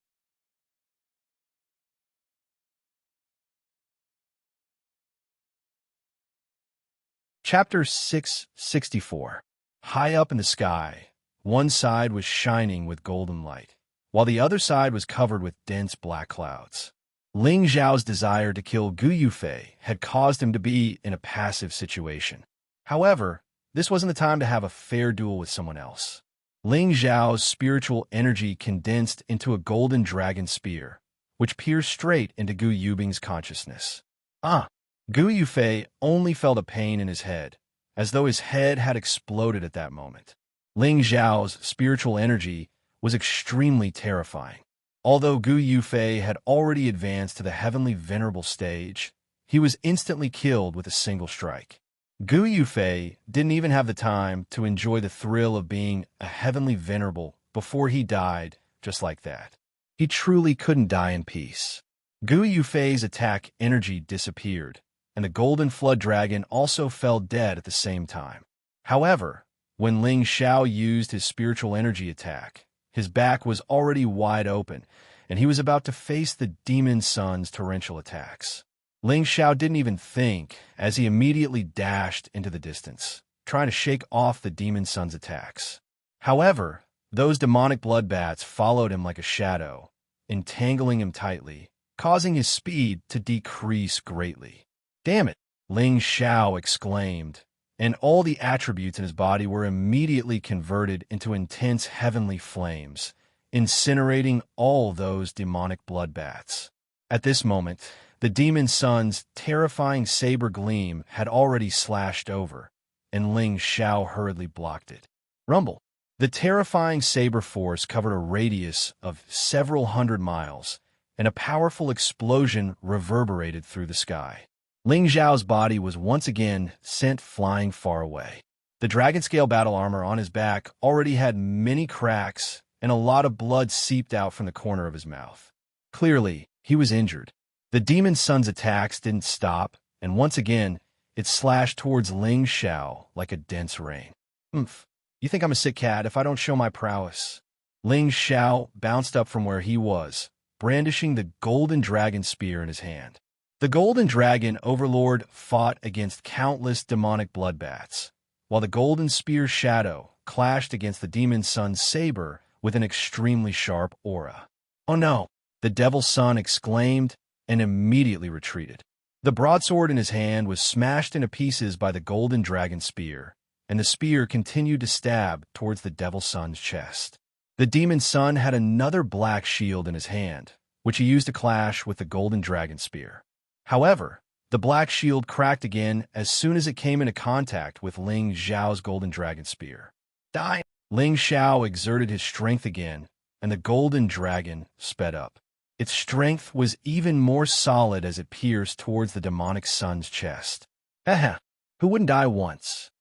Chapter 664. High up in the sky, one side was shining with golden light, while the other side was covered with dense black clouds. Ling Xiao's desire to kill Gu Yufei had caused him to be in a passive situation. However, this wasn't the time to have a fair duel with someone else. Ling Xiao's spiritual energy condensed into a golden dragon spear, which pierced straight into Gu Yubing's consciousness. Gu Yufei only felt a pain in his head, as though his head had exploded at that moment. Ling Xiao's spiritual energy was extremely terrifying. Although Gu Yufei had already advanced to the heavenly venerable stage, he was instantly killed with a single strike. Gu Yufei didn't even have the time to enjoy the thrill of being a heavenly venerable before he died just like that. He truly couldn't die in peace. Gu Yufei's attack energy disappeared, and the golden flood dragon also fell dead at the same time. However, when Ling Xiao used his spiritual energy attack, his back was already wide open, and he was about to face the demon sun's torrential attacks. Ling Xiao didn't even think, as he immediately dashed into the distance, trying to shake off the demon sun's attacks. However, those demonic bloodbats followed him like a shadow, entangling him tightly, causing his speed to decrease greatly. "Damn it!" Ling Xiao exclaimed, and all the attributes in his body were immediately converted into intense heavenly flames, incinerating all those demonic bloodbats. At this moment, the demon sun's terrifying saber gleam had already slashed over, and Ling Xiao hurriedly blocked it. Rumble! The terrifying saber force covered a radius of several hundred miles, and a powerful explosion reverberated through the sky. Ling Xiao's body was once again sent flying far away. The dragon-scale battle armor on his back already had many cracks, and a lot of blood seeped out from the corner of his mouth. Clearly, he was injured. The demon sun's attacks didn't stop, and once again, it slashed towards Ling Xiao like a dense rain. You think I'm a sick cat if I don't show my prowess?" Ling Xiao bounced up from where he was, brandishing the golden dragon spear in his hand. The golden dragon overlord fought against countless demonic bloodbats, while the golden spear's shadow clashed against the demon sun's saber with an extremely sharp aura. "Oh no!" the devil sun exclaimed and immediately retreated. The broadsword in his hand was smashed into pieces by the golden dragon spear, and the spear continued to stab towards the devil sun's chest. The demon sun had another black shield in his hand, which he used to clash with the golden dragon spear. However, the black shield cracked again as soon as it came into contact with Ling Xiao's golden dragon spear. "Die!" Ling Xiao exerted his strength again, and the golden dragon sped up. Its strength was even more solid as it pierced towards the demonic sun's chest. Who wouldn't die once?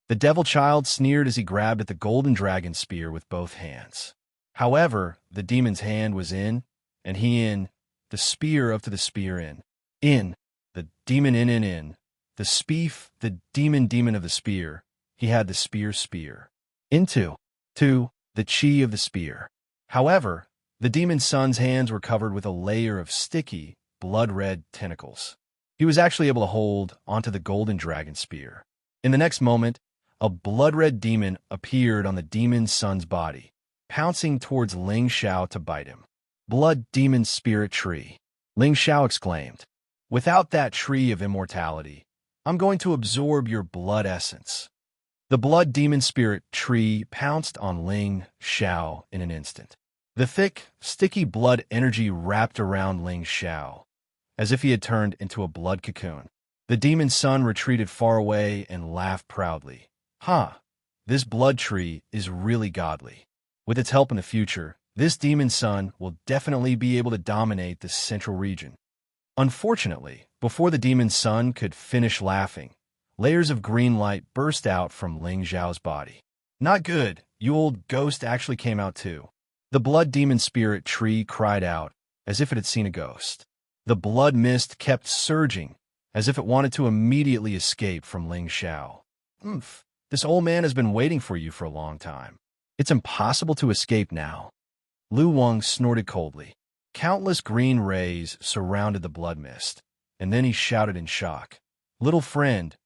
The devil child sneered as he grabbed at the golden dragon spear with both hands. However, the demon's hand was in, and he in, the spear up to the spear in, the demon in, the speef, the demon of the spear, he had the spear, into, the chi of the spear. However, the demon's son's hands were covered with a layer of sticky, blood-red tentacles. He was actually able to hold onto the golden dragon spear. In the next moment, a blood-red demon appeared on the demon's son's body, pouncing towards Ling Xiao to bite him. Blood demon spirit tree. Ling Xiao exclaimed. Without that tree of immortality, I'm going to absorb your blood essence. The blood demon spirit tree pounced on Ling Xiao in an instant. The thick, sticky blood energy wrapped around Ling Xiao, as if he had turned into a blood cocoon. The demon's son retreated far away and laughed proudly. This blood tree is really godly. With its help in the future, this demon's son will definitely be able to dominate this central region. Unfortunately, before the demon's son could finish laughing, layers of green light burst out from Ling Xiao's body. Not good, you old ghost actually came out too. The blood demon spirit tree cried out, as if it had seen a ghost. The blood mist kept surging, as if it wanted to immediately escape from Ling Xiao. This old man has been waiting for you for a long time. It's impossible to escape now. Lu Wang snorted coldly. Countless green rays surrounded the blood mist, and then he shouted in shock. Little friend,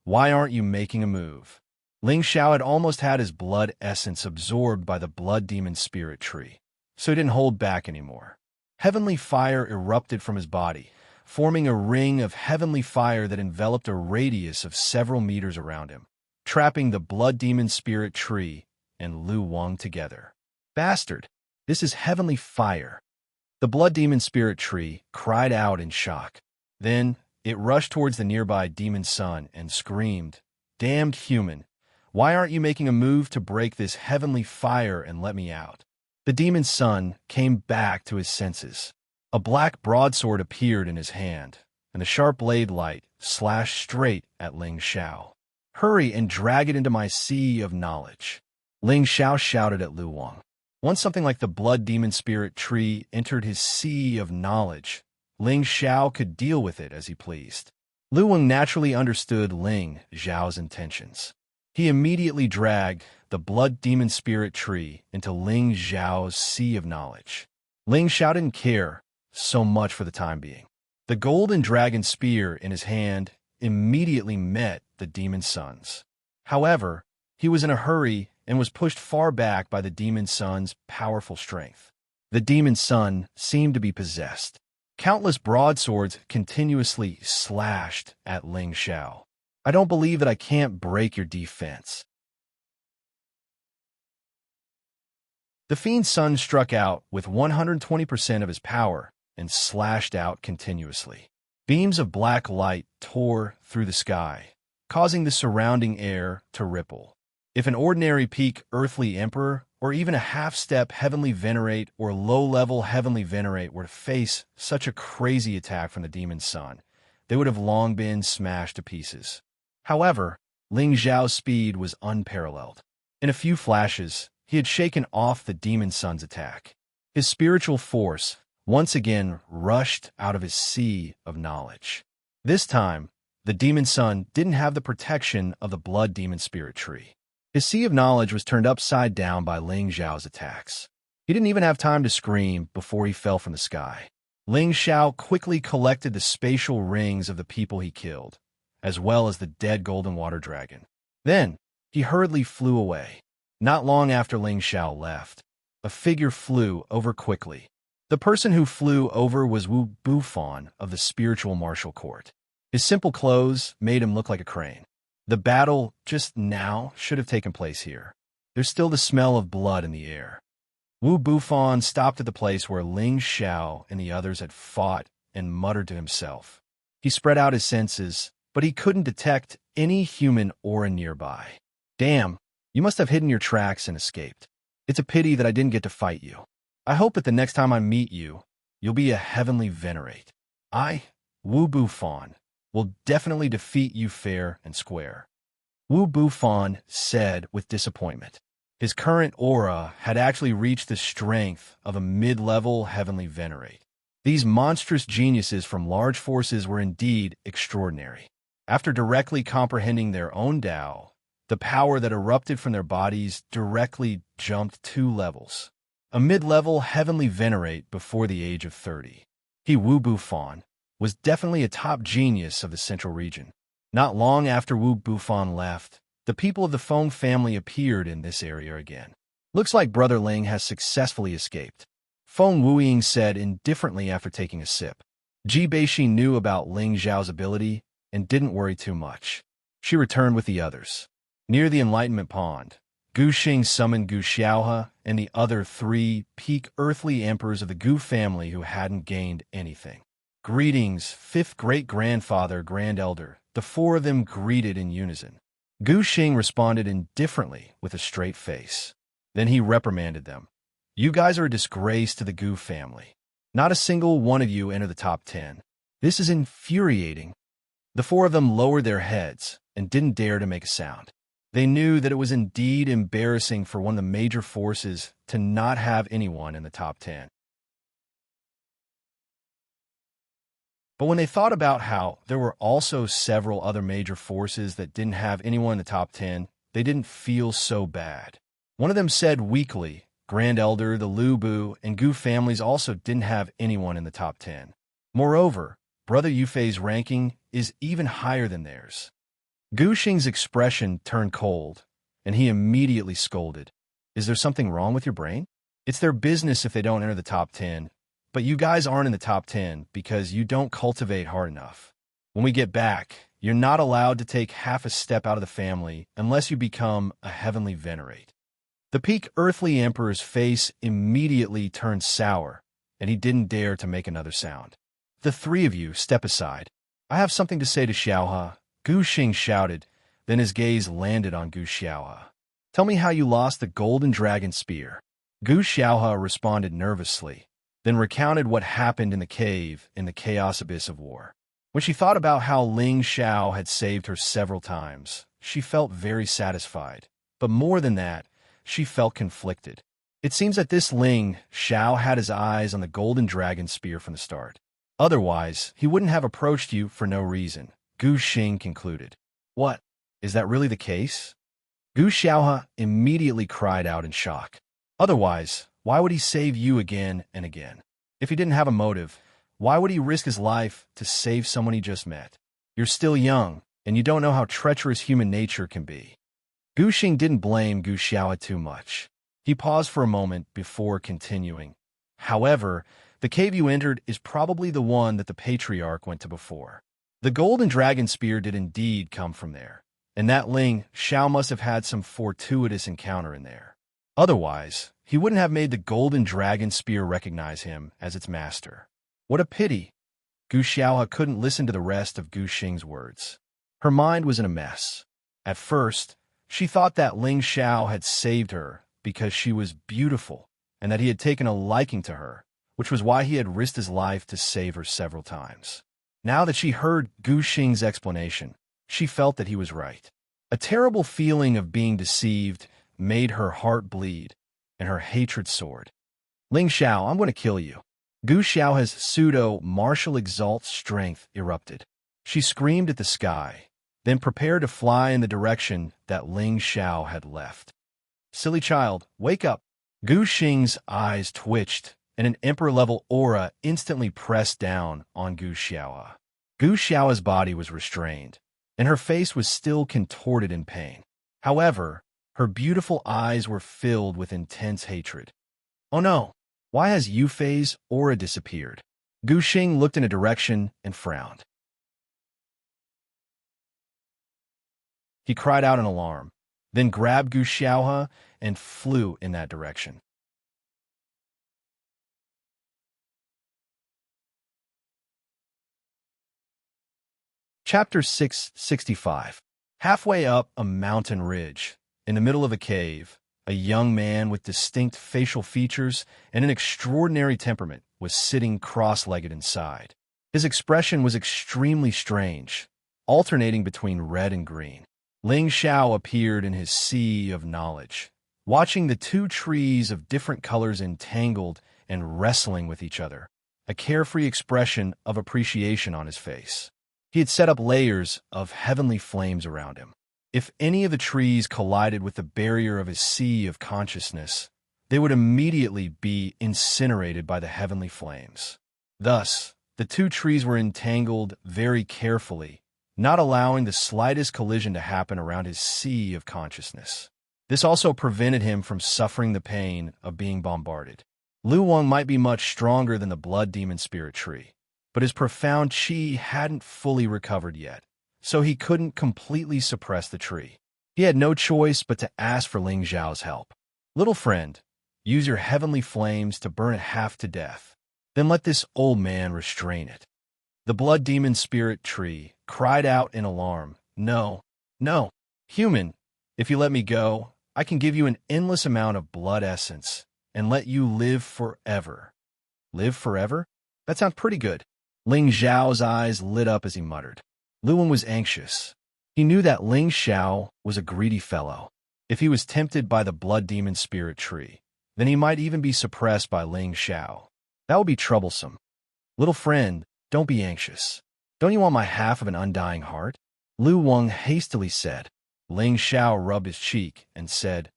why aren't you making a move? Ling Xiao had almost had his blood essence absorbed by the blood demon spirit tree, so he didn't hold back anymore. Heavenly fire erupted from his body, forming a ring of heavenly fire that enveloped a radius of several meters around him, trapping the blood demon spirit tree and Lu Wang together. Bastard, this is heavenly fire. The blood demon spirit tree cried out in shock. Then it rushed towards the nearby demon's son and screamed, Damned human, why aren't you making a move to break this heavenly fire and let me out? The demon's son came back to his senses. A black broadsword appeared in his hand, and the sharp blade light slashed straight at Ling Xiao. Hurry and drag it into my sea of knowledge. Ling Xiao shouted at Lu Wang. Once something like the blood demon spirit tree entered his sea of knowledge, Ling Xiao could deal with it as he pleased. Lu Wang naturally understood Ling Xiao's intentions. He immediately dragged the blood demon spirit tree into Ling Xiao's sea of knowledge. Ling Xiao didn't care so much for the time being. The golden dragon spear in his hand immediately met the demon's son's. However, he was in a hurry and was pushed far back by the demon's son's powerful strength. The demon's son seemed to be possessed. Countless broadswords continuously slashed at Ling Xiao. I don't believe that I can't break your defense. The fiend's son struck out with 120% of his power and slashed out continuously. Beams of black light tore through the sky, causing the surrounding air to ripple. If an ordinary peak earthly emperor, or even a half-step heavenly venerate or low-level heavenly venerate were to face such a crazy attack from the demon's son, they would have long been smashed to pieces. However, Ling Xiao's speed was unparalleled. In a few flashes, he had shaken off the demon's son's attack. His spiritual force once again rushed out of his sea of knowledge. This time, the demon's son didn't have the protection of the blood demon spirit tree. His sea of knowledge was turned upside down by Ling Xiao's attacks. He didn't even have time to scream before he fell from the sky. Ling Xiao quickly collected the spatial rings of the people he killed, as well as the dead golden water dragon. Then, he hurriedly flew away. Not long after Ling Xiao left, a figure flew over quickly. The person who flew over was Wu Bufan of the spiritual martial court. His simple clothes made him look like a crane. The battle just now should have taken place here. There's still the smell of blood in the air. Wu Bufan stopped at the place where Ling Xiao and the others had fought and muttered to himself. He spread out his senses, but he couldn't detect any human aura nearby. Damn, you must have hidden your tracks and escaped. It's a pity that I didn't get to fight you. I hope that the next time I meet you, you'll be a heavenly venerate. I, Wu Bufan, will definitely defeat you fair and square. Wu Bufan said with disappointment. His current aura had actually reached the strength of a mid-level heavenly venerate. These monstrous geniuses from large forces were indeed extraordinary. After directly comprehending their own Tao, the power that erupted from their bodies directly jumped 2 levels. A mid-level heavenly venerate before the age of 30. He Wu Bufan was definitely a top genius of the central region. Not long after Wu Bufan left, the people of the Feng family appeared in this area again. Looks like Brother Ling has successfully escaped. Feng Wuying said indifferently after taking a sip. Ji Beixi knew about Ling Zhao's ability and didn't worry too much. She returned with the others. Near the Enlightenment Pond, Gu Xing summoned Gu Xiaohe and the other 3 peak earthly emperors of the Gu family who hadn't gained anything. Greetings, 5th great-grandfather, Grand Elder. The 4 of them greeted in unison. Gu Xing responded indifferently with a straight face. Then he reprimanded them. You guys are a disgrace to the Gu family. Not a single one of you enter the top 10. This is infuriating. The 4 of them lowered their heads and didn't dare to make a sound. They knew that it was indeed embarrassing for one of the major forces to not have anyone in the top 10. But when they thought about how there were also several other major forces that didn't have anyone in the top 10, they didn't feel so bad. One of them said weakly, Grand Elder, the Lu Bu, and Gu families also didn't have anyone in the top 10. Moreover, Brother Yufei's ranking is even higher than theirs. Gu Xing's expression turned cold, and he immediately scolded. Is there something wrong with your brain? It's their business if they don't enter the top 10, but you guys aren't in the top 10 because you don't cultivate hard enough. When we get back, you're not allowed to take half a step out of the family unless you become a heavenly venerate. The peak earthly emperor's face immediately turned sour, and he didn't dare to make another sound. The 3 of you step aside. I have something to say to Xiaohe, Gu Xing shouted, then his gaze landed on Gu Xiaohe. Tell me how you lost the golden dragon spear. Gu Xiaohe responded nervously, then recounted what happened in the cave in the chaos abyss of war. When she thought about how Ling Xiao had saved her several times, she felt very satisfied. But more than that, she felt conflicted. It seems that this Ling Xiao had his eyes on the golden dragon spear from the start. Otherwise, he wouldn't have approached you for no reason, Gu Xing concluded. What? Is that really the case? Gu Xiaohe immediately cried out in shock. Otherwise, why would he save you again and again? If he didn't have a motive, why would he risk his life to save someone he just met? You're still young, and you don't know how treacherous human nature can be. Gu Xing didn't blame Gu Xiaohe too much. He paused for a moment before continuing. However, the cave you entered is probably the one that the patriarch went to before. The golden dragon spear did indeed come from there, and that Ling Xiao must have had some fortuitous encounter in there. Otherwise, he wouldn't have made the golden dragon spear recognize him as its master. What a pity! Gu Xiaohe couldn't listen to the rest of Gu Xing's words. Her mind was in a mess. At first, she thought that Ling Xiao had saved her because she was beautiful and that he had taken a liking to her, which was why he had risked his life to save her several times. Now that she heard Gu Xing's explanation, she felt that he was right. A terrible feeling of being deceived made her heart bleed, and her hatred soared. Ling Xiao, I'm going to kill you. Gu Xiaohe's pseudo-martial exalt strength erupted. She screamed at the sky, then prepared to fly in the direction that Ling Xiao had left. Silly child, wake up! Gu Xing's eyes twitched, and an emperor-level aura instantly pressed down on Gu Xiaohe. Gu Xiaohe's body was restrained, and her face was still contorted in pain. However, her beautiful eyes were filled with intense hatred. Oh no! Why has Yufei's aura disappeared? Gu Xing looked in a direction and frowned. He cried out in alarm, then grabbed Gu Xiaohe and flew in that direction. Chapter 665. Halfway up a mountain ridge, in the middle of a cave, a young man with distinct facial features and an extraordinary temperament was sitting cross-legged inside. His expression was extremely strange, alternating between red and green. Ling Xiao appeared in his sea of knowledge, watching the two trees of different colors entangled and wrestling with each other, a carefree expression of appreciation on his face. He had set up layers of heavenly flames around him. If any of the trees collided with the barrier of his sea of consciousness, they would immediately be incinerated by the heavenly flames. Thus, the two trees were entangled very carefully, not allowing the slightest collision to happen around his sea of consciousness. This also prevented him from suffering the pain of being bombarded. Lu Wang might be much stronger than the blood demon spirit tree, but his profound qi hadn't fully recovered yet, so he couldn't completely suppress the tree. He had no choice but to ask for Ling Xiao's help. Little friend, use your heavenly flames to burn it half to death. Then let this old man restrain it. The blood demon spirit tree cried out in alarm. No, no, human, if you let me go, I can give you an endless amount of blood essence and let you live forever. Live forever? That sounds pretty good. Ling Xiao's eyes lit up as he muttered. Lu Wen was anxious. He knew that Ling Xiao was a greedy fellow. If he was tempted by the blood demon spirit tree, then he might even be suppressed by Ling Xiao. That would be troublesome. Little friend, don't be anxious. Don't you want my half of an undying heart? Lu Wang hastily said. Ling Xiao rubbed his cheek and said,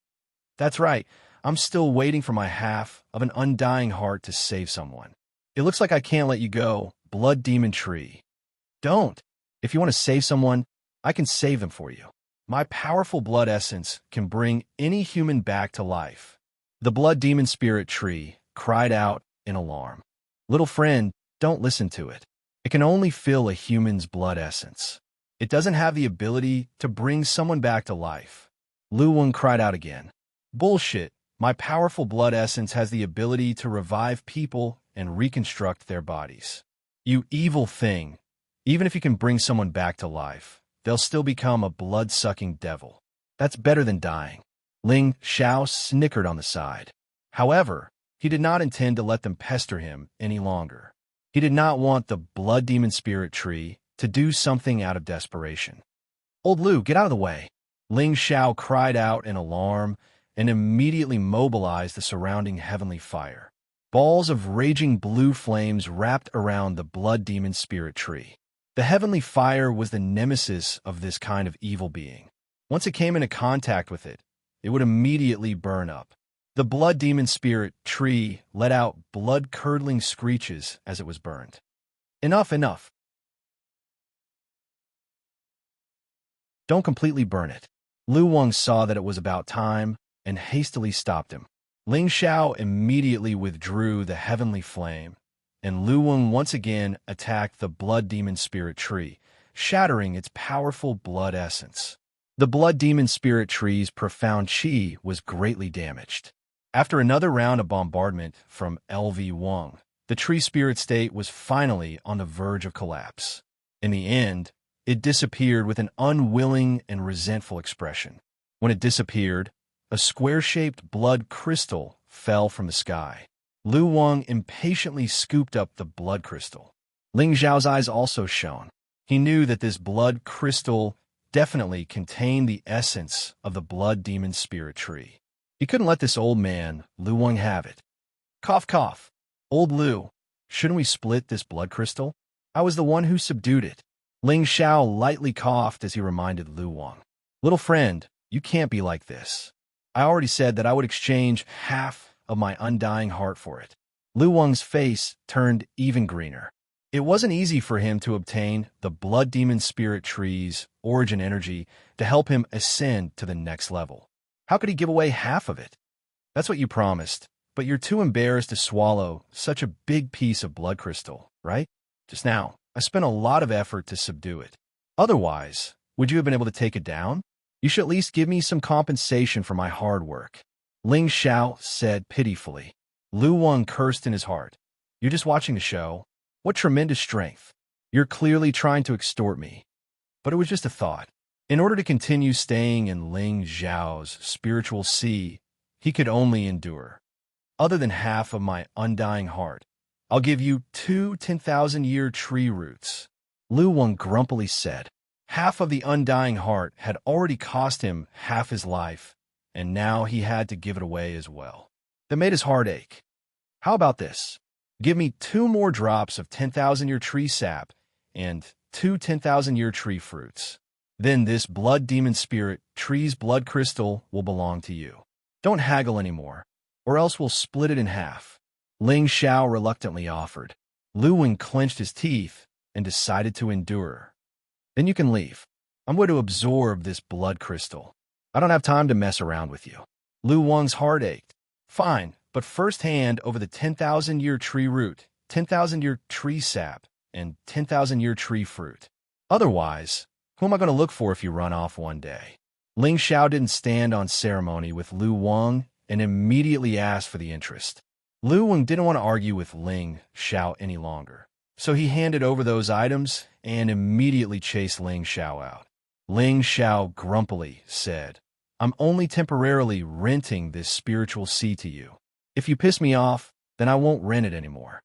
That's right. I'm still waiting for my half of an undying heart to save someone. It looks like I can't let you go, blood demon tree. Don't. If you want to save someone, I can save them for you. My powerful blood essence can bring any human back to life. The blood demon spirit tree cried out in alarm. Little friend, don't listen to it. It can only fill a human's blood essence. It doesn't have the ability to bring someone back to life. Lu Wen cried out again. Bullshit. My powerful blood essence has the ability to revive people and reconstruct their bodies. You evil thing. Even if you can bring someone back to life, they'll still become a blood-sucking devil. That's better than dying. Ling Xiao snickered on the side. However, he did not intend to let them pester him any longer. He did not want the blood demon spirit tree to do something out of desperation. Old Lu, get out of the way. Ling Xiao cried out in alarm and immediately mobilized the surrounding heavenly fire. Balls of raging blue flames wrapped around the blood demon spirit tree. The heavenly fire was the nemesis of this kind of evil being. Once it came into contact with it, it would immediately burn up. The blood demon spirit tree let out blood-curdling screeches as it was burned. Enough, enough. Don't completely burn it. Lu Wang saw that it was about time and hastily stopped him. Ling Xiao immediately withdrew the heavenly flame, and Lu Wang once again attacked the blood demon spirit tree, shattering its powerful blood essence. The blood demon spirit tree's profound qi was greatly damaged. After another round of bombardment from LV Wang, the tree spirit state was finally on the verge of collapse. In the end, it disappeared with an unwilling and resentful expression. When it disappeared, a square-shaped blood crystal fell from the sky. Lu Wang impatiently scooped up the blood crystal. Ling Xiao's eyes also shone. He knew that this blood crystal definitely contained the essence of the blood demon spirit tree. He couldn't let this old man, Lu Wang, have it. Cough, cough. Old Lu, shouldn't we split this blood crystal? I was the one who subdued it. Ling Xiao lightly coughed as he reminded Lu Wang. Little friend, you can't be like this. I already said that I would exchange half of my undying heart for it. Lu Wang's face turned even greener. It wasn't easy for him to obtain the blood demon spirit tree's origin energy to help him ascend to the next level. How could he give away half of it? That's what you promised, but you're too embarrassed to swallow such a big piece of blood crystal, right? Just now, I spent a lot of effort to subdue it. Otherwise, would you have been able to take it down? You should at least give me some compensation for my hard work. Ling Xiao said pitifully. Lu Wang cursed in his heart. You're just watching the show? What tremendous strength. You're clearly trying to extort me. But it was just a thought. In order to continue staying in Ling Xiao's spiritual sea, he could only endure. Other than half of my undying heart, I'll give you 2 10,000-year tree roots. Lu Wang grumpily said. Half of the undying heart had already cost him half his life, and now he had to give it away as well. That made his heart ache. How about this? Give me 2 more drops of 10,000-year tree sap and 2 10,000-year tree fruits. Then this blood demon spirit tree's blood crystal will belong to you. Don't haggle anymore, or else we'll split it in half. Ling Xiao reluctantly offered. Lu Wang clenched his teeth and decided to endure. Then you can leave. I'm going to absorb this blood crystal. I don't have time to mess around with you. Lu Wang's heart ached. Fine, but first hand over the 10,000-year tree root, 10,000-year tree sap, and 10,000-year tree fruit. Otherwise, who am I going to look for if you run off one day? Ling Xiao didn't stand on ceremony with Lu Wang and immediately asked for the interest. Lu Wang didn't want to argue with Ling Xiao any longer, so he handed over those items and immediately chased Ling Xiao out. Ling Xiao grumpily said, I'm only temporarily renting this spiritual sea to you. If you piss me off, then I won't rent it anymore.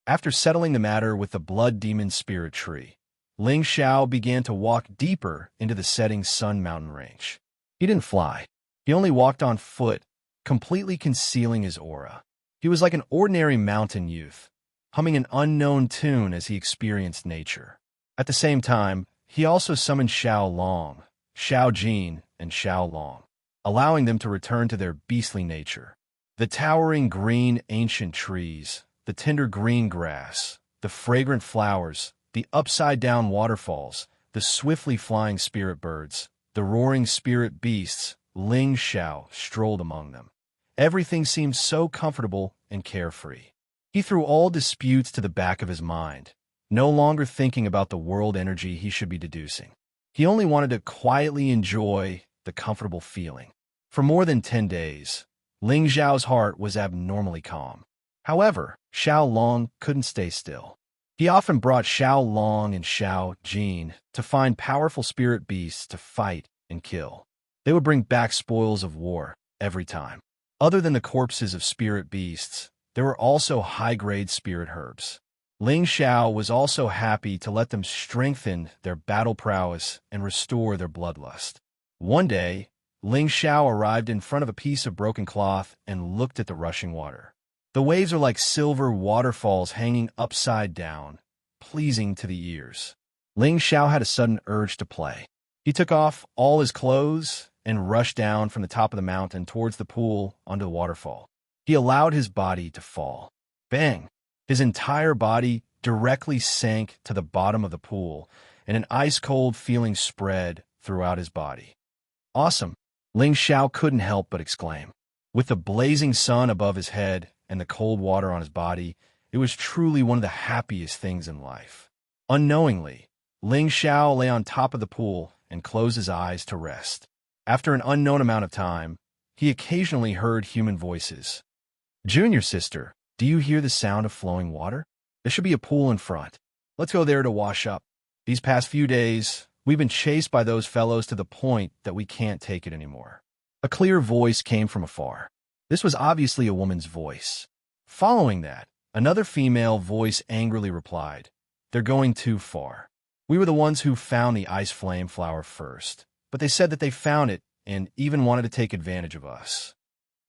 After settling the matter with the blood demon spirit tree, Ling Xiao began to walk deeper into the setting sun mountain range. He didn't fly. He only walked on foot, completely concealing his aura. He was like an ordinary mountain youth, humming an unknown tune as he experienced nature. At the same time, he also summoned Xiao Long, Xiao Jin, and Xiao Long, allowing them to return to their beastly nature. The towering green ancient trees, the tender green grass, the fragrant flowers, the upside-down waterfalls, the swiftly flying spirit birds, the roaring spirit beasts, Ling Xiao strolled among them. Everything seemed so comfortable and carefree. He threw all disputes to the back of his mind, no longer thinking about the world energy he should be deducing. He only wanted to quietly enjoy the comfortable feeling. For more than 10 days, Ling Xiao's heart was abnormally calm. However, Xiao Long couldn't stay still. He often brought Xiao Long and Xiao Jin to find powerful spirit beasts to fight and kill. They would bring back spoils of war every time. Other than the corpses of spirit beasts, there were also high-grade spirit herbs. Ling Xiao was also happy to let them strengthen their battle prowess and restore their bloodlust. One day, Ling Xiao arrived in front of a piece of broken cloth and looked at the rushing water. The waves are like silver waterfalls hanging upside down, pleasing to the ears. Ling Xiao had a sudden urge to play. He took off all his clothes and rushed down from the top of the mountain towards the pool onto the waterfall. He allowed his body to fall. Bang! His entire body directly sank to the bottom of the pool, and an ice-cold feeling spread throughout his body. Awesome! Ling Xiao couldn't help but exclaim. With the blazing sun above his head and the cold water on his body, it was truly one of the happiest things in life. Unknowingly, Ling Xiao lay on top of the pool and closed his eyes to rest. After an unknown amount of time, he occasionally heard human voices. Junior sister, do you hear the sound of flowing water? There should be a pool in front. Let's go there to wash up. These past few days, we've been chased by those fellows to the point that we can't take it anymore. A clear voice came from afar. This was obviously a woman's voice. Following that, another female voice angrily replied, They're going too far. We were the ones who found the ice flame flower first, but they said that they found it and even wanted to take advantage of us.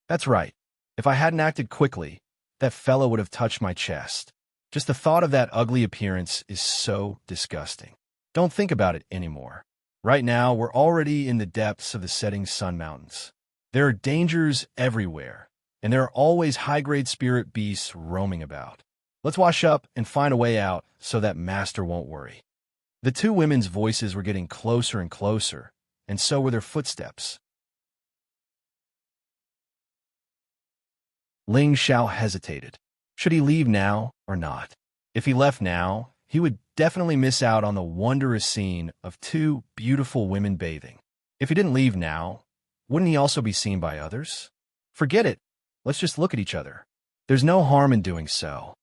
That's right. If I hadn't acted quickly, that fellow would have touched my chest. Just the thought of that ugly appearance is so disgusting. Don't think about it anymore. Right now, we're already in the depths of the setting sun mountains. There are dangers everywhere, and there are always high-grade spirit beasts roaming about. Let's wash up and find a way out so that Master won't worry. The two women's voices were getting closer and closer, and so were their footsteps. Ling Xiao hesitated. Should he leave now or not? If he left now, he would definitely miss out on the wondrous scene of two beautiful women bathing. If he didn't leave now, wouldn't he also be seen by others? Forget it. Let's just look at each other. There's no harm in doing so.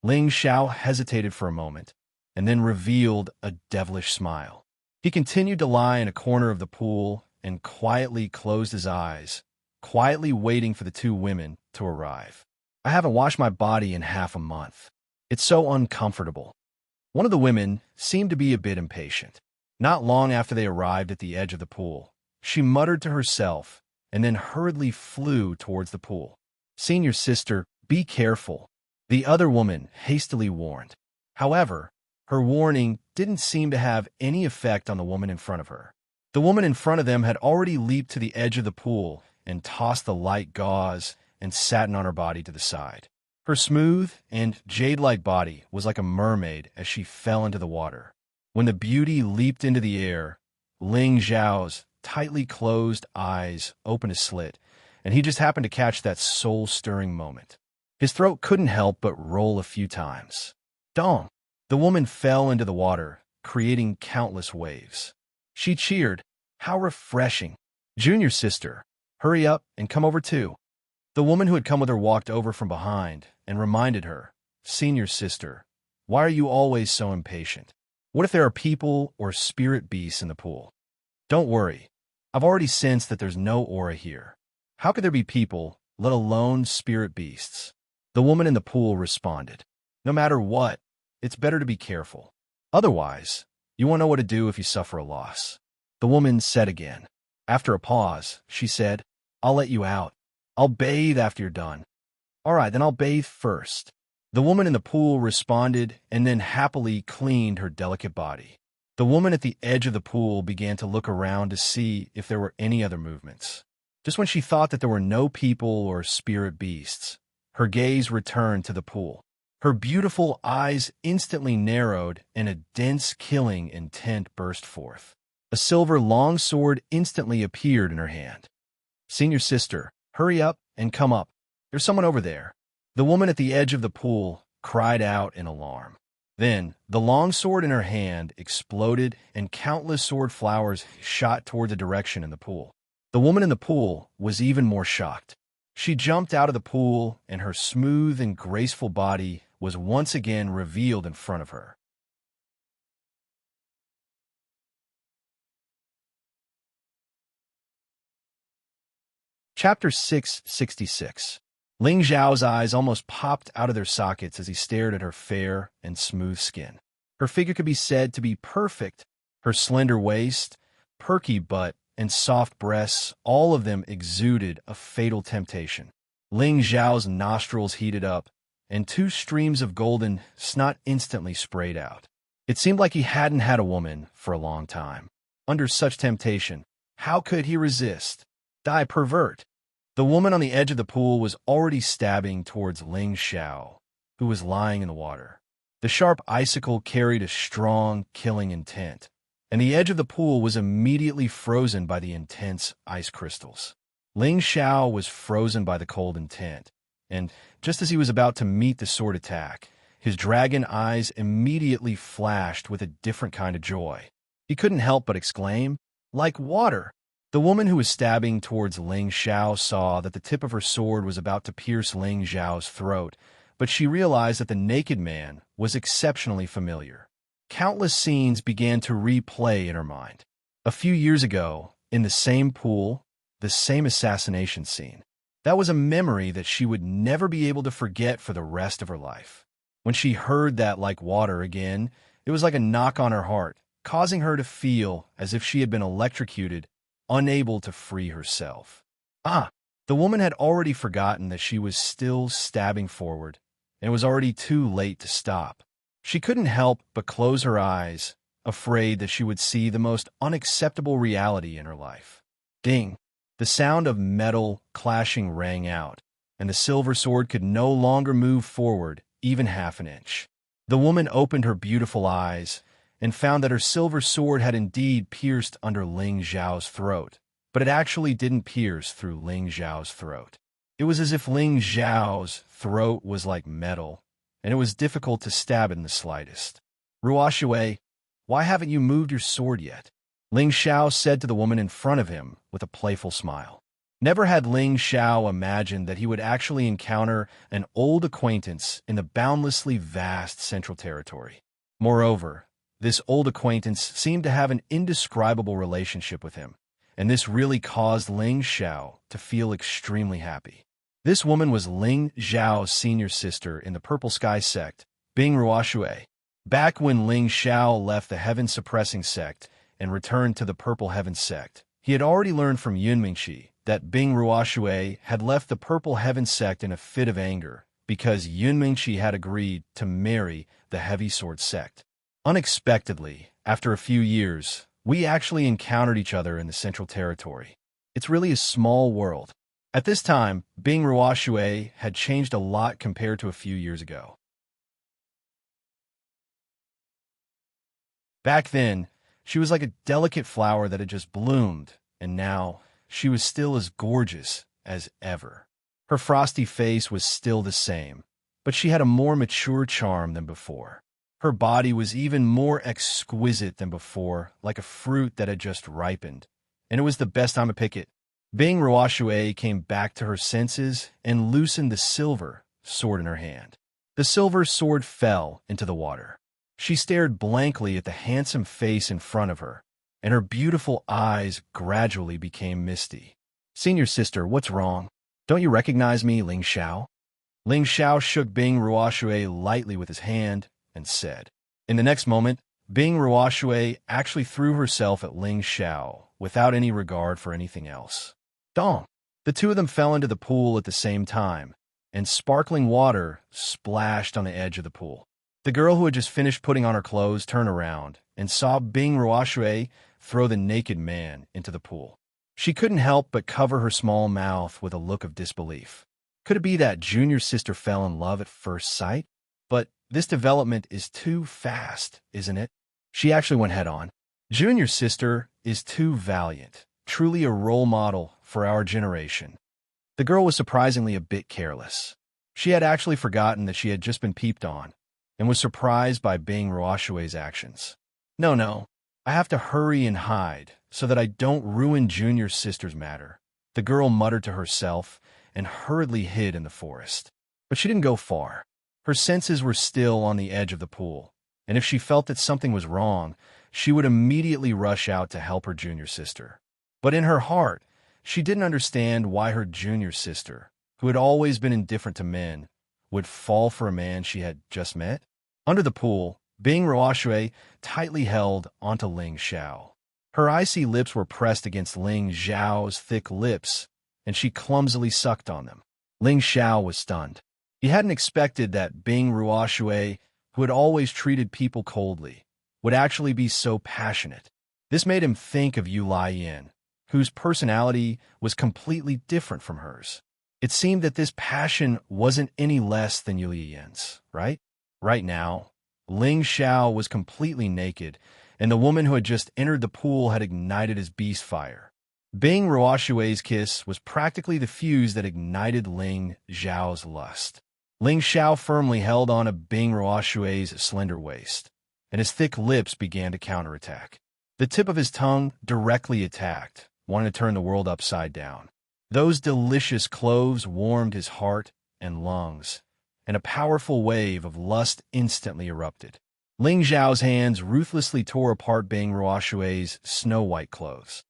Ling Xiao hesitated for a moment, and then revealed a devilish smile. He continued to lie in a corner of the pool and quietly closed his eyes, quietly waiting for the two women to arrive. I haven't washed my body in half a month. It's so uncomfortable. One of the women seemed to be a bit impatient. Not long after they arrived at the edge of the pool, she muttered to herself and then hurriedly flew towards the pool. "Senior sister, be careful," the other woman hastily warned. However, her warning didn't seem to have any effect on the woman in front of her. The woman in front of them had already leaped to the edge of the pool and tossed the light gauze and satin on her body to the side. Her smooth and jade-like body was like a mermaid as she fell into the water. When the beauty leaped into the air, Ling Zhao's tightly closed eyes opened a slit, and he just happened to catch that soul-stirring moment. His throat couldn't help but roll a few times. Dong! The woman fell into the water, creating countless waves. She cheered, "How refreshing! Junior sister, hurry up and come over too." The woman who had come with her walked over from behind and reminded her, "Senior sister, why are you always so impatient? What if there are people or spirit beasts in the pool?" "Don't worry. I've already sensed that there's no aura here. How could there be people, let alone spirit beasts?" The woman in the pool responded, "No matter what, it's better to be careful. Otherwise, you won't know what to do if you suffer a loss." The woman said again. After a pause, she said, "I'll let you out. I'll bathe after you're done." "All right, then I'll bathe first." The woman in the pool responded and then happily cleaned her delicate body. The woman at the edge of the pool began to look around to see if there were any other movements. Just when she thought that there were no people or spirit beasts, her gaze returned to the pool. Her beautiful eyes instantly narrowed and a dense killing intent burst forth. A silver longsword instantly appeared in her hand. "Senior sister, hurry up and come up. There's someone over there." The woman at the edge of the pool cried out in alarm. Then, the longsword in her hand exploded and countless sword flowers shot toward the direction in the pool. The woman in the pool was even more shocked. She jumped out of the pool, and her smooth and graceful body was once again revealed in front of her. Chapter 666. Ling Zhao's eyes almost popped out of their sockets as he stared at her fair and smooth skin. Her figure could be said to be perfect. Her slender waist, perky butt, and soft breasts, all of them exuded a fatal temptation. Ling Zhao's nostrils heated up, and 2 streams of golden snot instantly sprayed out. It seemed like he hadn't had a woman for a long time. Under such temptation, how could he resist? Die pervert! The woman on the edge of the pool was already stabbing towards Ling Zhao, who was lying in the water. The sharp icicle carried a strong, killing intent, and the edge of the pool was immediately frozen by the intense ice crystals. Ling Zhao was frozen by the cold intent, and just as he was about to meet the sword attack, his dragon eyes immediately flashed with a different kind of joy. He couldn't help but exclaim, "Like water!" The woman who was stabbing towards Ling Zhao saw that the tip of her sword was about to pierce Ling Zhao's throat, but she realized that the naked man was exceptionally familiar. Countless scenes began to replay in her mind. A few years ago, in the same pool, the same assassination scene. That was a memory that she would never be able to forget for the rest of her life. When she heard that "like water" again, it was like a knock on her heart, causing her to feel as if she had been electrocuted, unable to free herself. The woman had already forgotten that she was still stabbing forward, and it was already too late to stop. She couldn't help but close her eyes, afraid that she would see the most unacceptable reality in her life. Ding! The sound of metal clashing rang out, and the silver sword could no longer move forward even half an inch. The woman opened her beautiful eyes and found that her silver sword had indeed pierced under Ling Zhao's throat, but it actually didn't pierce through Ling Zhao's throat. It was as if Ling Zhao's throat was like metal, and it was difficult to stab it in the slightest. "Ruoshui, why haven't you moved your sword yet?" Ling Zhao said to the woman in front of him with a playful smile. Never had Ling Zhao imagined that he would actually encounter an old acquaintance in the boundlessly vast Central Territory. Moreover, this old acquaintance seemed to have an indescribable relationship with him, and this really caused Ling Zhao to feel extremely happy. This woman was Ling Zhao's senior sister in the Purple Sky sect, Bing Ruoshui. Back when Ling Xiao left the heaven-suppressing sect and returned to the Purple Heaven sect, he had already learned from Yunmingshi that Bing Ruoshui had left the Purple Heaven sect in a fit of anger because Yunmingshi had agreed to marry the Heavy Sword sect. Unexpectedly, after a few years, we actually encountered each other in the Central Territory. It's really a small world. At this time, Bing Ruoshui had changed a lot compared to a few years ago. Back then, she was like a delicate flower that had just bloomed, and now she was still as gorgeous as ever. Her frosty face was still the same, but she had a more mature charm than before. Her body was even more exquisite than before, like a fruit that had just ripened, and it was the best time to pick it. Bing Ruoshui came back to her senses and loosened the silver sword in her hand. The silver sword fell into the water. She stared blankly at the handsome face in front of her, and her beautiful eyes gradually became misty. "Senior sister, what's wrong? Don't you recognize me, Ling Xiao?" Ling Xiao shook Bing Ruoshui lightly with his hand and said. In the next moment, Bing Ruoshui actually threw herself at Ling Xiao without any regard for anything else. Dong! The two of them fell into the pool at the same time, and sparkling water splashed on the edge of the pool. The girl who had just finished putting on her clothes turned around and saw Bing Ruoshui throw the naked man into the pool. She couldn't help but cover her small mouth with a look of disbelief. Could it be that junior sister fell in love at first sight? But this development is too fast, isn't it? She actually went head-on. Junior sister is too valiant, truly a role model for our generation. The girl was surprisingly a bit careless. She had actually forgotten that she had just been peeped on, and was surprised by Bing Ruoshui's actions. No, I have to hurry and hide so that I don't ruin junior sister's matter, the girl muttered to herself and hurriedly hid in the forest. But she didn't go far. Her senses were still on the edge of the pool, and if she felt that something was wrong, she would immediately rush out to help her junior sister. But in her heart, she didn't understand why her junior sister, who had always been indifferent to men, would fall for a man she had just met. Under the pool, Bing Ruoshui tightly held onto Ling Xiao. Her icy lips were pressed against Ling Xiao's thick lips, and she clumsily sucked on them. Ling Xiao was stunned. He hadn't expected that Bing Ruoshui, who had always treated people coldly, would actually be so passionate. This made him think of Yu Laiyan, whose personality was completely different from hers. It seemed that this passion wasn't any less than Yu Laiyan's, right? Right now, Ling Xiao was completely naked, and the woman who had just entered the pool had ignited his beast fire. Bing Ruoshui's kiss was practically the fuse that ignited Ling Xiao's lust. Ling Xiao firmly held on to Bing Ruoshui's slender waist, and his thick lips began to counterattack. The tip of his tongue directly attacked, wanting to turn the world upside down. Those delicious cloves warmed his heart and lungs, and a powerful wave of lust instantly erupted. Ling Xiao's hands ruthlessly tore apart Bing Ruoshui's snow-white clothes.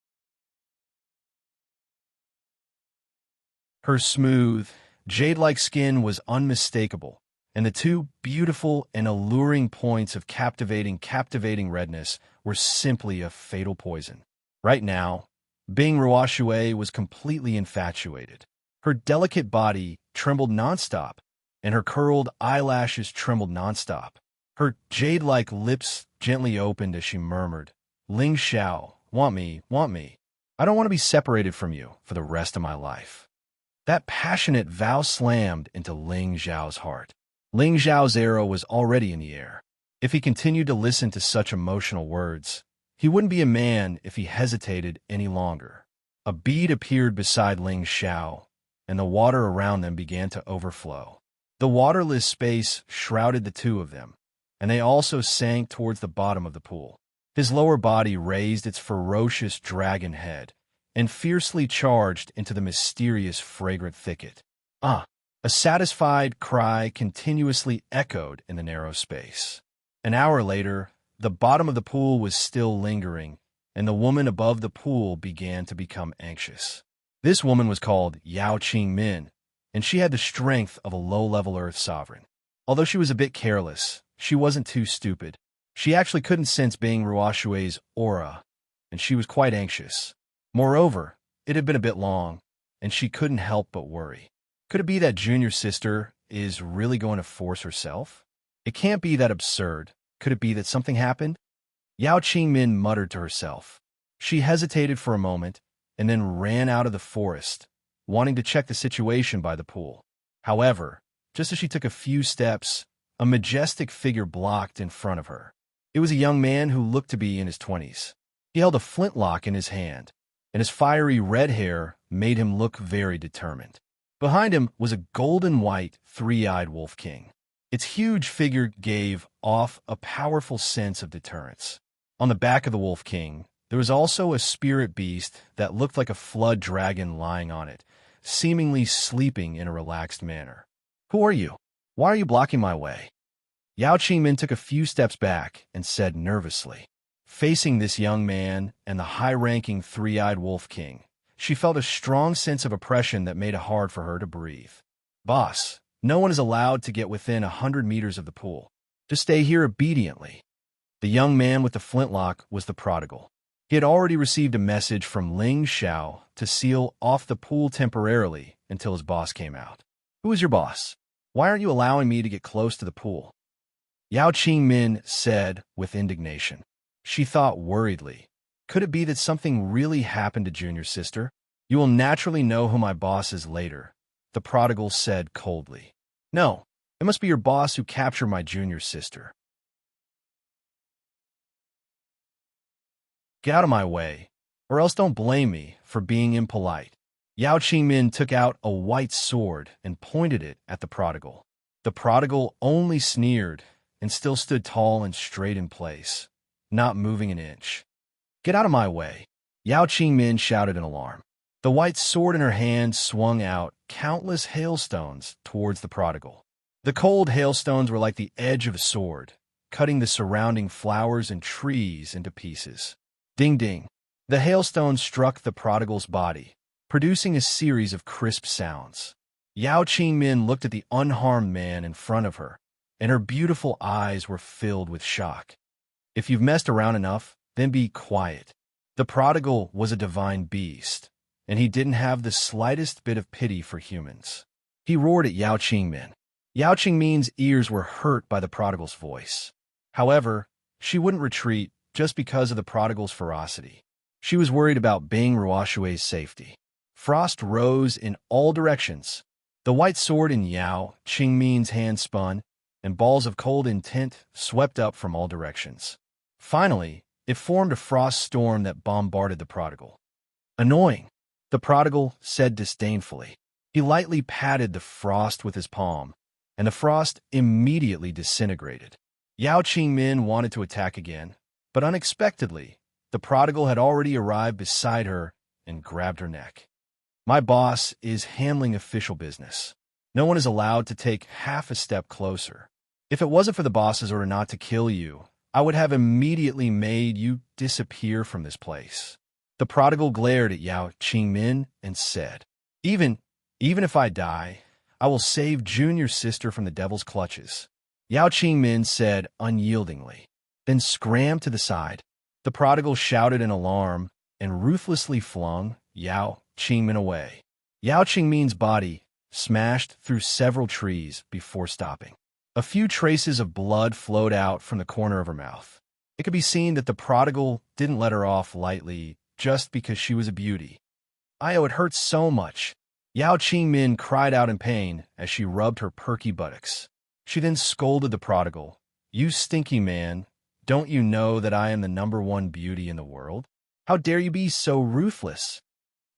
Her smooth, jade-like skin was unmistakable, and the two beautiful and alluring points of captivating redness were simply a fatal poison. Right now, Bing Ruoshui was completely infatuated. Her delicate body trembled nonstop, and her curled eyelashes trembled nonstop. Her jade-like lips gently opened as she murmured, "Ling Xiao, want me. I don't want to be separated from you for the rest of my life." That passionate vow slammed into Ling Xiao's heart. Ling Xiao's arrow was already in the air. If he continued to listen to such emotional words, he wouldn't be a man if he hesitated any longer. A bead appeared beside Ling Xiao, and the water around them began to overflow. The waterless space shrouded the two of them, and they also sank towards the bottom of the pool. His lower body raised its ferocious dragon head and fiercely charged into the mysterious fragrant thicket. A satisfied cry continuously echoed in the narrow space. An hour later, the bottom of the pool was still lingering, and the woman above the pool began to become anxious. This woman was called Yao Qingmin, and she had the strength of a low-level Earth sovereign. Although she was a bit careless, she wasn't too stupid. She actually couldn't sense Bing Ruoshui's aura, and she was quite anxious. Moreover, it had been a bit long, and she couldn't help but worry. Could it be that junior sister is really going to force herself? It can't be that absurd. Could it be that something happened? Yao Qingmin muttered to herself. She hesitated for a moment, and then ran out of the forest, wanting to check the situation by the pool. However, just as she took a few steps, a majestic figure blocked in front of her. It was a young man who looked to be in his 20s. He held a flintlock in his hand, and his fiery red hair made him look very determined. Behind him was a golden-white, three-eyed wolf king. Its huge figure gave off a powerful sense of deterrence. On the back of the wolf king, there was also a spirit beast that looked like a flood dragon lying on it, seemingly sleeping in a relaxed manner. "Who are you? Why are you blocking my way?" Yao Qingmin took a few steps back and said nervously. Facing this young man and the high-ranking three-eyed wolf king, she felt a strong sense of oppression that made it hard for her to breathe. "Boss, no one is allowed to get within 100 meters of the pool. Just stay here obediently." The young man with the flintlock was the prodigal. He had already received a message from Ling Xiao to seal off the pool temporarily until his boss came out. "Who is your boss? Why aren't you allowing me to get close to the pool?" Yao Qingmin said with indignation. She thought worriedly. Could it be that something really happened to junior sister? "You will naturally know who my boss is later," the prodigal said coldly. "No, it must be your boss who captured my junior sister. Get out of my way, or else don't blame me for being impolite." Yao Qingmin took out a white sword and pointed it at the prodigal. The prodigal only sneered and still stood tall and straight in place, not moving an inch. "Get out of my way," Yao Qingmin shouted in alarm. The white sword in her hand swung out countless hailstones towards the prodigal. The cold hailstones were like the edge of a sword, cutting the surrounding flowers and trees into pieces. Ding ding. The hailstones struck the prodigal's body, producing a series of crisp sounds. Yao Qingmin looked at the unharmed man in front of her, and her beautiful eyes were filled with shock. "If you've messed around enough, then be quiet." The prodigal was a divine beast, and he didn't have the slightest bit of pity for humans. He roared at Yao Qingmin. Yao Qingmin's ears were hurt by the prodigal's voice. However, she wouldn't retreat just because of the prodigal's ferocity. She was worried about Bing Ruoshui's safety. Frost rose in all directions. The white sword in Yao Qingmin's hand spun, and balls of cold intent swept up from all directions. Finally, it formed a frost storm that bombarded the prodigal. "Annoying," the prodigal said disdainfully. He lightly patted the frost with his palm, and the frost immediately disintegrated. Yao Qingmin wanted to attack again, but unexpectedly, the prodigal had already arrived beside her and grabbed her neck. "My boss is handling official business. No one is allowed to take half a step closer. If it wasn't for the boss's order not to kill you, I would have immediately made you disappear from this place." The prodigal glared at Yao Qingmin and said, Even if I die, I will save junior sister from the devil's clutches." Yao Qingmin said unyieldingly, then scrammed to the side. The prodigal shouted in alarm and ruthlessly flung Yao Qingmin away. Yao Qingmin's body smashed through several trees before stopping. A few traces of blood flowed out from the corner of her mouth. It could be seen that the prodigal didn't let her off lightly just because she was a beauty. "Io, it hurts so much." Yao Qingmin cried out in pain as she rubbed her perky buttocks. She then scolded the prodigal. "You stinky man, don't you know that I am the #1 beauty in the world? How dare you be so ruthless?"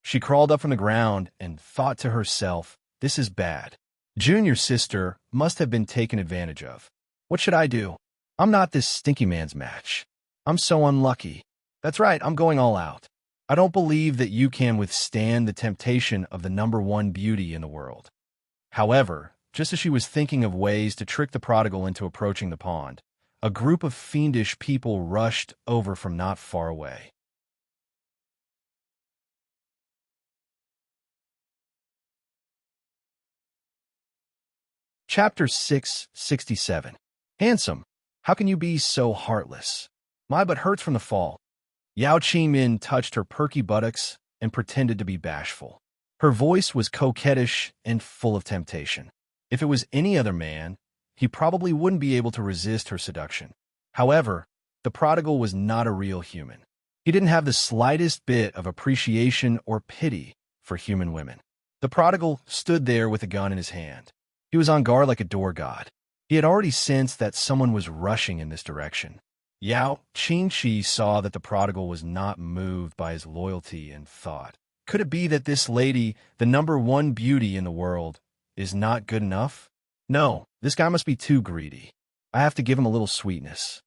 She crawled up from the ground and thought to herself, "This is bad. Junior sister must have been taken advantage of. What should I do? I'm not this stinky man's match. I'm so unlucky. That's right, I'm going all out. I don't believe that you can withstand the temptation of the #1 beauty in the world." However, just as she was thinking of ways to trick the prodigal into approaching the pond, a group of fiendish people rushed over from not far away. Chapter 667. Handsome. How can you be so heartless? My butt hurts from the fall. Yao Qingmin touched her perky buttocks and pretended to be bashful. Her voice was coquettish and full of temptation. If it was any other man, he probably wouldn't be able to resist her seduction. However, the prodigal was not a real human. He didn't have the slightest bit of appreciation or pity for human women. The prodigal stood there with a gun in his hand. He was on guard like a door god. He had already sensed that someone was rushing in this direction. Yao Qingxi saw that the prodigal was not moved by his loyalty and thought, could it be that this lady, the #1 beauty in the world, is not good enough? No, this guy must be too greedy. I have to give him a little sweetness.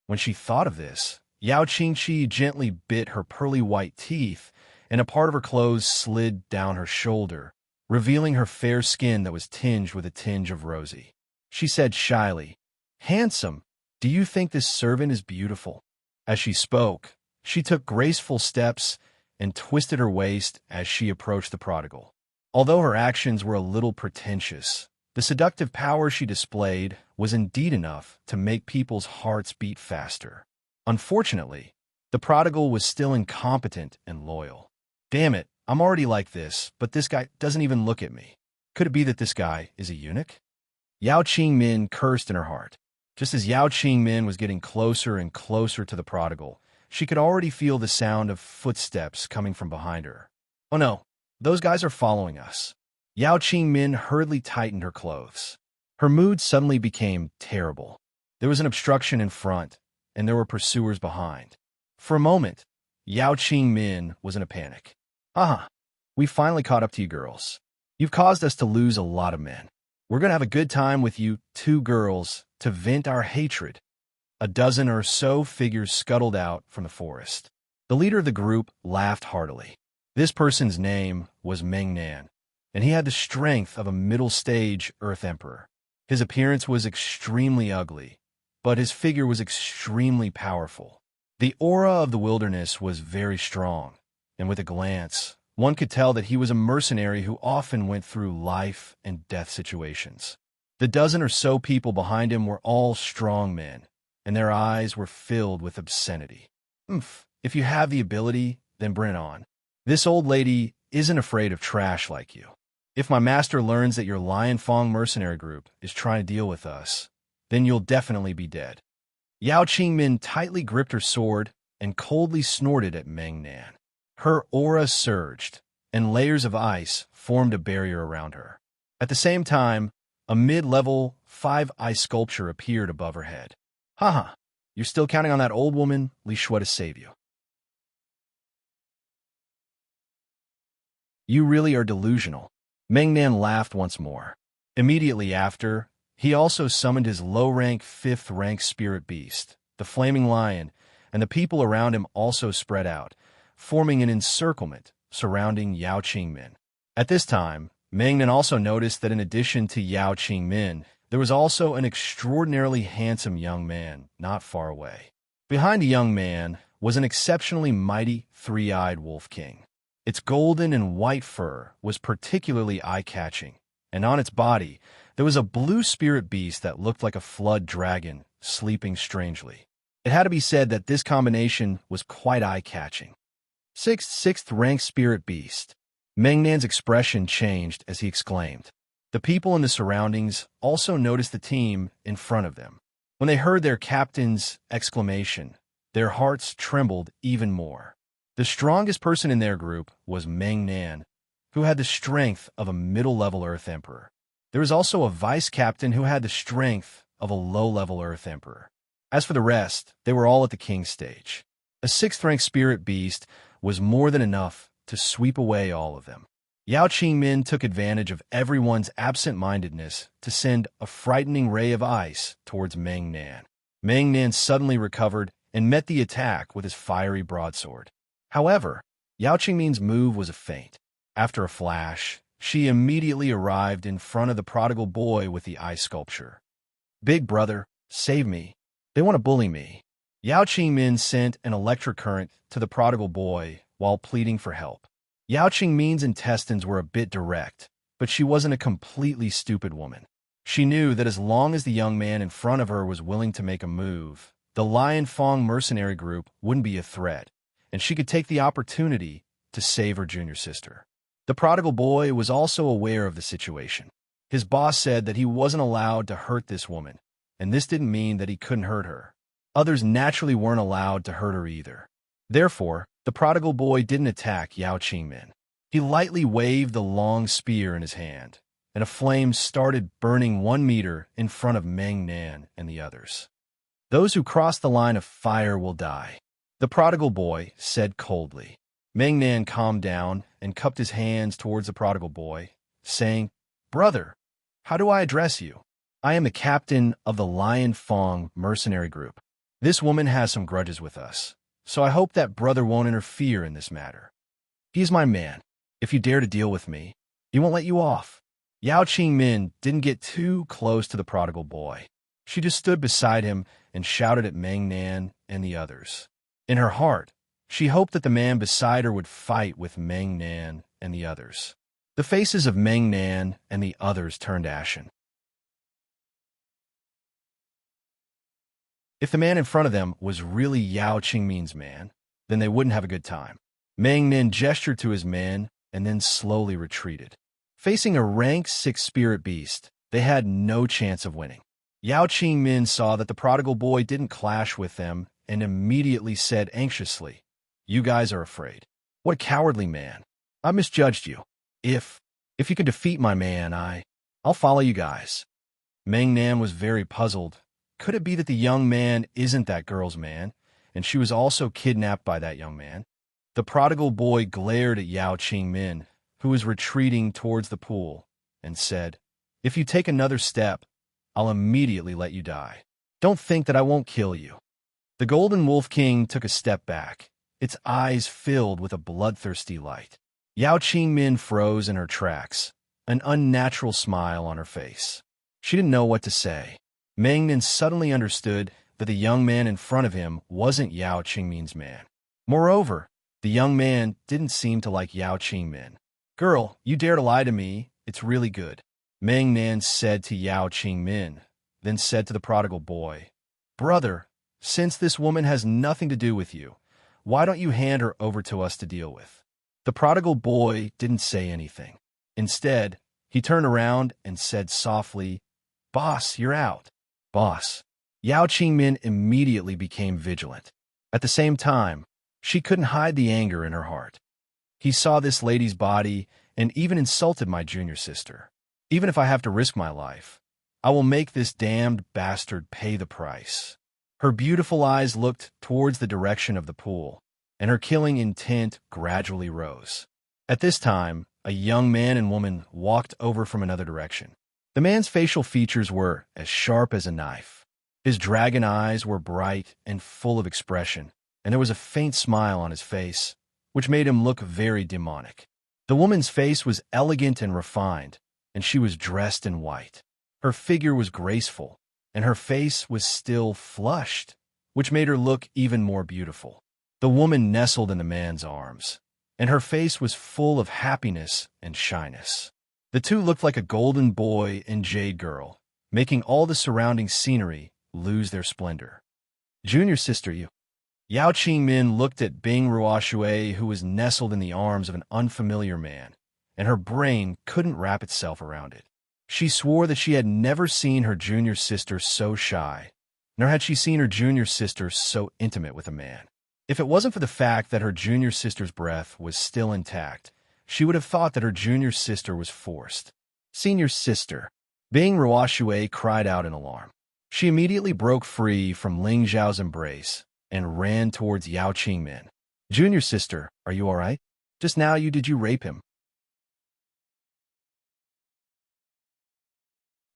When she thought of this, Yao Qingxi gently bit her pearly white teeth, and a part of her clothes slid down her shoulder, revealing her fair skin that was tinged with a tinge of rosy. She said shyly, "Handsome, do you think this servant is beautiful?" As she spoke, she took graceful steps and twisted her waist as she approached the prodigal. Although her actions were a little pretentious, the seductive power she displayed was indeed enough to make people's hearts beat faster. Unfortunately, the prodigal was still incompetent and loyal. Damn it, I'm already like this, but this guy doesn't even look at me. Could it be that this guy is a eunuch? Yao Qingmin cursed in her heart. Just as Yao Qingmin was getting closer and closer to the prodigal, she could already feel the sound of footsteps coming from behind her. Oh no, those guys are following us. Yao Qingmin hurriedly tightened her clothes. Her mood suddenly became terrible. There was an obstruction in front, and there were pursuers behind. For a moment, Yao Qingmin was in a panic. Aha, we finally caught up to you girls. You've caused us to lose a lot of men. We're going to have a good time with you two girls to vent our hatred. A dozen or so figures scuttled out from the forest. The leader of the group laughed heartily. This person's name was Meng Nan, and he had the strength of a middle-stage Earth Emperor. His appearance was extremely ugly, but his figure was extremely powerful. The aura of the wilderness was very strong, and with a glance, one could tell that he was a mercenary who often went through life and death situations. The dozen or so people behind him were all strong men, and their eyes were filled with obscenity. If you have the ability, then bring it on. This old lady isn't afraid of trash like you. If my master learns that your Lion Fong mercenary group is trying to deal with us, then you'll definitely be dead. Yao Qingmin tightly gripped her sword and coldly snorted at Meng Nan. Her aura surged, and layers of ice formed a barrier around her. At the same time, a mid-level 5 ice sculpture appeared above her head. Haha, you're still counting on that old woman, Li Shuai, to save you. You really are delusional. Meng Nan laughed once more. Immediately after, he also summoned his low-rank 5th-rank spirit beast, the Flaming Lion, and the people around him also spread out, forming an encirclement surrounding Yao Qingmin. At this time, Meng Nan also noticed that in addition to Yao Qingmin, there was also an extraordinarily handsome young man not far away. Behind the young man was an exceptionally mighty 3-eyed wolf king. Its golden and white fur was particularly eye-catching, and on its body there was a blue spirit beast that looked like a flood dragon sleeping strangely. It had to be said that this combination was quite eye-catching. Sixth rank spirit beast. Meng Nan's expression changed as he exclaimed. The people in the surroundings also noticed the team in front of them. When they heard their captain's exclamation, their hearts trembled even more. The strongest person in their group was Meng Nan, who had the strength of a middle-level Earth Emperor. There was also a vice-captain who had the strength of a low-level Earth Emperor. As for the rest, they were all at the king's stage. A 6th-rank spirit beast was more than enough to sweep away all of them. Yao Qingmin took advantage of everyone's absent-mindedness to send a frightening ray of ice towards Meng Nan. Meng Nan suddenly recovered and met the attack with his fiery broadsword. However, Yao Qingmin's move was a feint. After a flash, she immediately arrived in front of the prodigal boy with the ice sculpture. Big brother, save me. They want to bully me. Yao Qingmin sent an electric current to the prodigal boy while pleading for help. Yao Qingmin's intestines were a bit direct, but she wasn't a completely stupid woman. She knew that as long as the young man in front of her was willing to make a move, the Lion Fong mercenary group wouldn't be a threat, and she could take the opportunity to save her junior sister. The prodigal boy was also aware of the situation. His boss said that he wasn't allowed to hurt this woman, and this didn't mean that he couldn't hurt her. Others naturally weren't allowed to hurt her either. Therefore, the prodigal boy didn't attack Yao Qingmin. He lightly waved the long spear in his hand, and a flame started burning 1 meter in front of Meng Nan and the others. "Those who cross the line of fire will die," the prodigal boy said coldly. Meng Nan calmed down and cupped his hands towards the prodigal boy, saying, "Brother, how do I address you? I am the captain of the Lion Fong mercenary group. This woman has some grudges with us, so I hope that brother won't interfere in this matter. He is my man. If you dare to deal with me, he won't let you off." Yao Qingmin didn't get too close to the prodigal boy. She just stood beside him and shouted at Meng Nan and the others. In her heart, she hoped that the man beside her would fight with Meng Nan and the others. The faces of Meng Nan and the others turned ashen. If the man in front of them was really Yao Qingmin's man, then they wouldn't have a good time. Meng Nan gestured to his men and then slowly retreated. Facing a rank 6 spirit beast, they had no chance of winning. Yao Qingmin saw that the prodigal boy didn't clash with them and immediately said anxiously, "You guys are afraid. What a cowardly man. I misjudged you. If you can defeat my man, I'll follow you guys." Meng Nan was very puzzled. Could it be that the young man isn't that girl's man, and she was also kidnapped by that young man? The prodigal boy glared at Yao Qingmin, who was retreating towards the pool, and said, "If you take another step, I'll immediately let you die. Don't think that I won't kill you." The Golden Wolf King took a step back, its eyes filled with a bloodthirsty light. Yao Qingmin froze in her tracks, an unnatural smile on her face. She didn't know what to say. Meng Nan suddenly understood that the young man in front of him wasn't Yao Qingmin's man. Moreover, the young man didn't seem to like Yao Qingmin. "Girl, you dare to lie to me, it's really good," Meng Nan said to Yao Qingmin, then said to the prodigal boy, "Brother, since this woman has nothing to do with you, why don't you hand her over to us to deal with?" The prodigal boy didn't say anything. Instead, he turned around and said softly, "Boss, you're out." "Boss." Yao Qingmin immediately became vigilant. At the same time, she couldn't hide the anger in her heart. "He saw this lady's body and even insulted my junior sister. Even if I have to risk my life, I will make this damned bastard pay the price." Her beautiful eyes looked towards the direction of the pool, and her killing intent gradually rose. At this time, a young man and woman walked over from another direction. The man's facial features were as sharp as a knife. His dragon eyes were bright and full of expression, and there was a faint smile on his face, which made him look very demonic. The woman's face was elegant and refined, and she was dressed in white. Her figure was graceful, and her face was still flushed, which made her look even more beautiful. The woman nestled in the man's arms, and her face was full of happiness and shyness. The two looked like a golden boy and jade girl, making all the surrounding scenery lose their splendor. "Junior sister, you." Yao Qingmin looked at Bing Ruoshui, who was nestled in the arms of an unfamiliar man, and her brain couldn't wrap itself around it. She swore that she had never seen her junior sister so shy, nor had she seen her junior sister so intimate with a man. If it wasn't for the fact that her junior sister's breath was still intact, she would have thought that her junior sister was forced. "Senior sister." Bing Ruoshui cried out in alarm. She immediately broke free from Ling Zhao's embrace and ran towards Yao Qingmin. "Junior sister, are you all right? Just now did you rape him?"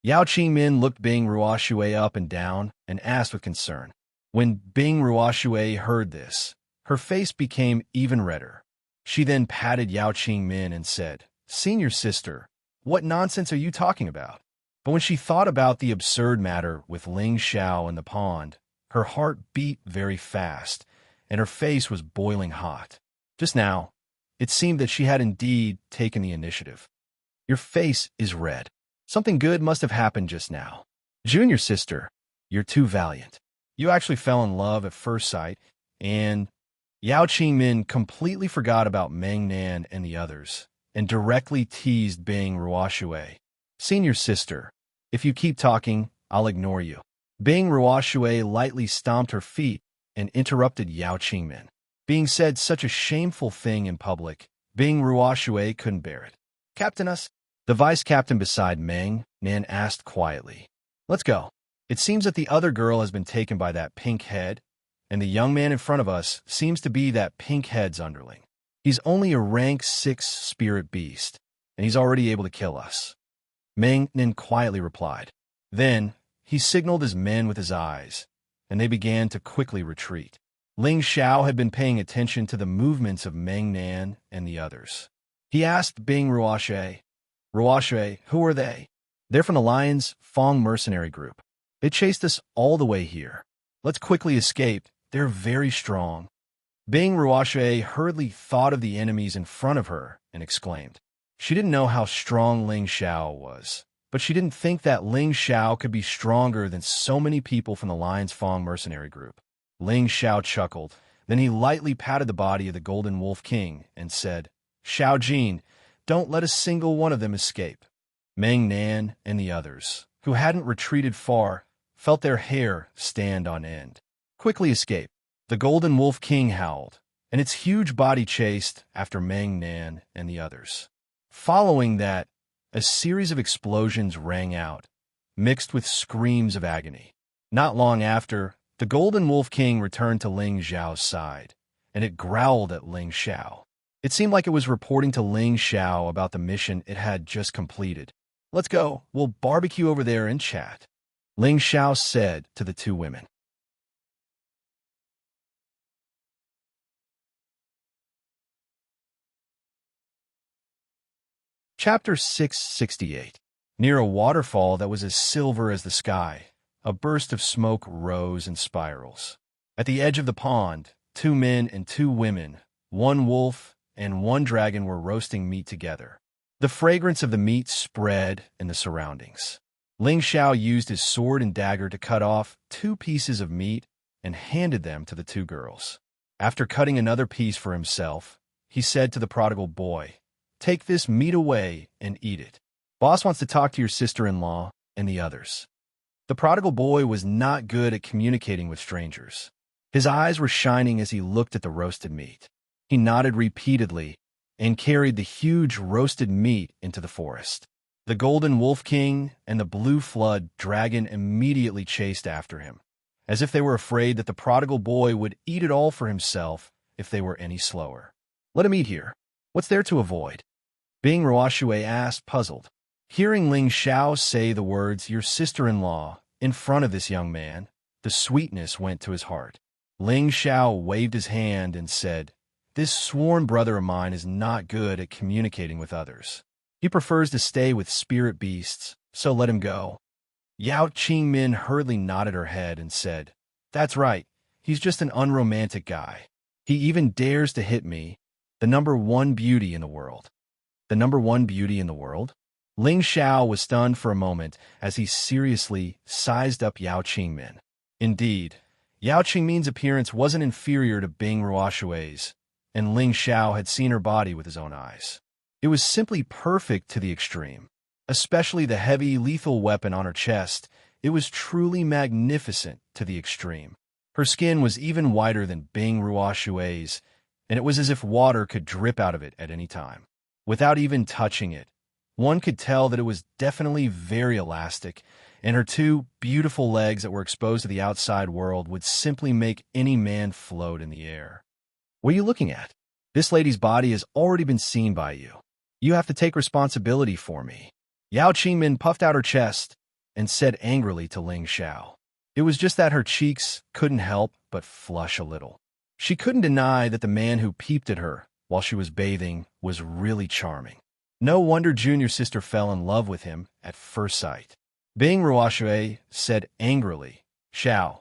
Yao Qingmin looked Bing Ruoshui up and down and asked with concern. When Bing Ruoshui heard this, her face became even redder. She then patted Yao Qingmin and said, "Senior sister, what nonsense are you talking about?" But when she thought about the absurd matter with Ling Xiao in the pond, her heart beat very fast, and her face was boiling hot. Just now, it seemed that she had indeed taken the initiative. "Your face is red. Something good must have happened just now. Junior sister, you're too valiant. You actually fell in love at first sight, and Yao Qingmin completely forgot about Meng Nan and the others, and directly teased Bing Ruoshui. Senior sister, if you keep talking, I'll ignore you. Bing Ruoshui lightly stomped her feet and interrupted Yao Qingmin. Being said such a shameful thing in public, Bing Ruoshui couldn't bear it. Captain us? The vice captain beside Meng Nan asked quietly. Let's go. It seems that the other girl has been taken by that pink head, and the young man in front of us seems to be that pink head's underling. He's only a rank 6 spirit beast, and he's already able to kill us. Meng Nan quietly replied. Then, he signaled his men with his eyes, and they began to quickly retreat. Ling Xiao had been paying attention to the movements of Meng Nan and the others. He asked Bing Ruoshui, Ruoshui, who are they? They're from the Lion's Fong mercenary group. They chased us all the way here. Let's quickly escape. They're very strong. Bing Ruoshui hurriedly thought of the enemies in front of her and exclaimed. She didn't know how strong Ling Xiao was, but she didn't think that Ling Xiao could be stronger than so many people from the Lion's Fong mercenary group. Ling Xiao chuckled. Then he lightly patted the body of the Golden Wolf King and said, Xiao Jin, don't let a single one of them escape. Meng Nan and the others, who hadn't retreated far, felt their hair stand on end. Quickly escape. The Golden Wolf King howled, and its huge body chased after Meng Nan and the others. Following that, a series of explosions rang out, mixed with screams of agony. Not long after, the Golden Wolf King returned to Ling Xiao's side, and it growled at Ling Xiao. It seemed like it was reporting to Ling Xiao about the mission it had just completed. Let's go. We'll barbecue over there and chat, Ling Xiao said to the two women. Chapter 668. Near a waterfall that was as silver as the sky, a burst of smoke rose in spirals. At the edge of the pond, 2 men and 2 women, 1 wolf and 1 dragon were roasting meat together. The fragrance of the meat spread in the surroundings. Ling Xiao used his sword and dagger to cut off 2 pieces of meat and handed them to the 2 girls. After cutting another piece for himself, he said to the prodigal boy, Take this meat away and eat it. Boss wants to talk to your sister-in-law and the others. The prodigal boy was not good at communicating with strangers. His eyes were shining as he looked at the roasted meat. He nodded repeatedly and carried the huge roasted meat into the forest. The Golden Wolf King and the Blue Flood Dragon immediately chased after him, as if they were afraid that the prodigal boy would eat it all for himself if they were any slower. Let him eat here. What's there to avoid? Bing Ruoshui asked, puzzled. Hearing Ling Xiao say the words, your sister-in-law, in front of this young man, the sweetness went to his heart. Ling Xiao waved his hand and said, This sworn brother of mine is not good at communicating with others. He prefers to stay with spirit beasts, so let him go. Yao Qingmin hurriedly nodded her head and said, That's right, he's just an unromantic guy. He even dares to hit me, the number 1 beauty in the world. The number 1 beauty in the world? Ling Xiao was stunned for a moment as he seriously sized up Yao Qingmin. Indeed, Yao Qingmin's appearance wasn't inferior to Bing Ruoshui's, and Ling Xiao had seen her body with his own eyes. It was simply perfect to the extreme. Especially the heavy, lethal weapon on her chest, it was truly magnificent to the extreme. Her skin was even whiter than Bing Ruoshui's, and it was as if water could drip out of it at any time. Without even touching it, one could tell that it was definitely very elastic, and her 2 beautiful legs that were exposed to the outside world would simply make any man float in the air. What are you looking at? This lady's body has already been seen by you. You have to take responsibility for me. Yao Qingmin puffed out her chest and said angrily to Ling Xiao. It was just that her cheeks couldn't help but flush a little. She couldn't deny that the man who peeped at her while she was bathing was really charming. No wonder junior sister fell in love with him at first sight. Bing Ruoshui said angrily, Xiao,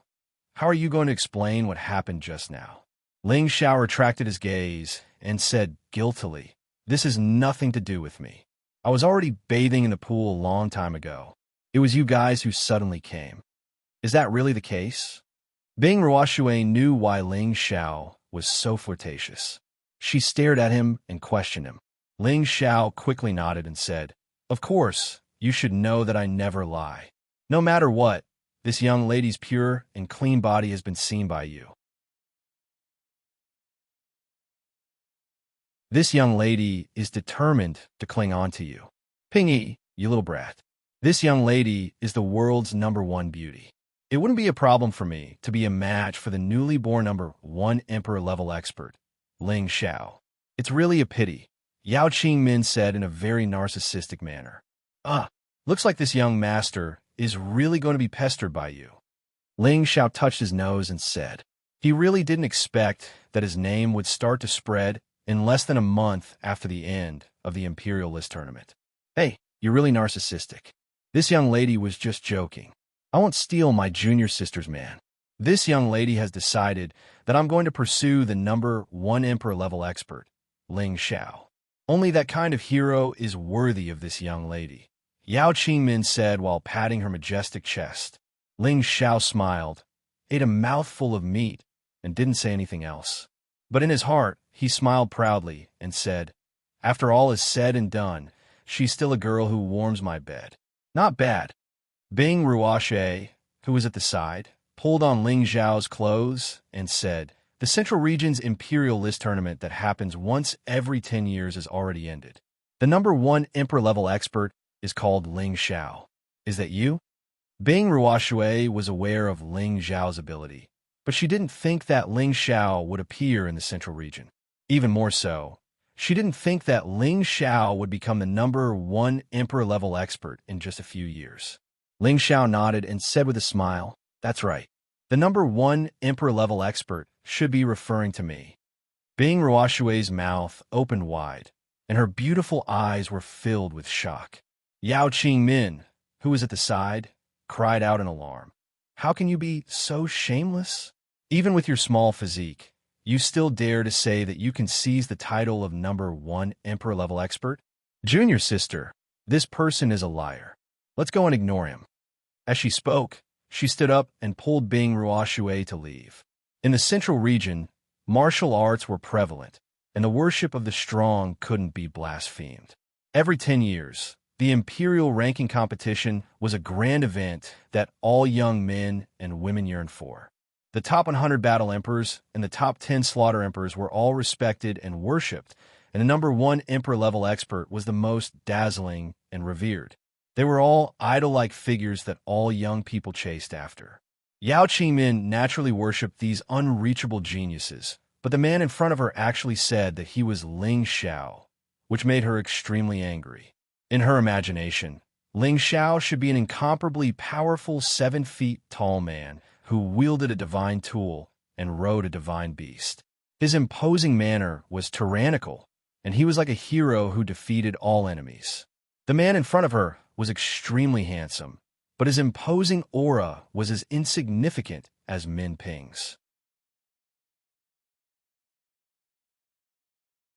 how are you going to explain what happened just now? Ling Xiao retracted his gaze and said guiltily, This has nothing to do with me. I was already bathing in the pool a long time ago. It was you guys who suddenly came. Is that really the case? Bing Ruoxue knew why Ling Xiao was so flirtatious. She stared at him and questioned him. Ling Xiao quickly nodded and said, "Of course, you should know that I never lie. No matter what, this young lady's pure and clean body has been seen by you. This young lady is determined to cling on to you. Pingyi, you little brat. This young lady is the world's #1 beauty. It wouldn't be a problem for me to be a match for the newly born #1 emperor-level expert, Ling Xiao. It's really a pity," Yao Qingmin said in a very narcissistic manner. Looks like this young master is really going to be pestered by you." Ling Xiao touched his nose and said, he really didn't expect that his name would start to spread in less than a month after the end of the Imperial List tournament. "Hey, you're really narcissistic. This young lady was just joking. I won't steal my junior sister's man. This young lady has decided that I'm going to pursue the #1 emperor-level expert, Ling Xiao. Only that kind of hero is worthy of this young lady," Yao Qingmin said while patting her majestic chest. Ling Xiao smiled, ate a mouthful of meat, and didn't say anything else. But in his heart, he smiled proudly and said, "After all is said and done, she's still a girl who warms my bed. Not bad." Bing Ruoxue, who was at the side, pulled on Ling Xiao's clothes and said, "The Central Region's Imperial List tournament that happens once every 10 years has already ended. The #1 emperor-level expert is called Ling Xiao. Is that you?" Bing Ruoxue was aware of Ling Xiao's ability, but she didn't think that Ling Xiao would appear in the Central Region. Even more so, she didn't think that Ling Xiao would become the #1 emperor-level expert in just a few years. Ling Xiao nodded and said with a smile, "That's right. The #1 emperor-level expert should be referring to me." Bing Ruoxue's mouth opened wide, and her beautiful eyes were filled with shock. Yao Qingmin, who was at the side, cried out in alarm. "How can you be so shameless? Even with your small physique, you still dare to say that you can seize the title of #1 emperor-level expert? Junior sister, this person is a liar. Let's go and ignore him." As she spoke, she stood up and pulled Bing Ruoxue to leave. In the Central Region, martial arts were prevalent, and the worship of the strong couldn't be blasphemed. Every 10 years, the Imperial ranking competition was a grand event that all young men and women yearned for. The top 100 battle emperors and the top 10 slaughter emperors were all respected and worshipped, and the #1 emperor-level expert was the most dazzling and revered. They were all idol-like figures that all young people chased after. Yao Qingmin naturally worshipped these unreachable geniuses, but the man in front of her actually said that he was Ling Xiao, which made her extremely angry. In her imagination, Ling Xiao should be an incomparably powerful 7 feet tall man who wielded a divine tool and rode a divine beast. His imposing manner was tyrannical, and he was like a hero who defeated all enemies. The man in front of her was extremely handsome, but his imposing aura was as insignificant as Min Ping's.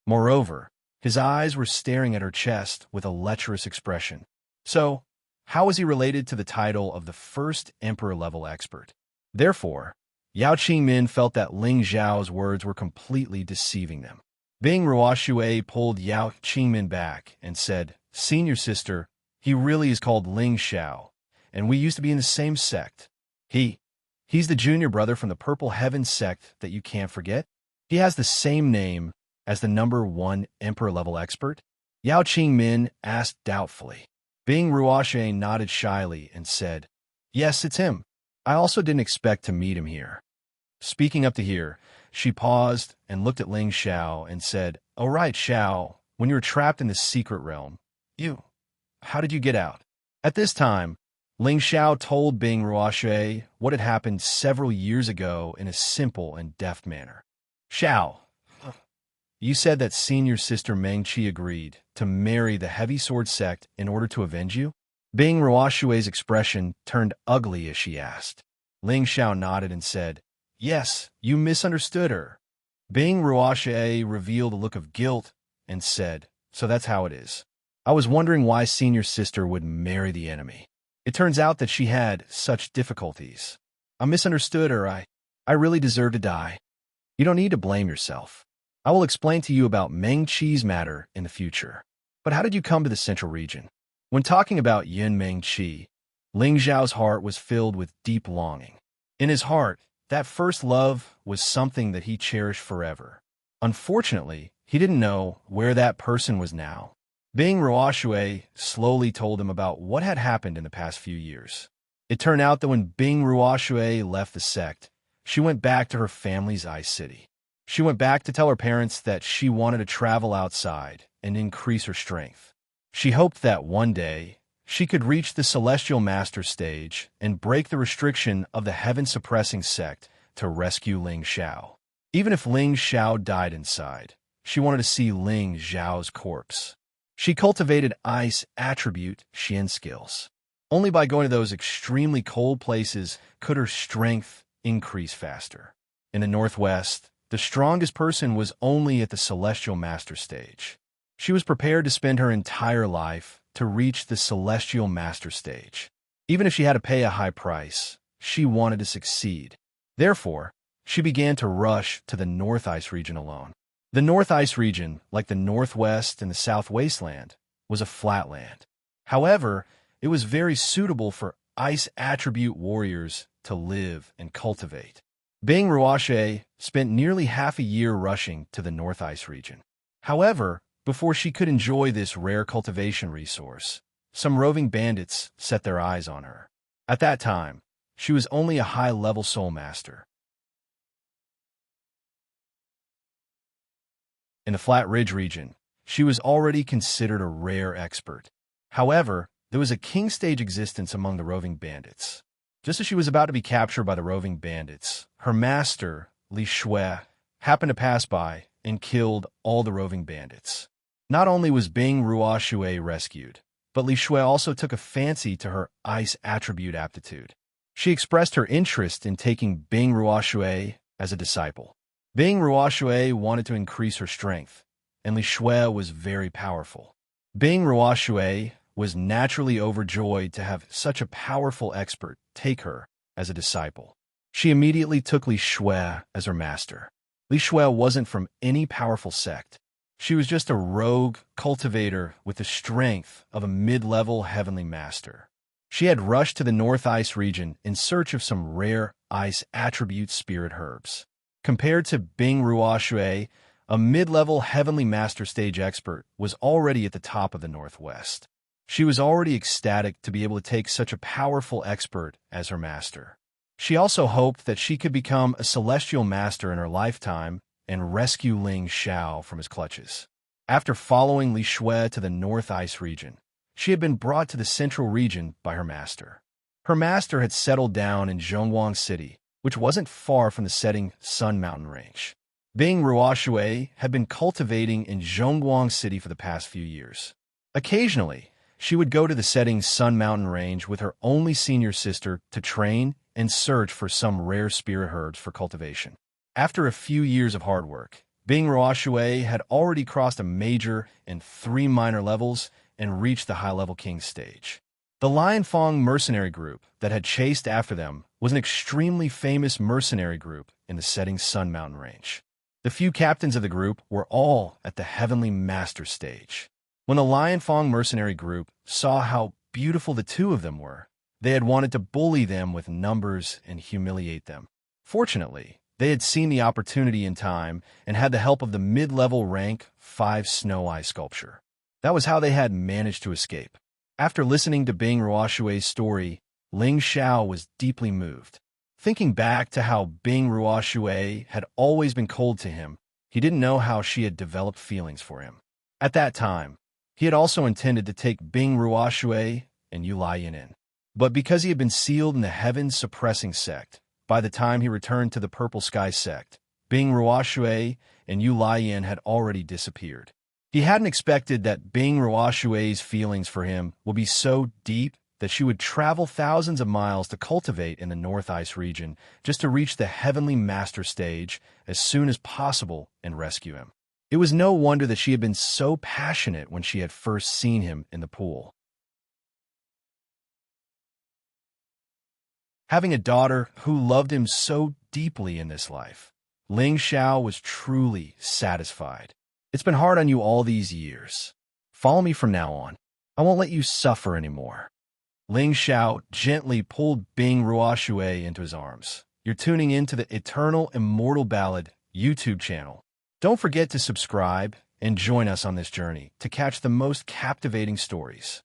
Moreover, his eyes were staring at her chest with a lecherous expression. So, how was he related to the title of the first emperor-level expert? Therefore, Yao Qingmin felt that Ling Xiao's words were completely deceiving them. Bing Ruoxue pulled Yao Qingmin back and said, "Senior sister, he really is called Ling Xiao, and we used to be in the same sect. He's the junior brother from the Purple Heaven sect that you can't forget. He has the same name as the #1 emperor-level expert?" Yao Qingmin asked doubtfully. Bing Ruoxue nodded shyly and said, "Yes, it's him. I also didn't expect to meet him here." Speaking up to here, she paused and looked at Ling Xiao and said, "Oh right, Xiao, when you were trapped in the secret realm, how did you get out?" At this time, Ling Xiao told Bing Ruoxue what had happened several years ago in a simple and deft manner. "Xiao, you said that senior sister Mengqi agreed to marry the Heavy Sword sect in order to avenge you?" Bing Ruoxue's expression turned ugly as she asked. Ling Xiao nodded and said, "Yes, you misunderstood her." Bing Ruoxue revealed a look of guilt and said, "So that's how it is. I was wondering why senior sister would marry the enemy. It turns out that she had such difficulties. I misunderstood her. I really deserve to die. You don't need to blame yourself. I will explain to you about Meng Qi's matter in the future. But how did you come to the central region? When talking about Yin Meng Qi, Ling Zhao's heart was filled with deep longing. In his heart, that first love was something that he cherished forever. Unfortunately, he didn't know where that person was now. Bing Ruoshui slowly told him about what had happened in the past few years. It turned out that when Bing Ruoshui left the sect, she went back to her family's ice city. She went back to tell her parents that she wanted to travel outside and increase her strength. She hoped that one day she could reach the Celestial Master stage and break the restriction of the heaven-suppressing sect to rescue Ling Xiao. Even if Ling Xiao died inside, she wanted to see Ling Xiao's corpse. She cultivated ice attribute Xian skills. Only by going to those extremely cold places could her strength increase faster. In the northwest, the strongest person was only at the Celestial Master stage. She was prepared to spend her entire life to reach the Celestial Master stage. Even if she had to pay a high price, she wanted to succeed. Therefore, she began to rush to the North Ice region alone. The North Ice region, like the Northwest and the South Wasteland, was a flat land. However, it was very suitable for ice attribute warriors to live and cultivate. Bing Ruoshe spent nearly half a year rushing to the North Ice region. However, before she could enjoy this rare cultivation resource, some roving bandits set their eyes on her. At that time, she was only a high-level soul master. In the Flat Ridge region, she was already considered a rare expert. However, there was a king-stage existence among the roving bandits. Just as she was about to be captured by the roving bandits, her master, Li Shui, happened to pass by and killed all the roving bandits. Not only was Bing Ruoshui rescued, but Li Shui also took a fancy to her ice attribute aptitude. She expressed her interest in taking Bing Ruoshui as a disciple. Bing Ruoshui wanted to increase her strength, and Li Shui was very powerful. Bing Ruoshui was naturally overjoyed to have such a powerful expert take her as a disciple. She immediately took Li Shui as her master. Li Shui wasn't from any powerful sect. She was just a rogue cultivator with the strength of a mid-level heavenly master. She had rushed to the North Ice region in search of some rare ice attribute spirit herbs. Compared to Bing Ruoshui, a mid-level heavenly master stage expert was already at the top of the Northwest. She was already ecstatic to be able to take such a powerful expert as her master. She also hoped that she could become a celestial master in her lifetime and rescue Ling Xiao from his clutches. After following Li Shui to the North Ice region, she had been brought to the central region by her master. Her master had settled down in Zhongguang City, which wasn't far from the setting Sun Mountain Range. Bing Ruoshui had been cultivating in Zhongguang City for the past few years. Occasionally, she would go to the setting Sun Mountain Range with her only senior sister to train and search for some rare spirit herbs for cultivation. After a few years of hard work, Bing Ruoshui had already crossed a major and 3 minor levels and reached the high-level king stage. The Lianfang mercenary group that had chased after them was an extremely famous mercenary group in the setting Sun Mountain Range. The few captains of the group were all at the Heavenly Master stage. When the Lianfang mercenary group saw how beautiful the two of them were, they had wanted to bully them with numbers and humiliate them. Fortunately, they had seen the opportunity in time and had the help of the mid-level rank 5 Snow Eye sculpture. That was how they had managed to escape. After listening to Bing Ruoshui's story, Ling Xiao was deeply moved. Thinking back to how Bing Ruoshui had always been cold to him, he didn't know how she had developed feelings for him. At that time, he had also intended to take Bing Ruoshui and Yu Laiyan in. But because he had been sealed in the heaven-suppressing sect, by the time he returned to the Purple Sky sect, Bing Ruoshui and Yu Laiyan had already disappeared. He hadn't expected that Bing Ruoshui's feelings for him would be so deep that she would travel thousands of miles to cultivate in the North Ice region just to reach the Heavenly Master stage as soon as possible and rescue him. It was no wonder that she had been so passionate when she had first seen him in the pool. Having a daughter who loved him so deeply in this life, Ling Xiao was truly satisfied. It's been hard on you all these years. Follow me from now on. I won't let you suffer anymore. Ling Xiao gently pulled Bing Ruoshui into his arms. You're tuning into the Eternal Immortal Ballad YouTube channel. Don't forget to subscribe and join us on this journey to catch the most captivating stories.